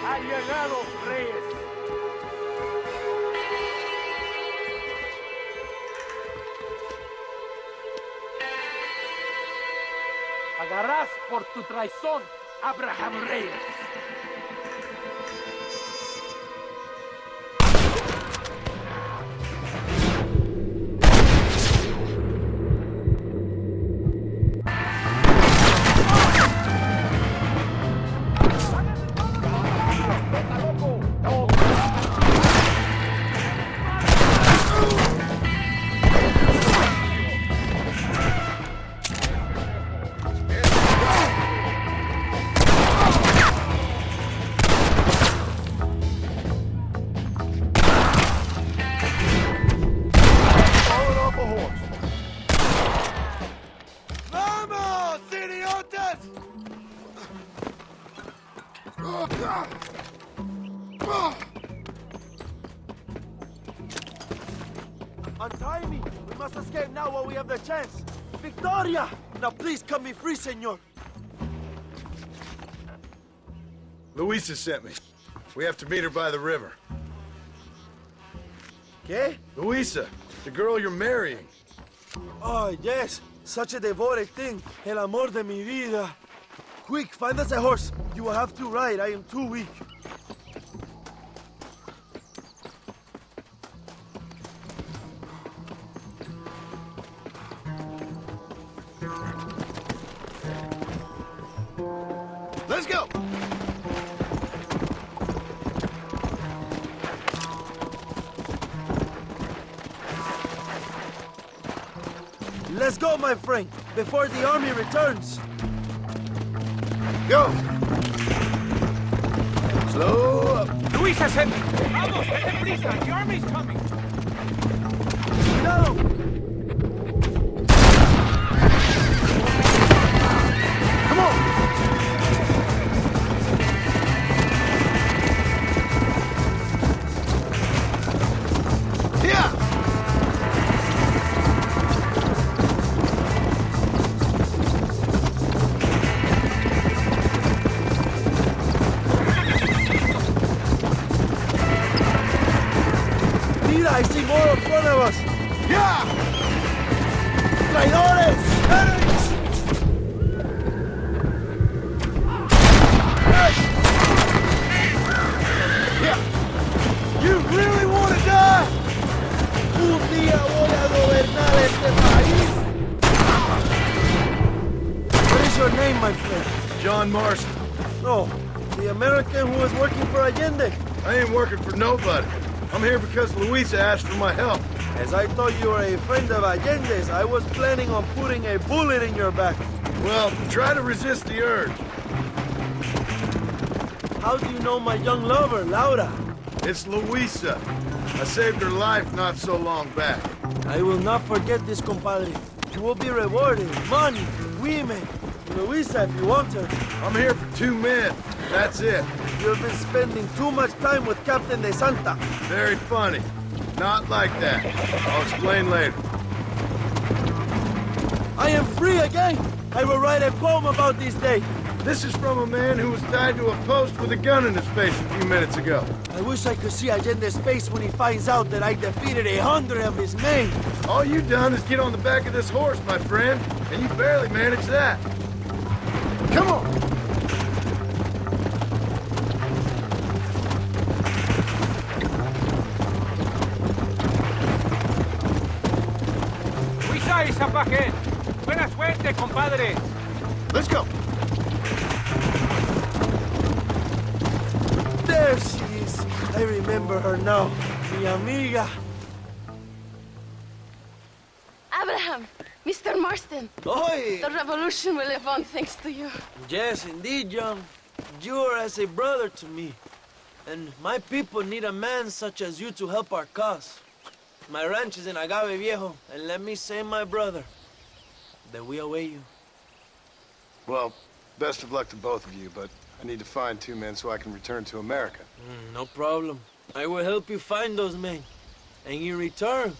Ha llegado Reyes. Pagarás por tu traición, Abraham Reyes. Untie me! We must escape now while we have the chance! Victoria! Now please cut me free, senor! Luisa sent me. We have to meet her by the river. ¿Qué? Luisa, the girl you're marrying. Oh, yes. Such a devoted thing. El amor de mi vida. Quick, find us a horse. You will have to ride. I am too weak. Let's go! Let's go, my friend, before the army returns. Go! Slow up. Luisa sent me. Vamos, date prisa. The army's coming. No! Come on! Yeah! I see more in front of us! Yeah! Traidores! Enemies! Yeah! You really want to die? Un día voy a gobernar este país! What is your name, my friend? John Marston. Oh, the American who is working for Allende. I ain't working for nobody. I'm here because Luisa asked for my help. As I thought you were a friend of Allende's, I was planning on putting a bullet in your back. Well, try to resist the urge. How do you know my young lover, Laura? It's Luisa. I saved her life not so long back. I will not forget this, compadre. You will be rewarded. Money, women, Luisa if you want her. I'm here for 2 men. That's it. You've been spending too much time with Captain de Santa. Very funny. Not like that. I'll explain later. I am free again. I will write a poem about this day. This is from a man who was tied to a post with a gun in his face a few minutes ago. I wish I could see Allende's face when he finds out that I defeated 100 of his men. All you done is get on the back of this horse, my friend, and you barely managed that. Come on! Zapaje. Buena suerte, compadre. Let's go. There she is. I remember her now. Mi amiga. Abraham, Mr. Marston. Oi! The revolution will live on thanks to you. Yes, indeed, John. You are as a brother to me. And my people need a man such as you to help our cause. My ranch is in Agave Viejo, and let me say, my brother, that we await you. Well, best of luck to both of you, but I need to find 2 men so I can return to America. No problem. I will help you find those men. And in return,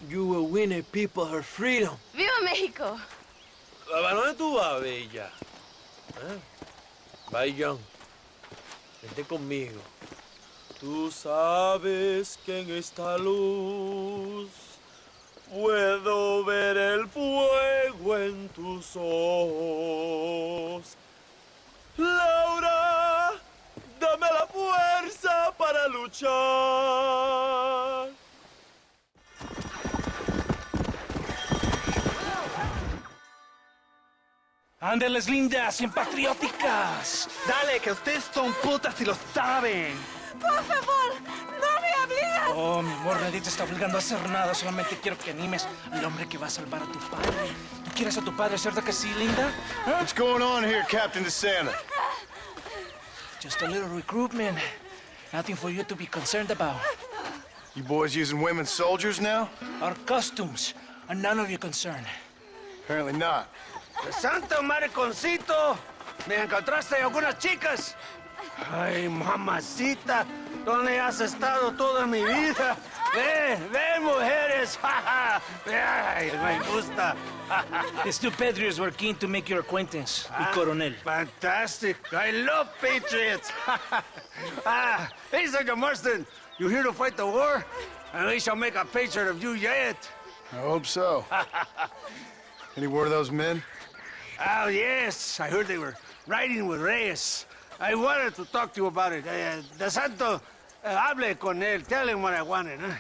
you will win a people her freedom. ¡Viva México! ¿A dónde tú vas, bella? Bye, John. Vente conmigo. Tú sabes que en esta luz puedo ver el fuego en tus ojos. Laura, dame la fuerza para luchar. Ándeles, lindas, bien patrióticas. Dale, que ustedes son putas y lo saben. Por favor, no me obligues. Oh, mi amor, nadie te está obligando a hacer nada. Solamente quiero que animes al hombre que va a salvar a tu padre. ¿Tú quieres a tu padre, cierto que sí, linda? Huh? What's going on here, Captain DeSanta? Just a little recruitment. Nothing for you to be concerned about. You boys using women soldiers now? Our costumes are none of your concern. Apparently not. ¡Santa mariconcito! ¿Me encontraste algunas chicas? Ay, mamacita, ¿dónde has estado toda mi vida? Ven, mujeres. Ay, me gusta. These two patriots were keen to make your acquaintance, el coronel. Fantastic. I love patriots. Hey, Sergeant Marston, you here to fight the war? And we shall make a patriot of you yet. I hope so. Any word of those men? Oh, yes. I heard they were riding with Reyes. I wanted to talk to you about it. De Santo, hable con él. Tell him what I wanted, huh?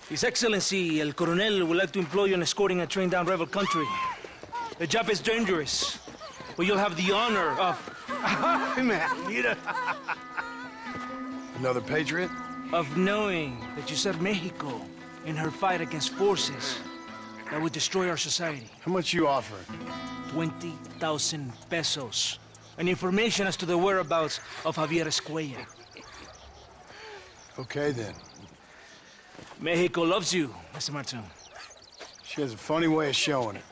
His Excellency, el coronel, would like to employ you in escorting a train down rebel country. The job is dangerous, but you'll have the honor of... Another patriot? Of knowing that you served Mexico in her fight against forces that would destroy our society. How much you offer? 20,000 pesos. And information as to the whereabouts of Javier Escuella. Okay, then. Mexico loves you, Mr. Martin. She has a funny way of showing it.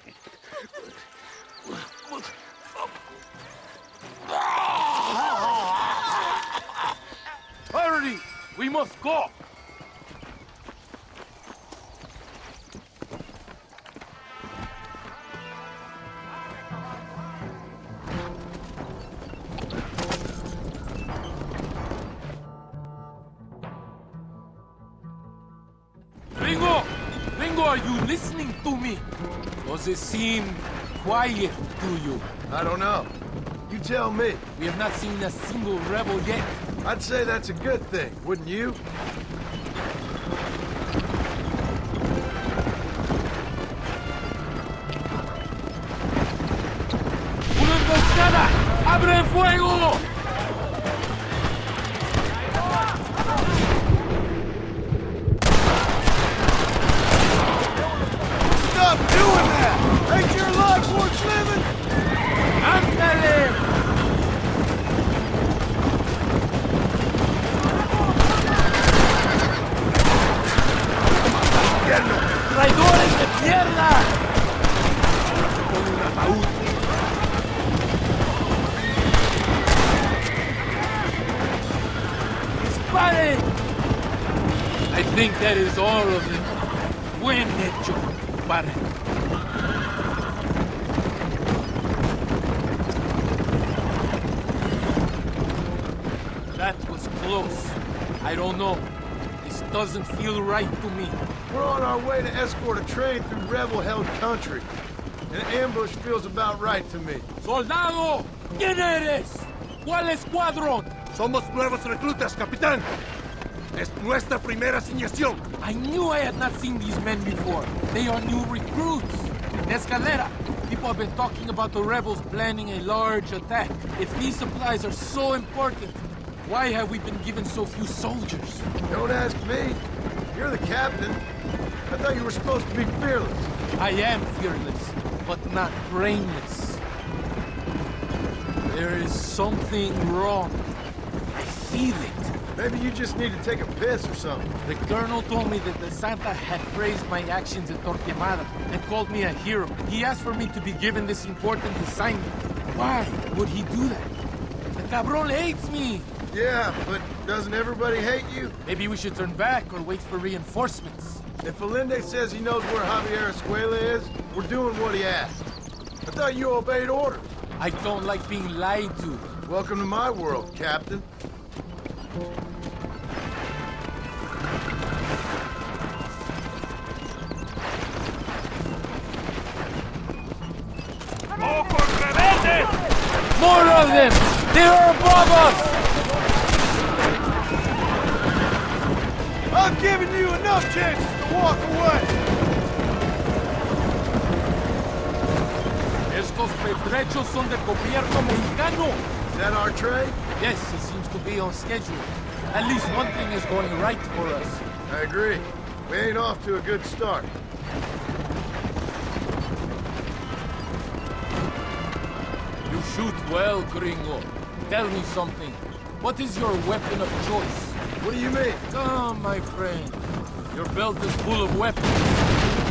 Hurry! We must go! Ringo, are you listening to me? Does it seem quiet to you? I don't know. You tell me. We have not seen a single rebel yet. I'd say that's a good thing, wouldn't you? ¡Una emboscada! ¡Abre fuego! Stop doing that! Ain't your life worth living? ¡Ándale! ¡Traidores de mierda! Con un ataúd. ¡Dispare! I think that is all of them. Buen hecho, pare. That was close. I don't know. This doesn't feel right to me. We're on our way to escort a train through rebel-held country. An ambush feels about right to me. ¡Soldado! ¿Quién eres? ¿Cuál escuadrón? Somos nuevos reclutas, capitán. Es nuestra primera asignación. I knew I had not seen these men before. They are new recruits. In Escalera, people have been talking about the rebels planning a large attack. If these supplies are so important, why have we been given so few soldiers? Don't ask me. You're the captain. I thought you were supposed to be fearless. I am fearless, but not brainless. There is something wrong. I feel it. Maybe you just need to take a piss or something. The colonel told me that the Santa had praised my actions at Torquemada and called me a hero. He asked for me to be given this important assignment. Why would he do that? The cabron hates me. Yeah, but doesn't everybody hate you? Maybe we should turn back or wait for reinforcements. If Allende says he knows where Javier Escuela is, we're doing what he asked. I thought you obeyed orders. I don't like being lied to. Welcome to my world, Captain. More of them! They are above us! I've given you enough chances to walk away! Estos pertrechos son del gobierno mexicano! Is that our train? Yes, it seems to be on schedule. At least one thing is going right for us. I agree. We ain't off to a good start. You shoot well, Gringo. Tell me something. What is your weapon of choice? What do you mean? Come, my friend. Your belt is full of weapons.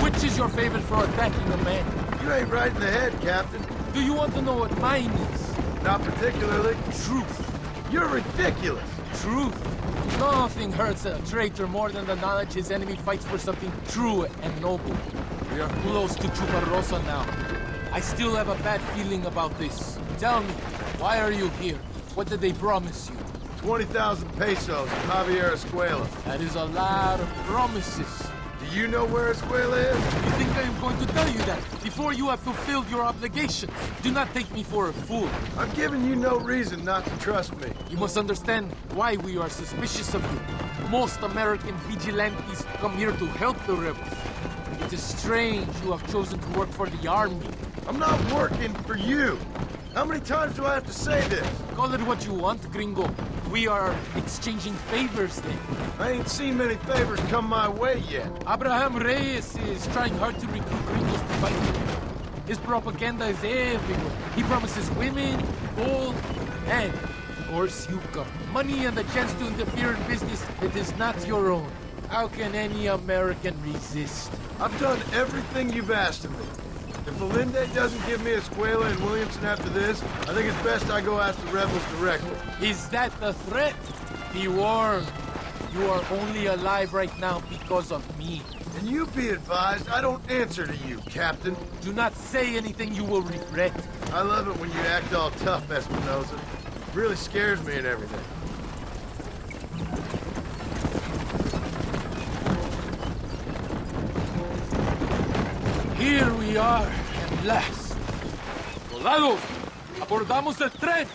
Which is your favorite for attacking a man? You ain't right in the head, Captain. Do you want to know what mine is? Not particularly. Truth. You're ridiculous. Truth. Nothing hurts a traitor more than the knowledge his enemy fights for something true and noble. We are close to Chuparosa now. I still have a bad feeling about this. Tell me, why are you here? What did they promise you? 20,000 pesos in Javier Escuela. That is a lot of promises. Do you know where Escuela is? You think I am going to tell you that before you have fulfilled your obligations? Do not take me for a fool. I've given you no reason not to trust me. You must understand why we are suspicious of you. Most American vigilantes come here to help the rebels. It is strange you have chosen to work for the army. I'm not working for you. How many times do I have to say this? Call it what you want, gringo. We are exchanging favors then. I ain't seen many favors come my way yet. Abraham Reyes is trying hard to recruit gringos to fight him. His propaganda is everywhere. He promises women, gold, and, of course, yucca. Money and the chance to interfere in business that is not your own. How can any American resist? I've done everything you've asked of me. If Valinde doesn't give me Escuela and Williamson after this, I think it's best I go ask the rebels directly. Is that the threat? Be warned. You are only alive right now because of me. And you be advised, I don't answer to you, Captain. Do not say anything you will regret. I love it when you act all tough, Espinosa. It really scares me and everything. Here we are, at last. Soldados, abordamos el tren.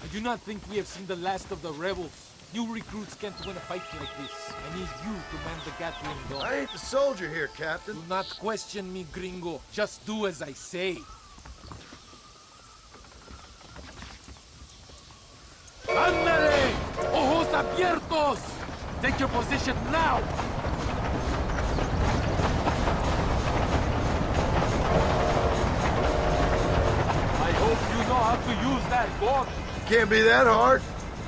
I do not think we have seen the last of the rebels. New recruits can't win a fight like this. I need you to man the Gatling gun. I ain't the soldier here, Captain. Do not question me, gringo. Just do as I say. ¡Ándale! ¡Ojos abiertos! Take your position now! I hope you know how to use that gun. Can't be that hard.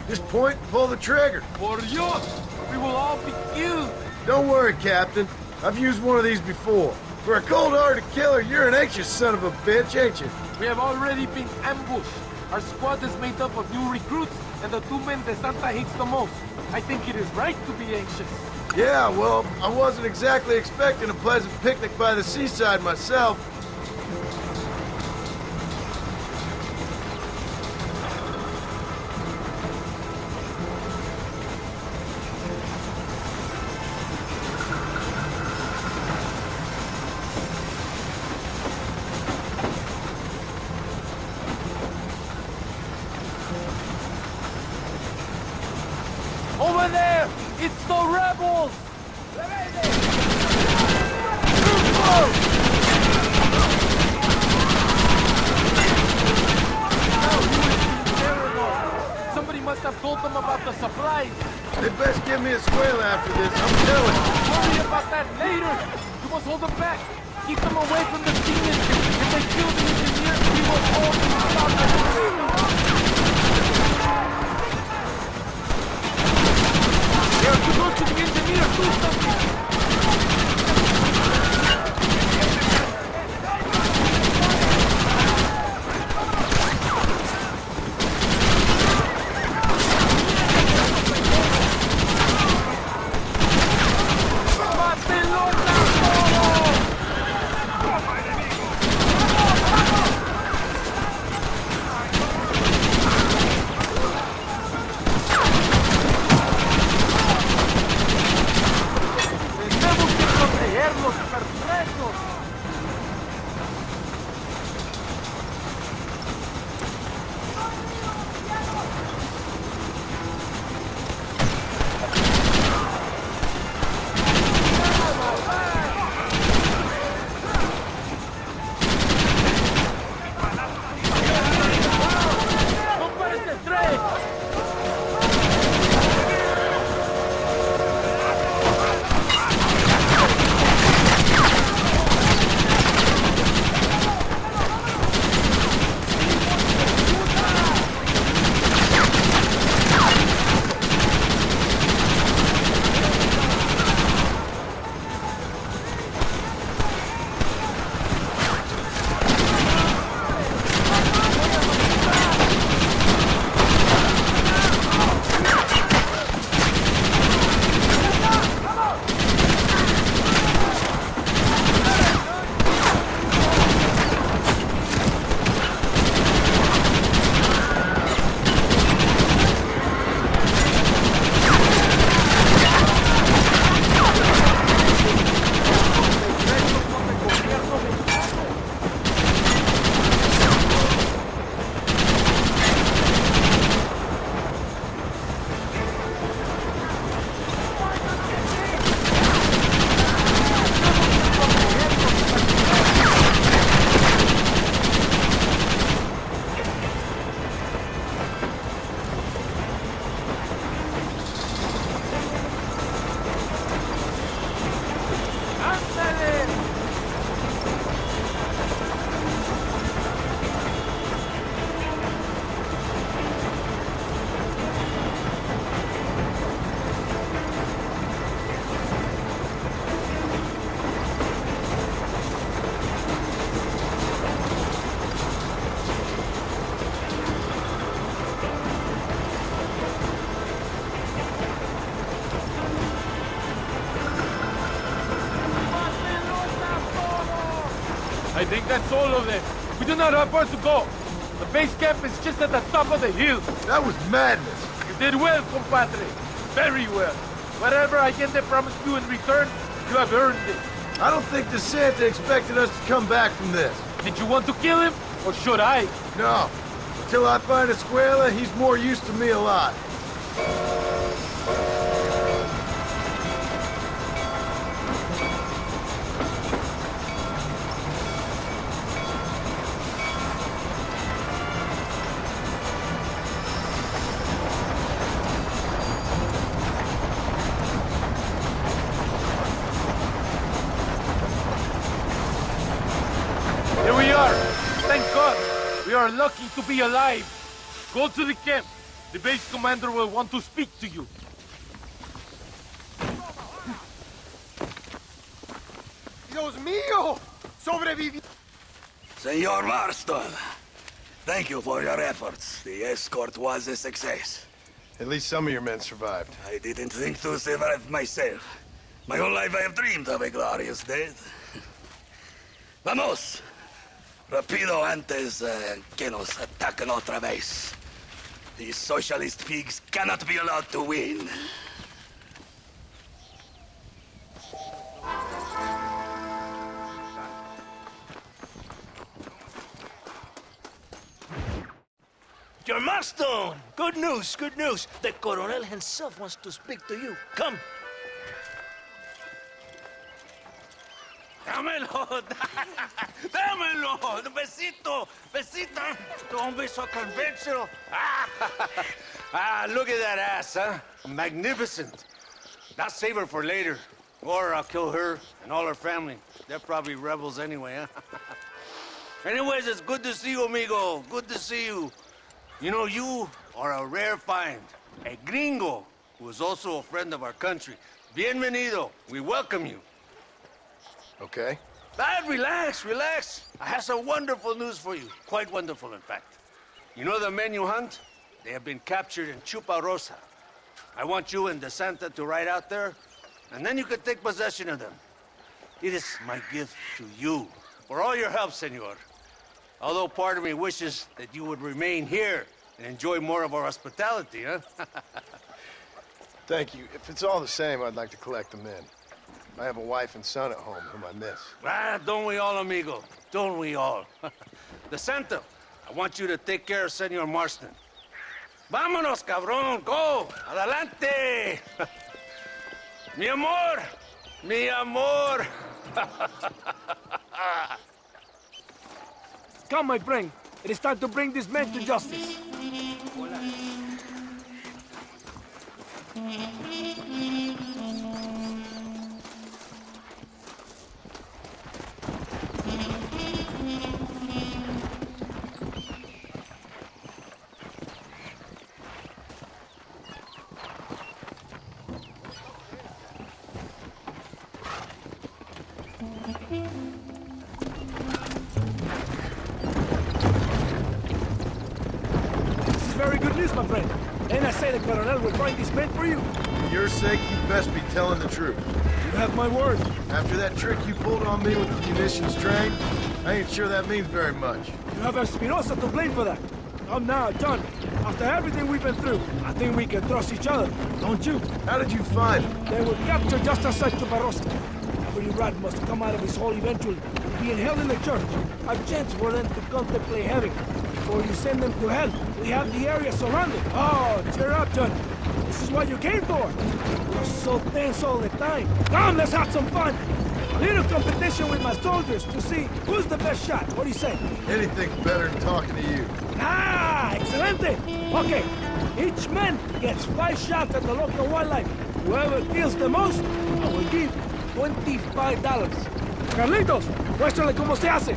Just point and pull the trigger. Por Dios! We will all be killed! Don't worry, Captain. I've used one of these before. For a cold-hearted killer, you're an anxious son of a bitch, ain't you? We have already been ambushed. Our squad is made up of new recruits, and the two men De Santa hates the most. I think it is right to be anxious. Yeah, well, I wasn't exactly expecting a pleasant picnic by the seaside myself. Over there! It's the rebels! Somebody must have told them about the supplies. They best give me a squeal after this, I'm telling you. Worry about that later. You must hold them back. Keep them away from the steam engine. If they kill the engineers, we will all be about them. They are too close to the engineer. Do something. I think that's all of them. We do not have far to go. The base camp is just at the top of the hill. That was madness. You did well, compadre. Very well. Whatever Allende promised you in return, you have earned it. I don't think the Santa expected us to come back from this. Did you want to kill him, or should I? No. Until I find Escuela, he's more use to me alive. Here we are. Thank God. We are lucky to be alive. Go to the camp. The base commander will want to speak to you. Dios mío! Sobreviví! Senor Marston, thank you for your efforts. The escort was a success. At least some of your men survived. I didn't think to survive myself. My whole life I have dreamed of a glorious death. Vamos! Rapido antes que nos ataquen otra vez. These socialist pigs cannot be allowed to win. Your Marston! Good news, good news. The Coronel himself wants to speak to you. Come. Dámelo! Dámelo! Besito! Besita! Don't be so conventional. Look at that ass, huh? Magnificent. Not save her for later. Or I'll kill her and all her family. They're probably rebels anyway, huh? Anyways, it's good to see you, amigo. Good to see you. You know, you are a rare find. A gringo who is also a friend of our country. Bienvenido. We welcome you. Okay. Relax, relax. I have some wonderful news for you. Quite wonderful, in fact. You know the men you hunt? They have been captured in Chuparosa. I want you and the Santa to ride out there, and then you can take possession of them. It is my gift to you for all your help, senor. Although part of me wishes that you would remain here and enjoy more of our hospitality, huh? Thank you. If it's all the same, I'd like to collect them in. I have a wife and son at home whom I miss. Don't we all, amigo? Don't we all? The Santa, I want you to take care of Senor Marston. Vámonos, cabrón, go! Adelante! Mi amor! Mi amor! Come, my friend. It is time to bring this man to justice. Very good news, my friend. And I say the Coronel will find this man for you. For your sake, you best be telling the truth. You have my word. After that trick you pulled on me with the munitions train, I ain't sure that means very much. You have Espinosa to blame for that. Come now, John. After everything we've been through, I think we can trust each other, don't you? How did you find him? They were captured just outside Chuparosa. Every rat must come out of his hole eventually, being held in the church. A chance for them to contemplate heaven. Before you send them to hell, we have the area surrounded. Oh, cheer up, John. This is what you came for. You're so tense all the time. Come, let's have some fun. A little competition with my soldiers to see who's the best shot. What do you say? Anything's better than talking to you. Ah, excelente. Okay, each man gets 5 shots at the local wildlife. Whoever kills the most, I will give $25. Carlitos, muéstrale cómo se hace.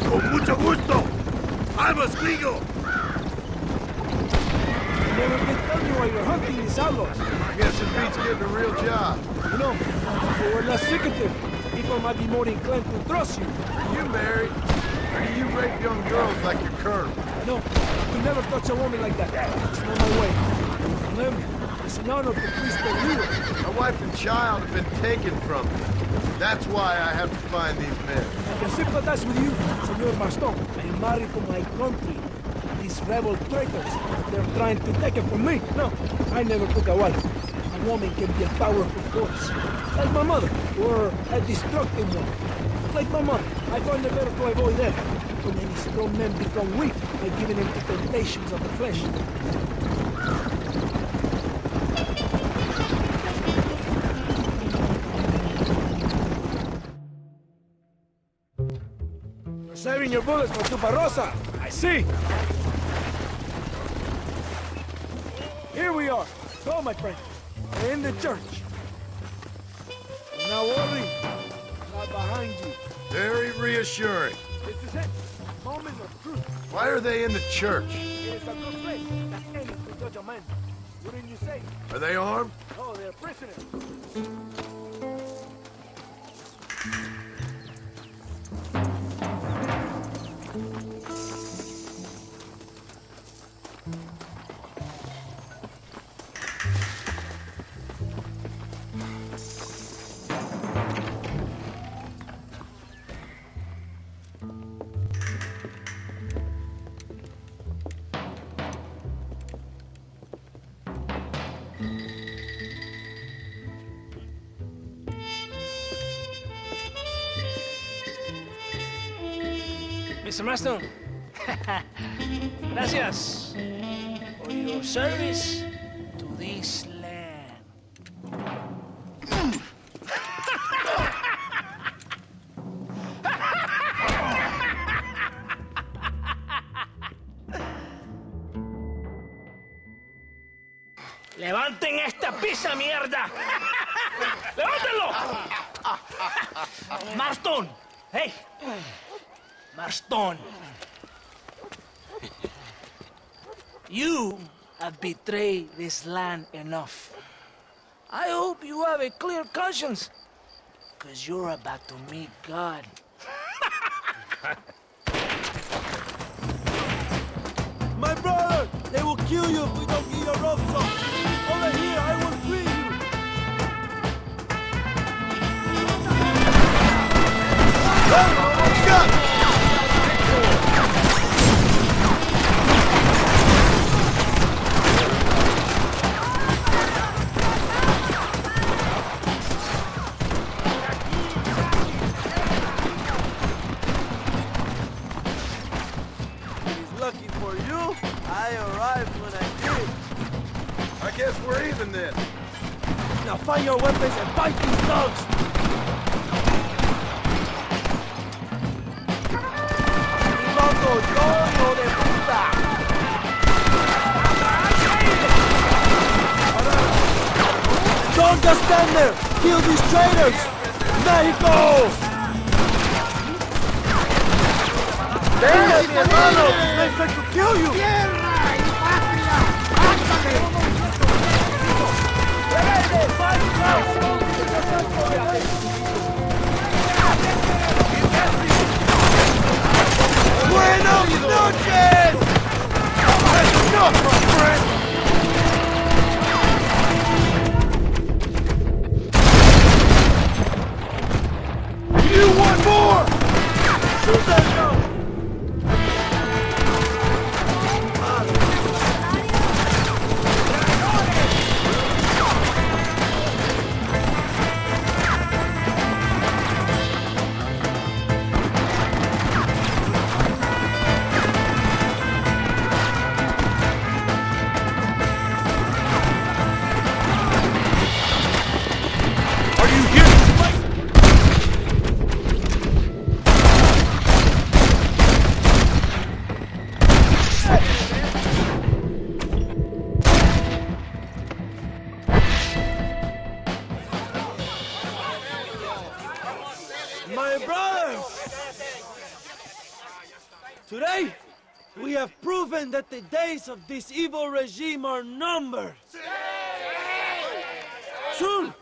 Con mucho gusto. Vamos, gringo. You never can tell me why you're hunting these outlaws. I guess it beats getting a real job. You know, if you were less secretive, people might be more inclined to trust you. Are you married? Or do you rape young girls like your colonel? No, I could never touch a woman like that. It's not my way. For them, It's an honor to priest the leader. My wife and child have been taken from me. That's why I have to find these men. I can sympathize with you, Senor Marston. I am married to my country. These rebel traitors, they're trying to take it from me. No, I never took a wife. A woman can be a powerful force. Like my mother, or a destructive one. Like my mother, I find it better to avoid them. Too many strong men become weak by giving in to temptations of the flesh. You're saving your bullets for Tuparosa. I see. Here we are. So, my friend, we're in the church. Now worry, not behind you. Very reassuring. This is it. Moment of truth. Why are they in the church? It is a good place that any could judge a man. Wouldn't you say? Are they armed? Oh, they're prisoners. Mr. Marston, gracias for your service to this land. ¡Levanten esta pizza, mierda! ¡Levántenlo! Marston, hey. Marston, you have betrayed this land enough. I hope you have a clear conscience, because you're about to meet God. My brother, they will kill you if we don't get your ropes off. Over here, I will free you. Lucky for you, I arrived when I did. I guess we're even then. Now find your weapons and fight these dogs! ¡Loco, yo de puta! Don't just stand there! Kill these traitors! Mexico! ¡Venga, mi hermano! ¡They expect to kill you! ¡Tierra y patria! ¡Ándale! ¡Buenas noches! That's enough, my friend! You want more? Shoot that gun! My brothers! Today, we have proven that the days of this evil regime are numbered. Soon,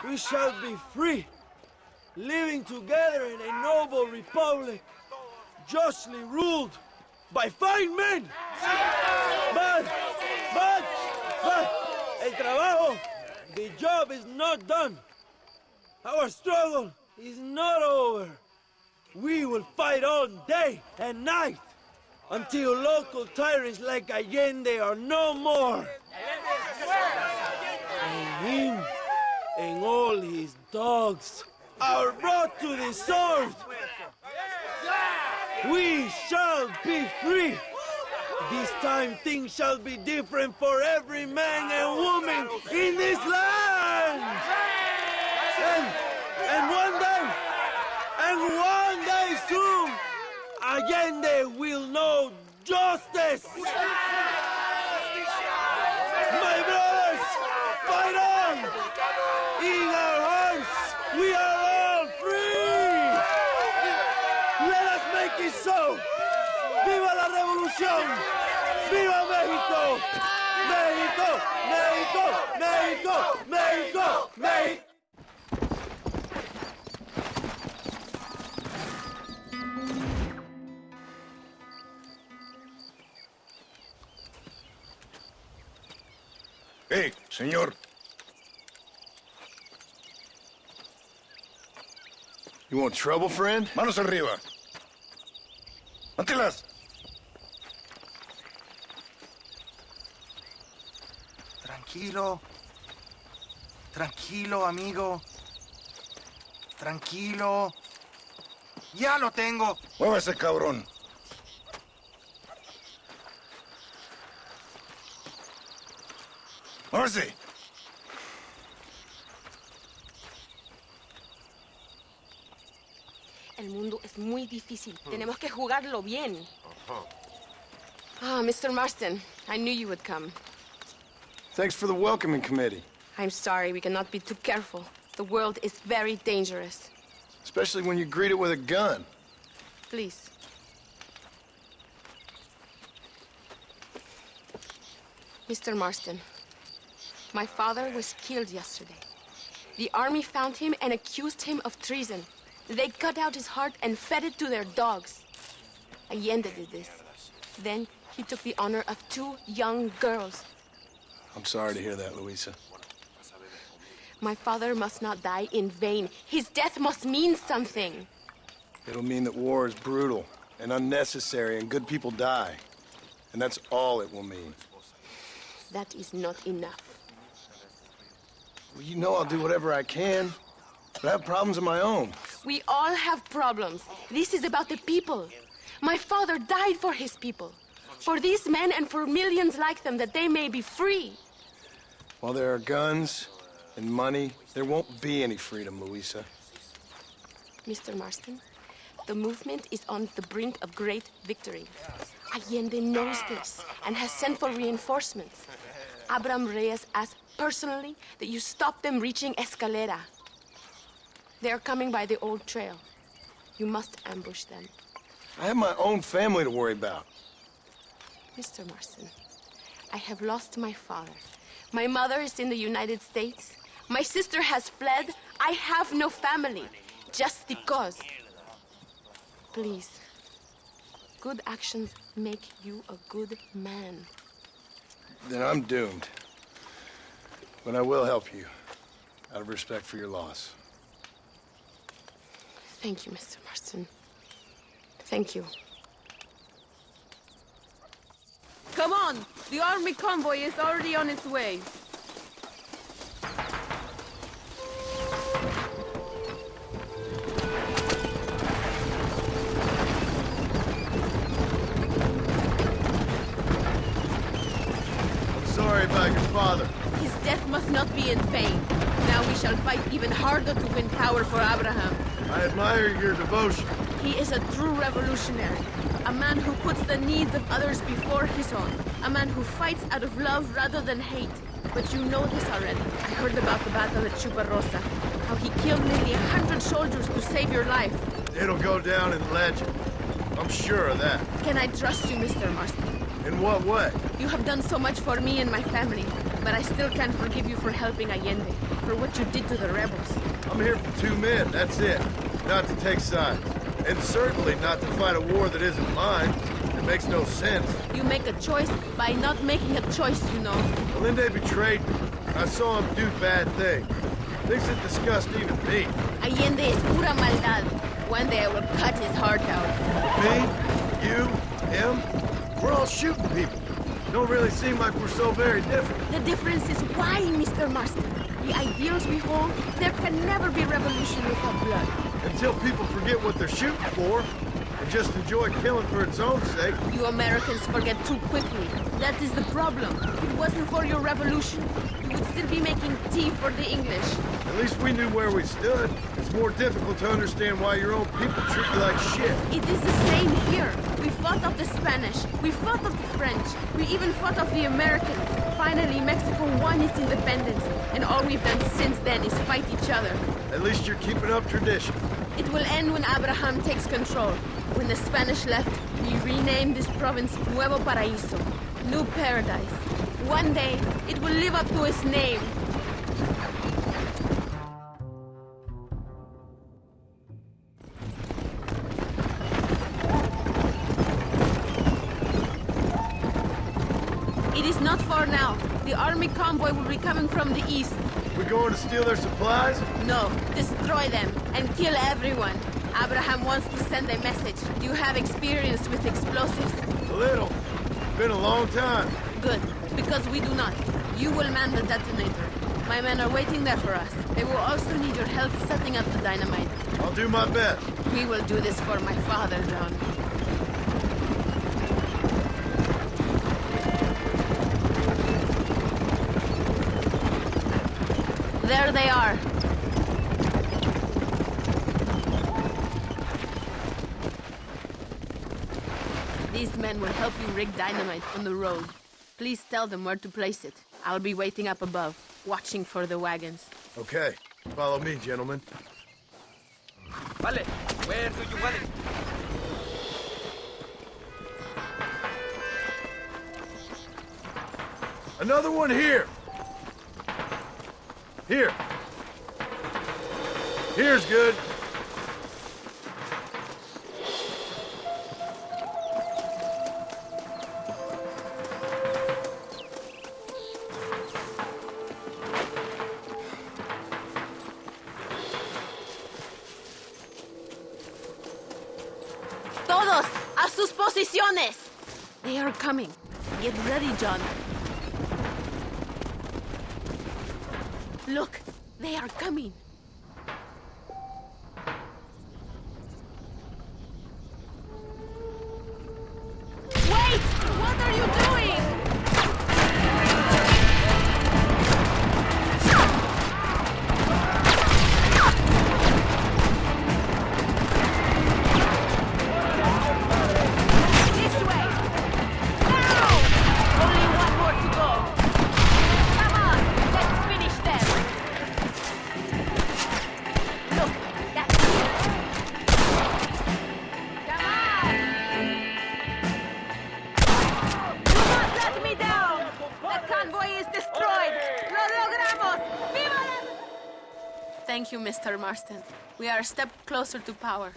we shall be free, living together in a noble republic, justly ruled by fine men. But, a trabajo, the job is not done. Our struggle is not over. We will fight all day and night until local tyrants like Allende are no more. And him and all his dogs are brought to the sword. We shall be free. This time things shall be different for every man and woman in this land. And one day soon, Allende will know justice. My brothers, fight on! In our hearts, we are all free! Let us make it so! ¡Viva la revolución! ¡Viva México! ¡México! ¡México! ¡México! ¡México! ¡México! Hey, señor. You want trouble, friend? Manos arriba. Mántelas. Tranquilo. Tranquilo, amigo. Tranquilo. Ya lo tengo. Muévese, cabrón. Muévese. El mundo es muy difícil. Tenemos que jugarlo bien. Ah, Mr. Marston, I knew you would come. Thanks for the welcoming committee. I'm sorry, we cannot be too careful. The world is very dangerous. Especially when you greet it with a gun. Please. Mr. Marston, my father was killed yesterday. The army found him and accused him of treason. They cut out his heart and fed it to their dogs. Allende did this. Then he took the honor of 2 young girls. I'm sorry to hear that, Luisa. My father must not die in vain. His death must mean something. It'll mean that war is brutal and unnecessary and good people die. And that's all it will mean. That is not enough. Well, you know I'll do whatever I can. But I have problems of my own. We all have problems. This is about the people. My father died for his people. For these men and for millions like them, that they may be free. While there are guns and money, there won't be any freedom, Luisa. Mr. Marston, the movement is on the brink of great victory. Allende knows this and has sent for reinforcements. Abraham Reyes asked personally that you stop them reaching Escalera. They are coming by the old trail. You must ambush them. I have my own family to worry about. Mr. Marston, I have lost my father. My mother is in the United States. My sister has fled. I have no family, just because. Please, good actions make you a good man. Then I'm doomed. But I will help you, out of respect for your loss. Thank you, Mr. Marston. Thank you. Come on! The army convoy is already on its way. I'm sorry about your father. His death must not be in vain. Now we shall fight even harder to win power for Abraham. I admire your devotion. He is a true revolutionary. A man who puts the needs of others before his own. A man who fights out of love rather than hate. But you know this already. I heard about the battle at Chuparosa. How he killed nearly 100 soldiers to save your life. It'll go down in legend. I'm sure of that. Can I trust you, Mr. Marston? In what way? You have done so much for me and my family. But I still can't forgive you for helping Allende. For what you did to the rebels. I'm here for 2 men, that's it. Not to take sides. And certainly not to fight a war that isn't mine. It makes no sense. You make a choice by not making a choice, you know. Allende betrayed me. I saw him do bad things. Things that disgust even me. Allende es pura maldad. One day I will cut his heart out. Me? You? Him? We're all shooting people. Don't really seem like we're so very different. The difference is why, Mr. Marston. The ideals we hold, there can never be revolution without blood. Until people forget what they're shooting for, and just enjoy killing for its own sake. You Americans forget too quickly. That is the problem. If it wasn't for your revolution, you would still be making tea for the English. At least we knew where we stood. It's more difficult to understand why your own people treat you like shit. It is the same here. We fought off the Spanish. We fought off the French. We even fought off the Americans. Finally, Mexico won its independence. And all we've done since then is fight each other. At least you're keeping up tradition. It will end when Abraham takes control. When the Spanish left, we renamed this province Nuevo Paraíso, New Paradise. One day, it will live up to its name. It is not far now. The army convoy will be coming from the east. We going to steal their supplies? No, destroy them and kill everyone. Abraham wants to send a message. Do you have experience with explosives? A little. Been a long time. Good, because we do not. You will man the detonator. My men are waiting there for us. They will also need your help setting up the dynamite. I'll do my best. We will do this for my father, John. There they are. These men will help you rig dynamite on the road. Please tell them where to place it. I'll be waiting up above, watching for the wagons. Okay. Follow me, gentlemen. Vale, where do you want it? Another one here. Here. Here's good. Todos, a sus posiciones! They are coming. Get ready, John. Look, they are coming. Wait! What are you doing? This way! Now! Only one more to go. Come on, let's finish them. Look, that's it. Come on! Do not let me down! The convoy is destroyed! Lo logramos! Viva la... Thank you, Mr. Marston. We are a step closer to power.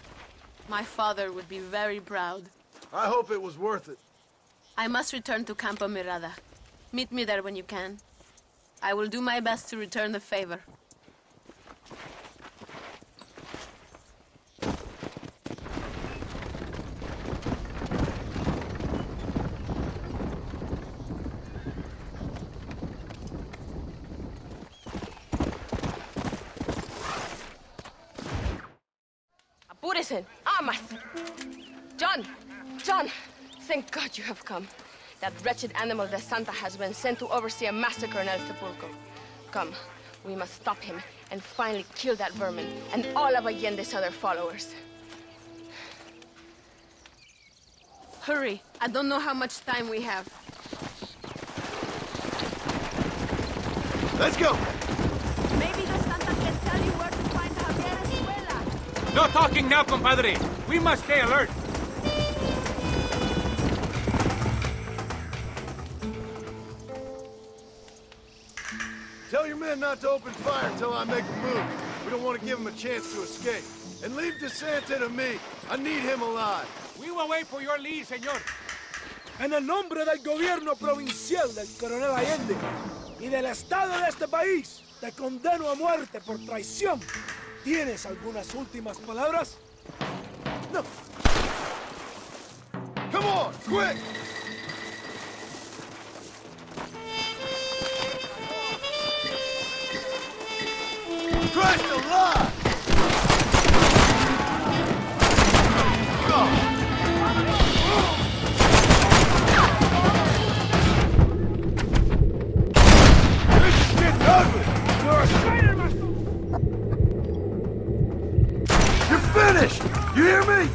My father would be very proud. I hope it was worth it. I must return to Campo Mirada. Meet me there when you can. I will do my best to return the favor. Apúrese. Amas. John! John! Thank God you have come. That wretched animal de Santa has been sent to oversee a massacre in El Sepulcro. Come, we must stop him and finally kill that vermin and all of Allende's other followers. Hurry. I don't know how much time we have. Let's go! Maybe the Santa can tell you where to find Javier's escuela. No talking now, compadre. We must stay alert. Tell your men not to open fire until I make a move. We don't want to give them a chance to escape. And leave DeSanta to me. I need him alive. We will wait for your lead, señor. En el nombre del gobierno provincial del coronel Allende, y del Estado de este país, te condeno a muerte por traición. ¿Tienes algunas últimas palabras? No. Come on, quick! Christ alive! This is getting ugly! You're a traitor, You're finished! You hear me?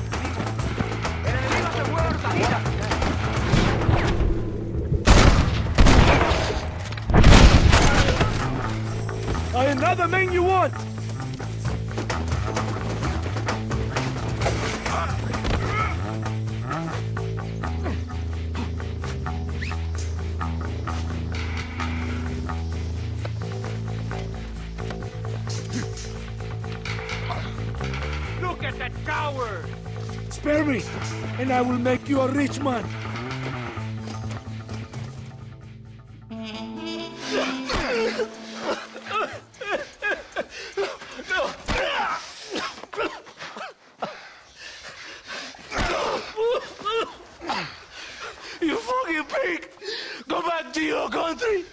I am not the man you want! Look at that coward! Spare me, and I will make you a rich man. You fucking pig! Go back to your country!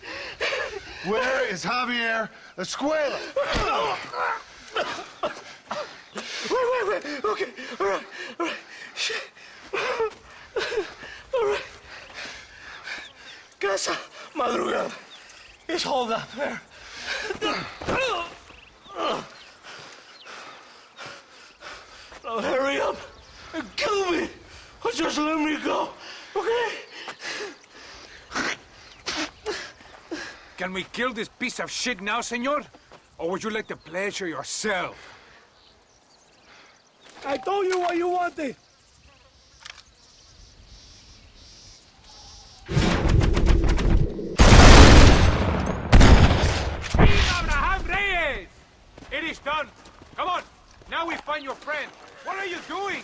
Where is Javier Escuela? Wait. Okay, all right. Shit. All right. Casa Madrugada is hold up there. Now hurry up and kill me, or just let me go, okay? Can we kill this piece of shit now, senor? Or would you like the pleasure yourself? I told you what you wanted. Abraham Reyes! It is done. Come on. Now we find your friend. What are you doing?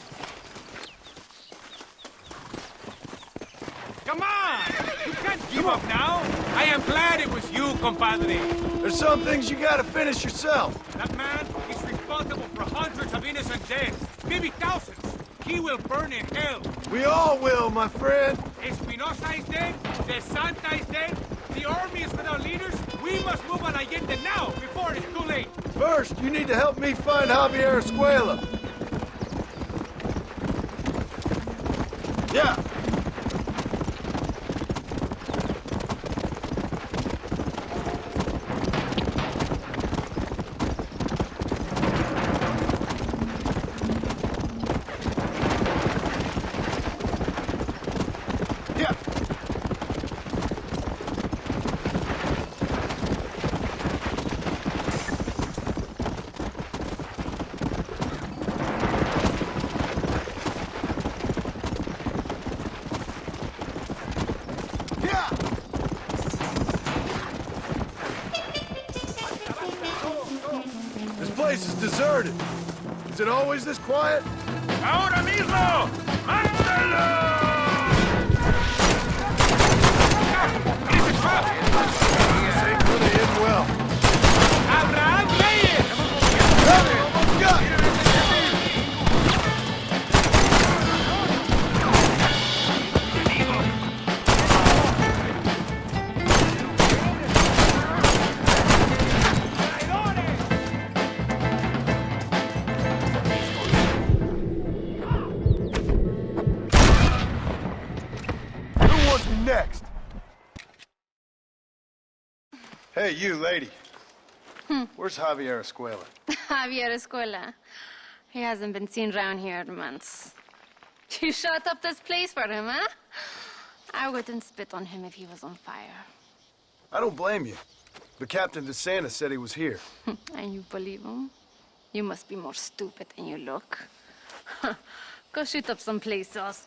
Come on! You can't give up now. I am glad it was you, compadre. There's some things you gotta finish yourself. That man is responsible for hundreds of innocent deaths, maybe thousands. He will burn in hell. We all will, my friend. Espinosa is dead, the Santa is dead, the army is without leaders. We must move on Allende now, before it's too late. First, you need to help me find Javier Escuela. Yeah. This place is deserted. Is it always this quiet? ¡Ahora mismo! ¡Mándalo! This ain't gonna end well. ¡Abraham Reyes! Almost got it. Next. Hey, you, lady. Where's Javier Escuela? Javier Escuela. He hasn't been seen around here in months. You shut up this place for him, huh? I wouldn't spit on him if he was on fire. I don't blame you. But Captain DeSanta said he was here. And you believe him? You must be more stupid than you look. Go shoot up some place else.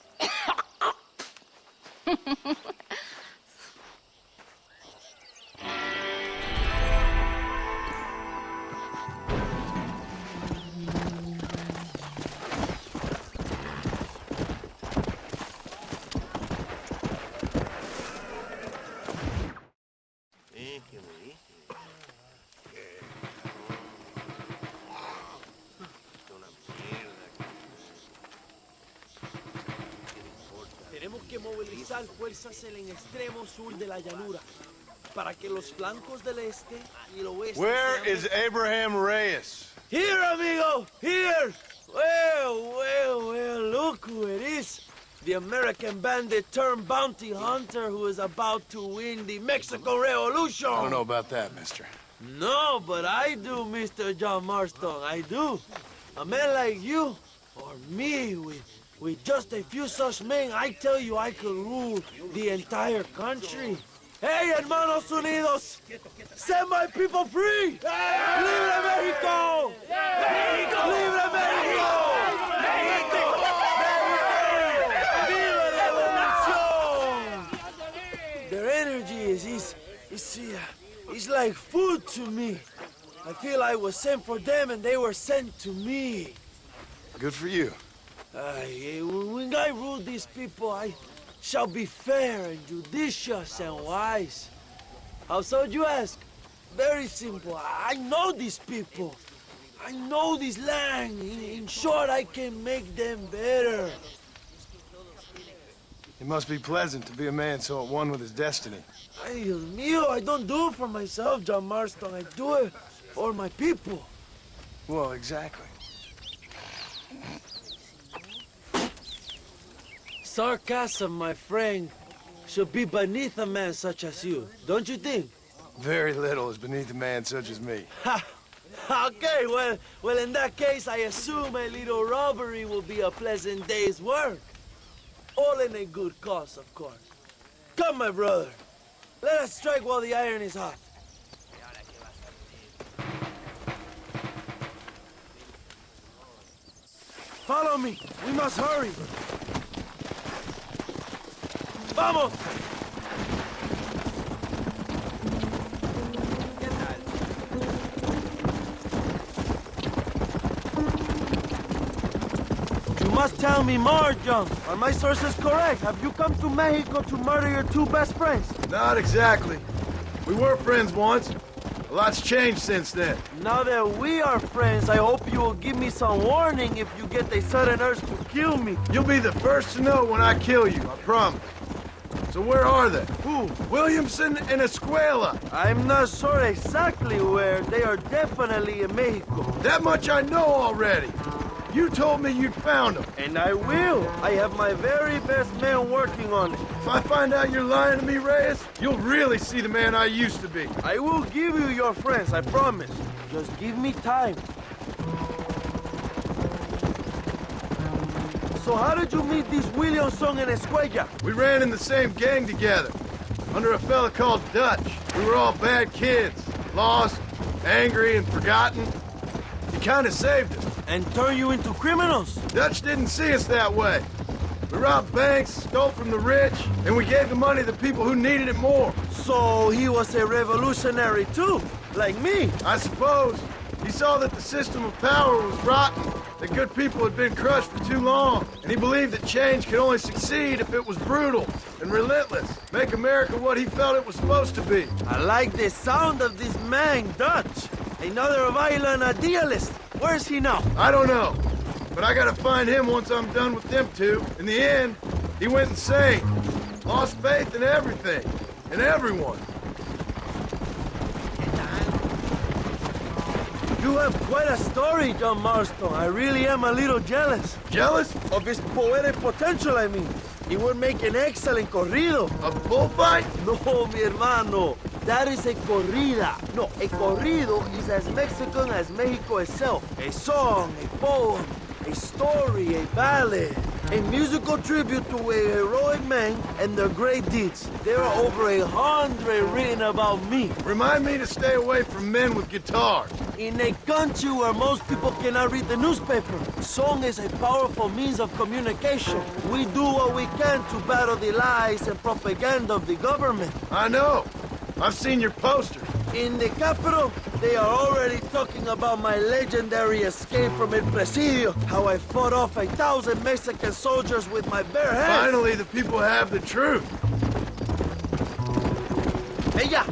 movilizar fuerzas en el extremo sur de la llanura, para que los flancos del este y el oeste... Where is Abraham Reyes? Here, amigo! Here! Well, look who it is. The American bandit turned bounty hunter who is about to win the Mexican Revolution. I don't know about that, mister. No, but I do, Mr. John Marston, I do. A man like you, or me, with just a few such men, I tell you I could rule the entire country. Hey, hermanos unidos, set my people free! Hey! ¡Libre México! ¡México! ¡Libre México! ¡México! ¡Viva la revolución! Their energy is like food to me. I feel I was sent for them and they were sent to me. Good for you. When I rule these people, I shall be fair and judicious and wise. How so, you ask? Very simple. I know these people. I know this land. In short, I can make them better. It must be pleasant to be a man so at one with his destiny. Ay, Dios mío, I don't do it for myself, John Marston. I do it for my people. Well, exactly. Sarcasm, my friend, should be beneath a man such as you, don't you think? Very little is beneath a man such as me. Ha! Okay, well, in that case, I assume a little robbery will be a pleasant day's work. All in a good cause, of course. Come, my brother. Let us strike while the iron is hot. Follow me. We must hurry. Vamos! You must tell me more, John. Are my sources correct? Have you come to Mexico to murder your two best friends? Not exactly. We were friends once. A lot's changed since then. Now that we are friends, I hope you will give me some warning if you get a sudden urge to kill me. You'll be the first to know when I kill you, I promise. So where are they? Who? Williamson and Escuela. I'm not sure exactly where. They are definitely in Mexico. That much I know already. You told me you'd found them. And I will. I have my very best men working on it. If I find out you're lying to me, Reyes, you'll really see the man I used to be. I will give you your friends, I promise. Just give me time. So how did you meet these Williamson and Escuella? We ran in the same gang together, under a fella called Dutch. We were all bad kids, lost, angry, and forgotten. He kind of saved us. And turned you into criminals? Dutch didn't see us that way. We robbed banks, stole from the rich, and we gave the money to people who needed it more. So he was a revolutionary too, like me? I suppose. He saw that the system of power was rotten, that good people had been crushed for too long, and he believed that change could only succeed if it was brutal and relentless, make America what he felt it was supposed to be. I like the sound of this man, Dutch. Another violent idealist. Where's he now? I don't know, but I gotta find him once I'm done with them two. In the end, he went insane, lost faith in everything, and everyone. You have quite a story, John Marston. I really am a little jealous. Jealous? Of his poetic potential, I mean. He would make an excellent corrido. A bullfight? No, mi hermano. That is a corrida. No, a corrido is as Mexican as Mexico itself. A song, a poem, a story, a ballad. A musical tribute to a heroic man and their great deeds. There are over 100 written about me. Remind me to stay away from men with guitars. In a country where most people cannot read the newspaper, song is a powerful means of communication. We do what we can to battle the lies and propaganda of the government. I know. I've seen your posters. In the capital, they are already talking about my legendary escape from El Presidio, how I fought off 1,000 Mexican soldiers with my bare hands. Finally, the people have the truth. Hey, ya!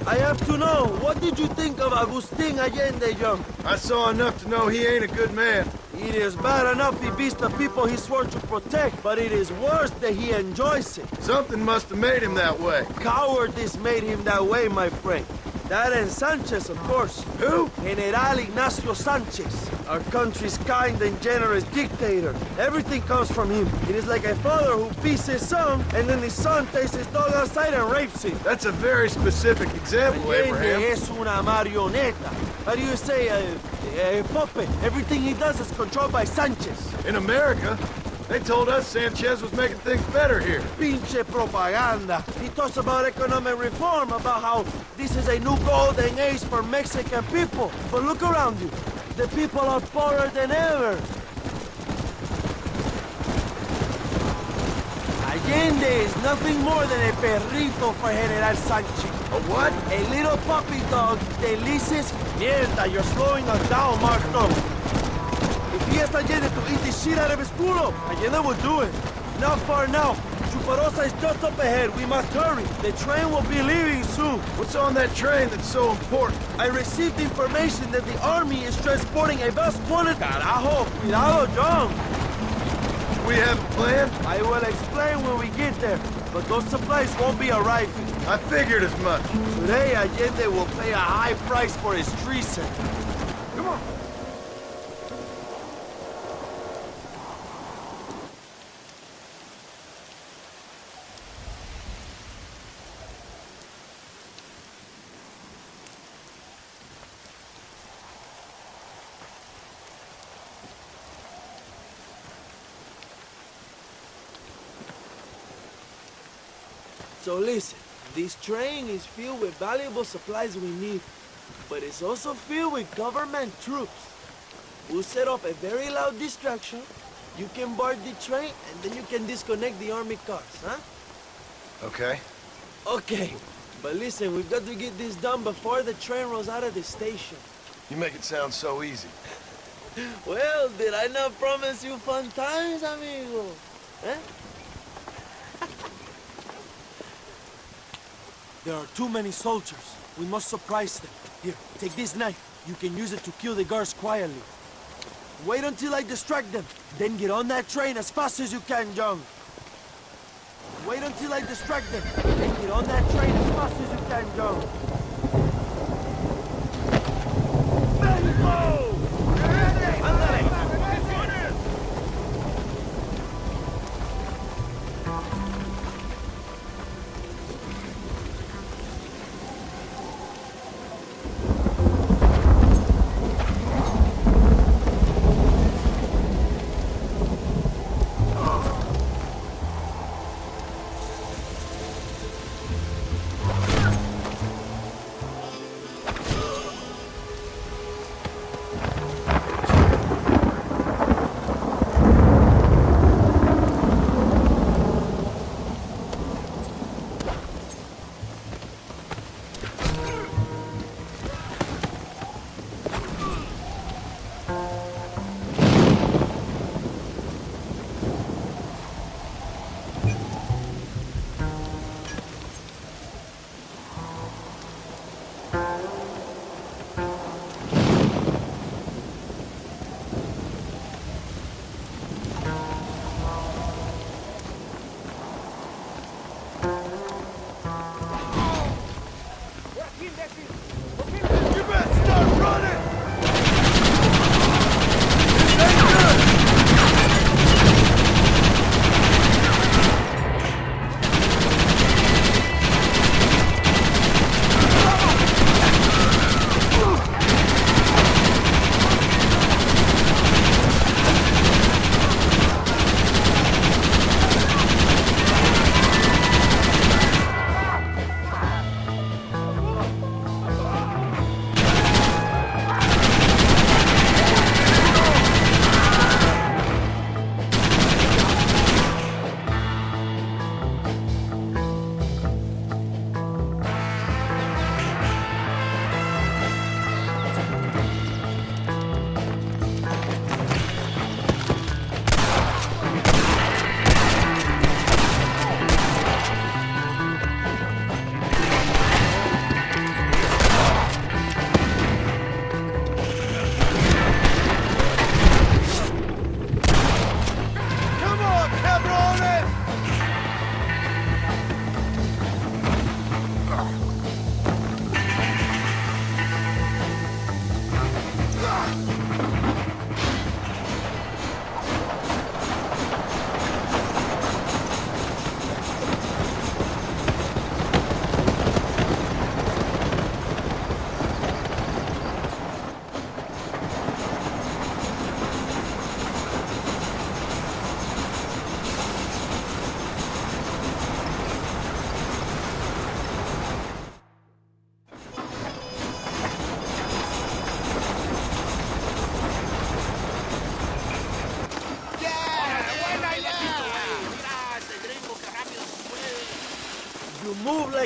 I have to know, what did you think of Agustin Allende, young? I saw enough to know he ain't a good man. It is bad enough he beats the people he swore to protect, but it is worse that he enjoys it. Something must have made him that way. Cowardice made him that way, my friend. That and Sanchez, of course. Who? General Ignacio Sanchez, our country's kind and generous dictator. Everything comes from him. It is like a father who beats his son, and then his son takes his dog outside and rapes him. That's a very specific example, Allende Abraham. es una marioneta. How do you say, a puppet? Everything he does is controlled by Sanchez. In America, they told us Sanchez was making things better here. Pinche propaganda. He talks about economic reform, about how this is a new golden age for Mexican people. But look around you. The people are poorer than ever. Allende is nothing more than a perrito for General Sanchez. A what? A little puppy dog. Delices. Mierda, you're slowing us down, Marto. If he asked Allende to eat the shit out of his culo, Allende would do it. Not far now. Chuparosa is just up ahead. We must hurry. The train will be leaving soon. What's on that train that's so important? I received information that the army is transporting a vast quantity. Carajo, cuidado, John. We have a plan? I will explain when we get there, but those supplies won't be arriving. I figured as much. Today, Allende will pay a high price for his treason. Come on. So listen, this train is filled with valuable supplies we need, but it's also filled with government troops. We'll set off a very loud distraction. You can board the train, and then you can disconnect the army cars, huh? Okay. Okay, but listen, we've got to get this done before the train rolls out of the station. You make it sound so easy. Well, did I not promise you fun times, amigo? Eh? There are too many soldiers. We must surprise them. Here, take this knife. You can use it to kill the guards quietly. Wait until I distract them. Then get on that train as fast as you can, John. Wait until I distract them. Then get on that train as fast as you can, John. Mexico!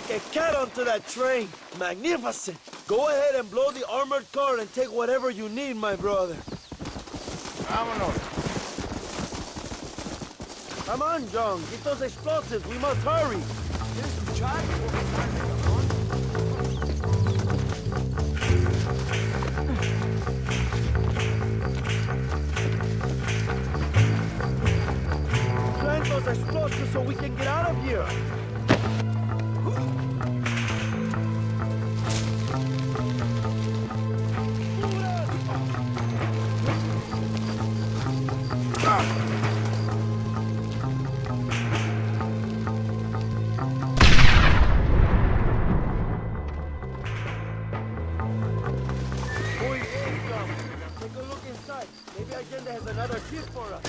like a cat onto that train. Magnificent. Go ahead and blow the armored car and take whatever you need, my brother. Vámonos. Come on, John. Get those explosives. We must hurry. Here's some chai before we start making on. Plant those explosives so we can get out of here. Maybe Agenda has another tip for us.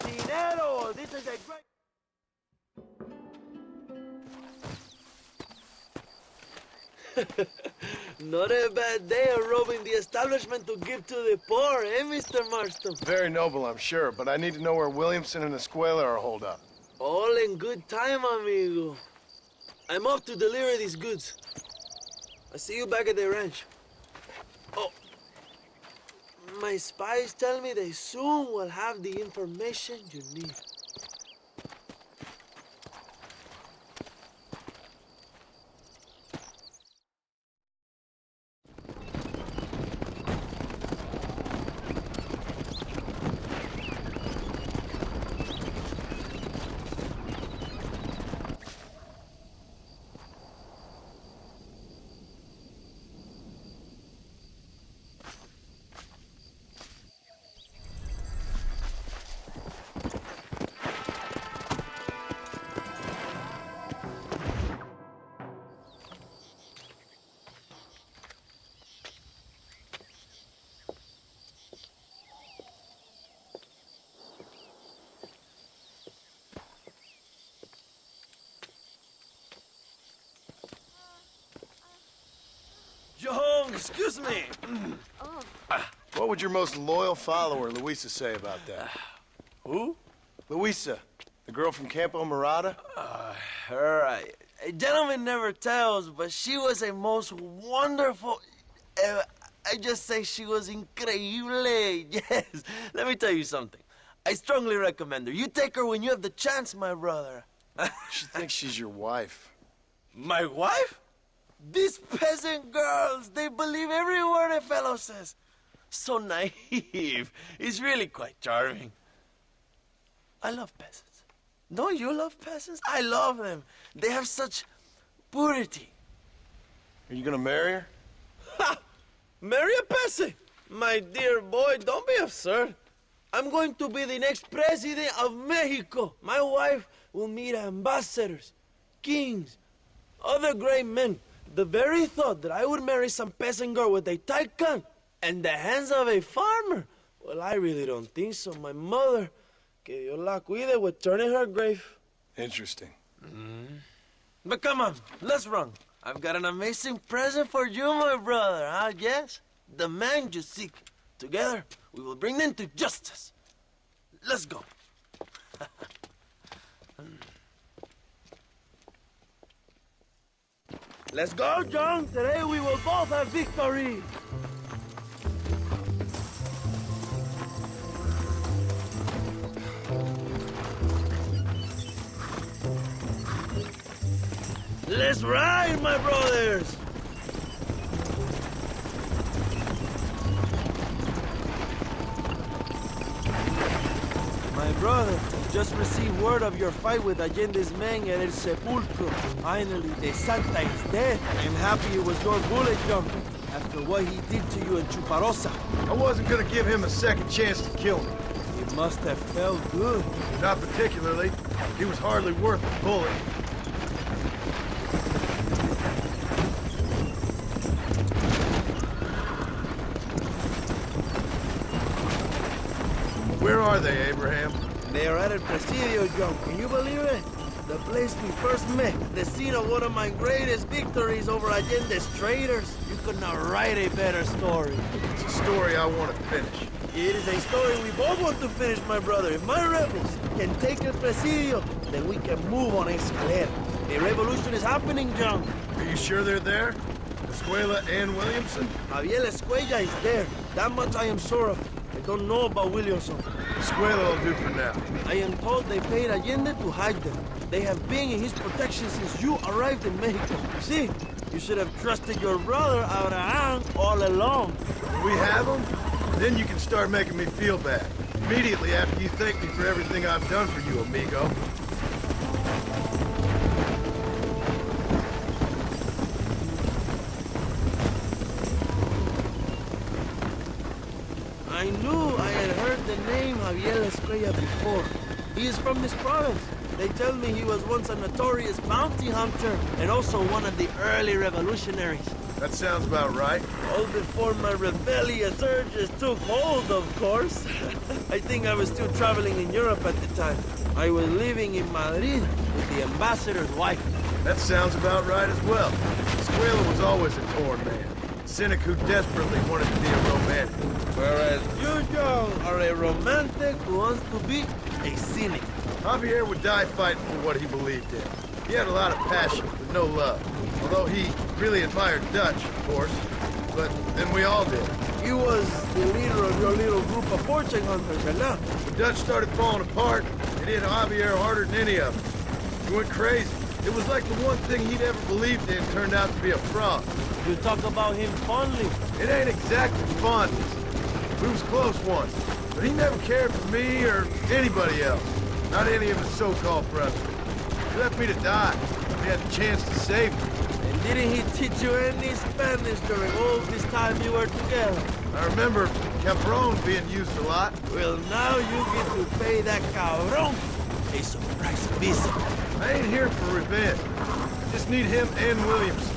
Dinero! This is a great... Not a bad day of robbing the establishment to give to the poor, eh, Mr. Marston? Very noble, I'm sure, but I need to know where Williamson and Escuela are holed up. All in good time, amigo. I'm off to deliver these goods. I'll see you back at the ranch. Oh, my spies tell me they soon will have the information you need. John, excuse me. What would your most loyal follower, Luisa, say about that? Who? Luisa, the girl from Campo Morada? A gentleman never tells, but she was a most wonderful... I just say she was increíble. Yes. Let me tell you something. I strongly recommend her. You take her when you have the chance, my brother. She thinks she's your wife. My wife? These peasant girls, they believe every word a fellow says. So naive. It's really quite charming. I love peasants. Don't you love peasants? I love them. They have such purity. Are you gonna marry her? Ha! Marry a peasant? My dear boy, don't be absurd. I'm going to be the next president of Mexico. My wife will meet ambassadors, kings, other great men. The very thought that I would marry some peasant girl with a tight gun and the hands of a farmer, well, I really don't think so. My mother, que Dios la cuide, would turn in her grave. Interesting. But come on, let's run. I've got an amazing present for you, my brother, huh? Yes? The man you seek. Together, we will bring them to justice. Let's go. Let's go, John. Today we will both have victory. Let's ride, my brothers. brother, just received word of your fight with Allende's men at El Sepulcro. Finally, the Santa is dead. I'm happy it was your bullet, John, after what he did to you in Chuparosa. I wasn't gonna give him a second chance to kill me. It must have felt good. Not particularly. He was hardly worth a bullet. Where are they, Abraham? They are at El Presidio, John. Can you believe it? The place we first met. The scene of one of my greatest victories over Allende's traitors. You could not write a better story. It's a story I want to finish. It is a story we both want to finish, my brother. If my rebels can take El Presidio, then we can move on Escalera. A revolution is happening, John. Are you sure they're there? Escuela and Williamson? Javier Escuella is there. That much I am sure of. I don't know about Williamson. Escuela will do for now. I am told they paid Allende to hide them. They have been in his protection since you arrived in Mexico. See, you should have trusted your brother, Abraham, all along. We have him? Then you can start making me feel bad. Immediately after you thank me for everything I've done for you, amigo. I knew I had heard the name Javier Escuella before. He is from this province. They tell me he was once a notorious bounty hunter and also one of the early revolutionaries. That sounds about right. All before my rebellious urges took hold, of course. I think I was still traveling in Europe at the time. I was living in Madrid with the ambassador's wife. That sounds about right as well. Escuela was always a torn man. A cynic who desperately wanted to be a romantic. Whereas you, John, are a romantic who wants to be a cynic. Javier would die fighting for what he believed in. He had a lot of passion, but no love. Although he really admired Dutch, of course. But then we all did. He was the leader of your little group of fortune hunters, ¿verdad? When Dutch started falling apart, it hit Javier harder than any of them. He went crazy. It was like the one thing he'd ever believed in turned out to be a fraud. You talk about him fondly. It ain't exactly fondness. We was close once, but he never cared for me or anybody else. Not any of his so-called brothers. He left me to die. He had the chance to save me. And didn't he teach you any Spanish during all this time you were together? I remember Cabron being used a lot. Well, now you get to pay that cabron a surprise visit. I ain't here for revenge. I just need him and Williamson.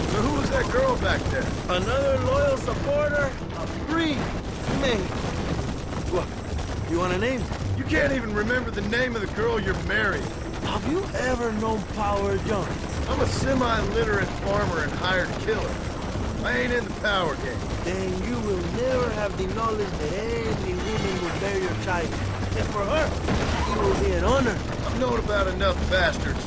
So who was that girl back there? Another loyal supporter of free Mexico. What? You want a name? You can't even remember the name of the girl you're marrying. Have you ever known power, John? I'm a semi-literate farmer and hired killer. I ain't in the power game. Then you will never have the knowledge that any woman will bear your child. And for her, it will be an honor. I've known about enough bastards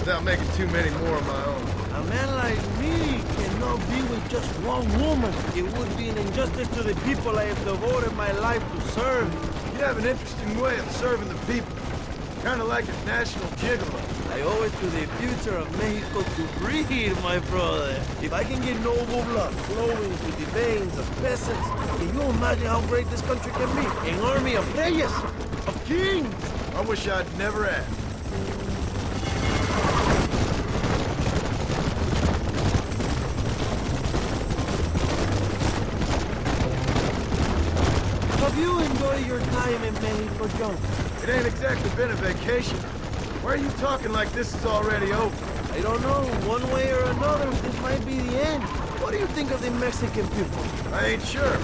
without making too many more of my own. A man like me cannot be with just one woman. It would be an injustice to the people I have devoted my life to serve. You have an interesting way of serving the people. Kind of like a national gigolo. I owe it to the future of Mexico to breed, my brother. If I can get noble blood flowing through the veins of peasants, can you imagine how great this country can be? An army of reyes, of kings. I wish I'd never asked. Have you enjoyed your time in Mexico, John? It ain't exactly been a vacation. Why are you talking like this is already over? I don't know. One way or another, this might be the end. What do you think of the Mexican people? I ain't sure.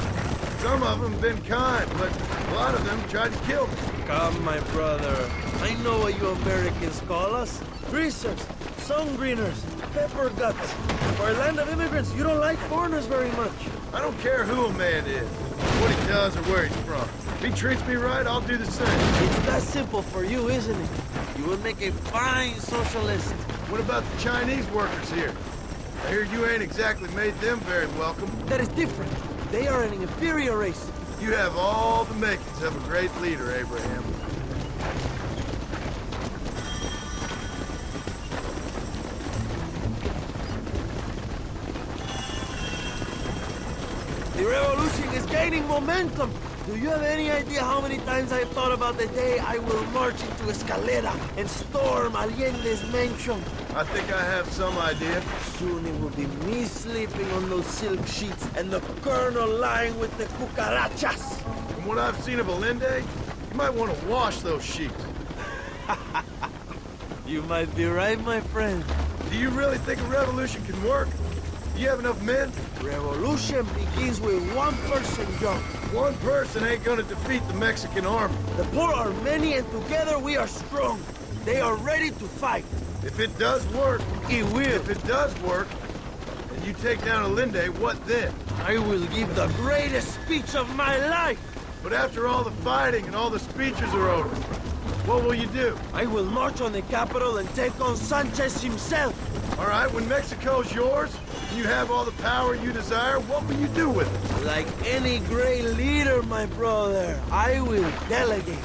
Some of them been kind, but a lot of them tried to kill me. Come, my brother. I know what you Americans call us. Greasers, sun greeners, pepper guts. For a land of immigrants, you don't like foreigners very much. I don't care who a man is, what he does or where he's from. If he treats me right, I'll do the same. It's that simple for you, isn't it? You would make a fine socialist. What about the Chinese workers here? I hear you ain't exactly made them very welcome. That is different. They are an inferior race. You have all the makings of a great leader, Abraham. The revolution is gaining momentum. Do you have any idea how many times I've thought about the day I will march into Escalera and storm Allende's mansion? I think I have some idea. Soon it will be me sleeping on those silk sheets and the colonel lying with the cucarachas. From what I've seen of Allende, you might want to wash those sheets. You might be right, my friend. Do you really think a revolution can work? Do you have enough men? Revolution begins with one person, John. One person ain't gonna defeat the Mexican army. The poor are many and together we are strong. They are ready to fight. If it does work, it will. If it does work, and you take down Allende, what then? I will give the greatest speech of my life. But after all the fighting and all the speeches are over, what will you do? I will march on the capital and take on Sanchez himself. All right, when Mexico's yours, and you have all the power you desire, what will you do with it? Like any great leader, my brother, I will delegate.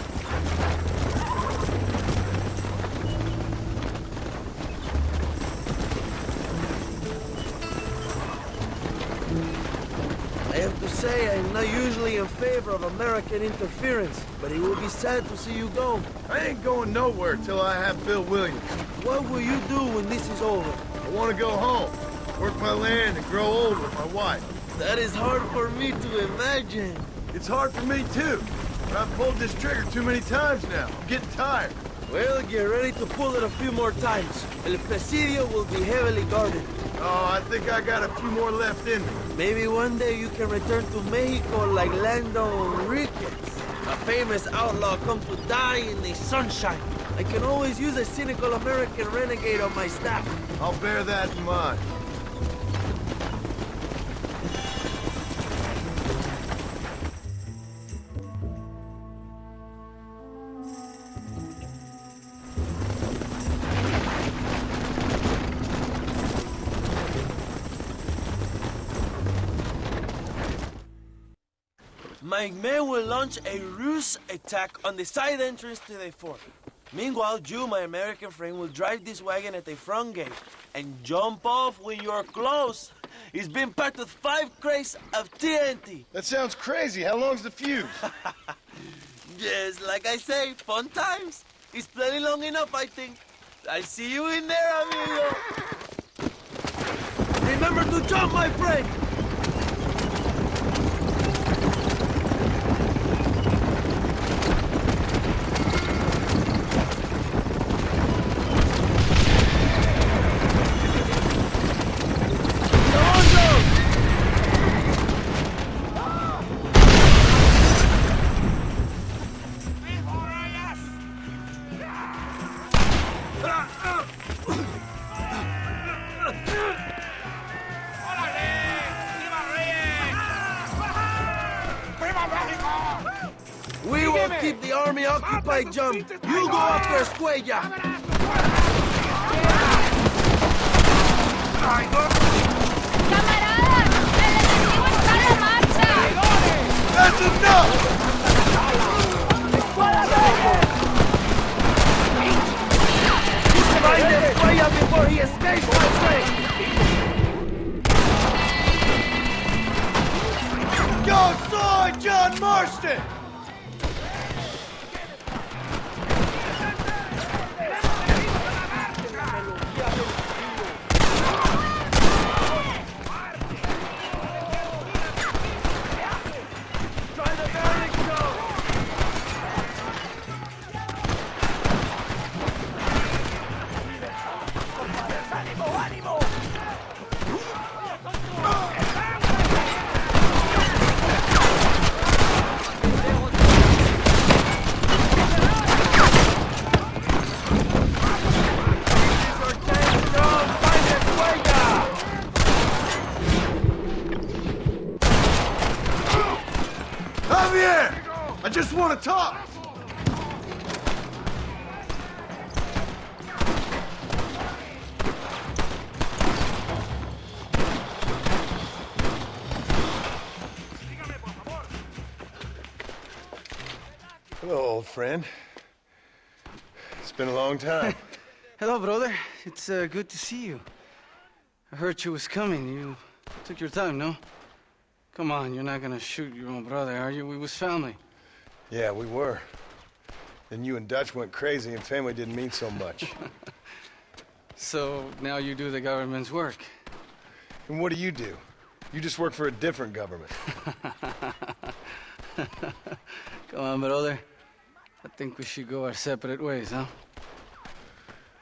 I have to say, I'm not usually in favor of American interference, but it will be sad to see you go. I ain't going nowhere till I have Bill Williams. What will you do when this is over? I want to go home, work my land, and grow old with my wife. That is hard for me to imagine. It's hard for me, too. But I've pulled this trigger too many times now. I'm getting tired. Well, get ready to pull it a few more times. El Presidio will be heavily guarded. Oh, I think I got a few more left in me. Maybe one day you can return to Mexico like Lando Enriquez, a famous outlaw come to die in the sunshine. I can always use a cynical American renegade on my staff. I'll bear that in mind. My men will launch a ruse attack on the side entrance to the fort. Meanwhile, you, my American friend, will drive this wagon at the front gate and jump off when you're close. It's been packed with 5 crates of TNT. That sounds crazy. How long's the fuse? Yes, like I say, fun times. It's plenty long enough, I think. I'll see you in there, amigo. Remember to jump, my friend. We will keep the army occupied, John. You go after Escuella. ¡Camaradas! ¡El enemigo está en marcha! That's enough! Find Escuella before he escapes, my friend! Go soy, John Marston! I just want to talk! Hello, old friend. It's been a long time. Hello, brother. It's good to see you. I heard you was coming. You took your time, no? Come on, you're not gonna shoot your own brother, are you? We was family. Yeah, we were. Then you and Dutch went crazy and family didn't mean so much. So now you do the government's work. And what do? You just work for a different government. Come on, brother. I think we should go our separate ways, huh?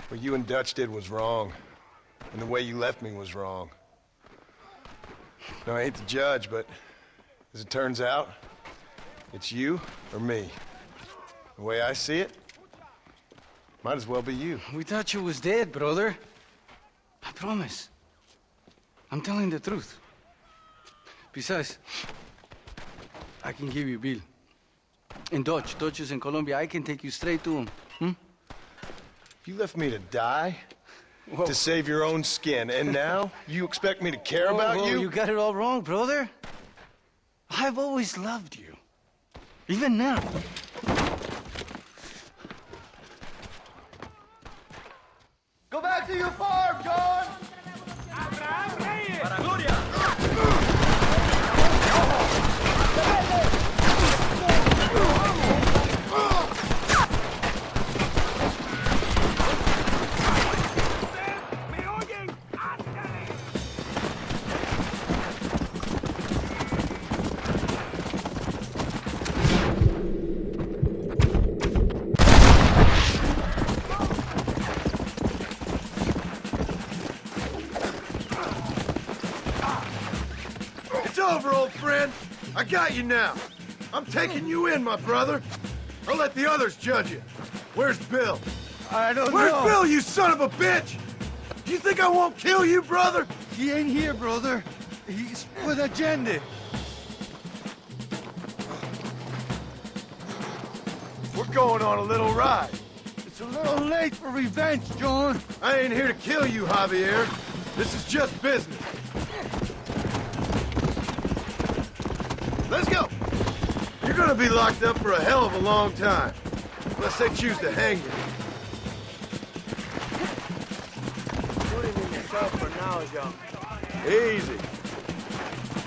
What you and Dutch did was wrong. And the way you left me was wrong. Now, I hate to judge, but as it turns out, it's you or me. The way I see it, might as well be you. We thought you was dead, brother. I promise. I'm telling the truth. Besides, I can give you a bill. In Dutch. Dutch is in Colombia. I can take you straight to him. You left me to die? Whoa. To save your own skin, and now you expect me to care about you? You got it all wrong, brother. I've always loved you. Even now. Go back to your farm, John! Over, old friend. I got you now. I'm taking you in, my brother. I'll let the others judge you. Where's Bill? I don't know. Where's Bill, you son of a bitch? Do you think I won't kill you, brother? He ain't here, brother. He's with agenda. We're going on a little ride. It's a little late for revenge, John. I ain't here to kill you, Javier. This is just business. Let's go! You're gonna be locked up for a hell of a long time. Unless they choose to hang you. Put him in the cell for now, John. Easy.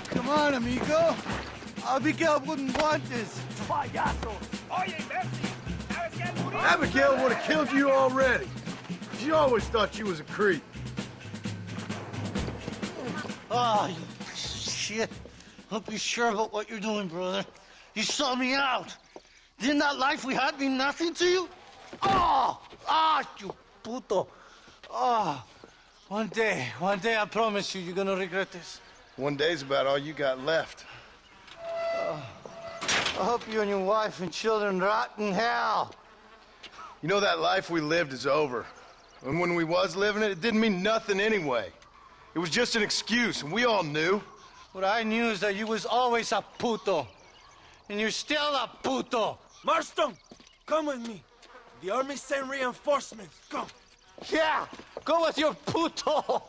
Come on, amigo. Abigail wouldn't want this. Abigail would have killed you already. She always thought you was a creep. Oh, you shit. Don't be sure about what you're doing, brother. You saw me out. Didn't that life we had mean nothing to you? Oh! Ah, you puto. Oh. One day, I promise you, you're gonna regret this. One day's about all you got left. I hope you and your wife and children rot in hell. You know, that life we lived is over. And when we was living it, it didn't mean nothing anyway. It was just an excuse, and we all knew. What I knew is that you was always a puto. And you're still a puto. Marston, come with me. The army sent reinforcements. Come. Yeah, go with your puto.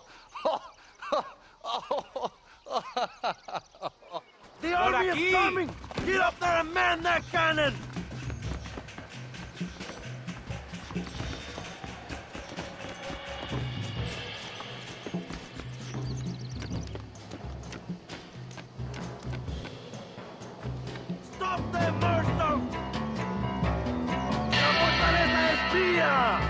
The army is coming. Get up there and man that cannon. Stop them, Marston! ¡La fortaleza espía!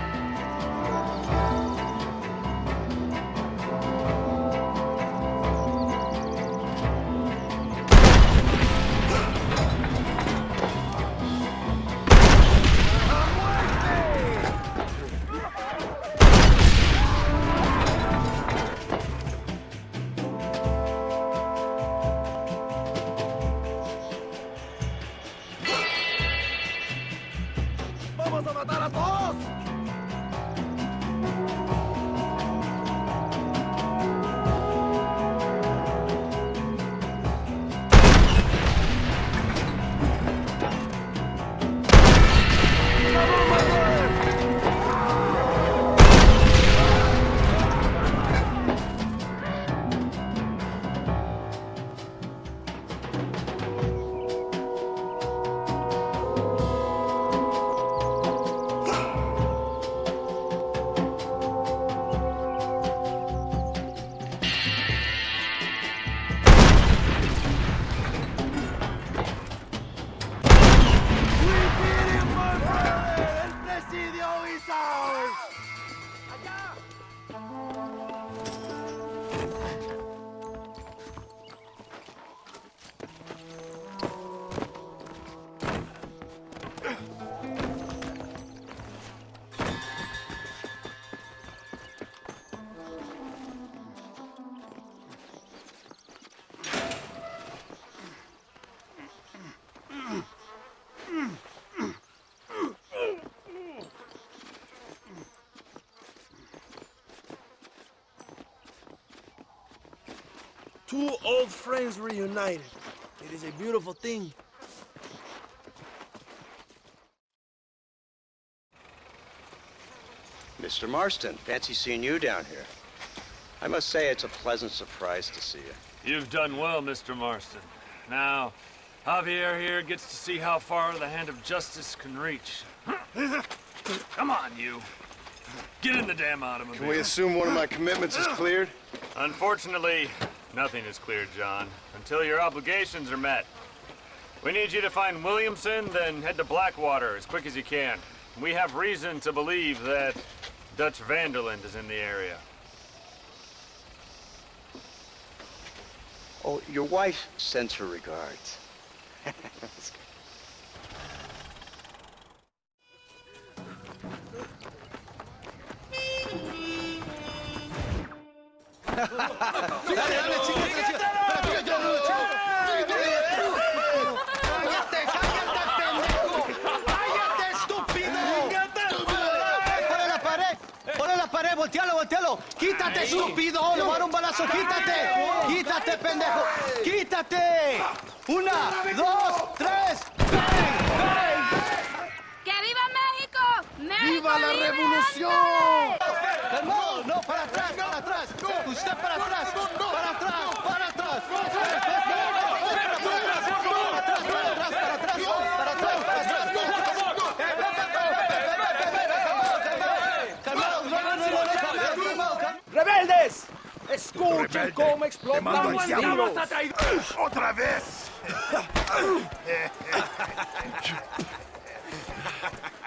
Two old friends reunited. It is a beautiful thing. Mr. Marston, fancy seeing you down here. I must say it's a pleasant surprise to see you. You've done well, Mr. Marston. Now, Javier here gets to see how far the hand of justice can reach. Come on, you. Get in the damn automobile. Can we assume one of my commitments is cleared? Unfortunately, nothing is cleared, John, until your obligations are met. We need you to find Williamson, then head to Blackwater as quick as you can. We have reason to believe that Dutch Vanderland is in the area. Oh, your wife sends her regards. Voltealo. Quítate, estúpido. Le voy a dar un balazo. Quítate, pendejo. Quítate. 1, 2, 3. ¡Bang! ¡Que viva México! ¡México ¡Viva la libre! revolución! No, para atrás. Usted para atrás. ¡Rebeldes! ¡Escuchen cómo explotan los tiros! ¡Otra vez!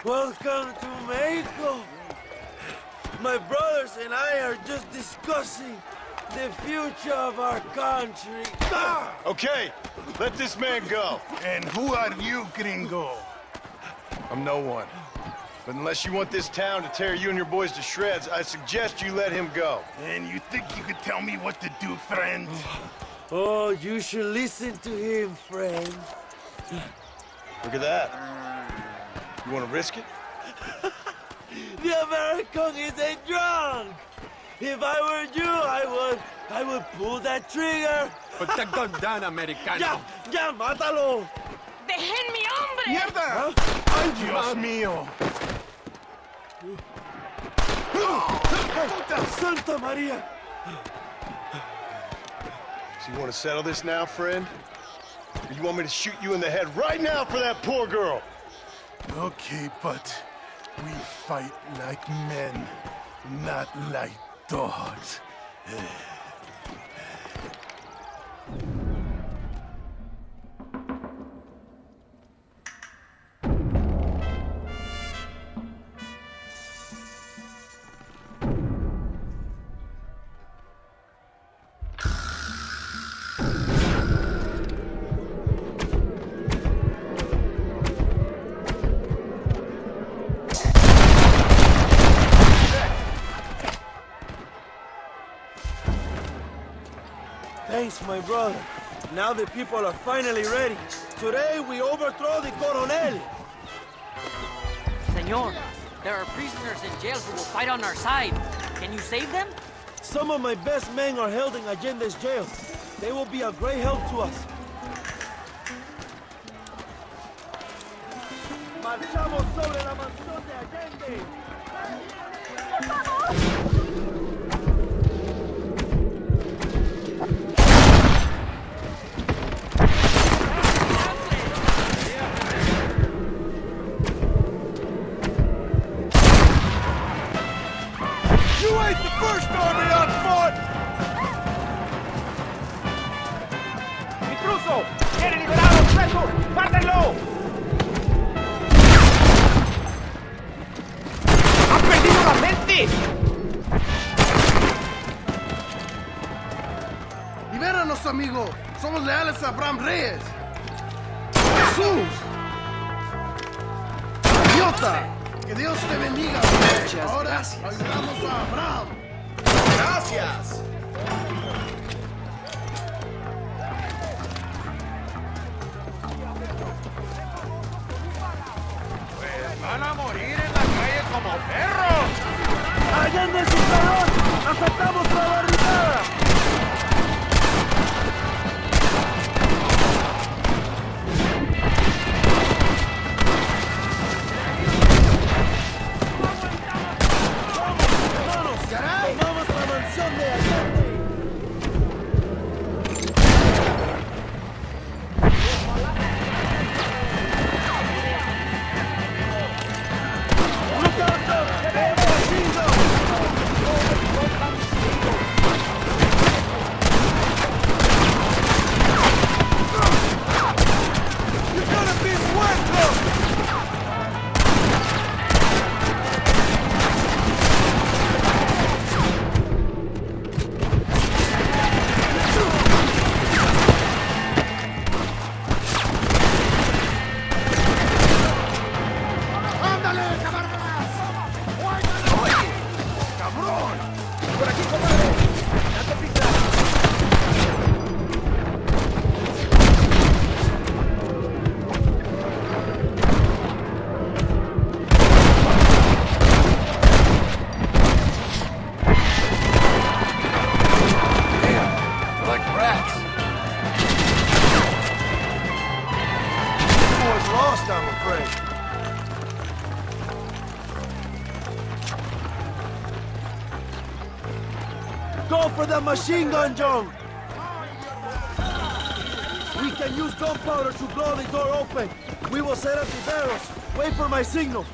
Welcome to Mexico. My brothers and I are just discussing the future of our country. Okay, let this man go. And who are you, gringo? I'm no one. But unless you want this town to tear you and your boys to shreds, I suggest you let him go. And you think you could tell me what to do, friend? Oh, you should listen to him, friend. Look at that. You want to risk it? The American is a drunk. If I were you, I would pull that trigger. Put the gun down, Americano. Ya, mátalo. ¡Dejen mi hombre! ¡Mierda! ¡Ay, Dios mío! Santa Maria! So you want to settle this now, friend? Or you want me to shoot you in the head right now for that poor girl? Okay, but we fight like men, not like dogs. Thanks, my brother. Now the people are finally ready. Today we overthrow the Coronel. Senor, there are prisoners in jail who will fight on our side. Can you save them? Some of my best men are held in Allende's jail. They will be a great help to us. Marchamos sobre la mansión de Allende. You ain't the first army on foot! ¡Intruso! ¡Quiere liberar a los presos! ¡Mátenlo! ¡Han perdido la mente! Libéranos, amigo. Somos leales a Abraham Reyes. ¡Jesús! ¡Idiota! Que Dios te bendiga. Ahora gracias. Ayudamos a Abraham. Gracias. Pues van a morir en la calle como perros. ¡Allende su salón! ¡Aceptamos la barricada! a machine gun, John. We can use gunpowder to blow the door open. We will set up the barrels. Wait for my signal.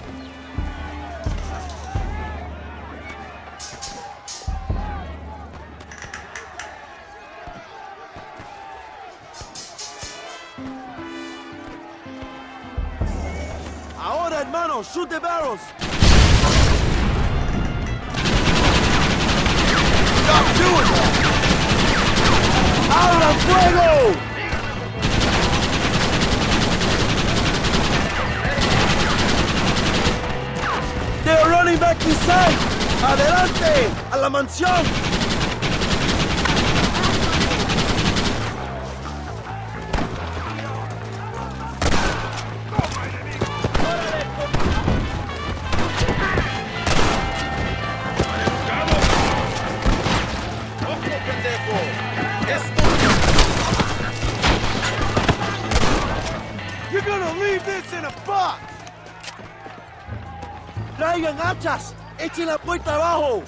Ahora, hermano, shoot the barrels. Stop doing that! ¡Abra fuego! They're running back inside! ¡Adelante! ¡A la mansión! You're gonna leave this in a box! ¡Traigan hachas! ¡Echen la puerta abajo!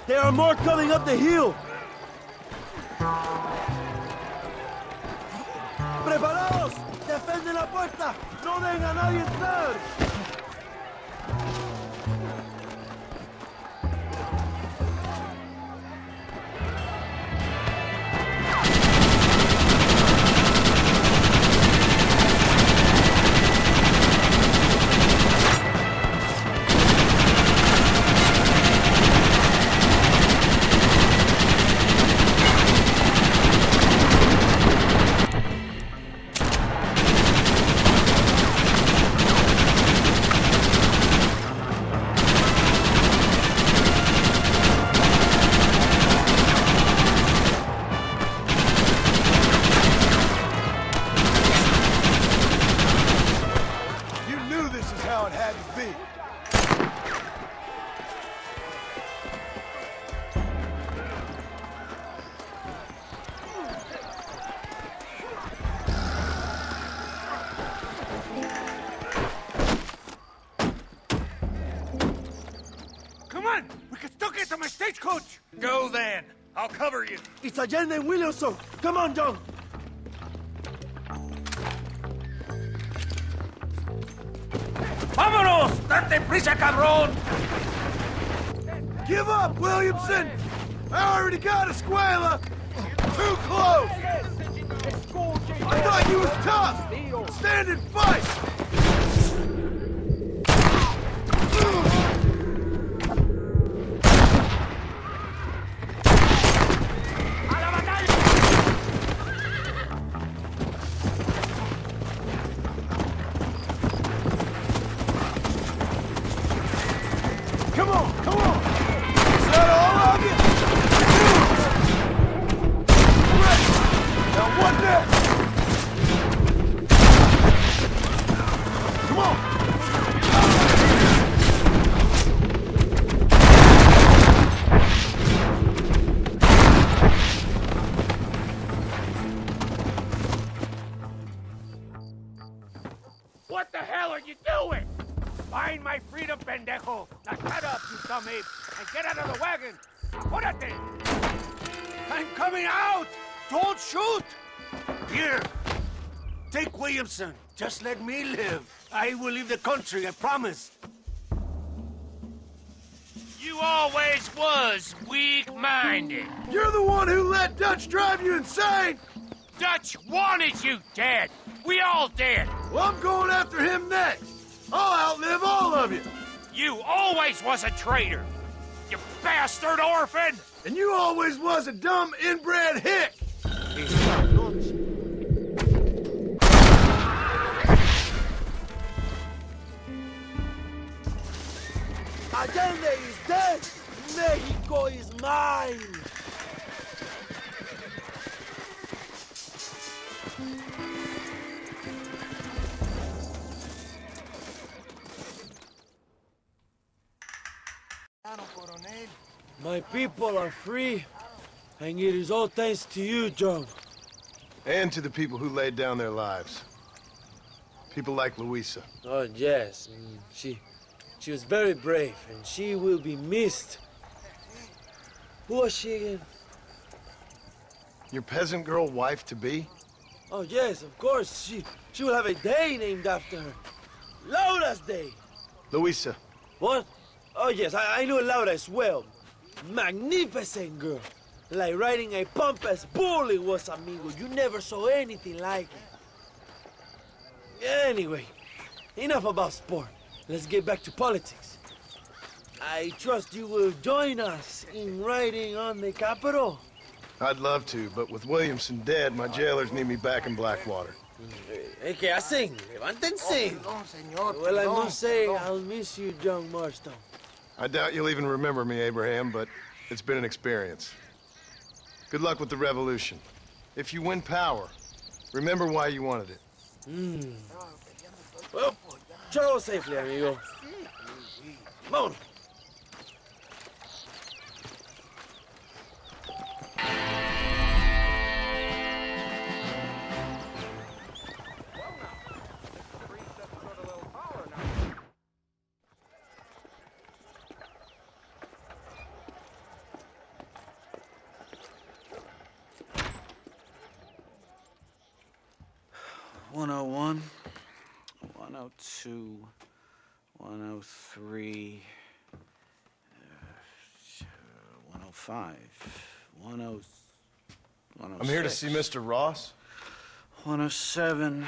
There are more coming up the hill! ¡Preparados! ¡Defienden la puerta! ¡No dejen a nadie entrar! Stagecoach! Go then. I'll cover you. It's Allende and Williamson. Come on, John. ¡Vámonos! ¡Date prisa, cabrón! Give up, Williamson! I already got Escuela! Too close! I thought you was tough! Stand and fight! Come on, come on! Is that all of you? Great! Now what next? Come on! What the hell are you doing? Find my freedom, pendejo! Now shut up, you dumb ape, and get out of the wagon! Apúrate! I'm coming out! Don't shoot! Here, take Williamson. Just let me live. I will leave the country, I promise. You always was weak-minded. You're the one who let Dutch drive you insane! Dutch wanted you dead! We all did! Well, I'm going after him next! I'll outlive all of you! You always was a traitor! You bastard orphan! And you always was a dumb, inbred hick! Allende is dead! Mexico is mine! My people are free, and it is all thanks to you, John. And to the people who laid down their lives. People like Luisa. Oh, yes. She was very brave, and she will be missed. Who was she again? Your peasant girl wife-to-be? Oh, yes, of course. She will have a day named after her. Laura's Day. Luisa. What? Oh, yes, I know Laura as well. Magnificent girl. Like riding a pompous bull it was, amigo. You never saw anything like it. Anyway, enough about sport. Let's get back to politics. I trust you will join us in riding on the Capitol. I'd love to, but with Williamson dead, my jailers need me back in Blackwater. ¿Qué hacen? Levántense. Well, I must say, I'll miss you, John Marston. I doubt you'll even remember me, Abraham, but it's been an experience. Good luck with the revolution. If you win power, remember why you wanted it. Well, travel safely, amigo. Vámonos. .101, 102, 103, 105, 106. I'm here to see Mr. Ross. 107,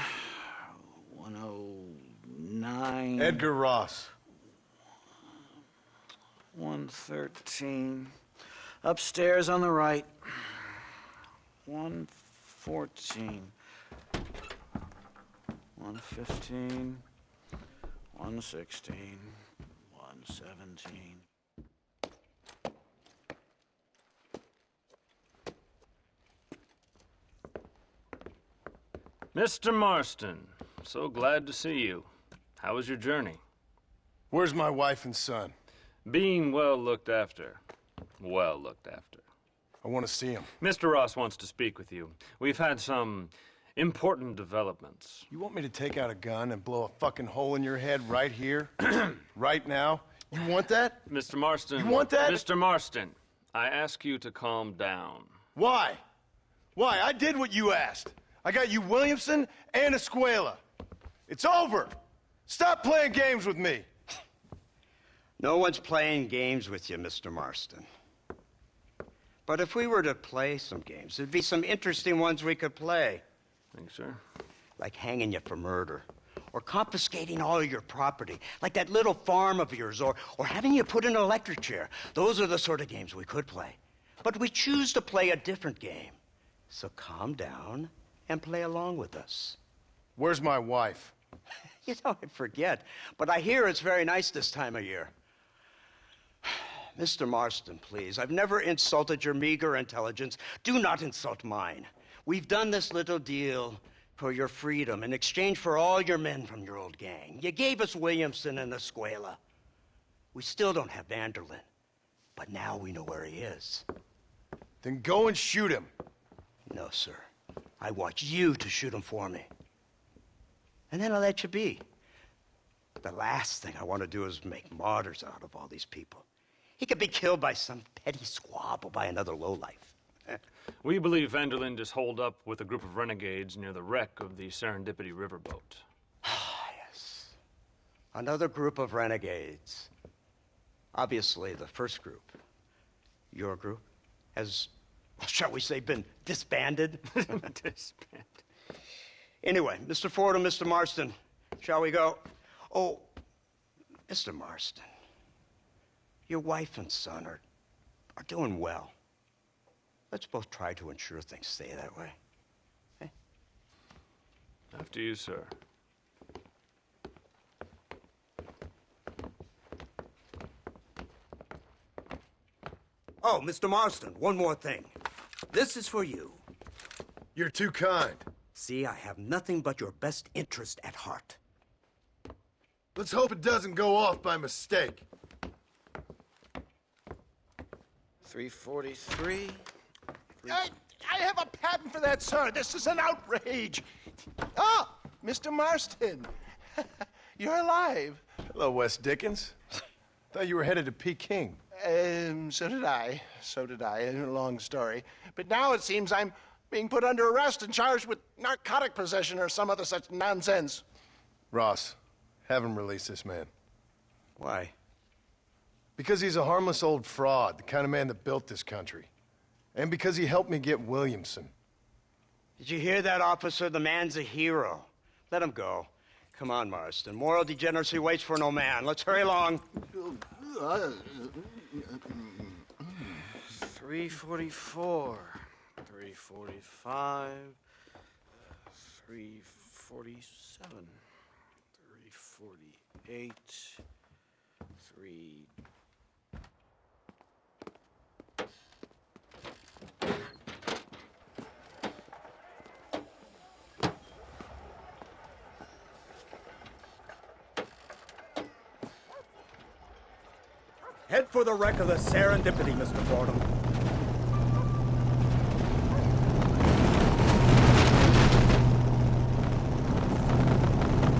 109. Edgar Ross. 113. Upstairs on the right. 114. 115, 116, 117. Mr. Marston, so glad to see you. How was your journey? Where's my wife and son? Being well looked after. Well looked after. I want to see him. Mr. Ross wants to speak with you. We've had some important developments. You want me to take out a gun and blow a fucking hole in your head right here? Right now? You want that? Mr. Marston. You want that? Mr. Marston, I ask you to calm down. Why? Why? I did what you asked. I got you Williamson and Escuela. It's over. Stop playing games with me. No one's playing games with you, Mr. Marston. But if we were to play some games, there'd be some interesting ones we could play. Thanks, sir. Like hanging you for murder, or confiscating all of your property, like that little farm of yours, or having you put in an electric chair. Those are the sort of games we could play. But we choose to play a different game. So calm down and play along with us. Where's my wife? You know, I forget, but I hear it's very nice this time of year. Mr. Marston, please, I've never insulted your meager intelligence. Do not insult mine. We've done this little deal for your freedom in exchange for all your men from your old gang. You gave us Williamson and Escuela. We still don't have Vanderlyn, but now we know where he is. Then go and shoot him. No, sir. I want you to shoot him for me. And then I'll let you be. The last thing I want to do is make martyrs out of all these people. He could be killed by some petty squabble by another lowlife. We believe Vanderlyn is holed up with a group of renegades near the wreck of the Serendipity riverboat. Yes. Another group of renegades. Obviously, the first group, your group, has, shall we say, been disbanded? Disbanded. Anyway, Mr. Ford and Mr. Marston, shall we go? Oh, Mr. Marston, your wife and son are doing well. Let's both try to ensure things stay that way. Okay? After you, sir. Oh, Mr. Marston, one more thing. This is for you. You're too kind. See, I have nothing but your best interest at heart. Let's hope it doesn't go off by mistake. 343. I have a patent for that, sir. This is an outrage. Ah, Mr. Marston. You're alive. Hello, Wes Dickens. Thought you were headed to Peking. So did I. So did I. A long story. But now it seems I'm being put under arrest and charged with narcotic possession or some other such nonsense. Ross, have him release this man. Why? Because he's a harmless old fraud, the kind of man that built this country. And because he helped me get Williamson. Did you hear that, officer? The man's a hero. Let him go. Come on, Marston. Moral degeneracy waits for no man. Let's hurry along. 344, 345, 347, 348, 3... Head for the wreck of the Serendipity, Mr. Forum.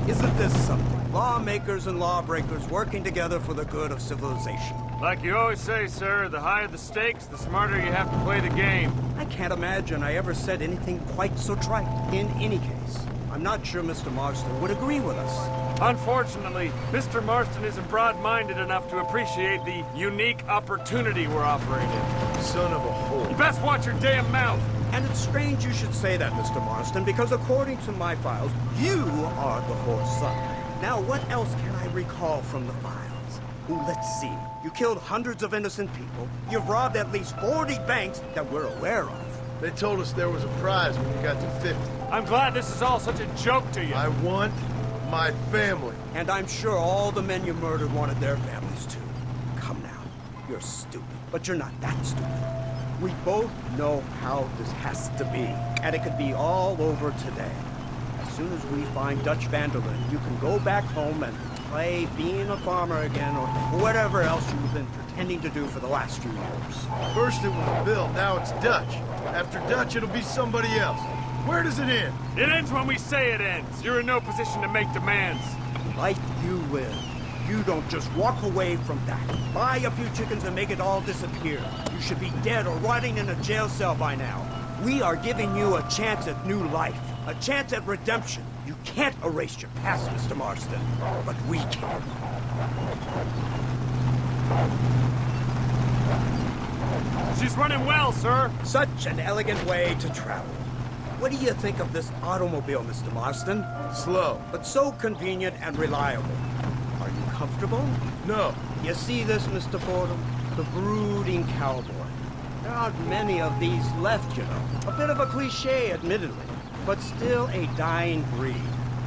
Isn't this something? Lawmakers and lawbreakers working together for the good of civilization. Like you always say, sir, the higher the stakes, the smarter you have to play the game. I can't imagine I ever said anything quite so trite. In any case, I'm not sure Mr. Marston would agree with us. Unfortunately, Mr. Marston isn't broad-minded enough to appreciate the unique opportunity we're offering him. Son of a whore. You best watch your damn mouth. And it's strange you should say that, Mr. Marston, because according to my files, you are the whore's son. Now, what else can I recall from the files? Let's see. You killed hundreds of innocent people. You've robbed at least 40 banks that we're aware of. They told us there was a prize when you got to 50. I'm glad this is all such a joke to you. I want my family. And I'm sure all the men you murdered wanted their families too. Come now. You're stupid, but you're not that stupid. We both know how this has to be, and it could be all over today. As soon as we find Dutch Vanderlyn, you can go back home and play being a farmer again, or whatever else you've been pretending to do for the last few years. First it was Bill, now it's Dutch. After Dutch, it'll be somebody else. Where does it end? It ends when we say it ends. You're in no position to make demands. Like you live. You don't just walk away from that. Buy a few chickens and make it all disappear. You should be dead or rotting in a jail cell by now. We are giving you a chance at new life. A chance at redemption. You can't erase your past, Mr. Marston. But we can. She's running well, sir. Such an elegant way to travel. What do you think of this automobile, Mr. Marston? Slow. But so convenient and reliable. Are you comfortable? No. You see this, Mr. Fordham? The brooding cowboy. There aren't many of these left, you know. A bit of a cliche, admittedly, but still a dying breed.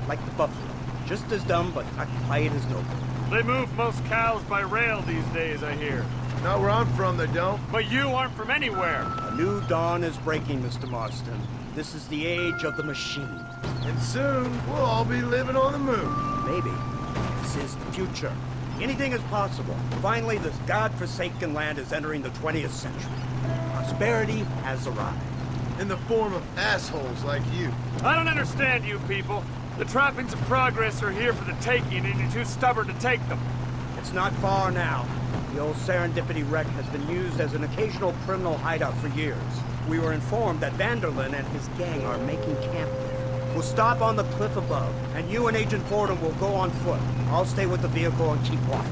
Like the buffalo. Just as dumb, but not quite as noble. They move most cows by rail these days, I hear. Not where I'm from, they don't. But you aren't from anywhere. A new dawn is breaking, Mr. Marston. This is the age of the machine. And soon, we'll all be living on the moon. Maybe. This is the future. Anything is possible. Finally, this godforsaken land is entering the 20th century. Prosperity has arrived. In the form of assholes like you. I don't understand you people. The trappings of progress are here for the taking, and you're too stubborn to take them. It's not far now. The old Serendipity wreck has been used as an occasional criminal hideout for years. We were informed that Vanderlyn and his gang are making camp there. We'll stop on the cliff above, and you and Agent Fordham will go on foot. I'll stay with the vehicle and keep watch.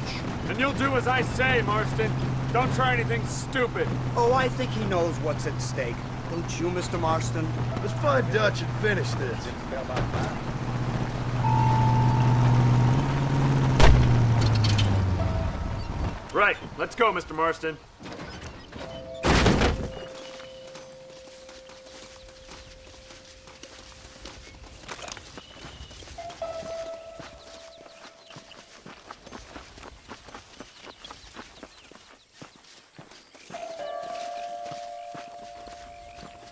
And you'll do as I say, Marston. Don't try anything stupid. Oh, I think he knows what's at stake. Don't you, Mr. Marston? Let's find Dutch and finish this. Right. Let's go, Mr. Marston.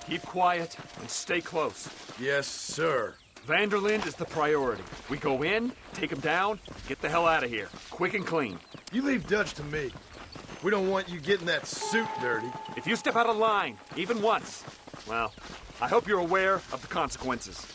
Keep quiet and stay close. Yes, sir. Vanderlyn is the priority. We go in, take him down, get the hell out of here. Quick and clean. You leave Dutch to me. We don't want you getting that suit dirty. If you step out of line, even once, well, I hope you're aware of the consequences.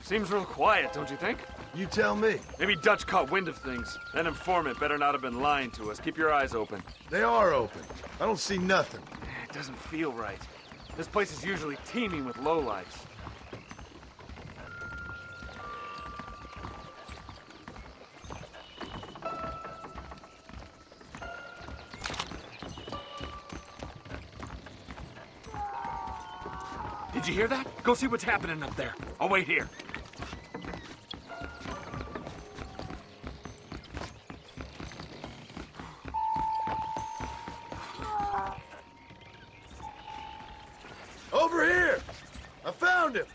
Seems real quiet, don't you think? You tell me. Maybe Dutch caught wind of things. That informant better not have been lying to us. Keep your eyes open. They are open. I don't see nothing. It doesn't feel right. This place is usually teeming with lowlifes. Did you hear that? Go see what's happening up there. I'll wait here. Over here! I found him!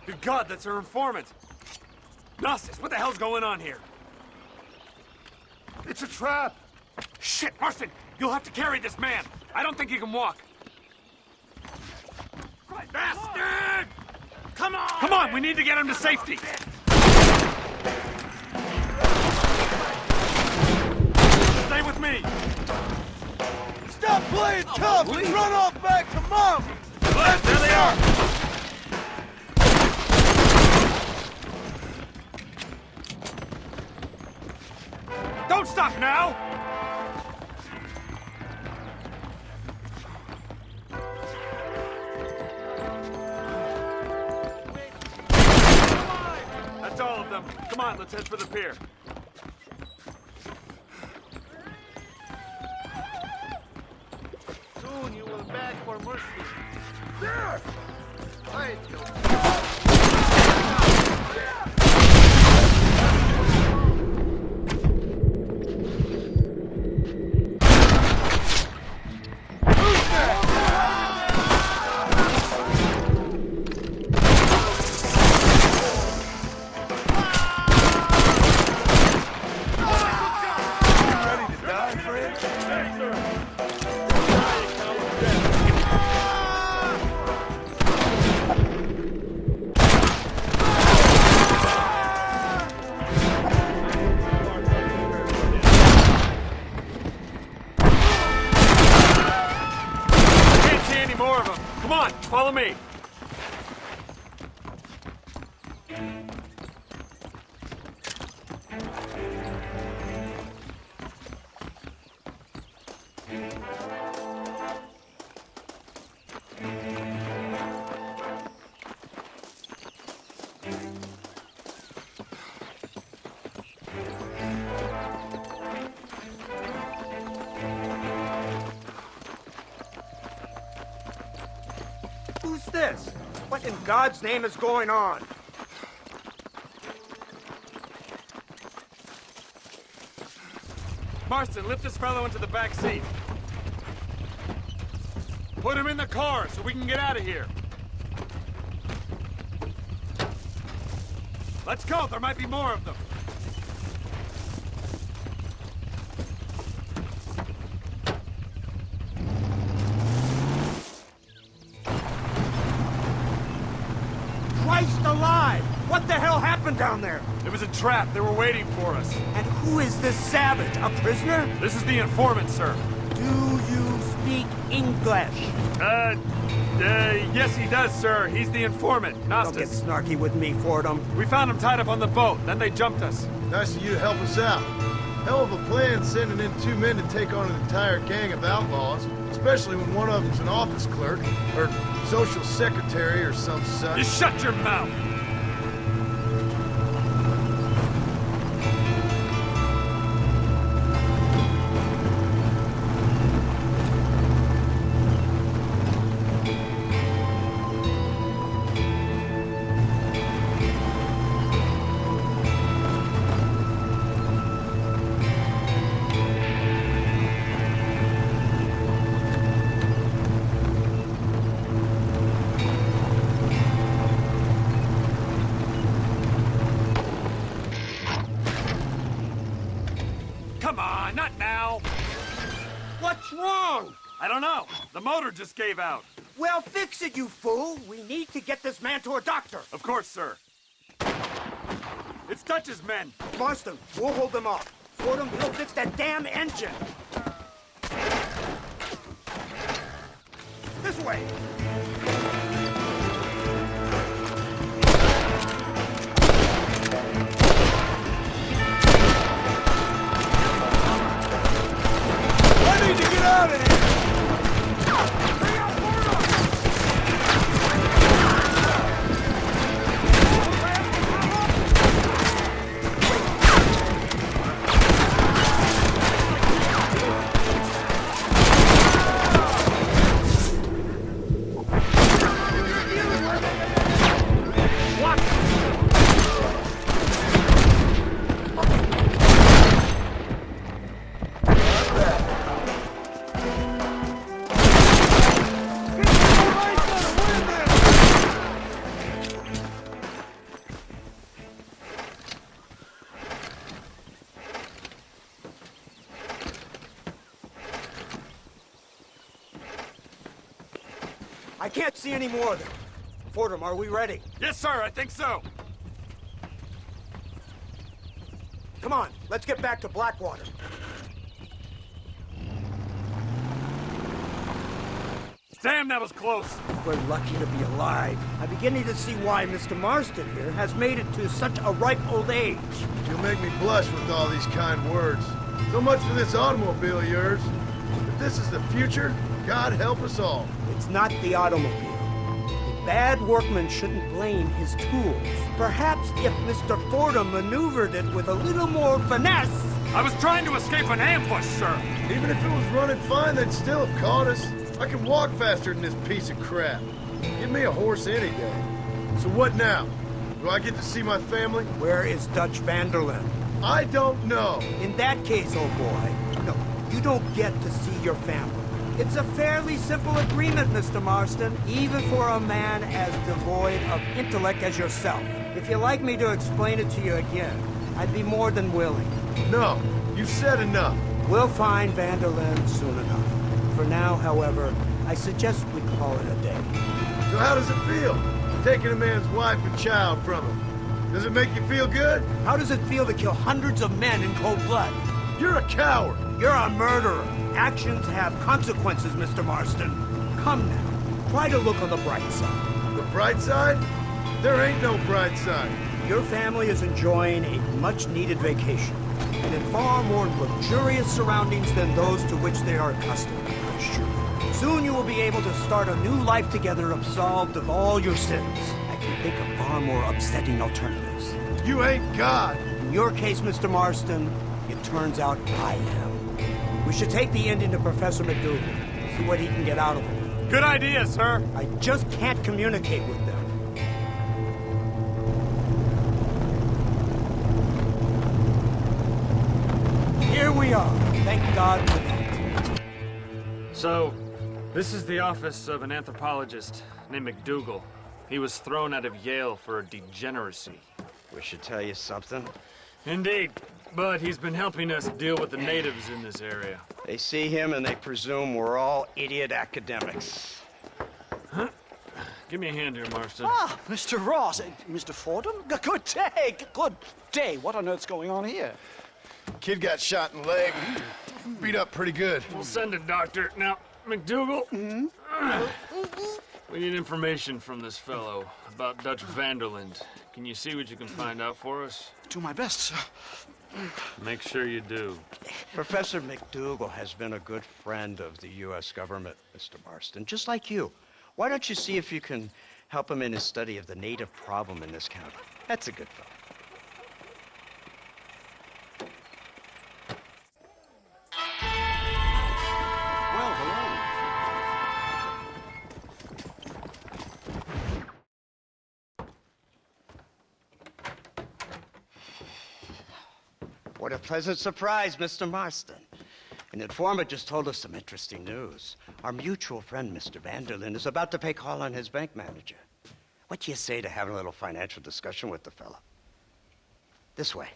Good God, that's our informant. Gnosis, what the hell's going on here? It's a trap! Shit, Marston! You'll have to carry this man! I don't think he can walk. Bastard! Come on! Come on, we need to get him to safety! Stay with me! Stop playing tough and run off back to Mom! There they are! Don't stop now! That's all of them. Come on, let's head for the pier. Soon you will beg for mercy. There! I Follow me. Who's this? What in God's name is going on? Marston, lift this fellow into the back seat. Put him in the car so we can get out of here. Let's go, there might be more of them. Christ alive! What the hell happened down there? It was a trap. They were waiting for us. And who is this savage? A prisoner? This is the informant, sir. Do you speak English? Yes he does, sir. He's the informant, Don't get Gnostis. snarky with me, Forum. We found him tied up on the boat, then they jumped us. Nice of you to help us out. Hell of a plan sending in 2 men to take on an entire gang of outlaws, especially when one of them's an office clerk, or social secretary, or some such. You shut your mouth! Come on, not now! What's wrong? I don't know. The motor just gave out. Well, fix it, you fool! We need to get this man to a doctor! Of course, sir. It's Dutch's men. Marston, we'll hold them off. Forum, we'll fix that damn engine! This way! can't see any more of them. Forum, are we ready? Yes, sir, I think so. Come on, let's get back to Blackwater. Damn, that was close. We're lucky to be alive. I'm beginning to see why Mr. Marston here has made it to such a ripe old age. You'll make me blush with all these kind words. So much for this automobile of yours. If this is the future, God help us all. It's not the automobile. A bad workman shouldn't blame his tools. Perhaps if Mr. Fordham maneuvered it with a little more finesse. I was trying to escape an ambush, sir. Even if it was running fine, they'd still have caught us. I can walk faster than this piece of crap. Give me a horse any day. So what now? Do I get to see my family? Where is Dutch Vanderlyn? I don't know. In that case, old boy, no, you don't get to see your family. It's a fairly simple agreement, Mr. Marston, even for a man as devoid of intellect as yourself. If you'd like me to explain it to you again, I'd be more than willing. No, you've said enough. We'll find Vanderlyn soon enough. For now, however, I suggest we call it a day. So how does it feel, taking a man's wife and child from him? Does it make you feel good? How does it feel to kill hundreds of men in cold blood? You're a coward. You're a murderer. Actions have consequences, Mr. Marston. Come now, try to look on the bright side. The bright side? There ain't no bright side. Your family is enjoying a much-needed vacation, and in far more luxurious surroundings than those to which they are accustomed, I assure you. Soon you will be able to start a new life together absolved of all your sins. I can think of far more upsetting alternatives. You ain't God. In your case, Mr. Marston, it turns out I am. We should take the Indian to Professor McDougal, see what he can get out of him. Good idea, sir. I just can't communicate with them. Here we are. Thank God for that. So, this is the office of an anthropologist named McDougal. He was thrown out of Yale for a degeneracy. We should tell you something. Indeed, but he's been helping us deal with the natives in this area. They see him and they presume we're all idiot academics. Huh? Give me a hand here, Marston. Ah, Mr. Ross. Mr. Fordham? Good day. Good day. What on earth's going on here? Kid got shot in the leg. Beat up pretty good. We'll send a doctor. Now, McDougal, we need information from this fellow about Dutch Vanderlyn. Can you see what you can find out for us? Do my best, sir. Make sure you do. Professor McDougal has been a good friend of the U.S. government, Mr. Marston, just like you. Why don't you see if you can help him in his study of the native problem in this county? That's a good fellow. What a pleasant surprise, Mr. Marston. An informant just told us some interesting news. Our mutual friend, Mr. Vanderlyn, is about to pay call on his bank manager. What do you say to having a little financial discussion with the fellow? This way.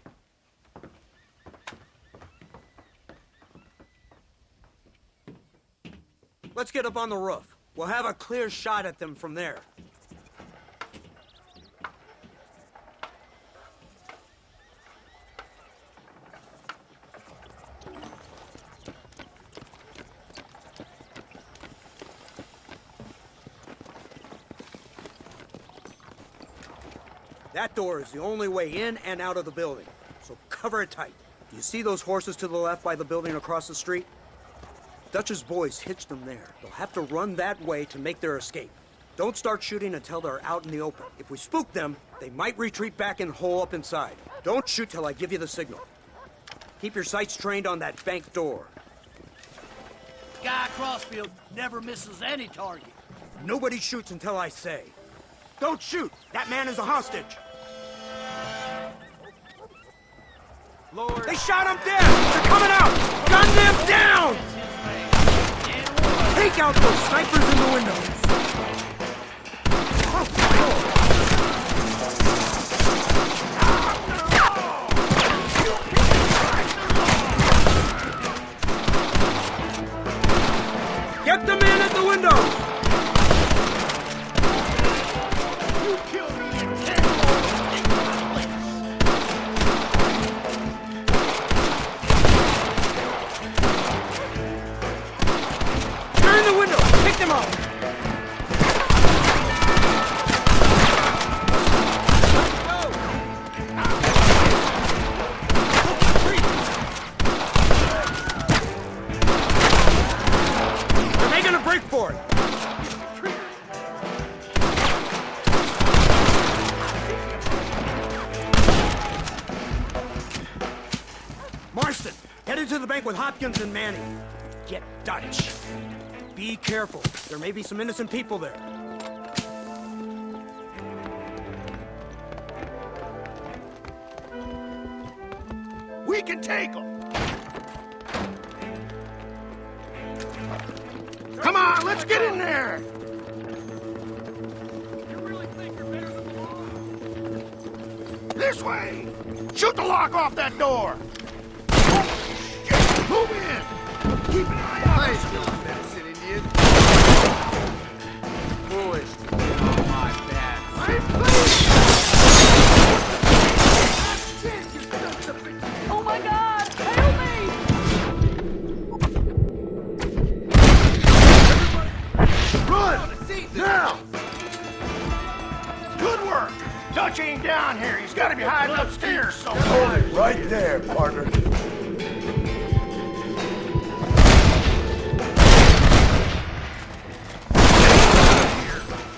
Let's get up on the roof. We'll have a clear shot at them from there. That door is the only way in and out of the building, so cover it tight. Do you see those horses to the left by the building across the street? Dutch's boys hitched them there. They'll have to run that way to make their escape. Don't start shooting until they're out in the open. If we spook them, they might retreat back and hole up inside. Don't shoot till I give you the signal. Keep your sights trained on that bank door. Guy Crossfield never misses any target. Nobody shoots until I say. Don't shoot! That man is a hostage! Lord. They shot him dead! They're coming out! Gun them down! Take out those snipers in the windows! Get the man at the window! flank with Hopkins and Manning. Get Dutch. Be careful. There may be some innocent people there. We can take them! Come on, let's get in there! This way! Shoot the lock off that door! Shit! Move in! Keep an eye out! I ain't feeling medicine, Indian. Boys, Oh, my bad. Oh my God! Help me! Run! Now! Good work! Dutch ain't down here. He's got to be hiding upstairs somewhere. Hold it right there, partner.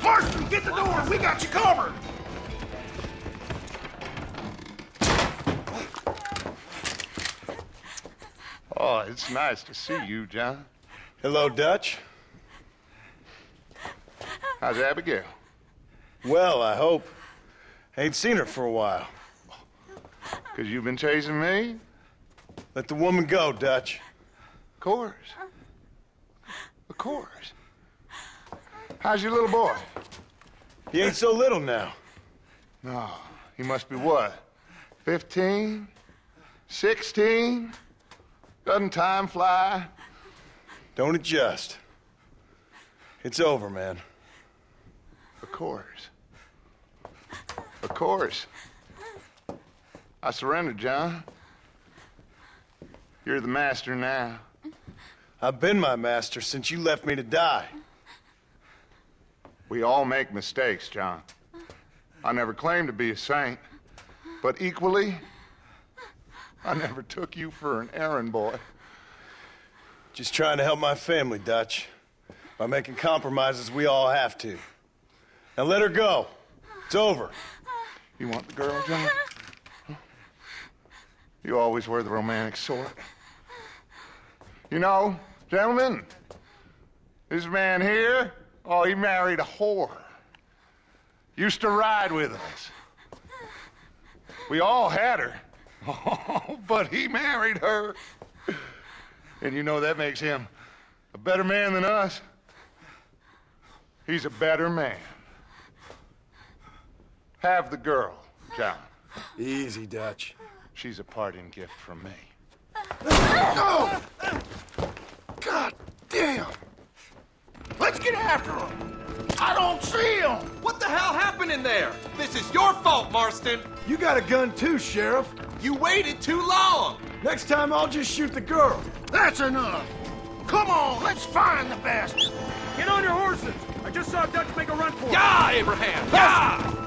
Marston, get the door. We got you covered. Oh, it's nice to see you, John. Hello, Dutch. How's Abigail? Well, I hope. Ain't seen her for a while. 'Cause you've been chasing me? Let the woman go, Dutch. Of course. Of course. How's your little boy? He ain't so little now. No, he must be what? 15? 16? Doesn't time fly? Don't adjust. It's over, man. Of course. Of course. I surrendered, John. You're the master now. I've been my master since you left me to die. We all make mistakes, John. I never claimed to be a saint, but equally, I never took you for an errand boy. Just trying to help my family, Dutch. By making compromises we all have to. Now let her go. It's over. You want the girl, John? Huh? You always were the romantic sort. You know, gentlemen, this man here, oh, he married a whore. Used to ride with us. We all had her. Oh, but he married her. And you know that makes him a better man than us. He's a better man. Have the girl, John. Easy, Dutch. She's a parting gift from me. No! God damn! Let's get after him! I don't see him! What the hell happened in there? This is your fault, Marston. You got a gun too, Sheriff. You waited too long. Next time I'll just shoot the girl. That's enough! Come on, let's find the bastard! Get on your horses! I just saw Dutch make a run for it. Yeah, Abraham! Yeah!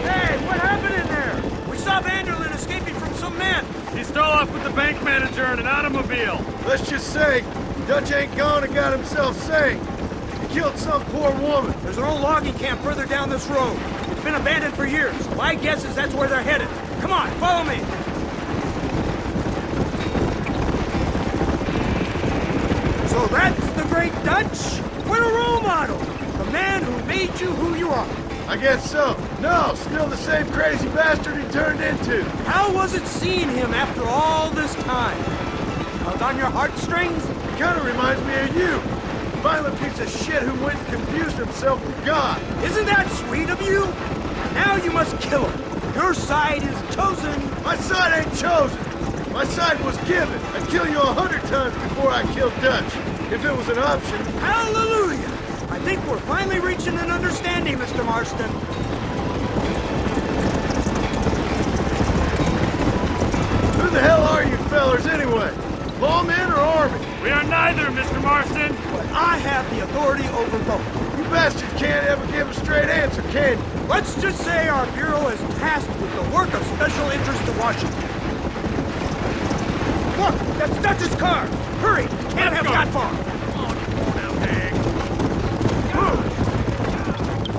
Hey, what happened in there? We saw Vanderlyn escaping from some men. He stole off with the bank manager in an automobile. Let's just say, Dutch ain't gone and got himself saved. He killed some poor woman. There's an old logging camp further down this road. It's been abandoned for years. My guess is that's where they're headed. Come on, follow me. So that's the great Dutch? What a role model! The man who made you who you are. I guess so. No, still the same crazy bastard he turned into. How was it seeing him after all this time? Held on your heartstrings? Kind of reminds me of you. Violent piece of shit who went and confused himself with God. Isn't that sweet of you? Now you must kill him. Your side is chosen. My side ain't chosen. My side was given. I'd kill you 100 times before I killed Dutch. If it was an option. Hallelujah! I think we're finally reaching an understanding, Mr. Marston. Who the hell are you fellers anyway? Lawmen or army? We are neither, Mr. Marston. But I have the authority over both. You bastards can't ever give a straight answer, can you? Let's just say our bureau is tasked with the work of special interest to Washington. Look, that's Dutch's car. Hurry, can't have got far.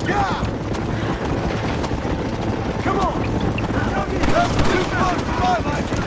Yeah! Come on! That's too close to my life!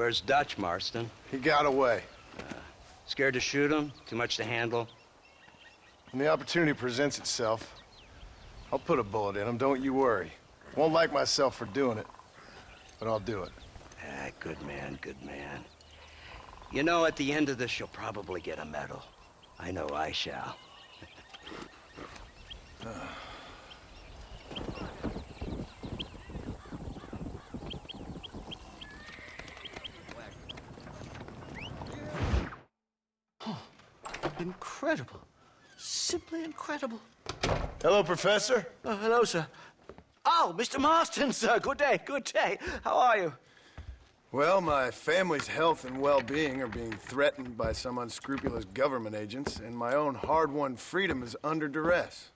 Where's Dutch, Marston? He got away. Scared to shoot him? Too much to handle? When the opportunity presents itself, I'll put a bullet in him, don't you worry. Won't like myself for doing it, but I'll do it. Ah, good man, good man. You know, at the end of this, you'll probably get a medal. I know I shall. Incredible. Simply incredible. Hello, Professor. Hello, sir. Oh, Mr. Marston, sir. Good day, good day. How are you? Well, my family's health and well-being are being threatened by some unscrupulous government agents, and my own hard-won freedom is under duress.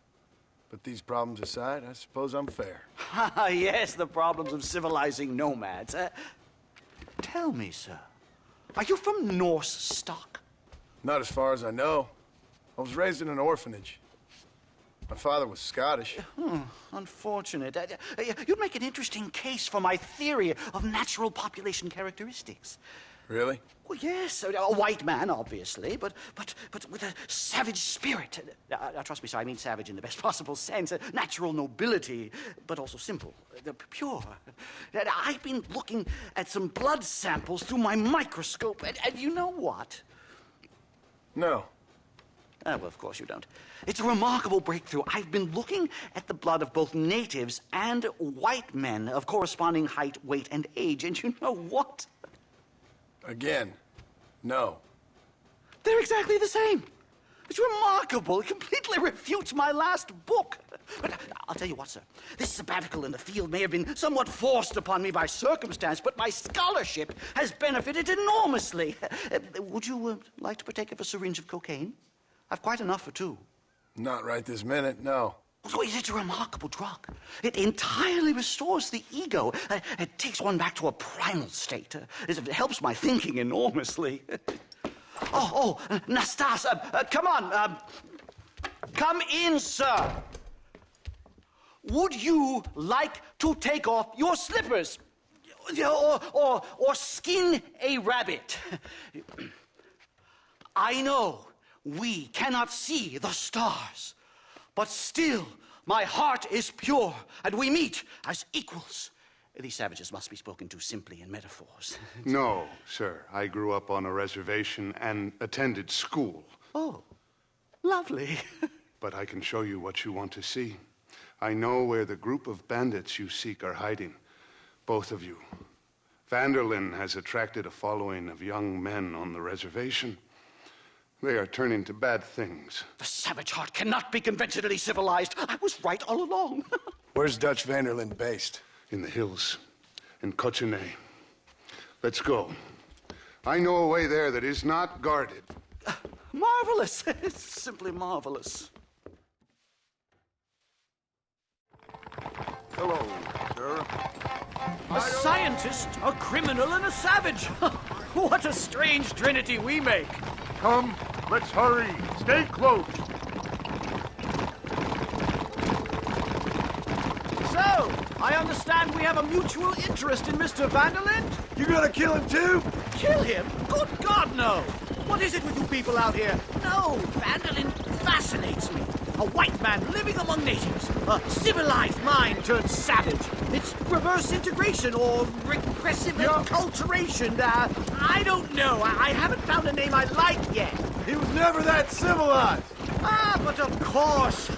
But these problems aside, I suppose I'm fair. Yes, the problems of civilizing nomads. Tell me, sir, are you from Norse stock? Not as far as I know. I was raised in an orphanage. My father was Scottish. Unfortunate. You'd make an interesting case for my theory of natural population characteristics. Really? Well, yes, a white man, obviously, but with a savage spirit. Trust me, sir, I mean savage in the best possible sense. Natural nobility, but also simple, pure. I've been looking at some blood samples through my microscope, and you know what? No. Well, of course you don't. It's a remarkable breakthrough. I've been looking at the blood of both natives and white men of corresponding height, weight, and age, and you know what? Again, no. They're exactly the same. It's remarkable. It completely refutes my last book. But I'll tell you what, sir. This sabbatical in the field may have been somewhat forced upon me by circumstance, but my scholarship has benefited enormously. Would you like to partake of a syringe of cocaine? I've quite enough for two. Not right this minute, no. So it's a remarkable drug. It entirely restores the ego. It takes one back to a primal state. It helps my thinking enormously. Nastas, come on. Come in, sir. Would you like to take off your slippers? Or skin a rabbit? I know we cannot see the stars, but still my heart is pure, and we meet as equals. These savages must be spoken to simply in metaphors. No, sir. I grew up on a reservation and attended school. Oh, lovely. But I can show you what you want to see. I know where the group of bandits you seek are hiding. Both of you. Vanderlyn has attracted a following of young men on the reservation. They are turning to bad things. The savage heart cannot be conventionally civilized. I was right all along. Where's Dutch Vanderlyn based? In the hills, in Cochene. Let's go. I know a way there that is not guarded. Marvelous. It's simply marvelous. Hello, sir. A scientist, a criminal, and a savage. What a strange trinity we make. Come, let's hurry. Stay close. So, I understand we have a mutual interest in Mr. Vanderlyn? You gonna kill him too? Kill him? Good God, no! What is it with you people out here? No, Vanderlyn fascinates me. A white man living among natives. A civilized mind turned savage. It's reverse integration or regressive acculturation. I don't know. I haven't found a name I like yet. He was never that civilized. But of course.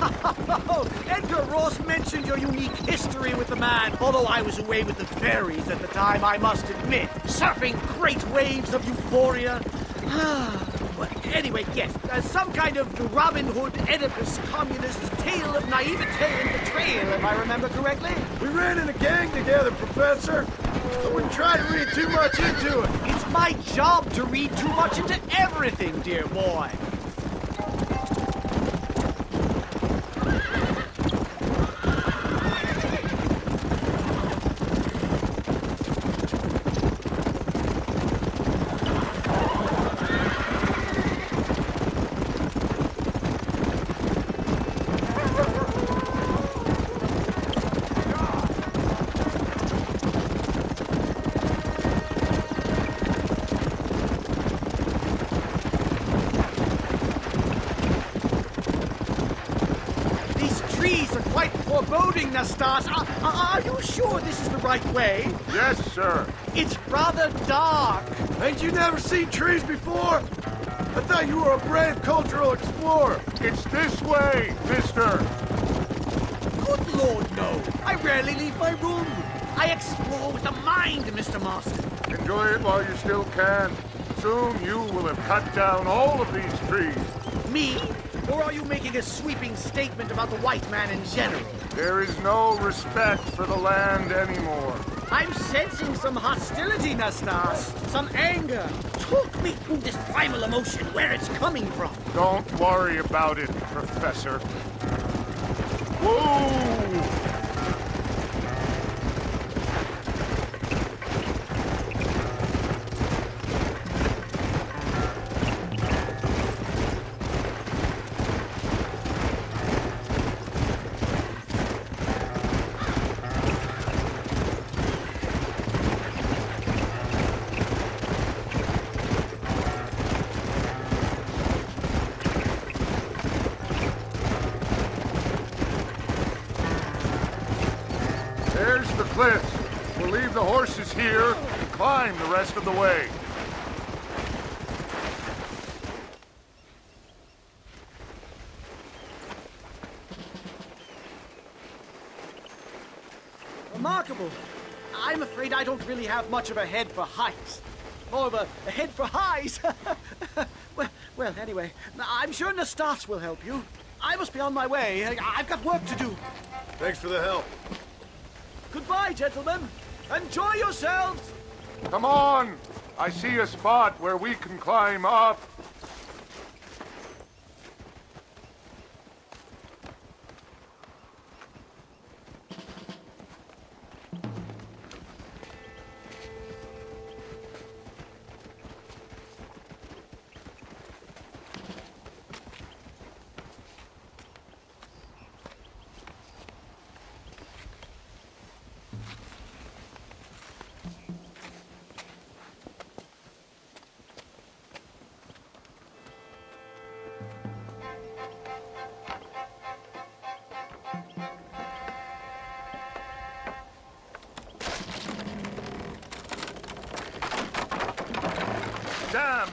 Edgar Ross mentioned your unique history with the man. Although I was away with the fairies at the time, I must admit. Surfing great waves of euphoria. But anyway, yes, some kind of Robin Hood, Oedipus, communist tale of naivete and betrayal, if I remember correctly. We ran in a gang together, Professor. I wouldn't try to read too much into it. It's my job to read too much into everything, dear boy. foreboding, Nastas. Are you sure this is the right way? Yes, sir. It's rather dark. Ain't you never seen trees before? I thought you were a brave cultural explorer. It's this way, mister. Good Lord, no. I rarely leave my room. I explore with the mind, Mr. Marston. Enjoy it while you still can. Soon you will have cut down all of these trees. Me? Or are you making a sweeping statement about the white man in general? There is no respect for the land anymore. I'm sensing some hostility, Nastas. Some anger. Talk me through this primal emotion, where it's coming from. Don't worry about it, Professor. Whoa! There's the cliffs. We'll leave the horses here and climb the rest of the way. Remarkable. I'm afraid I don't really have much of a head for heights. More of a head for highs. well, anyway, I'm sure Nastas will help you. I must be on my way. I've got work to do. Thanks for the help. Goodbye, gentlemen. Enjoy yourselves. Come on! I see a spot where we can climb up. Damn!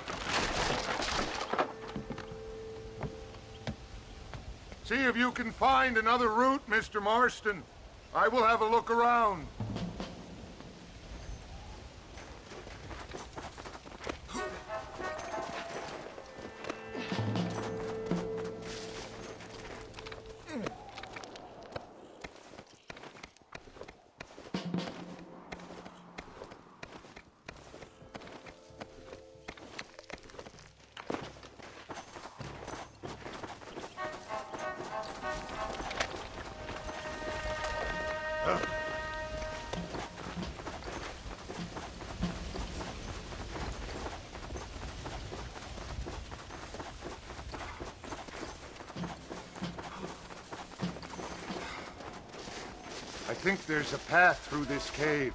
See if you can find another route, Mr. Marston. I will have a look around. I think there's a path through this cave.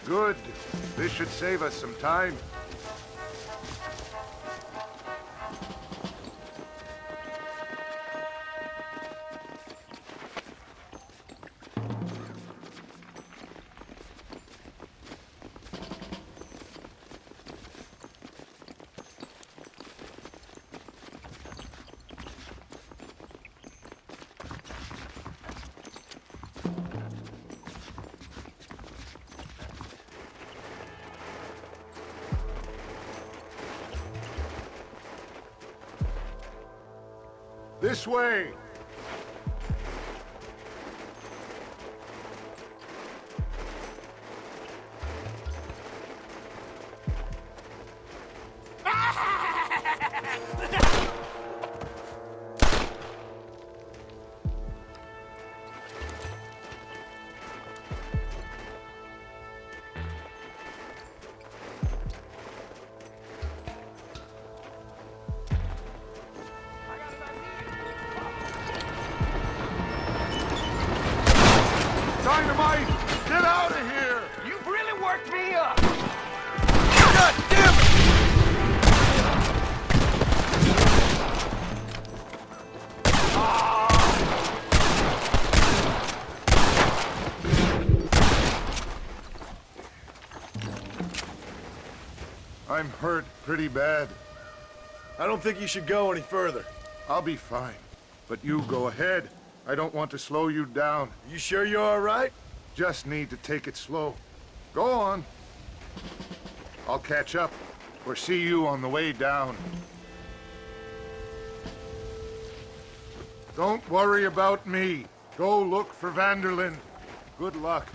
Good. This should save us some time. This way! here! God damn it! I'm hurt pretty bad. I don't think you should go any further. I'll be fine. But you go ahead. I don't want to slow you down. You sure you're all right? Just need to take it slow. Go on. I'll catch up or see you on the way down. Don't worry about me. Go look for Vanderlyn. Good luck.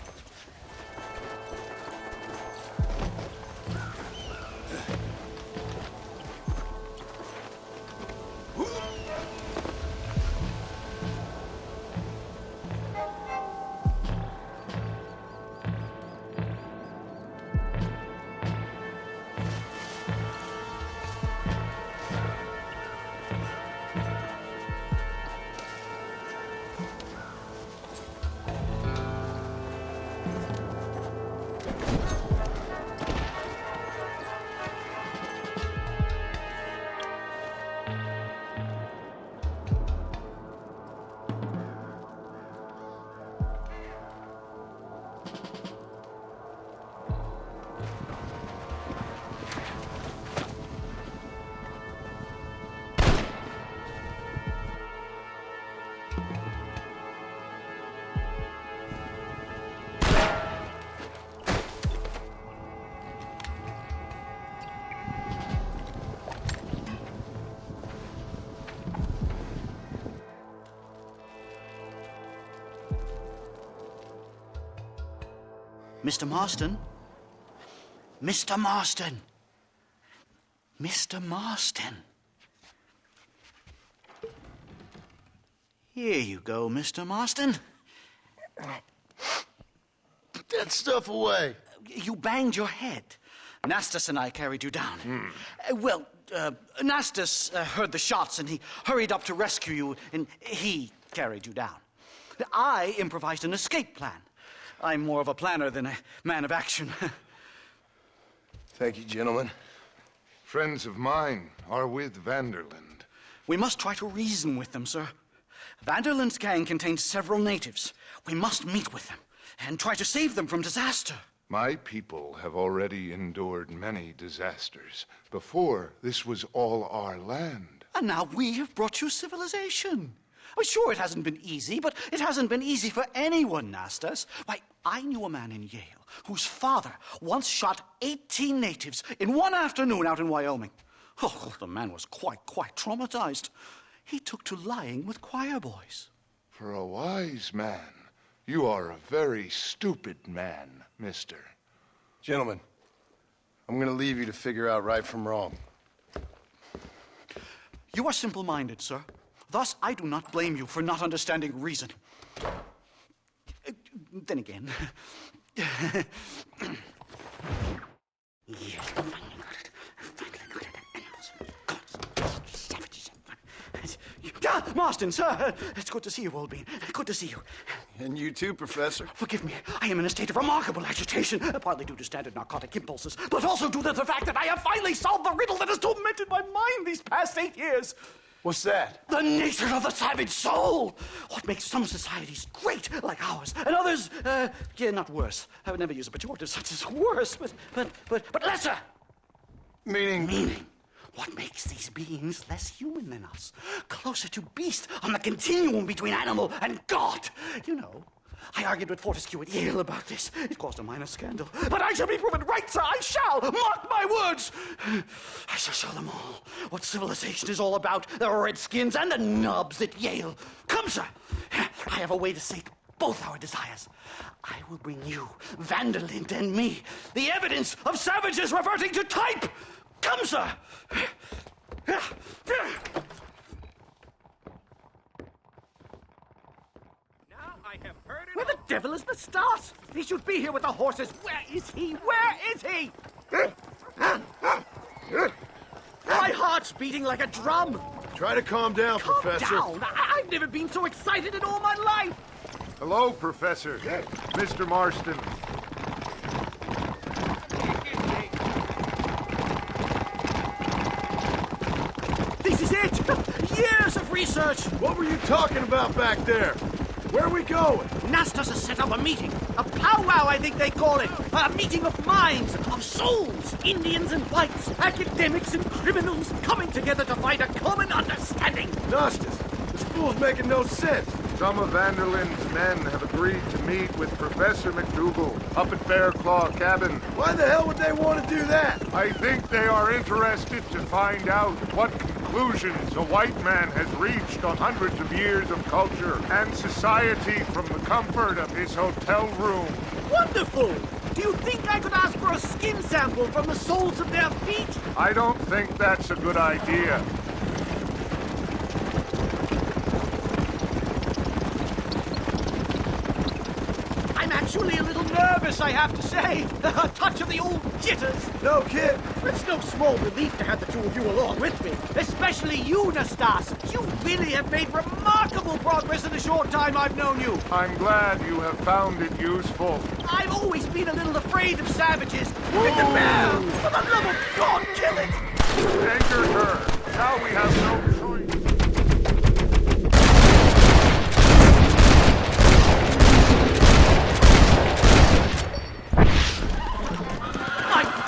Mr. Marston? Mr. Marston! Mr. Marston! Here you go, Mr. Marston. Put that stuff away. You banged your head. Nastas and I carried you down. Nastas heard the shots and he hurried up to rescue you and he carried you down. I improvised an escape plan. I'm more of a planner than a man of action. Thank you, gentlemen. Friends of mine are with Vanderlyn. We must try to reason with them, sir. Vanderlyn's gang contains several natives. We must meet with them and try to save them from disaster. My people have already endured many disasters. Before, this was all our land. And now we have brought you civilization. Well, sure, it hasn't been easy, but it hasn't been easy for anyone, Nastas. Why, I knew a man in Yale whose father once shot 18 natives in one afternoon out in Wyoming. Oh, the man was quite traumatized. He took to lying with choir boys. For a wise man, you are a very stupid man, mister. Gentlemen, I'm going to leave you to figure out right from wrong. You are simple-minded, sir. Thus, I do not blame you for not understanding reason. Then again... Marston, sir! It's good to see you, old bean. Good to see you. And you too, Professor. Forgive me. I am in a state of remarkable agitation, partly due to standard narcotic impulses, but also due to the fact that I have finally solved the riddle that has tormented my mind these past 8 years. What's that? The nature of the savage soul! What makes some societies great, like ours, and others, not worse. I would never use a pejorative such as worse, but lesser! Meaning. What makes these beings less human than us? Closer to beast on the continuum between animal and God. You know, I argued with Fortescue at Yale about this. It caused a minor scandal. But I shall be proven right, sir. I shall. Mark my words. I shall show them all what civilization is all about. The redskins and the nubs at Yale. Come, sir. I have a way to sate both our desires. I will bring you, Vanderlyn, and me, the evidence of savages reverting to type. Come, sir. Now I have heard it. Where the devil is Lestat? He should be here with the horses. Where is he? Where is he? My heart's beating like a drum. Try to calm down, Professor. Calm down. I've never been so excited in all my life. Hello, Professor. Mr. Marston. search. What were you talking about back there? Where are we going? Nastas has set up a meeting. A powwow, I think they call it. A meeting of minds, of souls. Indians and whites, academics and criminals coming together to find a common understanding. Nastas, this fool's making no sense. Some of Vanderlyn's men have agreed to meet with Professor McDougal up at Bear Claw Cabin. Why the hell would they want to do that? I think they are interested to find out what conclusions a white man has reached on hundreds of years of culture and society from the comfort of his hotel room. Wonderful! Do you think I could ask for a skin sample from the soles of their feet? I don't think that's a good idea. I'm actually a little nervous, I have to say. A touch of the old jitters. No kid. It's no small relief to have the two of you along with me. Especially you, Nastas. You really have made remarkable progress in the short time I've known you. I'm glad you have found it useful. I've always been a little afraid of savages. It's a bear! For the love of God, kill it! Take your turn. Now we have no choice.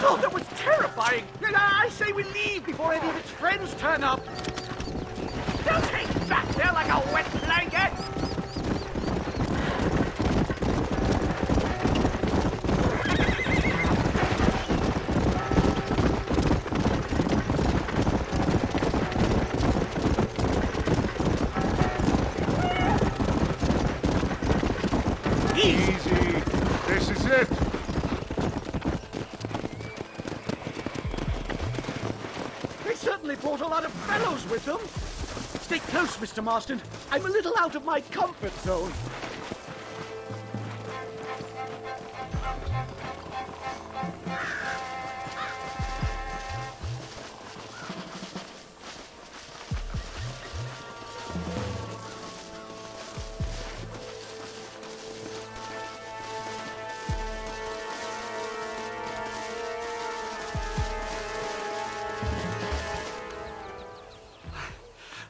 Oh, that was terrifying! I say we leave before any of its friends turn up. Don't hang back there like a wet blanket! Easy. This is it. They brought a lot of fellows with them. Stay close, Mr. Marston. I'm a little out of my comfort zone.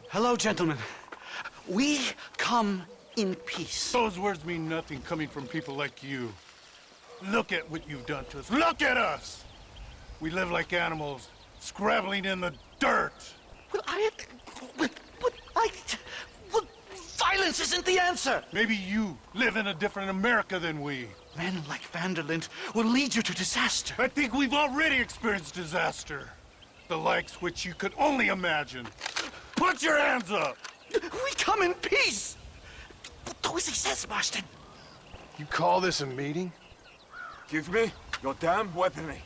Hello, gentlemen. We come in peace. Those words mean nothing coming from people like you. Look at what you've done to us. Look at us! We live like animals, scrabbling in the dirt. Well, violence isn't the answer. Maybe you live in a different America than we. Men like Vanderlyn will lead you to disaster. I think we've already experienced disaster. The likes which you could only imagine. Put your hands up! We come in peace! Do as he says, Marston. You call this a meeting? Give me your damn weaponry.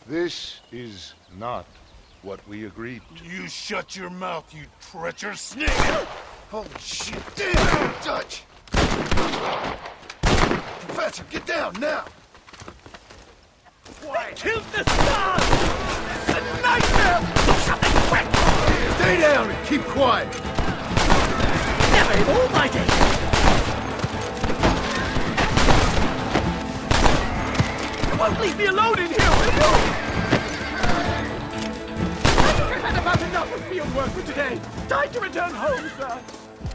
This is not what we agreed to. You shut your mouth, you treacherous snake! Holy shit! Damn, Dutch! Professor, get down now! They killed the stars! It's a nightmare! Do something quick! Stay down and keep quiet! Never in all my days! You won't leave me alone in here, will you? I think I've had about enough of field work for today. Time to return home, sir.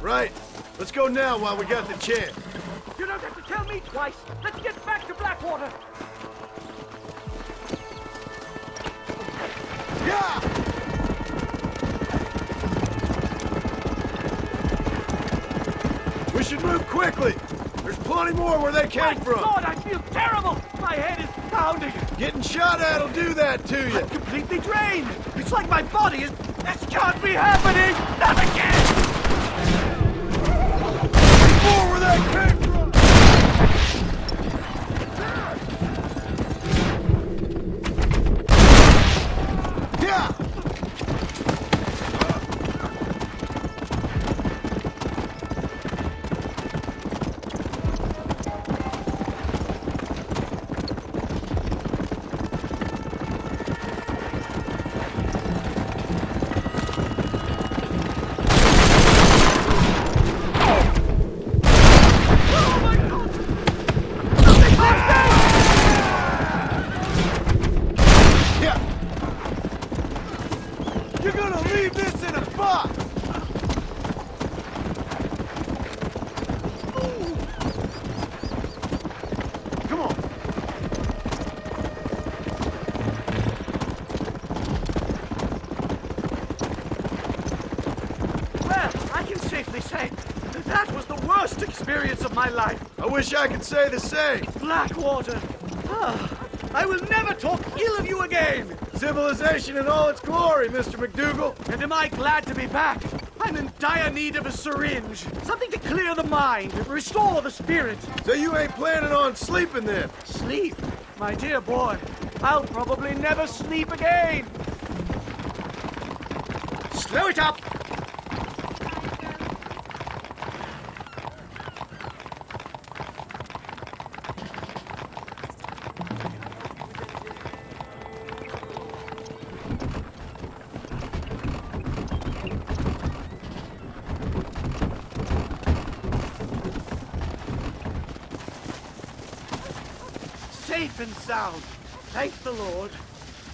Right. Let's go now while we got the chance. You don't have to tell me twice. Let's get back to Blackwater. Yeah! We should move quickly. There's plenty more where they came from. God, I feel terrible. My head is pounding. Getting shot at'll do that to you. I'm completely drained. It's like my body is... This can't be happening. Not again. More where they came from. Yeah! they say. That was the worst experience of my life. I wish I could say the same. Blackwater. I will never talk ill of you again. Civilization in all its glory, Mr. McDougal. And am I glad to be back? I'm in dire need of a syringe. Something to clear the mind, restore the spirit. So you ain't planning on sleeping then? Sleep? My dear boy, I'll probably never sleep again. Slow it up! Safe and sound. Thank the Lord.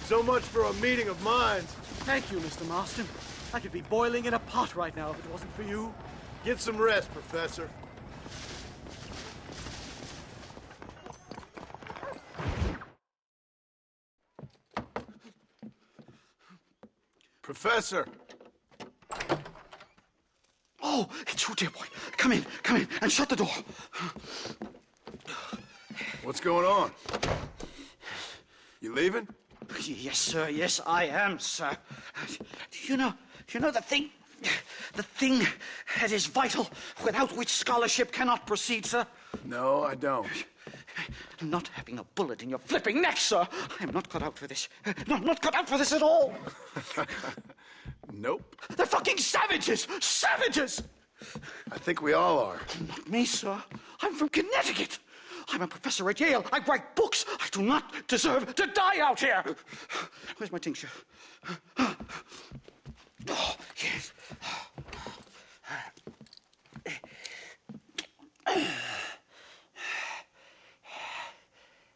So much for a meeting of minds. Thank you, Mr. Marston. I could be boiling in a pot right now if it wasn't for you. Get some rest, Professor. Professor! Oh, it's you, dear boy. Come in, and shut the door. What's going on? You leaving? Yes, sir. Yes, I am, sir. You know the thing that is vital, without which scholarship cannot proceed, sir? No, I don't. Not having a bullet in your flipping neck, sir. I am not cut out for this. No, I'm not cut out for this at all. Nope. They're fucking savages! Savages! I think we all are. Not me, sir. I'm from Connecticut. I'm a professor at Yale. I write books. I do not deserve to die out here. Where's my tincture? Oh, yes.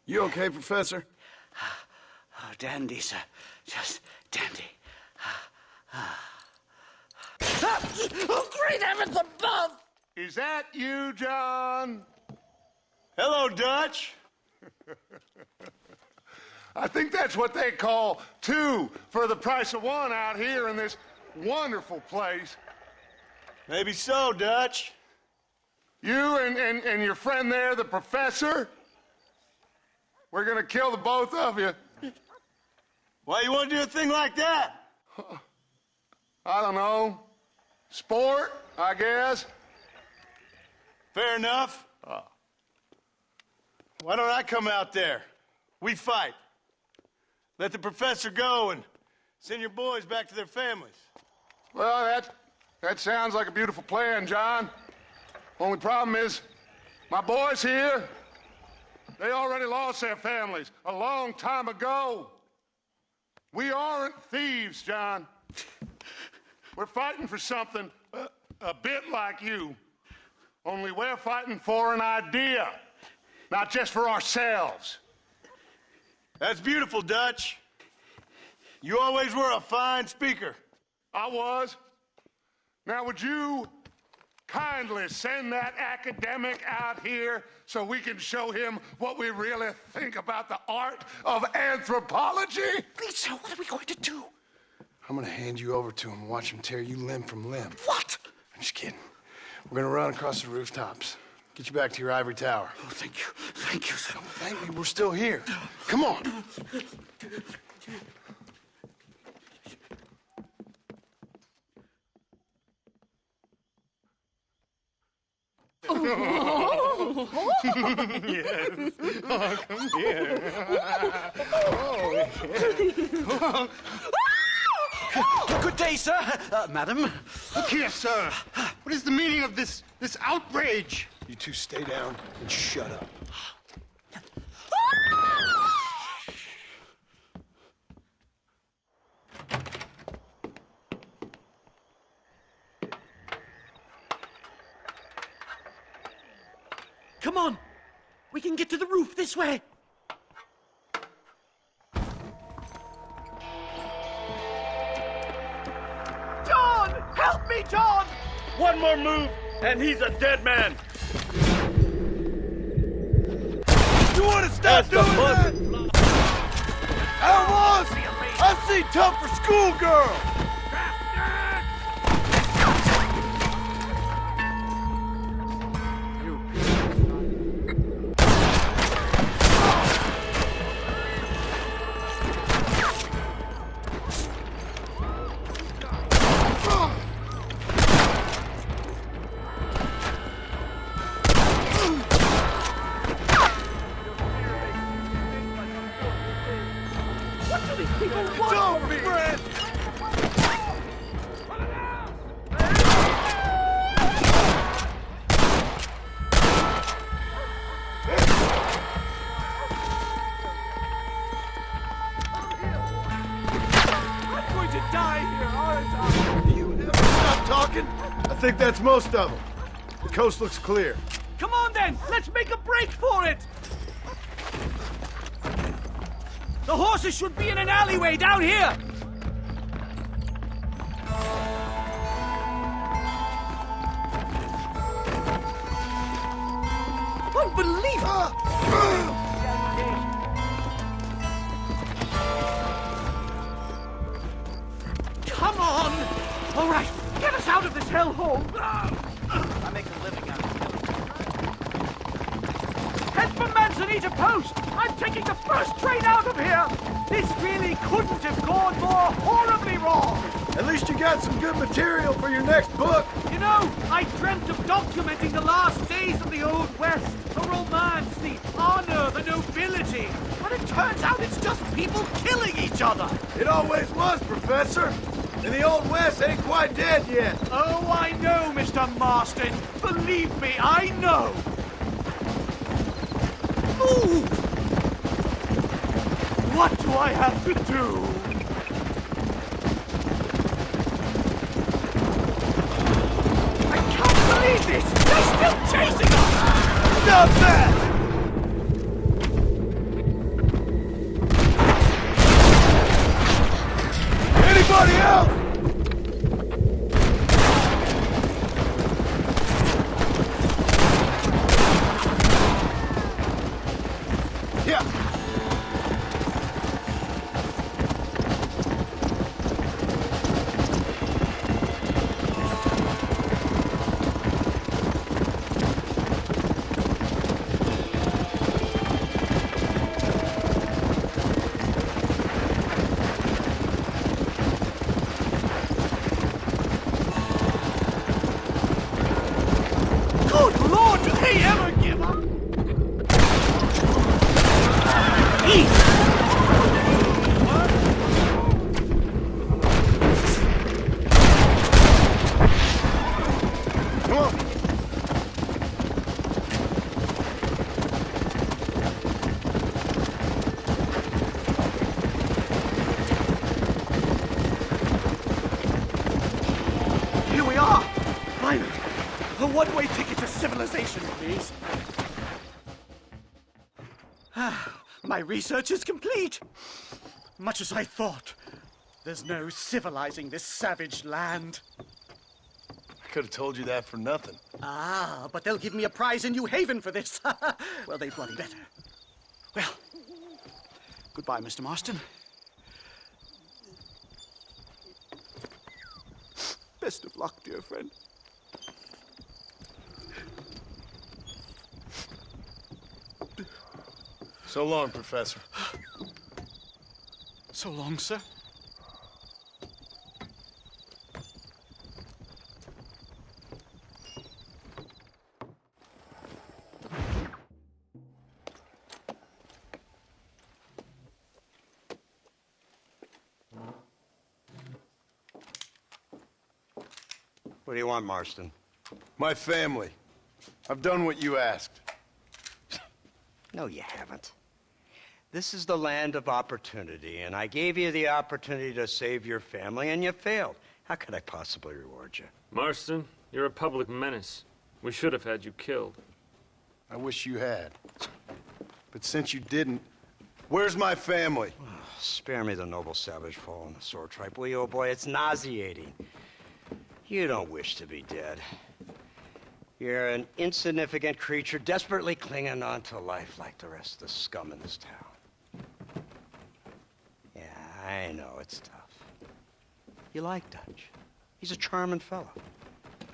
You okay, Professor? Oh, dandy, sir. Just dandy. Oh, great heavens above! Is that you, John? Hello, Dutch. I think that's what they call two for the price of one out here in this wonderful place. Maybe so, Dutch. You and your friend there, the professor, we're gonna kill the both of you. Why you want to do a thing like that? I don't know. Sport, I guess. Fair enough. Why don't I come out there? We fight. Let the professor go and send your boys back to their families. Well, that sounds like a beautiful plan, John. Only problem is, my boys here, they already lost their families a long time ago. We aren't thieves, John. We're fighting for something a bit like you. Only we're fighting for an idea, not just for ourselves. That's beautiful, Dutch. You always were a fine speaker. I was. Now, would you kindly send that academic out here so we can show him what we really think about the art of anthropology? Please, sir, what are we going to do? I'm gonna hand you over to him and watch him tear you limb from limb. What? I'm just kidding. We're gonna run across the rooftops. Get you back to your ivory tower. Oh, thank you. Thank you, sir. Don't thank me. We're still here. Come on. Oh. Yes. Oh, come here. Oh. Good day, sir. Madam. Look here, sir. What is the meaning of this outrage? You two stay down and shut up. Come on! We can get to the roof this way! John! Help me, John! One more move, and he's a dead man. You want to stop doing that? Outlaws! I've seen tough for schoolgirl! What do these people want? Don't be! I'm going to die here, aren't I? You ever stop talking? I think that's most of them. The coast looks clear. Come on then, let's make a break for it! The horses should be in an alleyway down here! Unbelievable! Come on! All right, get us out of this hellhole! I make a living out of Head for Manzanita Post! I'm taking the first train out of here! This really couldn't have gone more horribly wrong! At least you got some good material for your next book. You know, I dreamt of documenting the last days of the Old West. The romance, the honor, the nobility. But it turns out it's just people killing each other. It always was, Professor. And the Old West ain't quite dead yet. Oh, I know, Mr. Marston. Believe me, I know. Ooh! What do I have to do? I can't believe this! They're still chasing us! Stop that! Anybody else? Yeah. Good Lord, do they ever give up? East! Come on. Here we are! Finally! A one-way ticket to civilization, please. My research is complete. Much as I thought. There's no civilizing this savage land. I could have told you that for nothing. Ah, but they'll give me a prize in New Haven for this. Well, they bloody better. Well, goodbye, Mr. Marston. Best of luck, dear friend. So long, Professor. So long, sir. What do you want, Marston? My family. I've done what you asked. No, you haven't. This is the land of opportunity, and I gave you the opportunity to save your family, and you failed. How could I possibly reward you? Marston, you're a public menace. We should have had you killed. I wish you had. But since you didn't, where's my family? Spare me the noble savage fall on the sword tripe, will you, old boy? It's nauseating. You don't wish to be dead. You're an insignificant creature desperately clinging on to life like the rest of the scum in this town. Yeah, I know it's tough. You like Dutch. He's a charming fellow.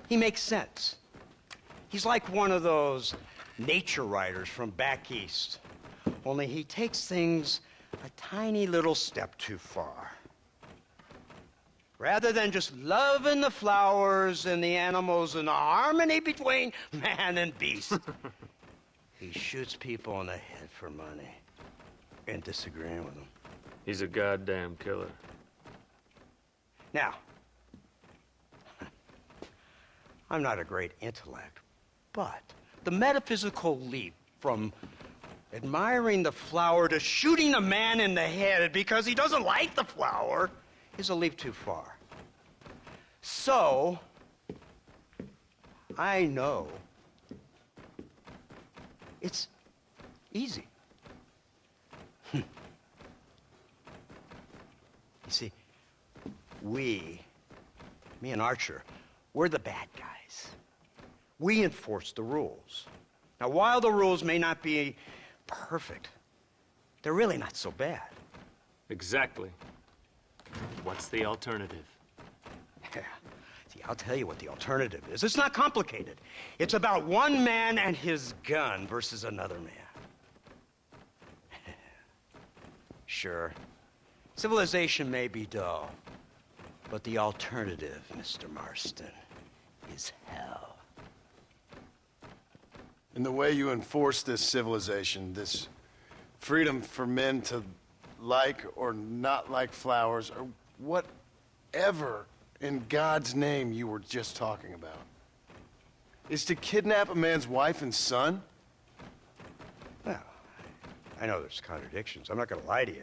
He makes sense. He's like one of those nature writers from back east. Only he takes things a tiny little step too far. Rather than just loving the flowers and the animals and the harmony between man and beast, he shoots people in the head for money and disagreeing with them. He's a goddamn killer. Now, I'm not a great intellect, but the metaphysical leap from admiring the flower to shooting a man in the head because he doesn't like the flower is a leap too far. So, I know it's easy. You see, me and Archer, we're the bad guys. We enforce the rules. Now, while the rules may not be perfect, they're really not so bad. Exactly. What's the alternative? See, I'll tell you what the alternative is. It's not complicated. It's about one man and his gun versus another man. Sure, civilization may be dull, but the alternative, Mr. Marston, is hell. And the way you enforce this civilization, this freedom for men to like or not like flowers, or whatever in God's name you were just talking about, is to kidnap a man's wife and son? Well, I know there's contradictions. I'm not going to lie to you.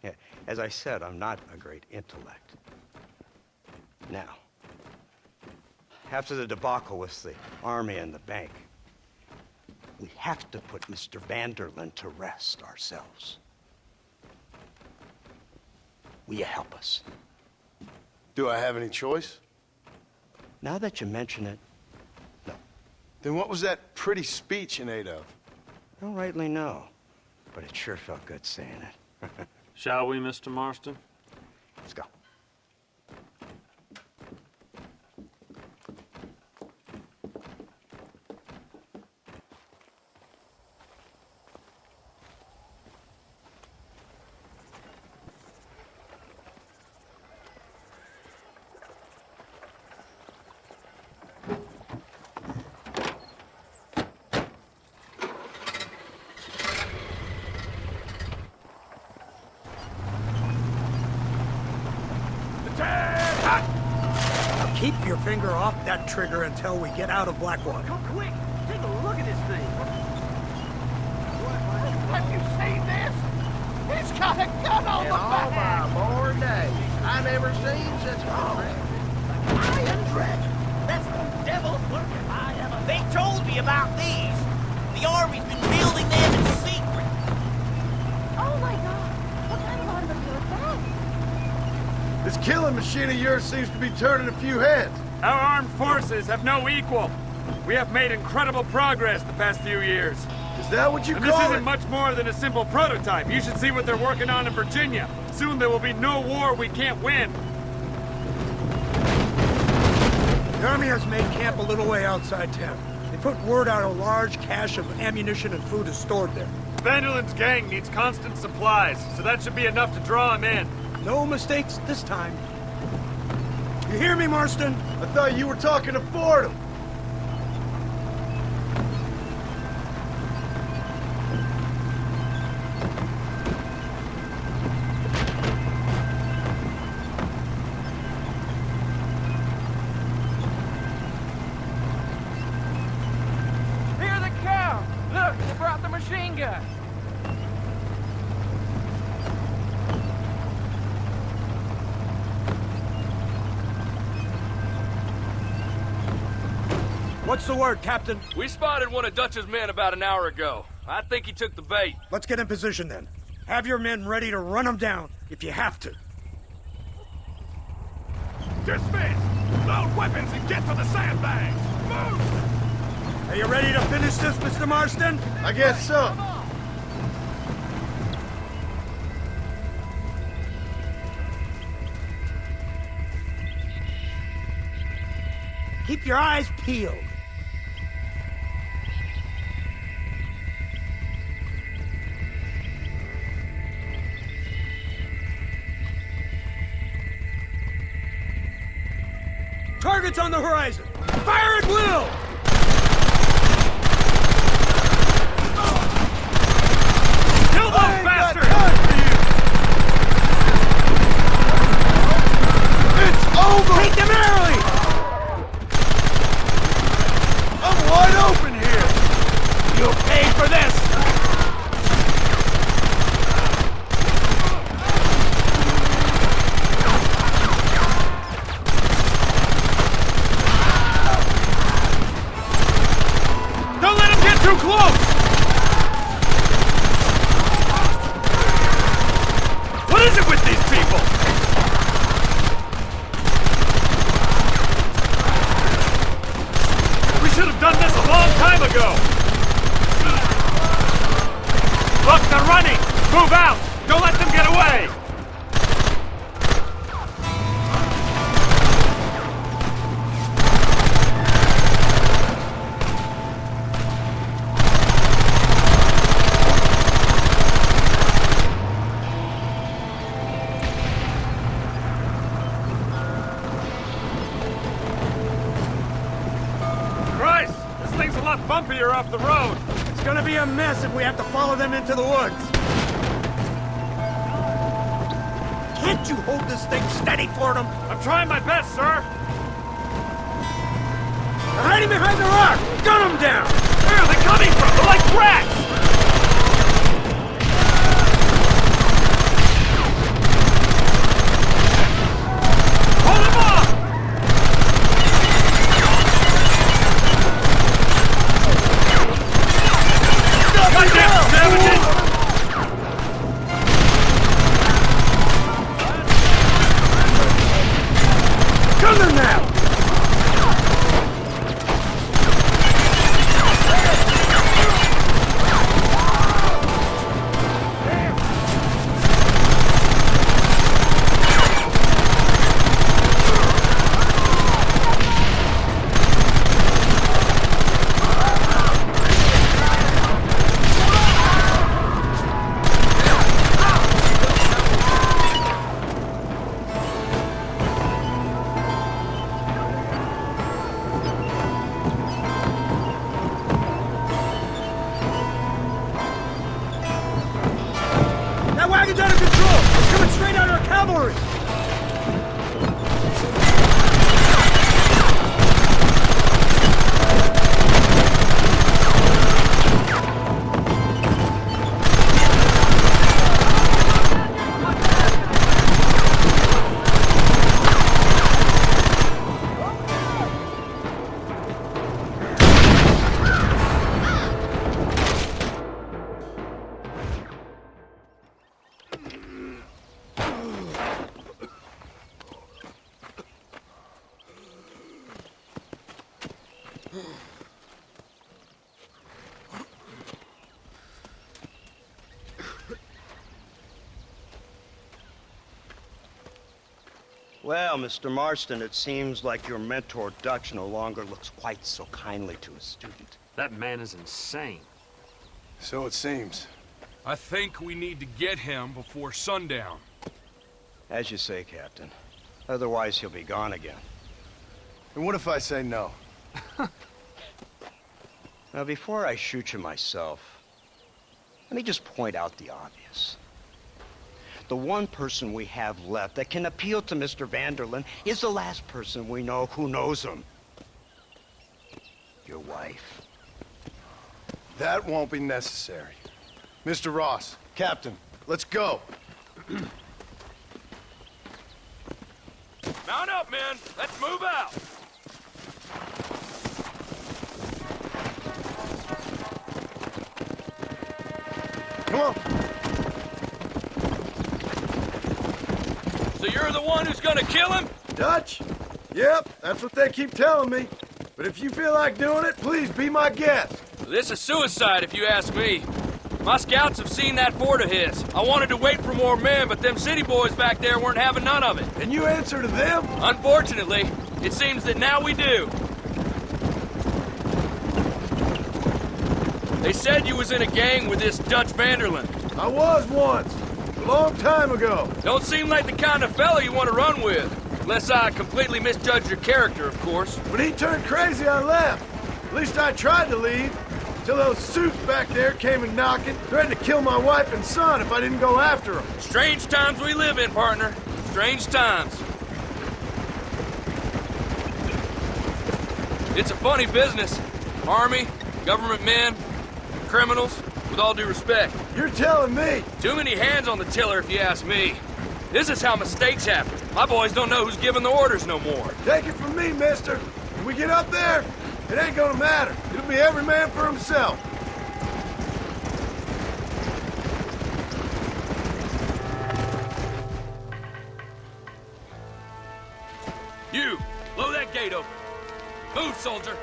Yeah, as I said, I'm not a great intellect. Now, after the debacle with the army and the bank, we have to put Mr. Vanderlyn to rest ourselves. Will you help us? Do I have any choice? Now that you mention it, no. Then what was that pretty speech in aid of? I don't rightly know, but it sure felt good saying it. Shall we, Mr. Marston? Let's go. Keep your finger off that trigger until we get out of Blackwater. Come quick! Take a look at this thing! Have you seen this? He's got a gun on the back! All my born days, I never seen such a Iron Dragon! That's the devil's work if I ever... They told me about these! The Army's been building them in secret! Oh my god! What kind of automobile is that? This killing machine of yours seems to be turning a few heads. Our armed forces have no equal. We have made incredible progress the past few years. Is that what you And call this it? isn't much more than a simple prototype. You should see what they're working on in Virginia. Soon there will be no war we can't win. The Army has made camp a little way outside town. They put word out a large cache of ammunition and food is stored there. Vanderlyn's gang needs constant supplies, so that should be enough to draw him in. No mistakes this time. You hear me, Marston? I thought you were talking to Fordham. Here they come! Look, they brought the machine gun! What's the word, Captain? We spotted one of Dutch's men about an hour ago. I think he took the bait. Let's get in position then. Have your men ready to run them down if you have to. Dismiss! Load weapons and get to the sandbags! Move! Are you ready to finish this, Mr. Marston? I guess so. Keep your eyes peeled. Targets on the horizon! Fire at will! Kill those bastards! is it with these people? We should have done this a long time ago! Look, they're running! Move out! Don't let them get away! Christ! This thing's a lot bumpier off the road! It's gonna be a mess if we have to follow them into the woods. Can't you hold this thing steady for them? I'm trying my best, sir! They're hiding behind the rock! Gun them down! Where are they coming from? They're like rats! Hold them off! Goddamn savages! Gun them now! That wagon's out of control! It's coming straight at our cavalry! Well, Mr. Marston, it seems like your mentor Dutch no longer looks quite so kindly to his student. That man is insane. So it seems. I think we need to get him before sundown. As you say, Captain. Otherwise, he'll be gone again. And what if I say no? Now, before I shoot you myself, let me just point out the obvious. The one person we have left that can appeal to Mr. Vanderlyn is the last person we know who knows him. Your wife. That won't be necessary. Mr. Ross, Captain, let's go. Mount up, men! Let's move out! Come on. So you're the one who's gonna kill him? Dutch? Yep, that's what they keep telling me. But if you feel like doing it, please be my guest. This is suicide, if you ask me. My scouts have seen that fort of his. I wanted to wait for more men, but them city boys back there weren't having none of it. And you answer to them? Unfortunately, it seems that now we do. They said you was in a gang with this Dutch Vanderlyn. I was once. A long time ago. Don't seem like the kind of fella you want to run with. Unless I completely misjudged your character, of course. When he turned crazy, I left. At least I tried to leave. Till those suits back there came and knocking, threatened to kill my wife and son if I didn't go after them. Strange times we live in, partner. Strange times. It's a funny business. Army, government men, criminals, with all due respect. You're telling me? Too many hands on the tiller, if you ask me. This is how mistakes happen. My boys don't know who's giving the orders no more. Take it from me, mister. When we get up there, it ain't gonna matter. It'll be every man for himself. gate open. Move, soldier!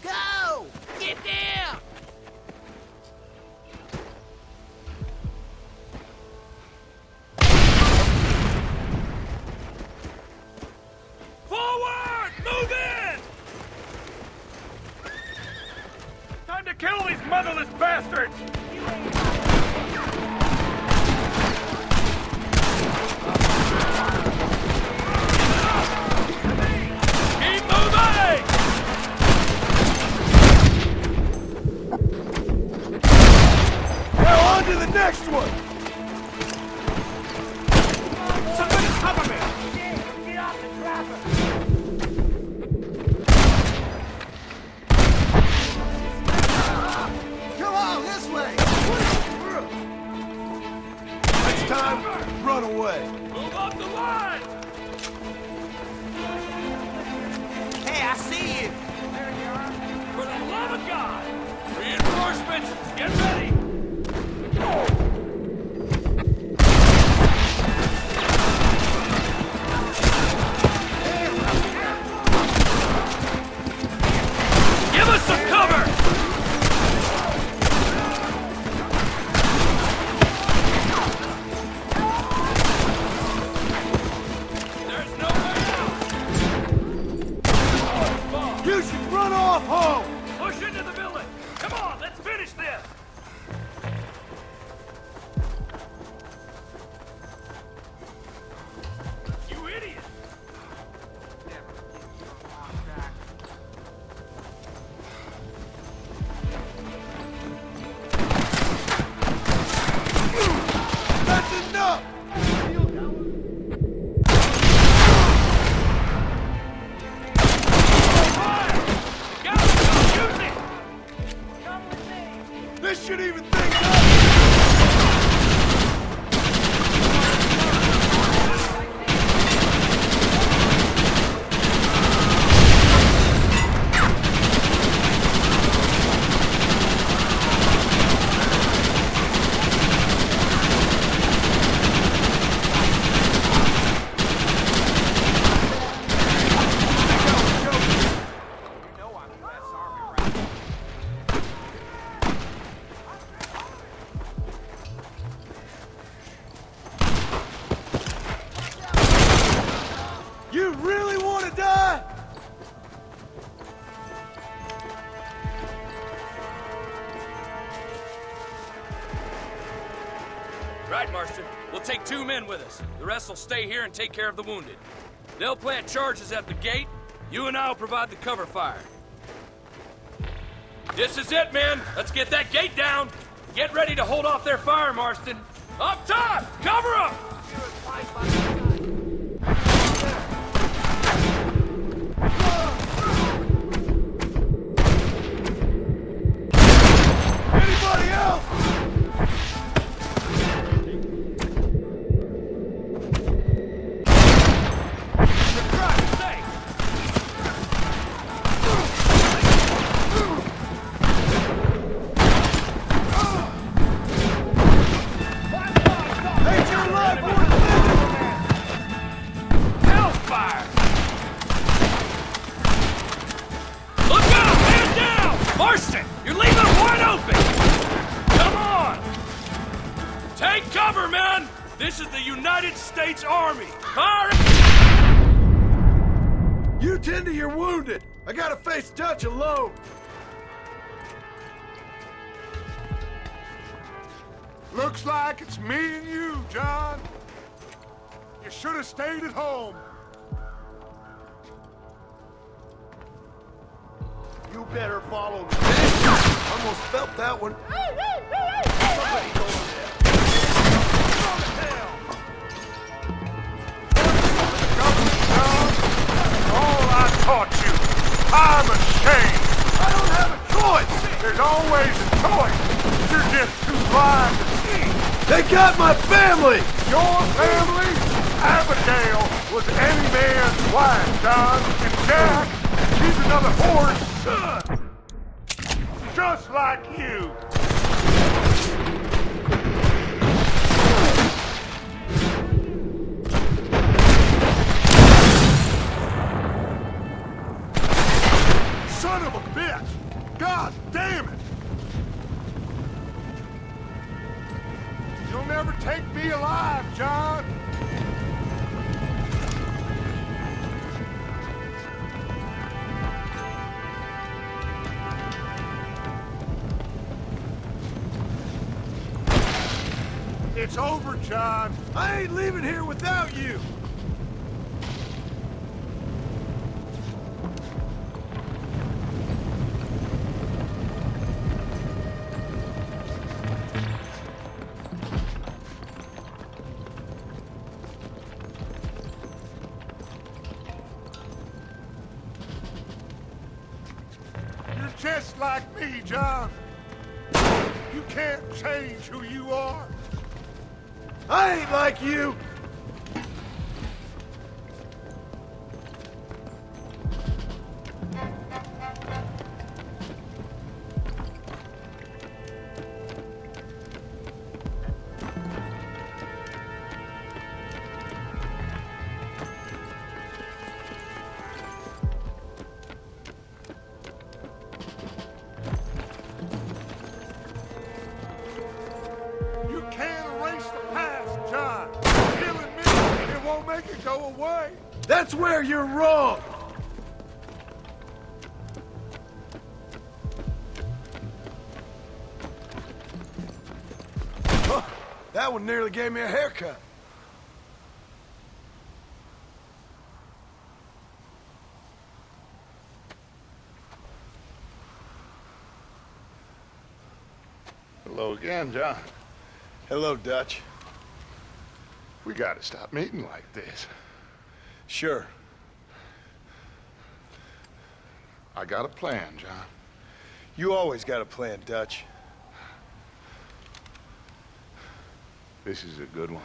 Go! Get down! Forward! Move in! Time to kill these motherless bastards! Keep moving! Now on to the next one! Somebody cover me! Get off the trapper! Come on, this way! Next time, run away. Move up the line! Hey, I see you! For the love of God! Reinforcements! Get ready! Give us some cover! There's no way out! You should run off home! Push into the village! Come on, let's finish this! You idiot! That's enough! This should even things up! You really want to die? Right, Marston. We'll take 2 men with us. The rest will stay here and take care of the wounded. They'll plant charges at the gate. You and I will provide the cover fire. This is it, men. Let's get that gate down. Get ready to hold off their fire, Marston. Up top! Cover them! Anybody else? For Christ's sake! Ain't your life worth living? Hellfire! Look out! Man down! Marston! You're leaving them wide open! Come on! Take cover, men! This is the United States Army! Fire! You tend to your wounded. I gotta face Dutch alone. Looks like it's me and you, John. You should have stayed at home. You better follow me. Almost felt that one. Somebody go over there. All I taught you. I'm ashamed. I don't have a choice. There's always a choice. You're just too blind to see. They got my family! Your family? Abigail was any man's wife, John. And Jack, she's another whore's son. Just like you. Son of a bitch! God damn it! You'll never take me alive, John! It's over, John. I ain't leaving here without you. You're just like me, John. You can't change who you are. I ain't like you! You can't erase the past, John. Killing me, it won't make it go away. That's where you're wrong. Huh, that one nearly gave me a haircut. Hello again, John. Hello, Dutch. We gotta stop meeting like this. Sure. I got a plan, John. You always got a plan, Dutch. This is a good one.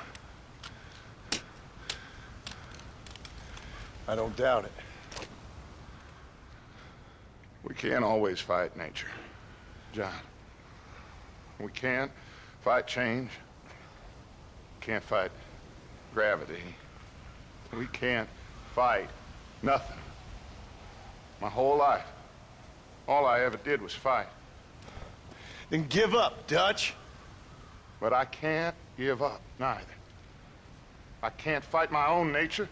I don't doubt it. We can't always fight nature, John. We can't fight change. Can't fight gravity. We can't fight nothing. My whole life, all I ever did was fight. Then give up, Dutch. But I can't give up, neither. I can't fight my own nature.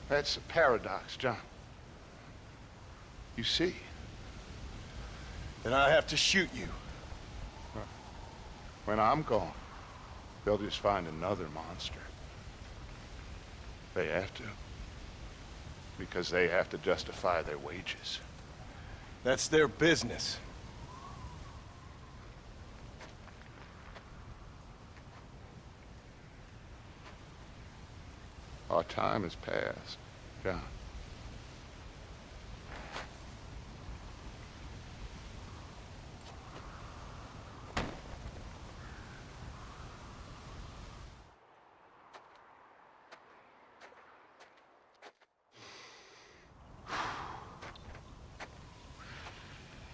That's a paradox, John. You see? Then I have to shoot you. When I'm gone, they'll just find another monster. They have to. Because they have to justify their wages. That's their business. Our time has passed, John.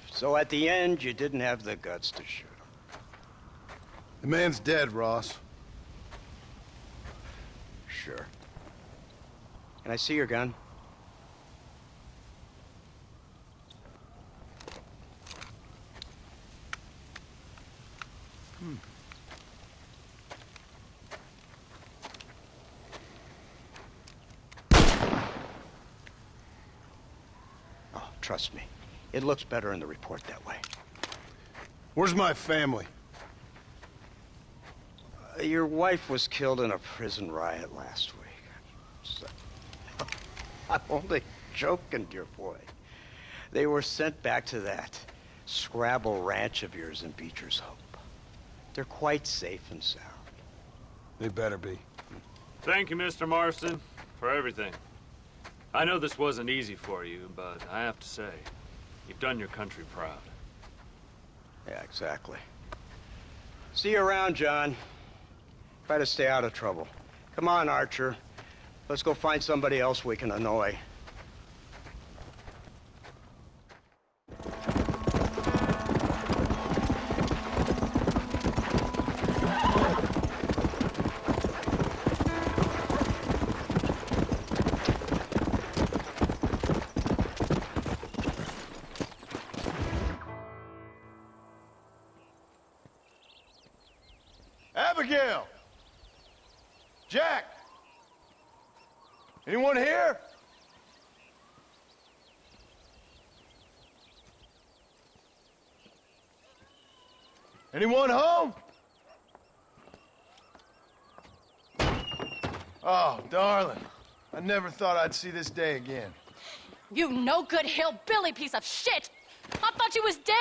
So at the end, you didn't have the guts to shoot him. The man's dead, Ross. Sure. Can I see your gun? Oh, trust me. It looks better in the report that way. Where's my family? Your wife was killed in a prison riot last week. So, I'm only joking, dear boy. They were sent back to that Scrabble ranch of yours in Beecher's Hope. They're quite safe and sound. They better be. Thank you, Mr. Marston, for everything. I know this wasn't easy for you, but I have to say, you've done your country proud. Yeah, exactly. See you around, John. Try to stay out of trouble. Come on, Archer. Let's go find somebody else we can annoy. Abigail! Jack! Anyone here? Anyone home? Oh, darling. I never thought I'd see this day again. You no-good hillbilly piece of shit! I thought you was dead!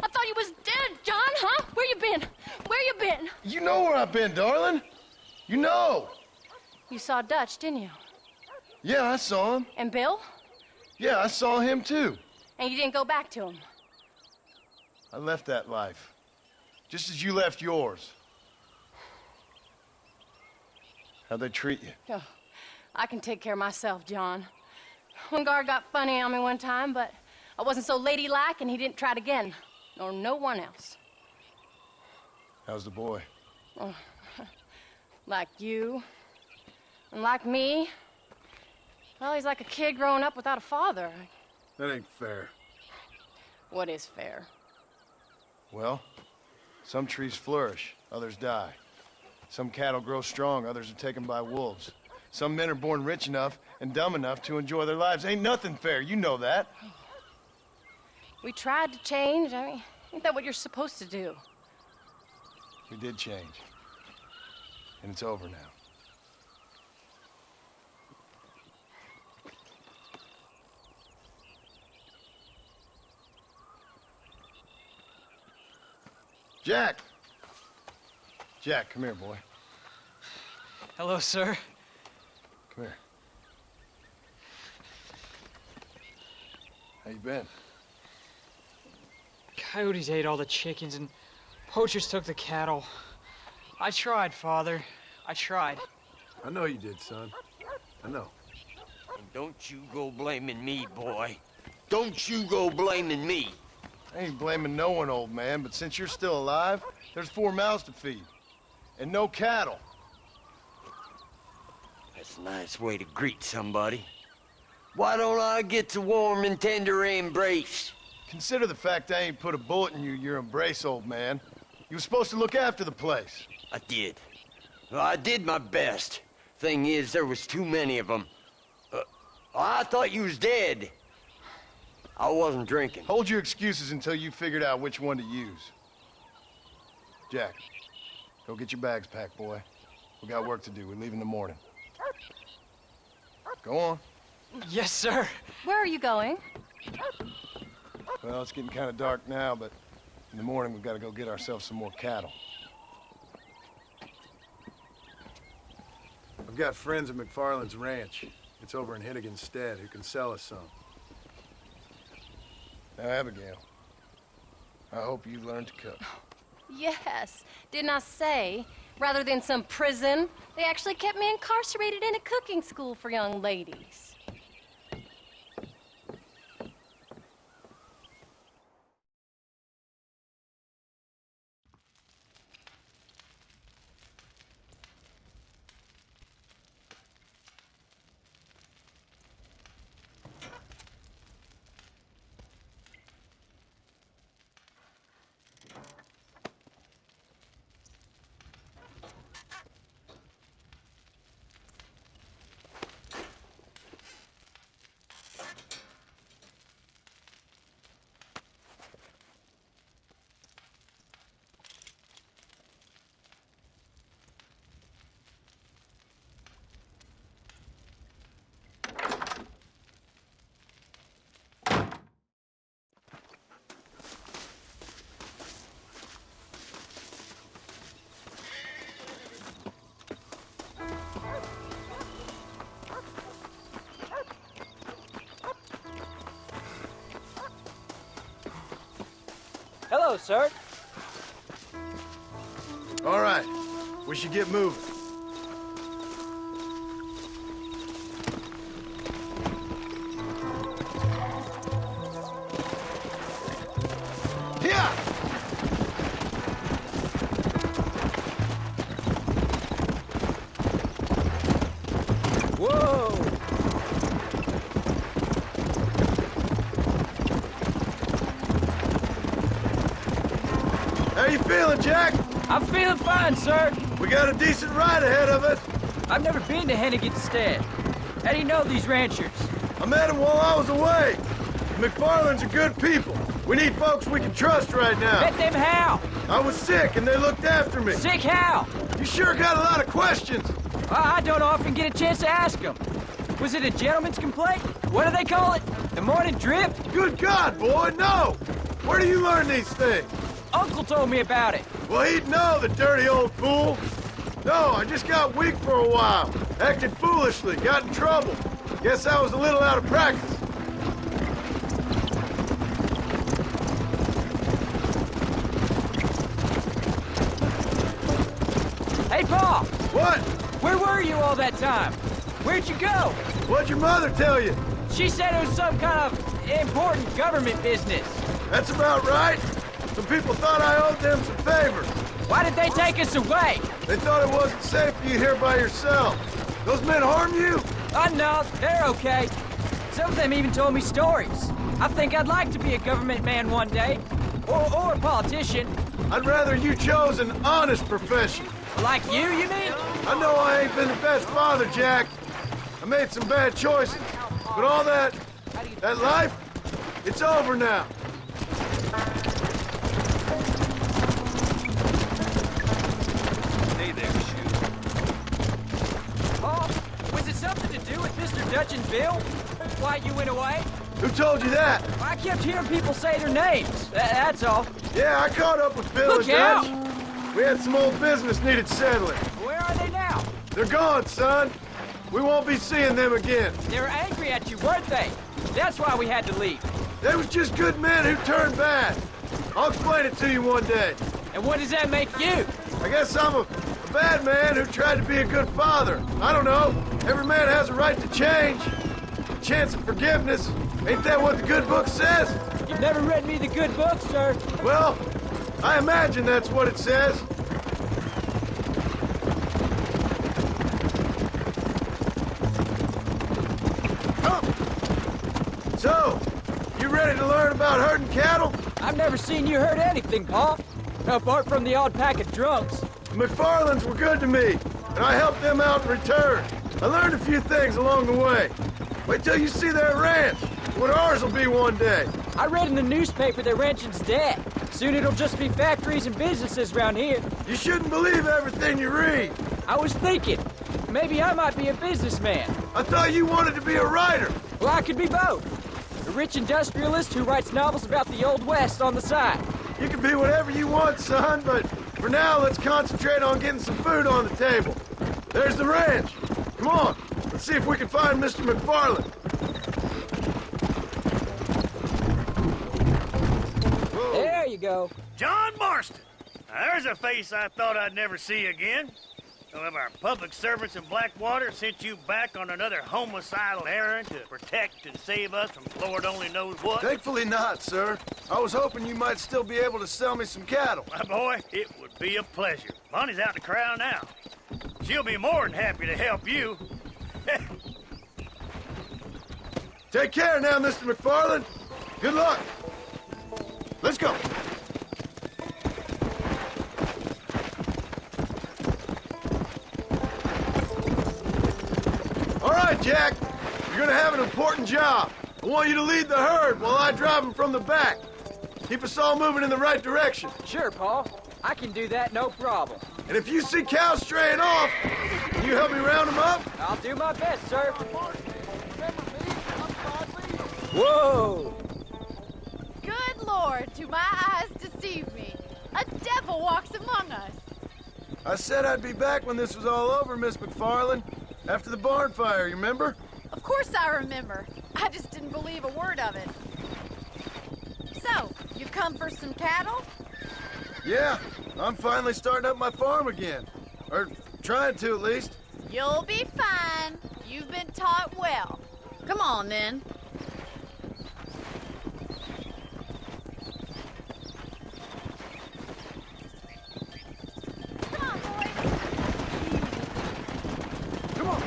I thought you was dead, John, huh? Where you been? Where you been? You know where I've been, darling. You know. You saw Dutch, didn't you? Yeah, I saw him. And Bill? Yeah, I saw him too. And you didn't go back to him? I left that life. Just as you left yours. How'd they treat you? Oh, I can take care of myself, John. One guard got funny on me one time, but I wasn't so ladylike and he didn't try it again. Nor no one else. How's the boy? Oh, like you. And like me. Well, he's like a kid growing up without a father. That ain't fair. What is fair? Well, some trees flourish, others die. Some cattle grow strong, others are taken by wolves. Some men are born rich enough and dumb enough to enjoy their lives. Ain't nothing fair, you know that. We tried to change. I mean, ain't that what you're supposed to do? We did change. And it's over now. Jack! Jack, come here, boy. Hello, sir. Come here. How you been? Coyotes ate all the chickens and poachers took the cattle. I tried, Father. I tried. I know you did, son. I know. And don't you go blaming me, boy. Don't you go blaming me. I ain't blaming no one, old man, but since you're still alive, there's 4 mouths to feed. And no cattle. That's a nice way to greet somebody. Why don't I get a warm and tender embrace? Consider the fact I ain't put a bullet in your embrace, old man. You were supposed to look after the place. I did. Well, I did my best. Thing is, there was too many of them. I thought you was dead. I wasn't drinking. Hold your excuses until you figured out which one to use. Jack, go get your bags packed, boy. We got work to do. We leave in the morning. Go on. Yes, sir. Where are you going? Well, it's getting kind of dark now, but in the morning we've got to go get ourselves some more cattle. I've got friends at McFarland's ranch. It's over in Hennigan's stead who can sell us some. Now, Abigail, I hope you learned to cook. Yes. Didn't I say, rather than some prison, they actually kept me incarcerated in a cooking school for young ladies. Hello, sir. All right, we should get moving. feeling, Jack? I'm feeling fine, sir. We got a decent ride ahead of us. I've never been to Hennigan's Stead. How do you know these ranchers? I met them while I was away. The McFarlands are good people. We need folks we can trust right now. Met them how? I was sick and they looked after me. Sick how? You sure got a lot of questions. I don't often get a chance to ask them. Was it a gentleman's complaint? What do they call it? The morning drip? Good God, boy, no! Where do you learn these things? Uncle told me about it. Well, he'd know, the dirty old fool. No, I just got weak for a while. Acted foolishly, got in trouble. Guess I was a little out of practice. Hey, Pa! What? Where were you all that time? Where'd you go? What'd your mother tell you? She said it was some kind of important government business. That's about right. Some people thought I owed them some favors. Why did they take us away? They thought it wasn't safe for you here by yourself. Those men harm you? No, they're okay. Some of them even told me stories. I think I'd like to be a government man one day. Or a politician. I'd rather you chose an honest profession. Like you mean? I know I ain't been the best father, Jack. I made some bad choices. But all that life, it's over now. Hey there, Shoe. Paul, was it something to do with Mr. Dutch and Bill? Why you went away? Who told you that? I kept hearing people say their names. That's all. Yeah, I caught up with Bill Look and out! Dutch. We had some old business needed settling. Where are they now? They're gone, son. We won't be seeing them again. They were angry at you, weren't they? That's why we had to leave. They was just good men who turned bad. I'll explain it to you one day. And what does that make you? I guess I'm a bad man who tried to be a good father. I don't know. Every man has a right to change. A chance of forgiveness. Ain't that what the good book says? You've never read me the good book, sir. Well, I imagine that's what it says. So, you ready to learn about herding cattle? I've never seen you hurt anything, Paul. Apart from the odd pack of drunks. The McFarlands were good to me, and I helped them out in return. I learned a few things along the way. Wait till you see their ranch. What ours will be one day. I read in the newspaper their ranching's dead. Soon it'll just be factories and businesses around here. You shouldn't believe everything you read. I was thinking, maybe I might be a businessman. I thought you wanted to be a writer. Well, I could be both. A rich industrialist who writes novels about the Old West on the side. You can be whatever you want, son, but for now, let's concentrate on getting some food on the table. There's the ranch. Come on, let's see if we can find Mr. McFarland. There you go. John Marston. Now, there's a face I thought I'd never see again. Some of our public servants in Blackwater sent you back on another homicidal errand to protect and save us from Lord only knows what. Thankfully not, sir. I was hoping you might still be able to sell me some cattle. My boy, it would be a pleasure. Bonnie's out in the corral now. She'll be more than happy to help you. Take care now, Mr. McFarland. Good luck. Let's go. All right, Jack. You're gonna have an important job. I want you to lead the herd while I drive them from the back. Keep us all moving in the right direction. Sure, Paul. I can do that, no problem. And if you see cows straying off, can you help me round them up? I'll do my best, sir. Whoa! Good Lord, do my eyes deceive me? A devil walks among us. I said I'd be back when this was all over, Miss McFarland. After the barn fire, you remember? Of course I remember. I just didn't believe a word of it. So, you've come for some cattle? Yeah, I'm finally starting up my farm again. Or trying to, at least. You'll be fine. You've been taught well. Come on, then. Come on, boys. Come on.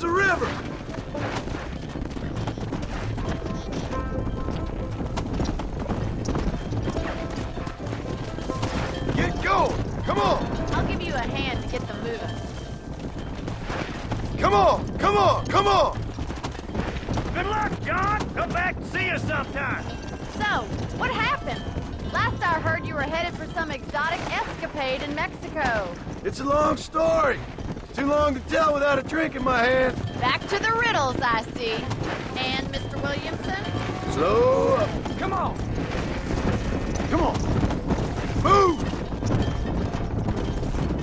towards the river! Get going! Come on! I'll give you a hand to get them moving. Come on! Come on! Come on! Good luck, John! Come back and see us sometime. So, what happened? Last I heard you were headed for some exotic escapade in Mexico. It's a long story. Too long to tell without a drink in my hand. Back to the riddles, I see. And Mr. Williamson? Slow up. Come on! Come on. Move!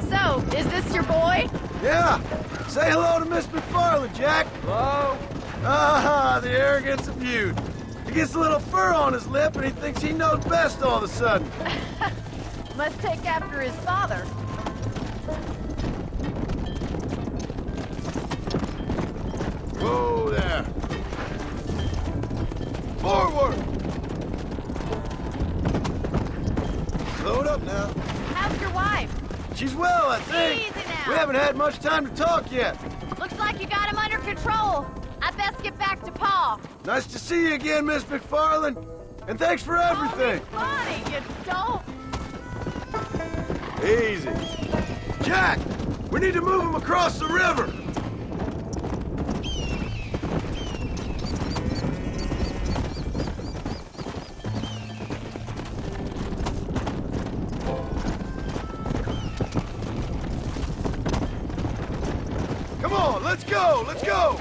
So, is this your boy? Yeah. Say hello to Miss McFarland, Jack. Hello? Ah, the arrogance of youth. He gets a little fur on his lip and he thinks he knows best all of a sudden. Must take after his father. Whoa there. Forward! Slow it up now. How's your wife? She's well, I think. Easy now. We haven't had much time to talk yet. Looks like you got him under control. I best get back to Pa. Nice to see you again, Miss McFarland. And thanks for everything. Funny, you don't. Easy. Jack, we need to move him across the river. Come on, let's go, let's go.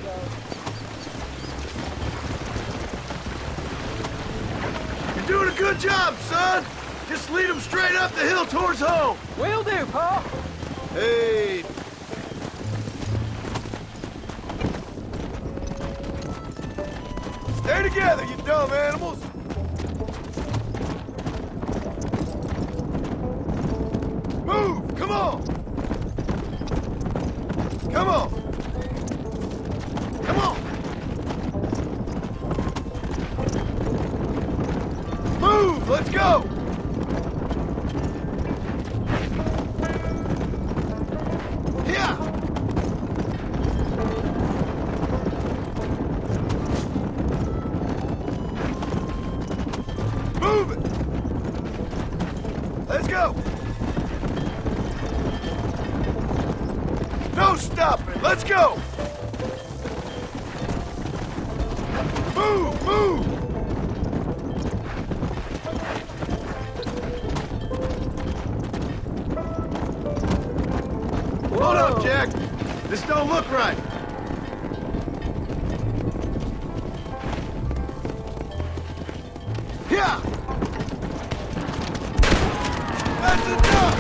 You're doing a good job, son. Just lead him straight up the hill towards home. Will do, Pa. Hey. Stay together, you dumb animals. Move, come on. Come on. Come on. Move, let's go. Yeah. Move it. Let's go. No stopping. Let's go. Move, move. Hold up, Jack. This don't look right. Yeah. That's enough.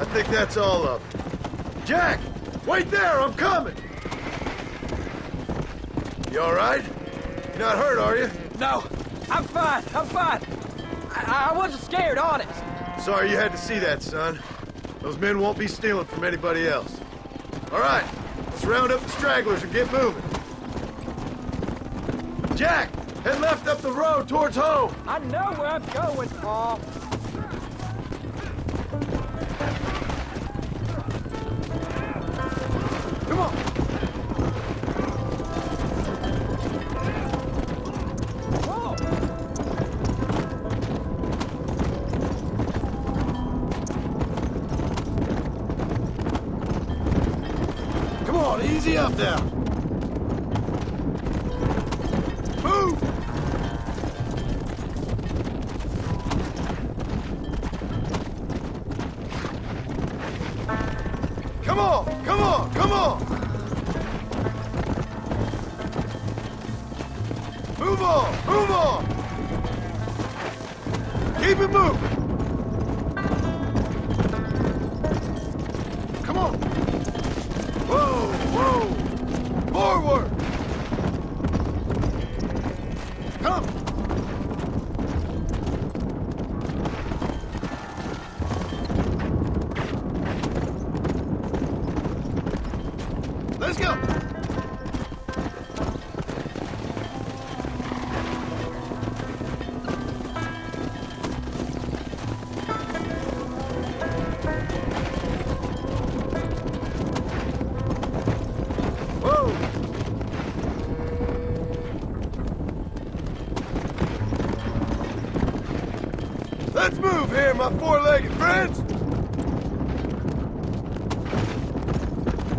I think that's all of it. Jack, wait there, I'm coming. You all right? You're not hurt, are you? No, I'm fine, I'm fine. I wasn't scared, honest. Sorry you had to see that, son. Those men won't be stealing from anybody else. All right, let's round up the stragglers and get moving. Jack, head left up the road towards home. I know where I'm going, Pa. Come on. Whoa. Come on, easy up now. Move! Come on, come on, come on! Move on, move on! Keep it moving! Come on! Whoa, whoa! Forward! Come! Let's move here, my four-legged friends!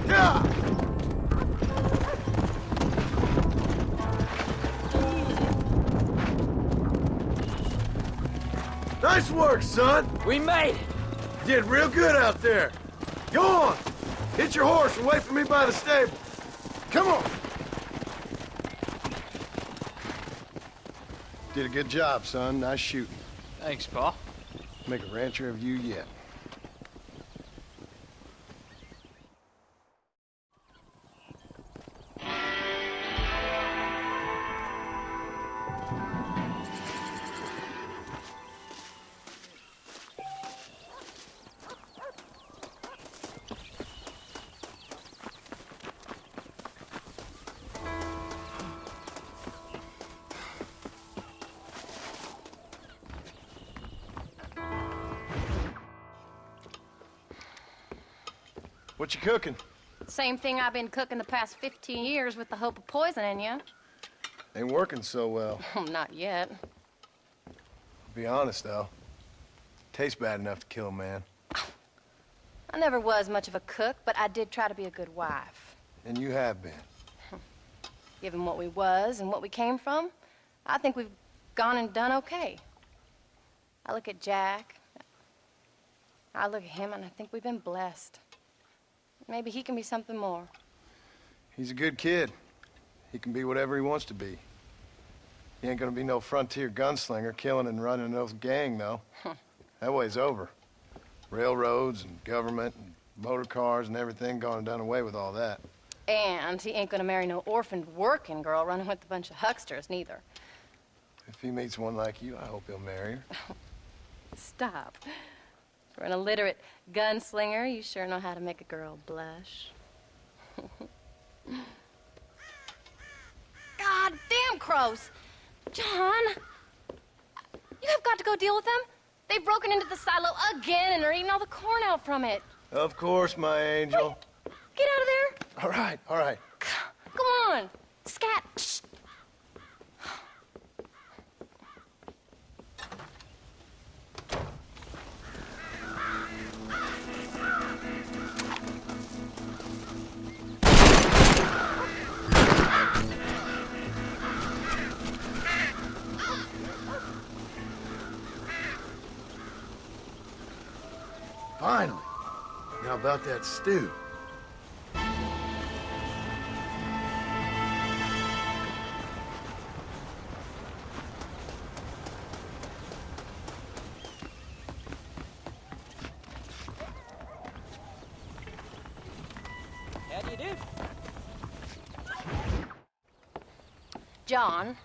Yeah! Nice work, son! We made it! Did real good out there. Go on! Hit your horse and wait for me by the stable. Come on! Did a good job, son. Nice shooting. Thanks, Pa. Make a rancher of you yet. What you cooking? Same thing I've been cooking the past 15 years with the hope of poisoning you. Ain't working so well. Not yet. Be honest, though. Tastes bad enough to kill a man. I never was much of a cook, but I did try to be a good wife. And you have been. Given what we was and what we came from, I think we've gone and done okay. I look at Jack. I look at him, and I think we've been blessed. Maybe he can be something more. He's a good kid. He can be whatever he wants to be. He ain't gonna be no frontier gunslinger killing and running no gang, though. That way's over. Railroads and government and motor cars and everything gone and done away with all that. And he ain't gonna marry no orphaned working girl running with a bunch of hucksters, neither. If he meets one like you, I hope he'll marry her. Stop. For an illiterate gunslinger, you sure know how to make a girl blush. God damn crows! John! You have got to go deal with them. They've broken into the silo again and are eating all the corn out from it. Of course, my angel. Wait, get out of there. All right, all right. Come on. Scat. Shh. Finally. Now about that stew. How do you do? John,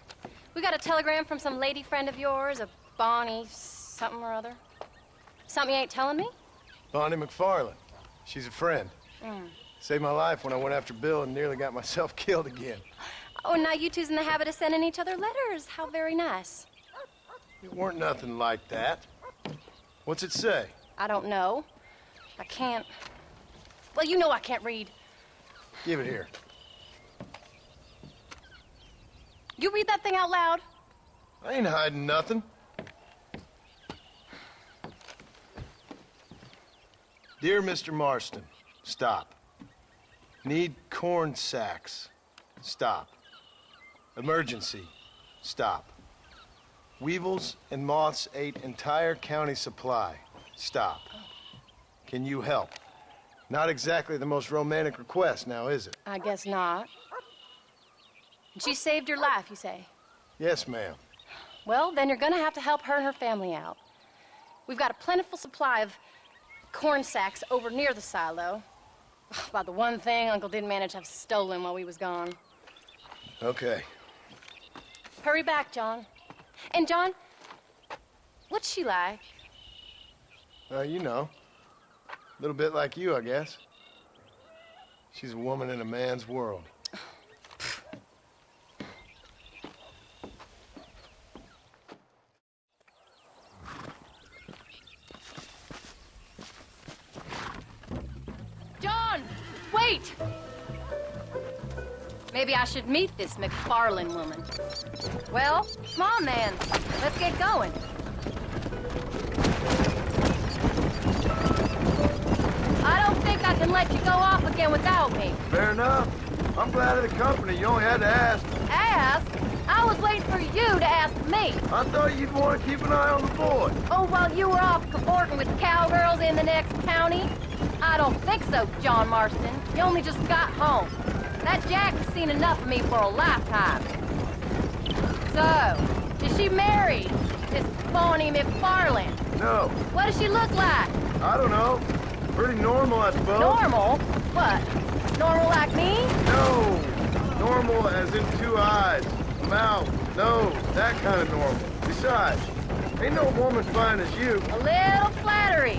we got a telegram from some lady friend of yours, a Bonnie something or other. Something you ain't telling me? Bonnie McFarland. She's a friend. Mm. Saved my life when I went after Bill and nearly got myself killed again. Oh, now you two's in the habit of sending each other letters. How very nice. It weren't nothing like that. What's it say? I don't know. I can't. Well, you know I can't read. Give it here. You read that thing out loud. I ain't hiding nothing. Dear Mr. Marston, stop. Need corn sacks. Stop. Emergency. Stop. Weevils and moths ate entire county supply. Stop. Can you help? Not exactly the most romantic request now, is it? I guess not. She saved your life, you say? Yes, ma'am. Well, then you're gonna have to help her and her family out. We've got a plentiful supply of corn sacks over near the silo. About the one thing Uncle didn't manage to have stolen while we was gone. Okay. Hurry back, John. And John, what's she like? You know. A little bit like you, I guess. She's a woman in a man's world. John, wait! Maybe I should meet this McFarland woman. Well, come on, man. Let's get going. let you go off again without me. Fair enough. I'm glad of the company. You only had to ask. Ask? I was waiting for you to ask me. I thought you'd want to keep an eye on the boy. Oh, while you were off cavorting with cowgirls in the next county? I don't think so, John Marston. You only just got home. That Jack has seen enough of me for a lifetime. So, is she married? This phony McFarland? No. What does she look like? I don't know. Pretty normal, I suppose. Normal? What? Normal like me? No. Normal as in 2 eyes, mouth, nose, that kind of normal. Besides, ain't no woman fine as you. A little flattery.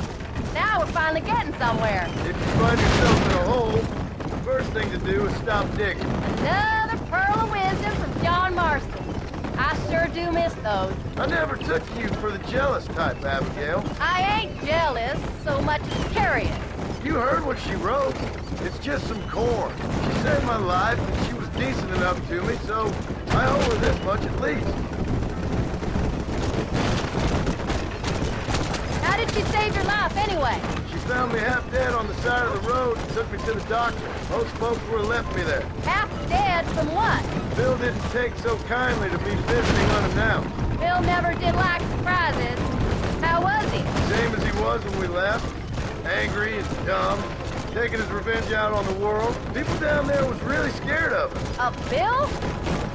Now we're finally getting somewhere. If you find yourself in a hole, the first thing to do is stop digging. Another pearl of wisdom from John Marston. I sure do miss those. I never took you for the jealous type, Abigail. I ain't jealous so much as curious. You heard what she wrote. It's just some corn. She saved my life, and she was decent enough to me, so I owe her this much at least. How did she save your life anyway? She found me half dead on the side of the road and took me to the doctor. Most folks would have left me there. Half dead from what? Bill didn't take so kindly to me visiting unannounced. Bill never did like surprises. How was he? Same as he was when we left. Angry and dumb. Taking his revenge out on the world. People down there was really scared of him. Of Bill?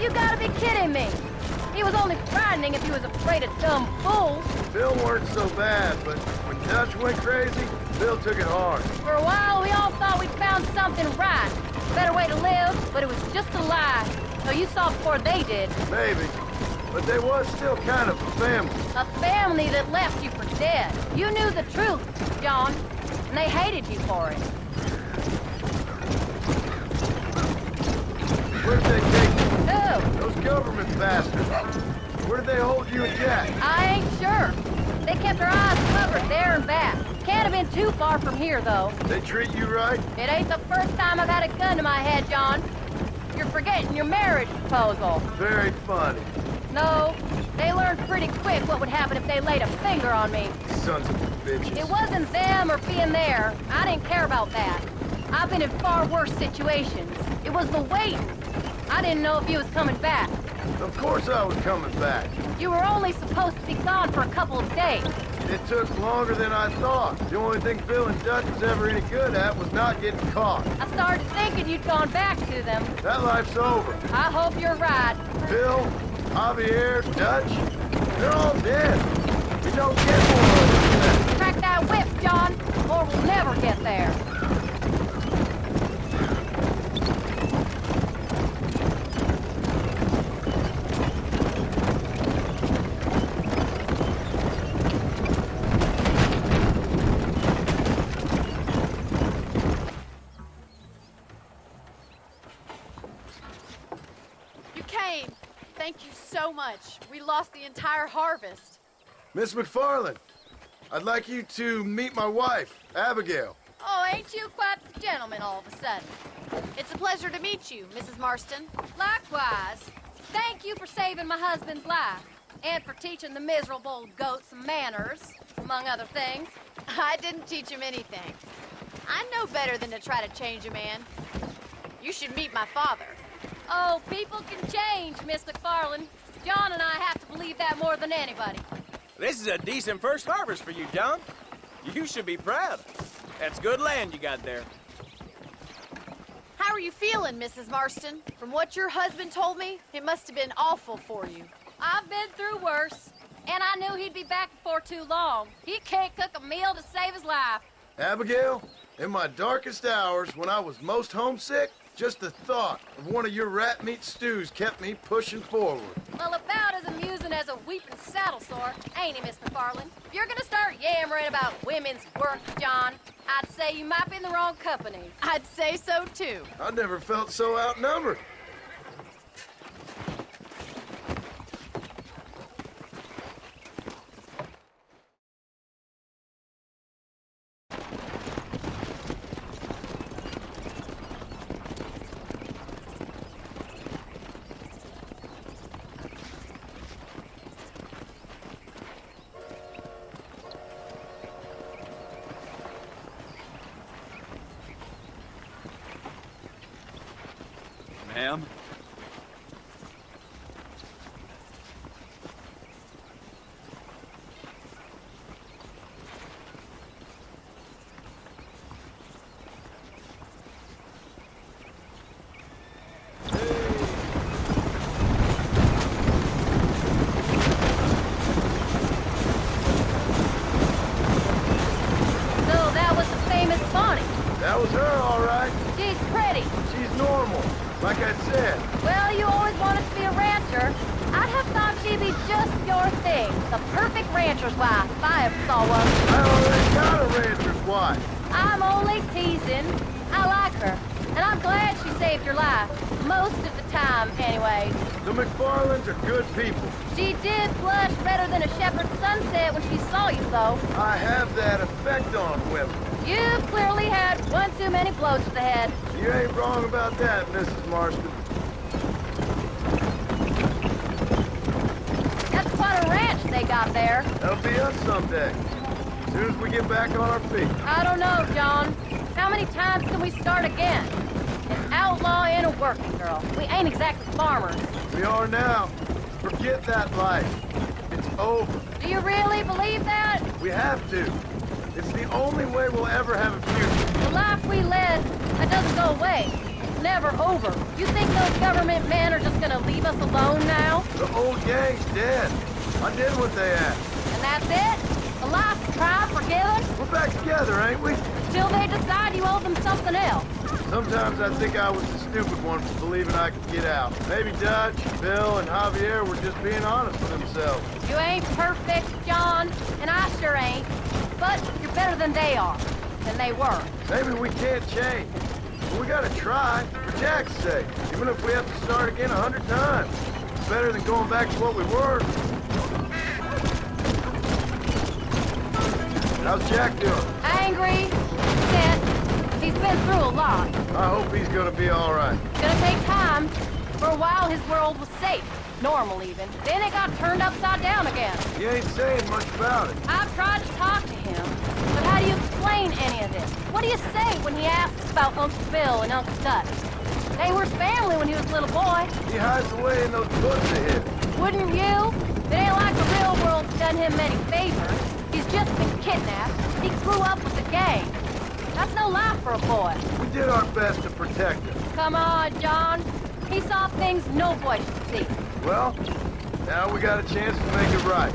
You gotta be kidding me. He was only frightening if he was afraid of dumb fools. Bill weren't so bad, but when Dutch went crazy, Bill took it hard. For a while, we all thought we'd found something right. A better way to live, but it was just a lie. So you saw before they did. Maybe. But they was still kind of a family. A family that left you for dead. You knew the truth, John, and they hated you for it. Where did they take you? Who? Those government bastards. Where did they hold you and Jack? I ain't sure. They kept their eyes covered there and back. Can't have been too far from here, though. They treat you right? It ain't the first time I've had a gun to my head, John. You're forgetting your marriage proposal. Very funny. No, they learned pretty quick what would happen if they laid a finger on me. Sons of bitches. It wasn't them or being there. I didn't care about that. I've been in far worse situations. It was the waiting. I didn't know if you was coming back. Of course I was coming back. You were only supposed to be gone for a couple of days. It took longer than I thought. The only thing Bill and Dutch was ever any good at was not getting caught. I started thinking you'd gone back to them. That life's over. I hope you're right. Bill, Javier, Dutch, they're all dead. We don't get more than that. Crack that whip, John, or we'll never get there. Thank you so much. We lost the entire harvest. Miss McFarland, I'd like you to meet my wife, Abigail. Oh, ain't you quite the gentleman all of a sudden? It's a pleasure to meet you, Mrs. Marston. Likewise. Thank you for saving my husband's life. And for teaching the miserable goat some manners, among other things. I didn't teach him anything. I know better than to try to change a man. You should meet my father. Oh, people can change, Miss McFarland. John and I have to believe that more than anybody. This is a decent first harvest for you, John. You should be proud. That's good land you got there. How are you feeling, Mrs. Marston? From what your husband told me, it must have been awful for you. I've been through worse, and I knew he'd be back before too long. He can't cook a meal to save his life. Abigail, in my darkest hours, when I was most homesick, just the thought of one of your rat meat stews kept me pushing forward. Well, about as amusing as a weeping saddle sore, ain't he, Miss McFarland? If you're gonna start yammering about women's work, John, I'd say you might be in the wrong company. I'd say so, too. I never felt so outnumbered. am? That was her, all right. She's pretty. She's normal, like I said. Well, you always wanted to be a rancher. I'd have thought she'd be just your thing. The perfect rancher's wife, if I ever saw one. I already got a rancher's wife. I'm only teasing. I like her, and I'm glad she saved your life. Most of the time, anyways. The McFarlands are good people. She did blush redder than a shepherd's sunset when she saw you, though. I have that effect on women. You've clearly had one too many blows to the head. You ain't wrong about that, Mrs. Marston. That's quite a ranch they got there. That'll be us someday. As soon as we get back on our feet. I don't know, John. How many times can we start again? An outlaw and a working girl. We ain't exactly farmers. We are now. Forget that life. It's over. Do you really believe that? We have to. It's the only way we'll ever have a future. The life we led, that doesn't go away. It's never over. You think those government men are just gonna leave us alone now? The old gang's dead. I did what they asked. And that's it? A life tried, forgiven? We're back together, ain't we? Till they decide you owe them something else. Sometimes I think I was the stupid one for believing I could get out. Maybe Dutch, Bill, and Javier were just being honest with themselves. You ain't perfect, John, and I sure ain't. But you're better than they are, than they were. Maybe we can't change. But we gotta try, for Jack's sake. Even if we have to start again 100 times. It's better than going back to what we were. How's Jack doing? Angry, upset. He's been through a lot. I hope he's gonna be all right. It's gonna take time. For a while, his world was safe. Normal, even. Then it got turned upside down again. He ain't saying much about it. I've tried to talk to him, but how do you explain any of this? What do you say when he asks about Uncle Bill and Uncle Dutch? They were family when he was a little boy. He hides away in those books of his. Wouldn't you? It ain't like the real world's done him many favors. He's just been kidnapped. He grew up with the gang. That's no life for a boy. We did our best to protect him. Come on, John. He saw things no boy should see. Well, now we got a chance to make it right.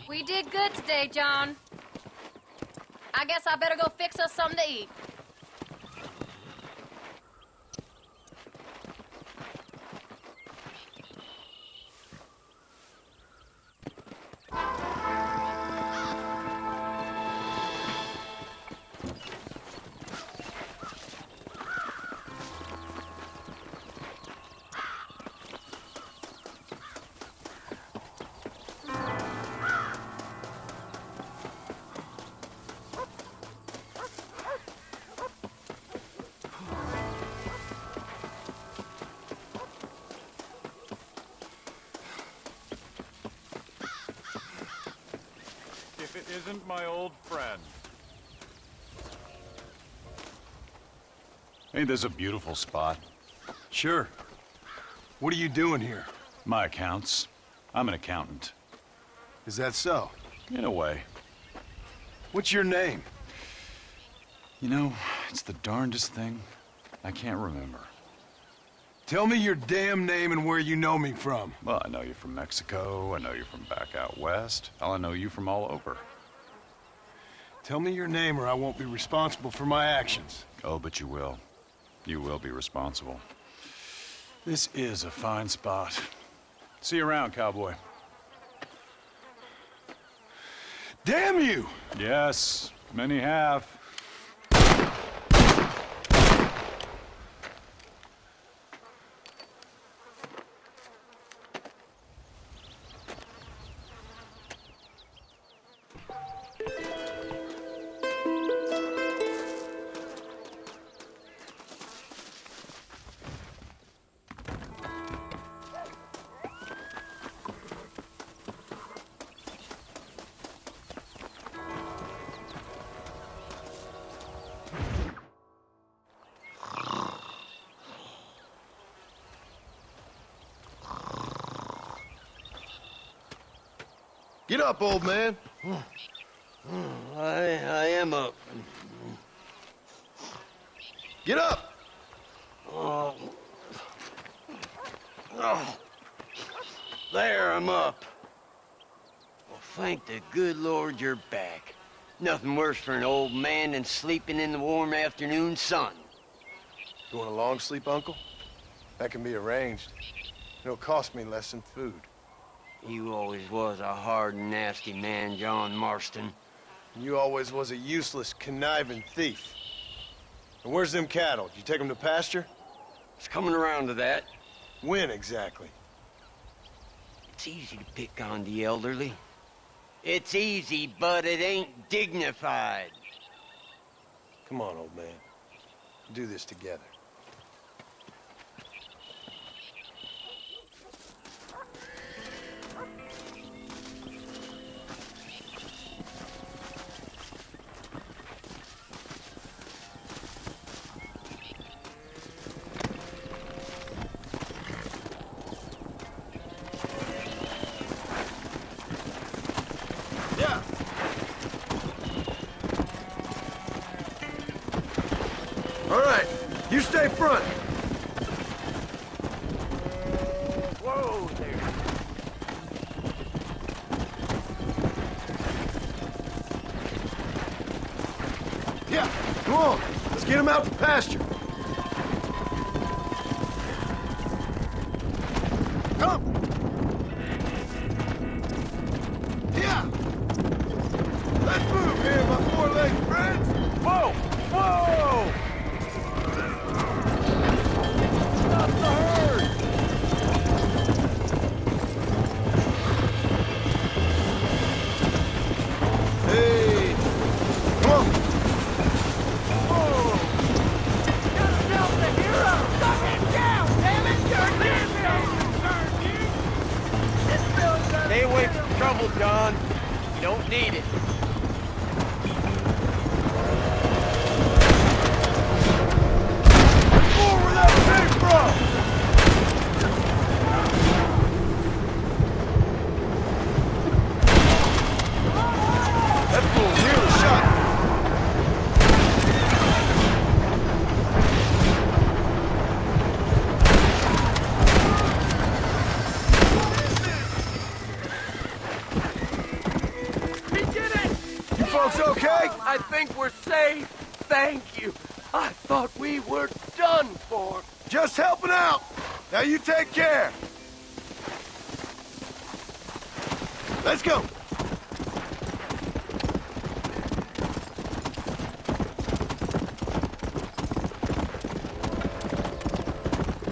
We did good today, John. I guess I better go fix us something to eat. If it isn't my old friend. Ain't this a beautiful spot? Sure. What are you doing here? My accounts. I'm an accountant. Is that so? In a way. What's your name? You know, it's the darndest thing. I can't remember. Tell me your damn name and where you know me from. Well, I know you from Mexico. I know you from back out west. Hell, I know you from all over. Tell me your name or I won't be responsible for my actions. Oh, but you will. You will be responsible. This is a fine spot. See you around, cowboy. Damn you! Yes, many have. Get up, old man. I am up. Get up! Oh. There, I'm up. Well, thank the good Lord you're back. Nothing worse for an old man than sleeping in the warm afternoon sun. You want a long sleep, Uncle? That can be arranged. It'll cost me less than food. You always was a hard and nasty man, John Marston. You always was a useless, conniving thief. And where's them cattle? Did you take them to pasture? It's coming around to that. When exactly? It's easy to pick on the elderly. It's easy, but it ain't dignified. Come on, old man. We'll do this together. All right, you stay front. Whoa there. Yeah, come on. Let's get him out to pasture. Come. Yeah. Let's move here, my four-legged friends. Whoa, whoa. Stop the herd. Hey. Come on. Whoa! Get yourself the hero! Knock him down, damn it! You're Stay away from trouble, John. You don't need it. More where that came from! That fool really shot. He did it! You folks okay? I think we're safe. Thank you. I thought we were done for. Just helping out. Now you take care. Let's go.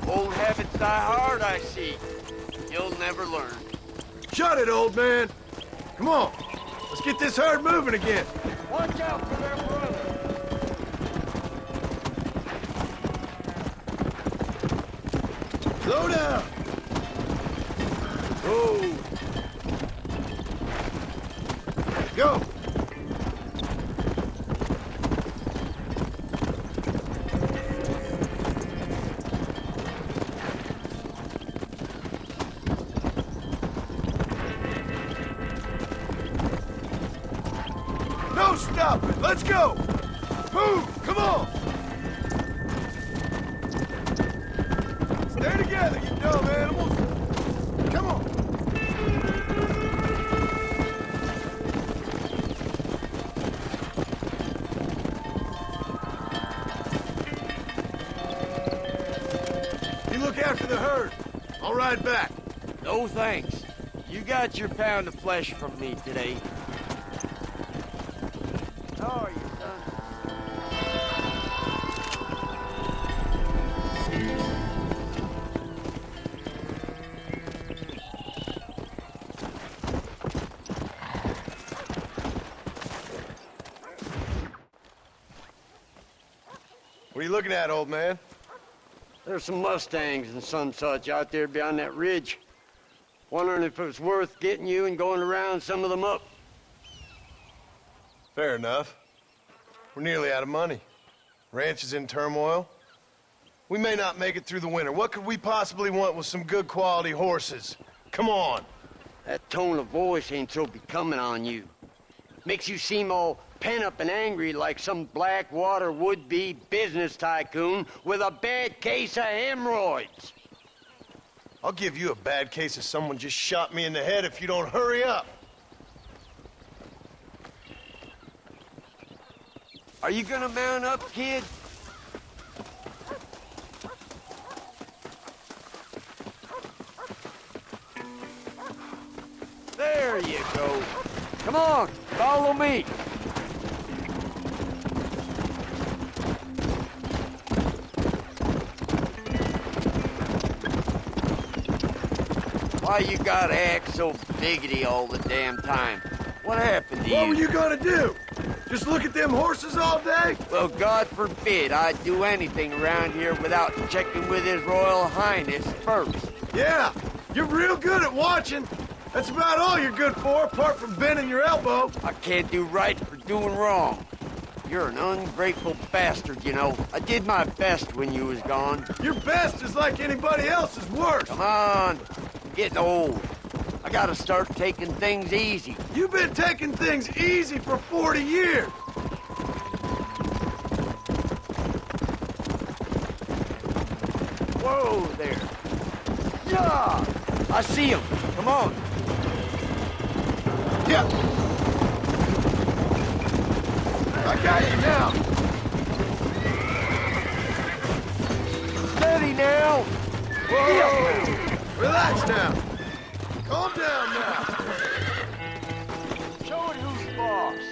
Old habits die hard, I see. You'll never learn. Shut it, old man. Come on. Let's get this herd moving again. Watch out for their brother. Slow down. Oh. Go. No stopping. Let's go. Move. Come on. Stay together, you dumb animals. Come on. ride back. No thanks. You got your pound of flesh from me today. How are you, son? What are you looking at, old man? There's some Mustangs and some such out there beyond that ridge. Wondering if it was worth getting you and going to round some of them up. Fair enough. We're nearly out of money. Ranch is in turmoil. We may not make it through the winter. What could we possibly want with some good quality horses? Come on. That tone of voice ain't so becoming on you. Makes you seem all pent up and angry like some Blackwater would-be business tycoon with a bad case of hemorrhoids. I'll give you a bad case of someone just shot me in the head if you don't hurry up. Are you gonna mount up, kid? There you go. Come on, follow me. Why you gotta act so biggity all the damn time? What happened to you? What were you gonna do? Just look at them horses all day? Well, God forbid I'd do anything around here without checking with His Royal Highness first. Yeah, you're real good at watching. That's about all you're good for, apart from bending your elbow. I can't do right for doing wrong. You're an ungrateful bastard, you know. I did my best when you was gone. Your best is like anybody else's worst. Come on, I'm getting old. I gotta start taking things easy. You've been taking things easy for 40 years. Whoa there. Yeah, I see him. Come on. Yeah. I got you now. Steady now. Whoa. Yeah. Relax now. Calm down now. Show it who's boss.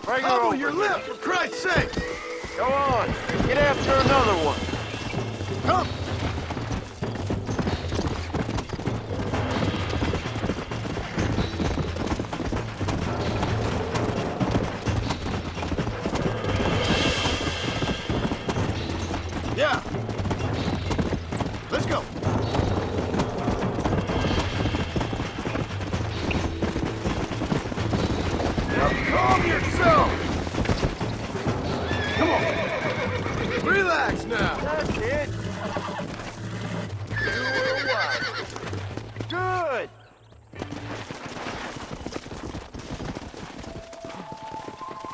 Bring her Hobble over your here. lip, for Christ's sake. Go on. Get after another one. Come. Yeah. Let's go. Now calm yourself. Come on. Relax now. That's it. You were wise. Good.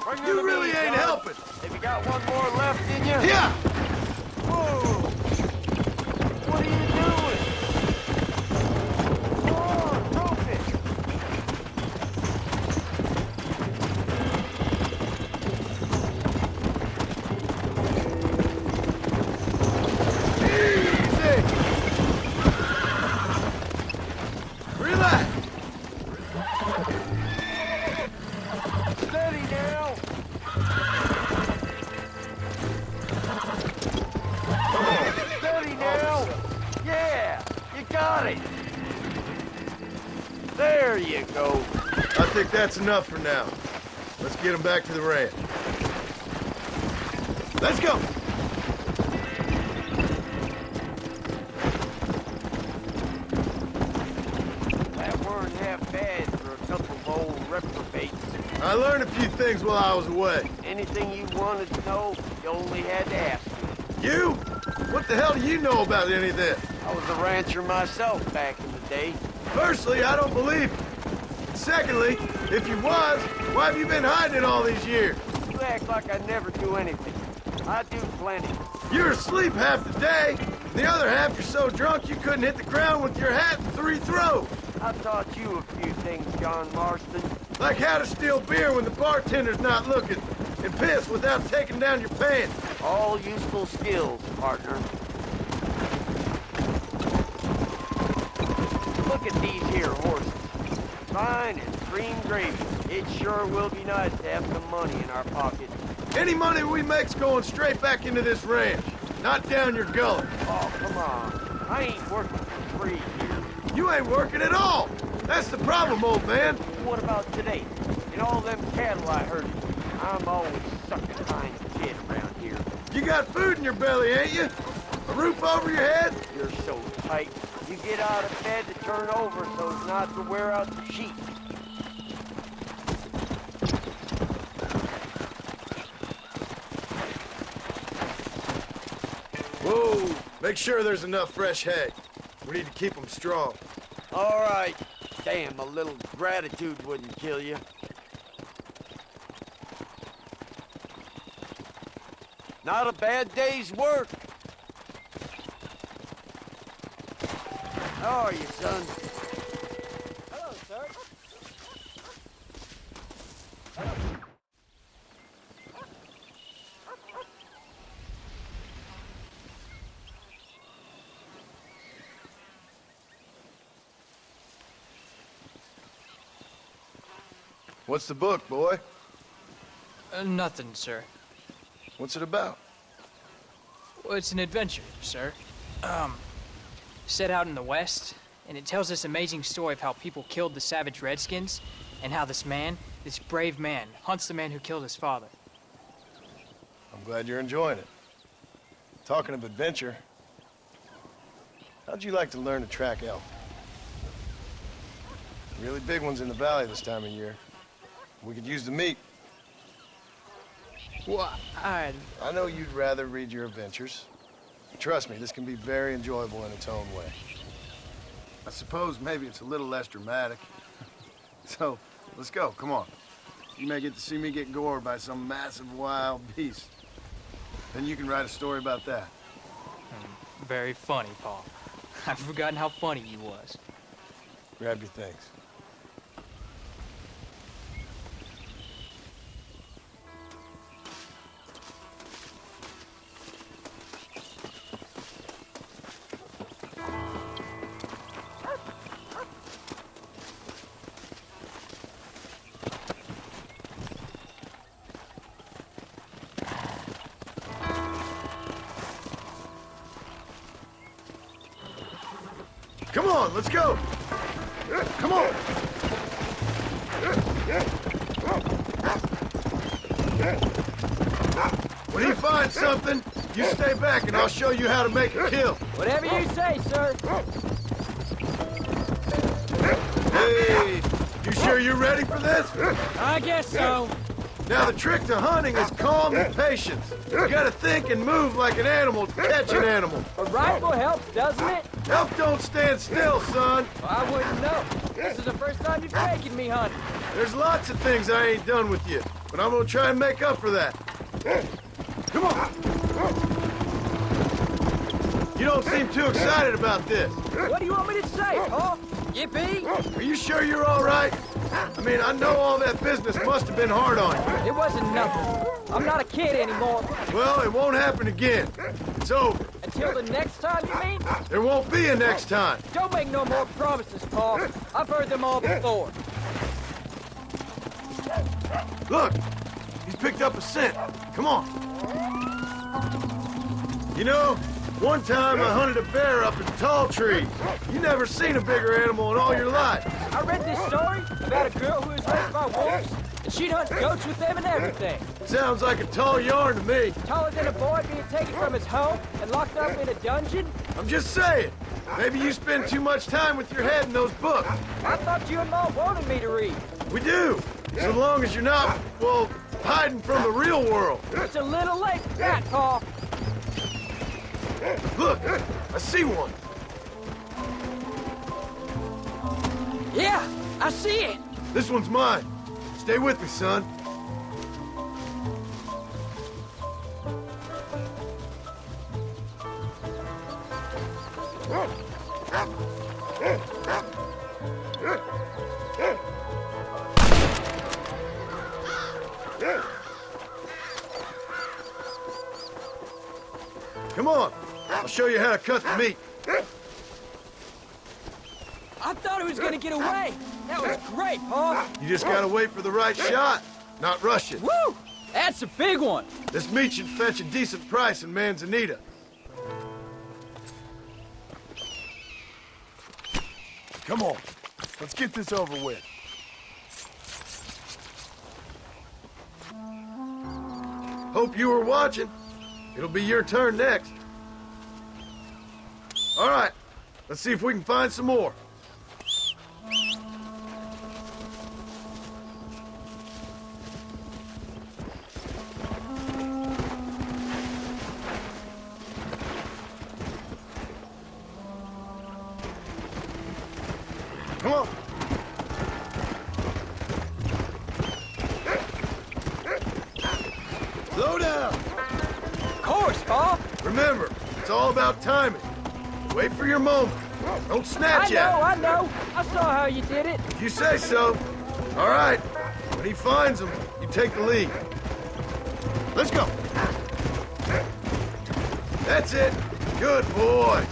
Bring her You to really me, ain't John. helping. Have you got one more left in you? Yeah. Whoa. What are you doing? Come on, rope it. Easy. Relax. Steady now. Steady now. Yeah, you got it. There you go. I think that's enough for now. Let's get them back to the ranch. Let's go. That weren't half bad for a couple of old reprobates. I learned a few things while I was away. Anything you wanted to know, you only had to ask me. You? What the hell do you know about any of this? I was a rancher myself back in the day. Firstly, I don't believe it. Secondly, if you was, why have you been hiding it all these years? You act like I never do anything. I do plenty. You're asleep half the day. The other half you're so drunk you couldn't hit the ground with your hat in 3 throws. I taught you a few things, John Marston. Like how to steal beer when the bartender's not looking, and piss without taking down your pants. All useful skills, partner. Look at these here horses. Fine as cream gravy. It sure will be nice to have some money in our pockets. Any money we make's going straight back into this ranch, not down your gullet. Oh, come on. I ain't working for free here. You ain't working at all. That's the problem, old man. What about today? And all them cattle I herded. I'm always sucking behind the kid around here. You got food in your belly, ain't you? A roof over your head? You're so tight. You get out of bed to turn over so as not to wear out the sheets. Whoa! Make sure there's enough fresh hay. We need to keep them strong. All right. Damn, a little gratitude wouldn't kill you. Not a bad day's work. How are you, son? Hello, sir. What's the book, boy? Nothing, sir. What's it about? Well, it's an adventure, sir. Set out in the West, and it tells this amazing story of how people killed the savage Redskins, and how this man, this brave man, hunts the man who killed his father. I'm glad you're enjoying it. Talking of adventure, how'd you like to learn to track elk? Really big ones in the valley this time of year. We could use the meat. Well, I know you'd rather read your adventures. Trust me, this can be very enjoyable in its own way. I suppose maybe it's a little less dramatic. So, let's go, come on. You may get to see me get gored by some massive wild beast. Then you can write a story about that. Very funny, Paul. I've forgotten how funny he was. Grab your things. Come on, let's go! Come on! When you find something, you stay back and I'll show you how to make a kill. Whatever you say, sir. Hey, you sure you're ready for this? I guess so. Now, the trick to hunting is calm and patience. You gotta think and move like an animal to catch an animal. A rifle helps, doesn't it? Elk don't stand still, son. Well, I wouldn't know. This is the first time you've taken me hunting. There's lots of things I ain't done with you, but I'm gonna try and make up for that. Come on. You don't seem too excited about this. What do you want me to say, Paul? Yippee? Are you sure you're all right? I mean, I know all that business must have been hard on you. It wasn't nothing. I'm not a kid anymore. Well, it won't happen again. It's over. Until the next time, you mean? There won't be a next time. Don't make no more promises, Paul. I've heard them all before. Look, he's picked up a scent. Come on. You know, one time I hunted a bear up in tall trees. You never seen a bigger animal in all your life. I read this story about a girl who was raised by wolves, and she'd hunt goats with them and everything. Sounds like a tall yarn to me. Taller than a boy being taken from his home and locked up in a dungeon? I'm just saying. Maybe you spend too much time with your head in those books. I thought you and Mom wanted me to read. We do. So long as you're not, well, hiding from the real world. It's a little late for that, Paul. Look, I see one. Yeah, I see it. This one's mine. Stay with me, son. Come on. I'll show you how to cut the meat. I thought he was gonna get away. That was great, Paul. You just gotta wait for the right shot, not rush it. Woo! That's a big one. This meat should fetch a decent price in Manzanita. Come on, let's get this over with. Hope you were watching. It'll be your turn next. All right, let's see if we can find some more. Come on. Slow down. Of course, Paul. Remember, it's all about timing. Wait for your moment. Don't snatch at it. I know. I saw how you did it. You say so. All right. When he finds them, you take the lead. Let's go. That's it. Good boy.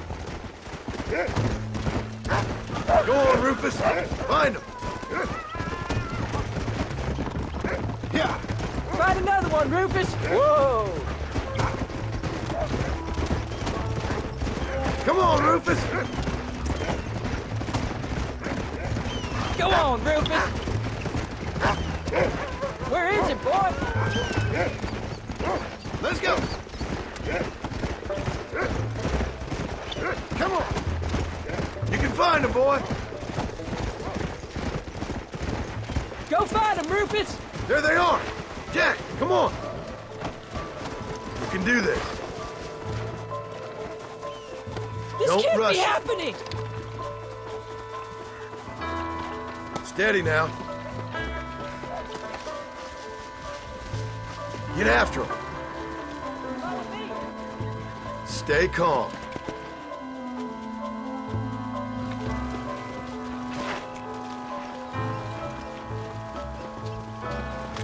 Go on, Rufus. Find him. Yeah. Find another one, Rufus. Whoa. Come on, Rufus. Go on, Rufus. Where is it, boy? Let's go. Come on. You can find him, boy. Go find him, Rufus. There they are. Jack, come on. We can do this. This Don't can't rush be it. happening. Steady now. Get after him. Stay calm.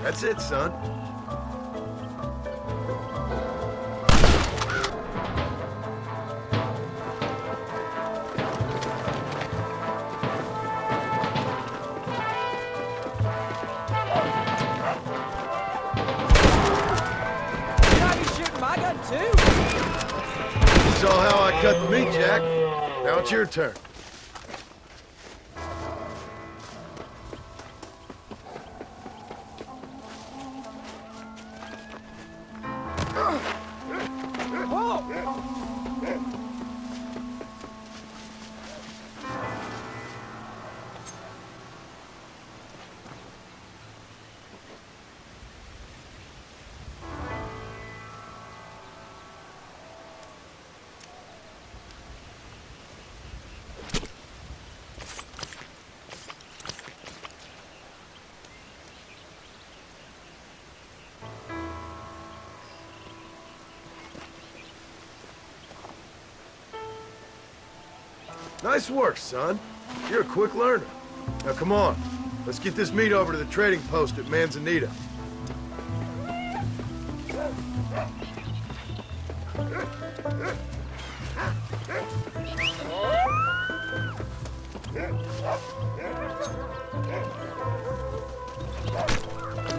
That's it, son. Too. You saw how I cut the meat, Jack. Now it's your turn. Nice work, son. You're a quick learner. Now, come on. Let's get this meat over to the trading post at Manzanita.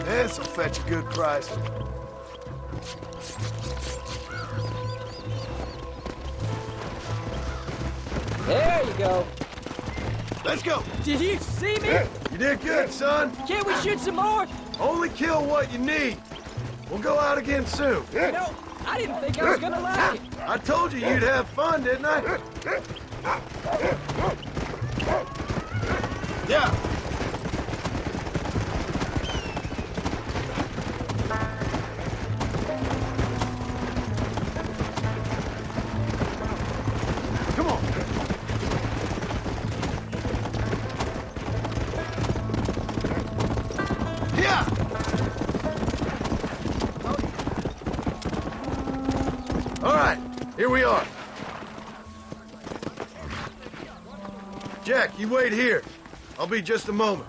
This'll fetch a good price. There you go. Let's go. Did you see me? You did good, son. Can't we shoot some more? Only kill what you need. We'll go out again soon. You know, I didn't think I was gonna like it. I told you you'd have fun, didn't I? Yeah. Come on. Yeah. All right, here we are. Jack, you wait here. I'll be just a moment.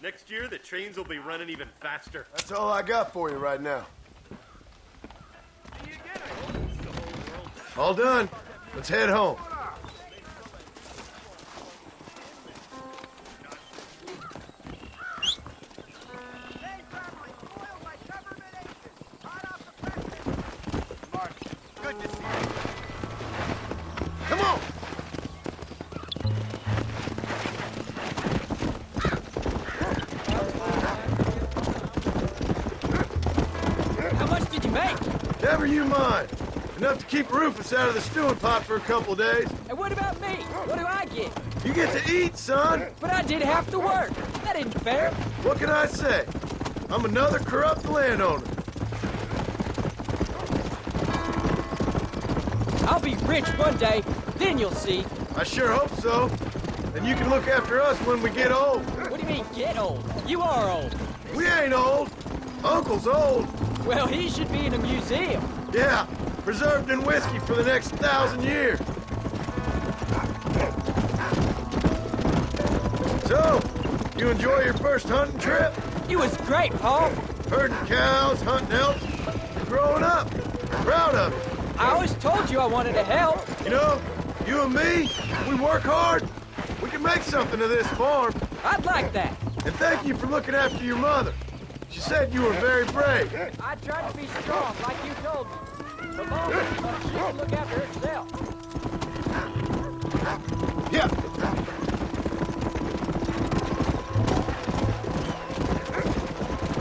Next year, the trains will be running even faster. That's all I got for you right now. All done. Let's head home. Come on! How much did you make? Never you mind. Enough to keep Rufus out of the stewing pot for a couple days. And what about me? What do I get? You get to eat, son. But I did have to work. That isn't fair. What can I say? I'm another corrupt landowner. I'll be rich one day, then you'll see. I sure hope so. And you can look after us when we get old. What do you mean, get old? You are old. We ain't old. Uncle's old. Well, he should be in a museum. Yeah, preserved in whiskey for the next 1,000 years. So, you enjoy your first hunting trip? It was great, Paul. Herding cows, hunting elk. You're growing up. Proud of it. I always told you I wanted to help. You know, you and me, we work hard. We can make something of this farm. I'd like that. And thank you for looking after your mother. She said you were very brave. I tried to be strong, like you told me. But Mom, she can look after herself. Yeah.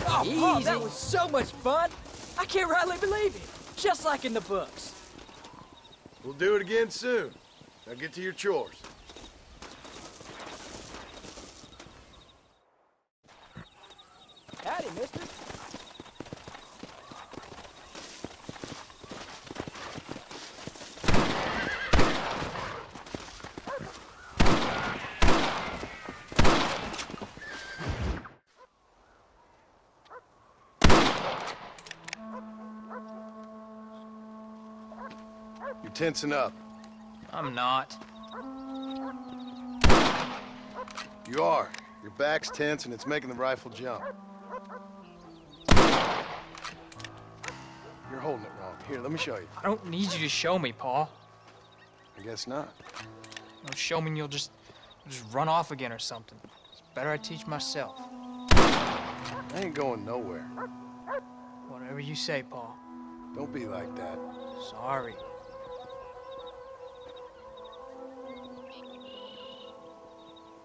Oh, Paul, that was so much fun. I can't rightly believe it. Just like in the books. We'll do it again soon. Now get to your chores. Howdy, mister. You're tensing up. I'm not. You are. Your back's tense and it's making the rifle jump. You're holding it wrong. Here, let me show you. I don't need you to show me, Paul. I guess not. Don't show me and you'll just run off again or something. It's better I teach myself. I ain't going nowhere. Whatever you say, Paul. Don't be like that. Sorry.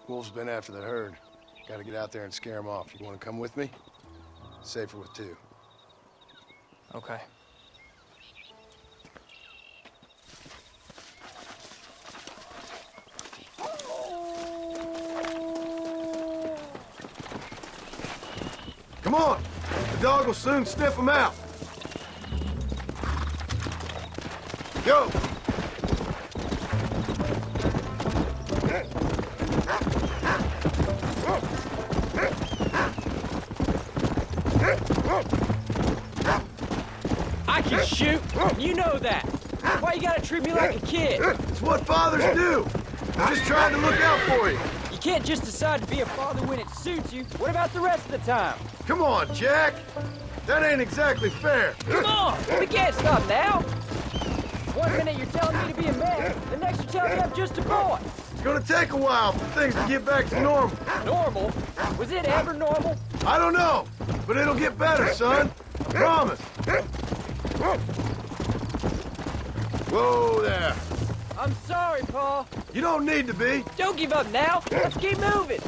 Wolf's been after the herd. Gotta get out there and scare him off. You wanna come with me? Safer with two. Okay. Come on! The dog will soon sniff him out. Go! I can shoot. You know that. Why you gotta treat me like a kid? It's what fathers do. I'm just trying to look out for you. You can't just decide to be a father when it suits you. What about the rest of the time? Come on, Jack. That ain't exactly fair. Come on! We can't stop now. One minute you're telling me to be a man, the next you're telling me I'm just a boy. It's gonna take a while for things to get back to normal. Normal? Was it ever normal? I don't know, but it'll get better, son. I promise. Whoa there. I'm sorry, Paul. You don't need to be. Don't give up now. Let's keep moving.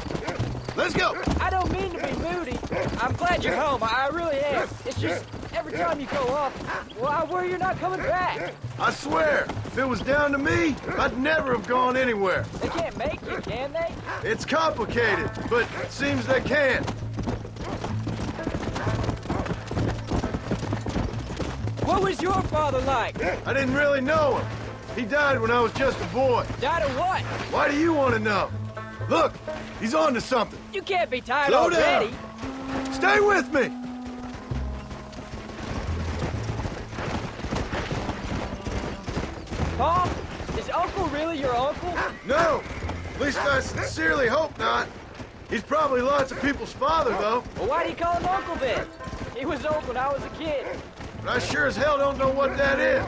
Let's go. I don't mean to be moody. I'm glad you're home. I really am. It's just every time you go off, well, I worry you're not coming back. I swear, if it was down to me, I'd never have gone anywhere. They can't make you, can they? It's complicated, but it seems they can. What was your father like? I didn't really know him. He died when I was just a boy. Died of what? Why do you want to know? Look, he's on to something. You can't be tired Slow already. down. Stay with me. Paul, is Uncle really your uncle? No. At least I sincerely hope not. He's probably lots of people's father, though. Well, why do you call him Uncle then? He was old when I was a kid. But I sure as hell don't know what that is.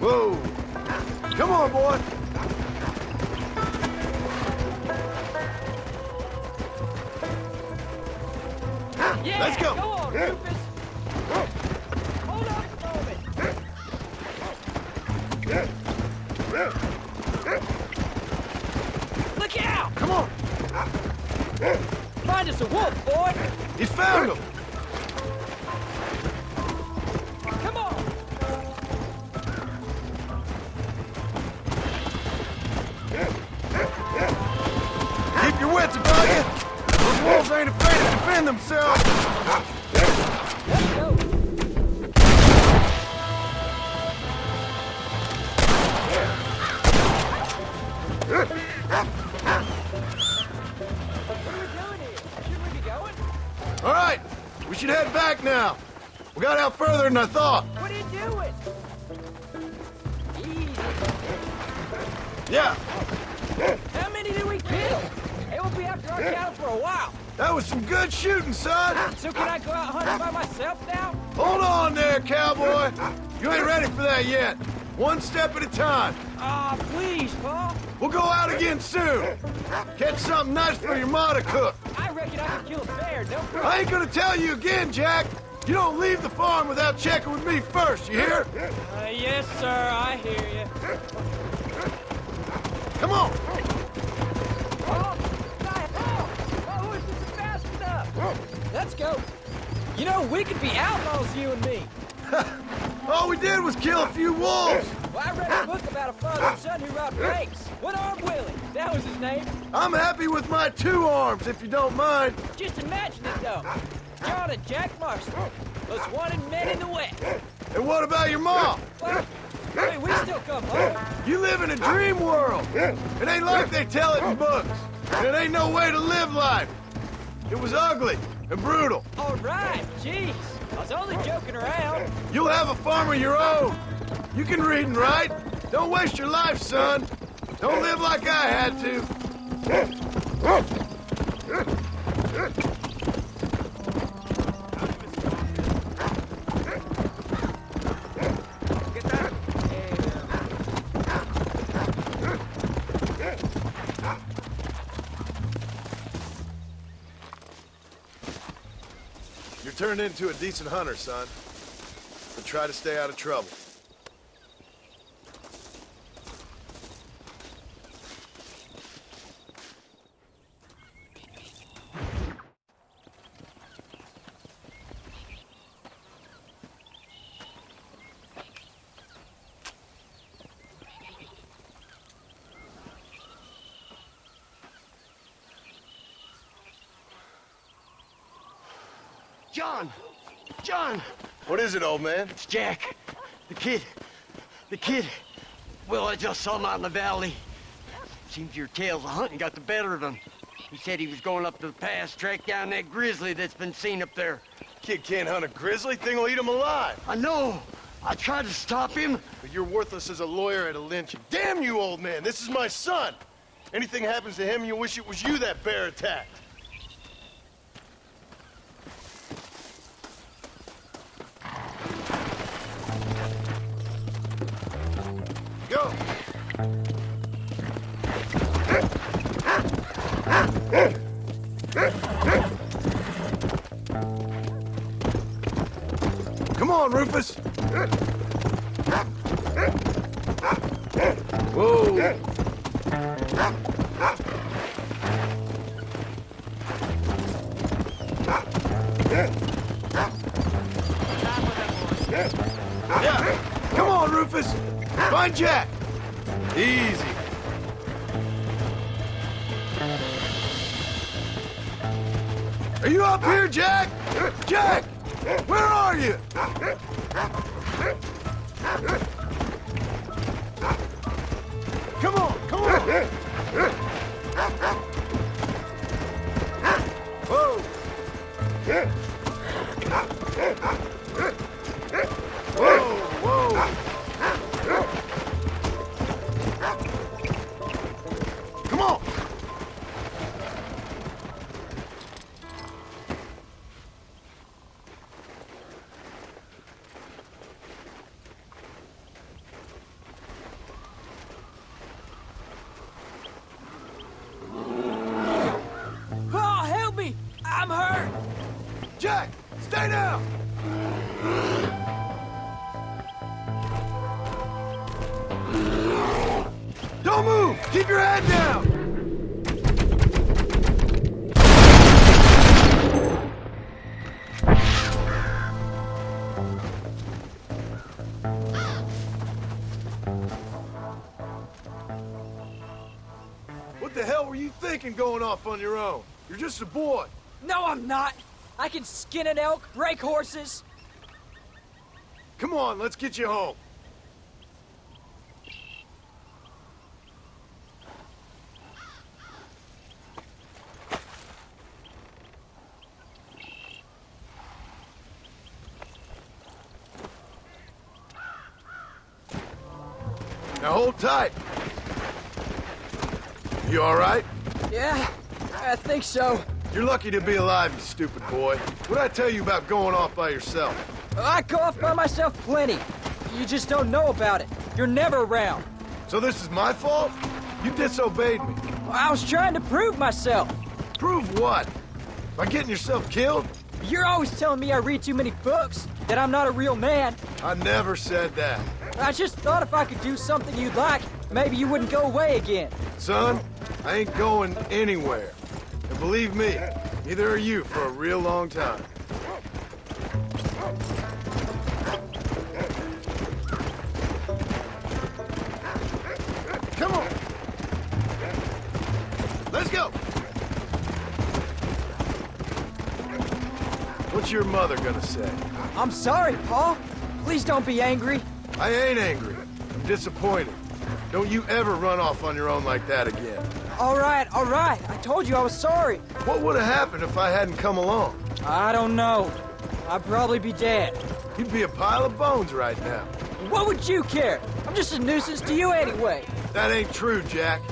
Whoa. Come on, boy. Yeah, Let's go. Go on, Rufus. Hold up a moment. Look out! Come on. Find us a wolf, boy. He's found him. Come on. Keep your wits about you. Those wolves ain't afraid to defend themselves. Let's go. All right, we should head back now. We got out further than I thought. What are you doing? Easy. Yeah. How many did we kill? They won't be after our cattle for a while. That was some good shooting, son. So can I go out hunting by myself now? Hold on there, cowboy. You ain't ready for that yet. One step at a time. Ah, please, Paul. We'll go out again soon. Catch something nice for your ma to cook. I reckon I can kill a bear, don't you? I ain't gonna tell you again, Jack. You don't leave the farm without checking with me first, you hear? Yes, sir, I hear you. Come on. Oh, my horse isn't fast enough. Let's go. You know, we could be outlaws, you and me. All we did was kill a few wolves. Well, I read a book about a father and son who robbed banks. One-armed Willie, that was his name. I'm happy with my 2 arms, if you don't mind. Just imagine it, though. John and Jack Marston, most wanted men in the West. And what about your mom? Well, hey, we still come home. You live in a dream world. It ain't like they tell it in books. And it ain't no way to live life. It was ugly and brutal. All right, jeez. I was only joking around. You'll have a farm of your own. You can read and write. Don't waste your life, son. Don't live like I had to. You're turned into a decent hunter, son. But try to stay out of trouble. John! John! What is it, old man? It's Jack. The kid. The kid. Well, I just saw him out in the valley. Seems your tales of hunting got the better of him. He said he was going up to the pass, track down that grizzly that's been seen up there. Kid can't hunt a grizzly. Thing will eat him alive. I know. I tried to stop him. But you're worthless as a lawyer at a lynching. Damn you, old man. This is my son. Anything happens to him, you'll wish it was you that bear attacked. Go. Come on, Rufus. Whoa. Yeah. Come on, Rufus. Find Jack. Easy. Are you up here, Jack? Jack! Where are you? Come on, come on! Whoa! Whoa, whoa! Come on! Keep your head down! What the hell were you thinking going off on your own? You're just a boy. No, I'm not. I can skin an elk, break horses. Come on, let's get you home. Now hold tight. You all right? Yeah, I think so. You're lucky to be alive, you stupid boy. What'd I tell you about going off by yourself? I go off by myself plenty. You just don't know about it. You're never around. So this is my fault? You disobeyed me. I was trying to prove myself. Prove what? By getting yourself killed? You're always telling me I read too many books, that I'm not a real man. I never said that. I just thought if I could do something you'd like, maybe you wouldn't go away again. Son, I ain't going anywhere. And believe me, neither are you for a real long time. Come on! Let's go! What's your mother gonna say? I'm sorry, Paul. Please don't be angry. I ain't angry. I'm disappointed. Don't you ever run off on your own like that again. All right. I told you I was sorry. What would have happened if I hadn't come along? I don't know. I'd probably be dead. You'd be a pile of bones right now. What would you care? I'm just a nuisance to you anyway. That ain't true, Jack.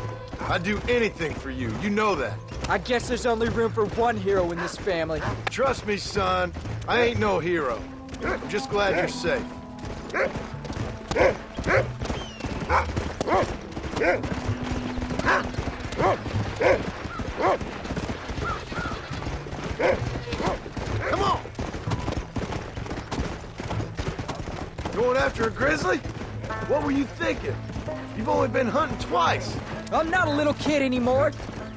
I'd do anything for you. You know that. I guess there's only room for one hero in this family. Trust me, son. I ain't no hero. I'm just glad you're safe. Come on! Going after a grizzly? What were you thinking? You've only been hunting twice. I'm not a little kid anymore.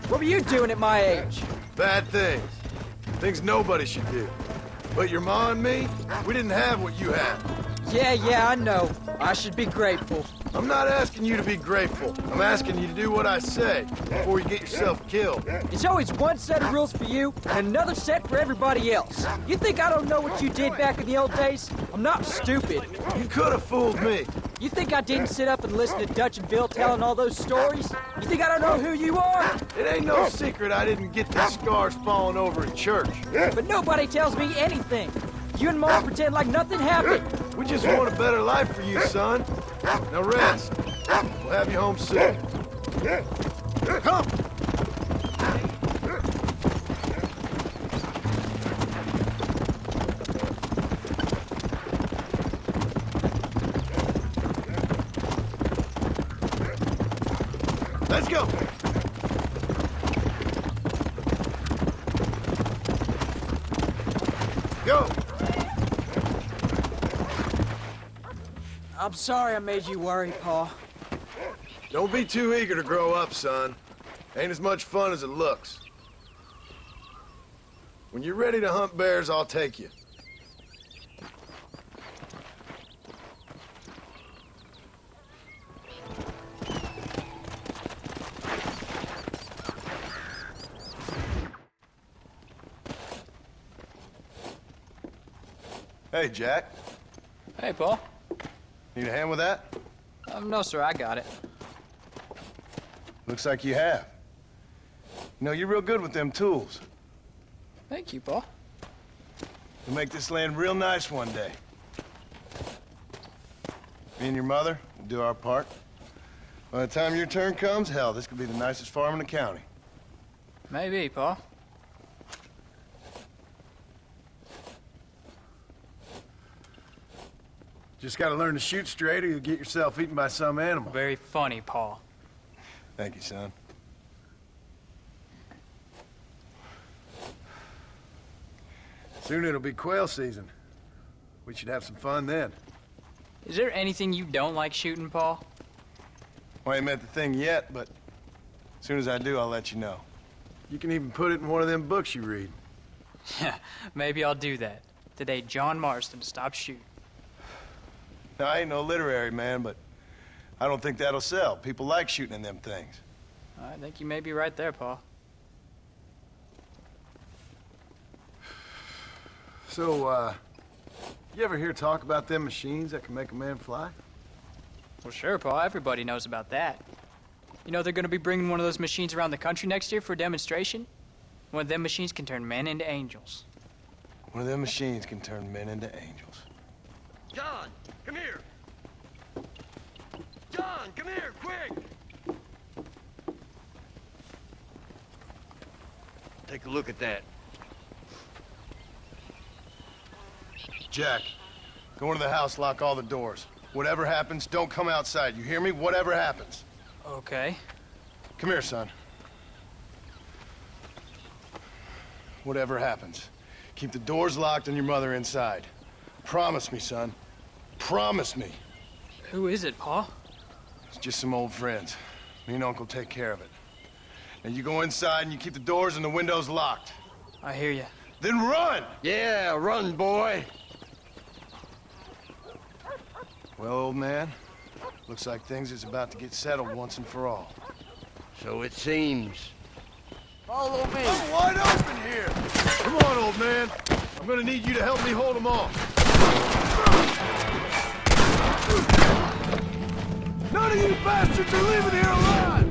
What were you doing at my age? Bad things. Things nobody should do. But your ma and me, we didn't have what you had. Yeah, I know. I should be grateful. I'm not asking you to be grateful. I'm asking you to do what I say before you get yourself killed. It's always one set of rules for you and another set for everybody else. You think I don't know what you did back in the old days? I'm not stupid. You could have fooled me. You think I didn't sit up and listen to Dutch and Bill telling all those stories? You think I don't know who you are? It ain't no secret I didn't get these scars falling over in church. But nobody tells me anything. You and Mom pretend like nothing happened. We just want a better life for you, son. Now rest. We'll have you home soon. Come! Let's go! Go! I'm sorry I made you worry, Paul. Don't be too eager to grow up, son. Ain't as much fun as it looks. When you're ready to hunt bears, I'll take you. Hey, Jack. Hey, Paul. Need a hand with that? No, sir, I got it. Looks like you have. You know, you're real good with them tools. Thank you, Paul. You'll make this land real nice one day. Me and your mother will do our part. By the time your turn comes, hell, this could be the nicest farm in the county. Maybe, Paul. Just gotta learn to shoot straight or you'll get yourself eaten by some animal. Very funny, Paul. Thank you, son. Soon it'll be quail season. We should have some fun then. Is there anything you don't like shooting, Paul? Well, I ain't met the thing yet, but As soon as I do, I'll let you know. You can even put it in one of them books you read. Yeah, maybe I'll do that. Today, John Marston stopped shooting. Now, I ain't no literary man, but I don't think that'll sell. People like shooting in them things. I think you may be right there, Paul. So, you ever hear talk about them machines that can make a man fly? Well, sure, Paul. Everybody knows about that. You know they're gonna be bringing one of those machines around the country next year for a demonstration? One of them machines can turn men into angels. One of them machines can turn men into angels. John, come here. John, come here, quick. Take a look at that. Jack, go into the house, lock all the doors. Whatever happens, don't come outside. You hear me? Whatever happens. Okay. Come here, son. Whatever happens, keep the doors locked and your mother inside. Promise me, son. Promise me. Who is it, Paul? It's just some old friends. Me and Uncle take care of it. Now you go inside and you keep the doors and the windows locked. I hear you. Then run! Yeah, run, boy. Well, old man, looks like things is about to get settled once and for all. So it seems. Follow me. I'm wide open here. Come on, old man. I'm gonna need you to help me hold them off. None of you bastards are leaving here alive!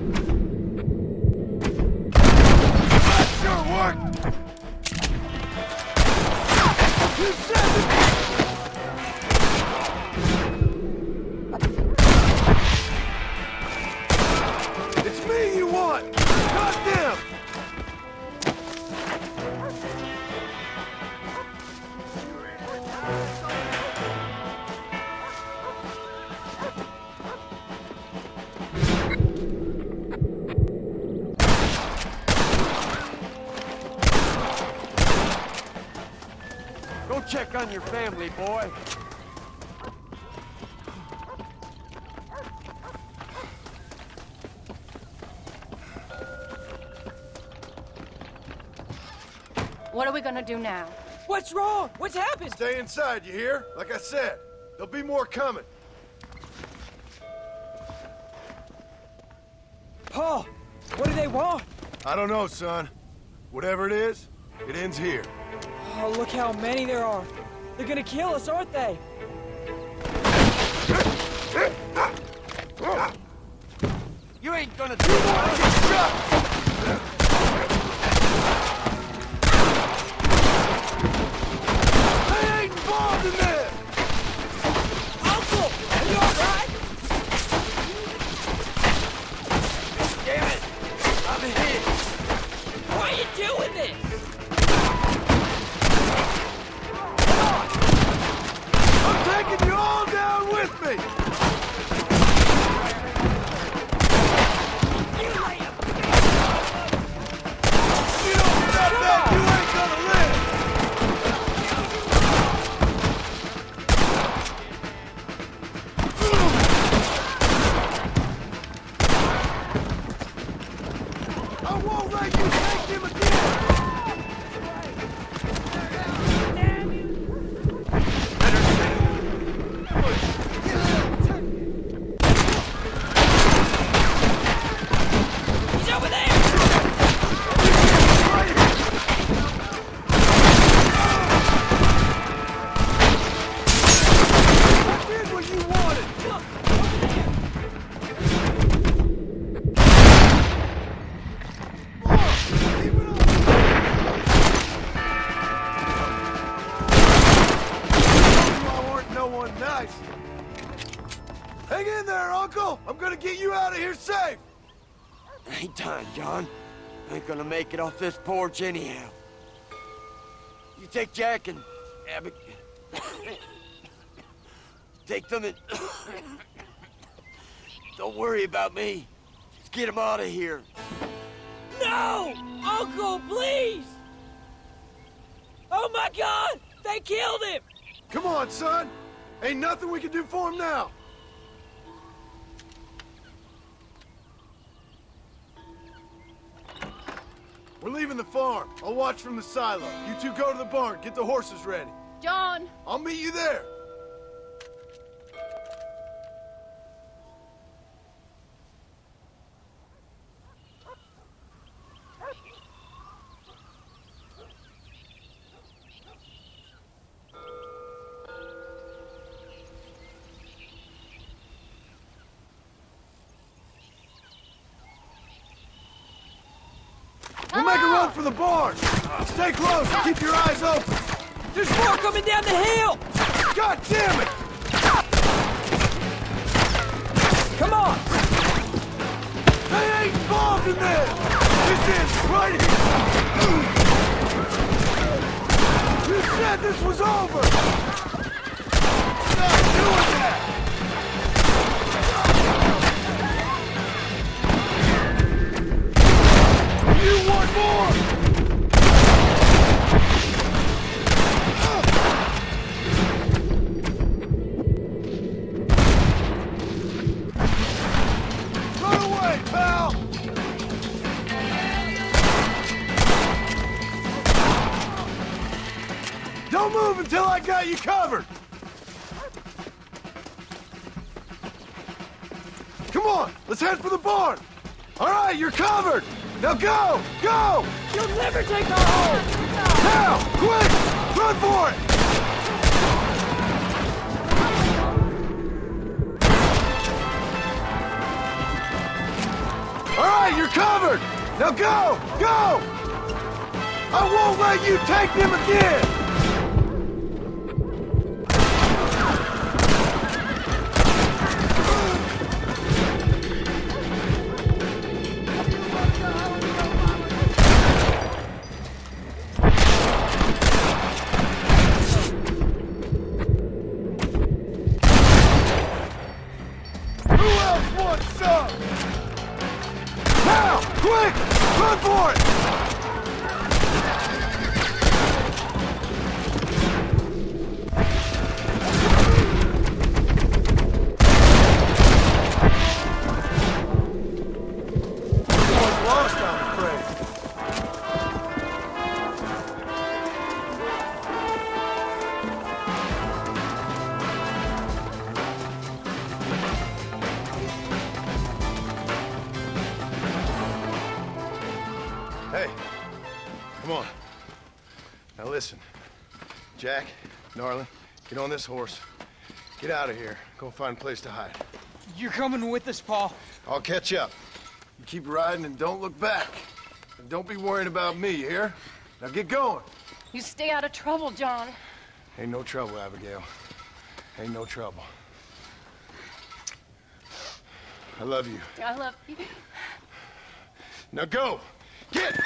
That sure worked! You said it! It's me you want! Not them! Go check on your family, boy. What are we gonna do now? What's wrong? What's happened? Stay inside, you hear? Like I said, there'll be more coming. Paul, what do they want? I don't know, son. Whatever it is, it ends here. Oh, look how many there are. They're gonna kill us, aren't they? You ain't gonna do it. I ain't involved in this! Uncle, are you all right? Damn it. I'm hit. Why are you doing this? I'm taking you all down with me! You lay him! You don't stop that, you ain't gonna live! I won't let you take him again! He's over there! I did what you wanted! Look, over there! Keep it up! I weren't no one nice. Hang in there, Uncle! I'm gonna get you out of here safe! Ain't time, John. Ain't gonna make it off this porch anyhow. You take Jack and Abby. Take them and don't worry about me. Just get them out of here. No! Uncle, please! Oh my God! They killed him! Come on, son! Ain't nothing we can do for him now! We're leaving the farm. I'll watch from the silo. You two go to the barn. Get the horses ready. John! I'll meet you there. We'll make a run for the barn! Stay close and keep your eyes open! There's more coming down the hill! God damn it! Come on! They ain't involved in this! This is right here! You said this was over! Stop doing that! You want more? Run away, pal! Don't move until I got you covered! Come on, let's head for the barn! All right, you're covered! Now go! Go! You'll never take our home! Now! Quick! Run for it! All right, you're covered! Now go! Go! I won't let you take them again! Quick! Run for it! Someone's lost, I'm afraid. Hey, come on. Now listen, Jack, darling, get on this horse. Get out of here. Go find a place to hide. You're coming with us, Paul. I'll catch up. You keep riding and don't look back. And don't be worrying about me, you hear? Now get going. You stay out of trouble, John. Ain't no trouble, Abigail. Ain't no trouble. I love you. I love you. Now go! Get!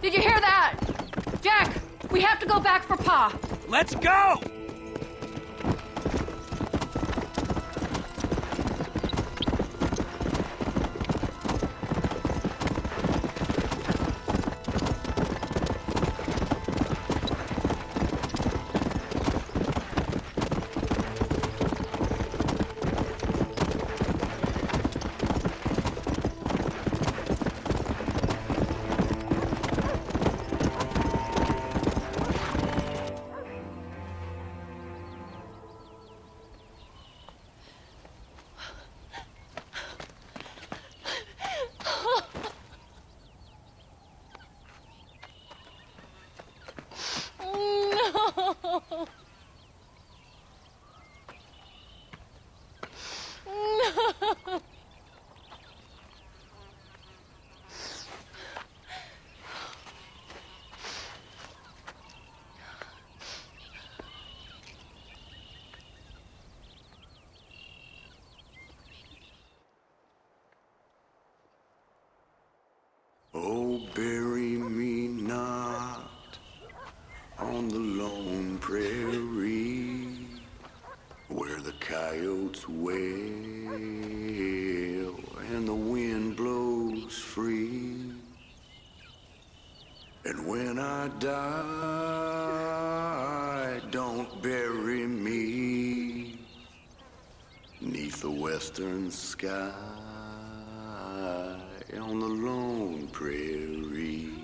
Did you hear that? Jack, we have to go back for Pa. Let's go! Oh, bury me not on the lone prairie where the coyotes wail and the wind blows free. And when I die, don't bury me 'neath the western sky on the lone prairie.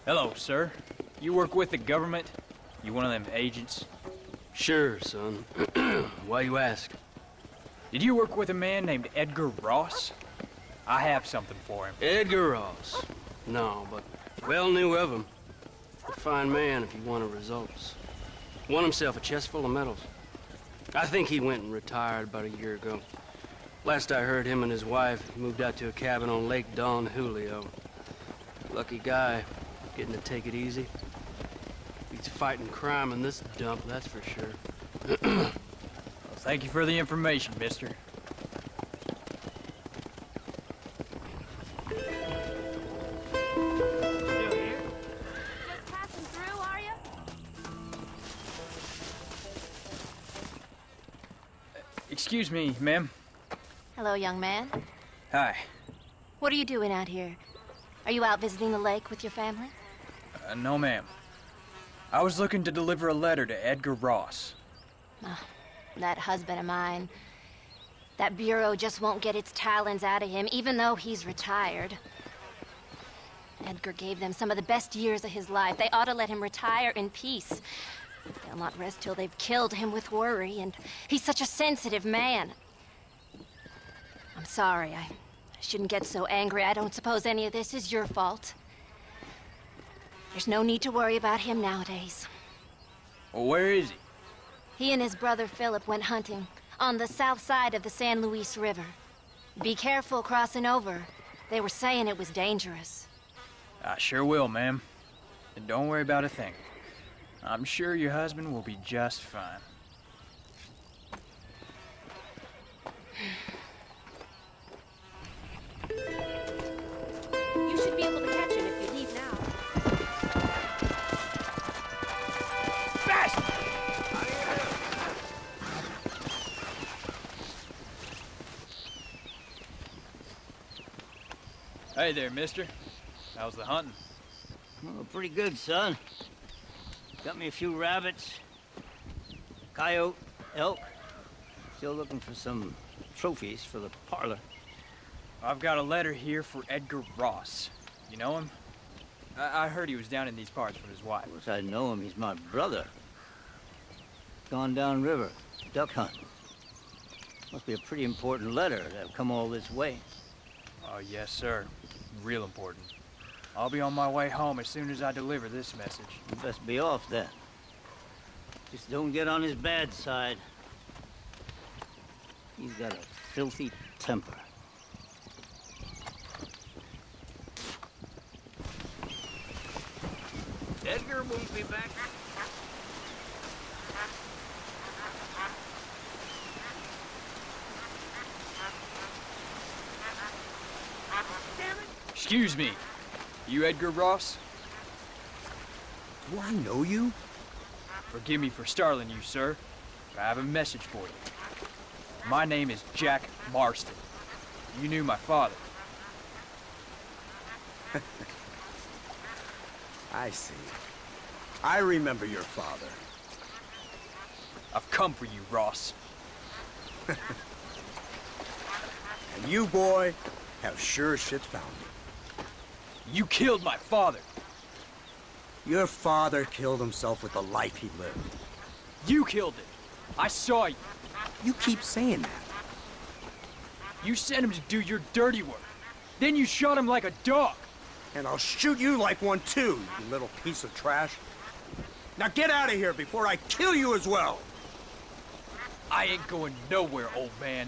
Hello, sir. You work with the government? You one of them agents? Sure, son. Why you ask? Did you work with a man named Edgar Ross? I have something for him. Edgar Ross? No, but well knew of him. A fine man if he wanted results. Won himself a chest full of medals. I think he went and retired about a year ago. Last I heard, him and his wife moved out to a cabin on Lake Don Julio. Lucky guy, getting to take it easy. He's fighting crime in this dump, that's for sure. Well, thank you for the information, mister. Excuse me, ma'am. Hello, young man. Hi. What are you doing out here? Are you out visiting the lake with your family? No, ma'am. I was looking to deliver a letter to Edgar Ross. Oh, that husband of mine. That bureau just won't get its talons out of him, even though he's retired. Edgar gave them some of the best years of his life. They ought to let him retire in peace. They'll not rest till they've killed him with worry, and he's such a sensitive man. I'm sorry, I shouldn't get so angry. I don't suppose any of this is your fault. There's no need to worry about him nowadays. Well, where is he? He and his brother Philip went hunting on the south side of the San Luis River. Be careful crossing over. They were saying it was dangerous. I sure will, ma'am. And don't worry about a thing. I'm sure your husband will be just fine. You should be able to catch him if you leave now. Fast! Hey there, mister. How's the hunting? Oh, pretty good, son. Got me a few rabbits, a Coyote, elk. Still looking for some trophies for the parlor. I've got a letter here for Edgar Ross. You know him? I heard he was down in these parts with his wife. Of course I know him. He's my brother. Gone down river, duck hunt. Must be a pretty important letter to have come all this way. Oh, yes, sir. Real important. I'll be on my way home as soon as I deliver this message. You best be off then. Just don't get on his bad side. He's got a filthy temper. Edgar won't be back. Excuse me. You Edgar Ross? Do I know you? Forgive me for startling you, sir, but I have a message for you. My name is Jack Marston. You knew my father. I see. I remember your father. I've come for you, Ross. And you, boy, have sure as shit found me. You killed my father. Your father killed himself with the life he lived. You killed him. I saw you. You keep saying that. You sent him to do your dirty work. Then you shot him like a dog. And I'll shoot you like one too, you little piece of trash. Now get out of here before I kill you as well. I ain't going nowhere, old man.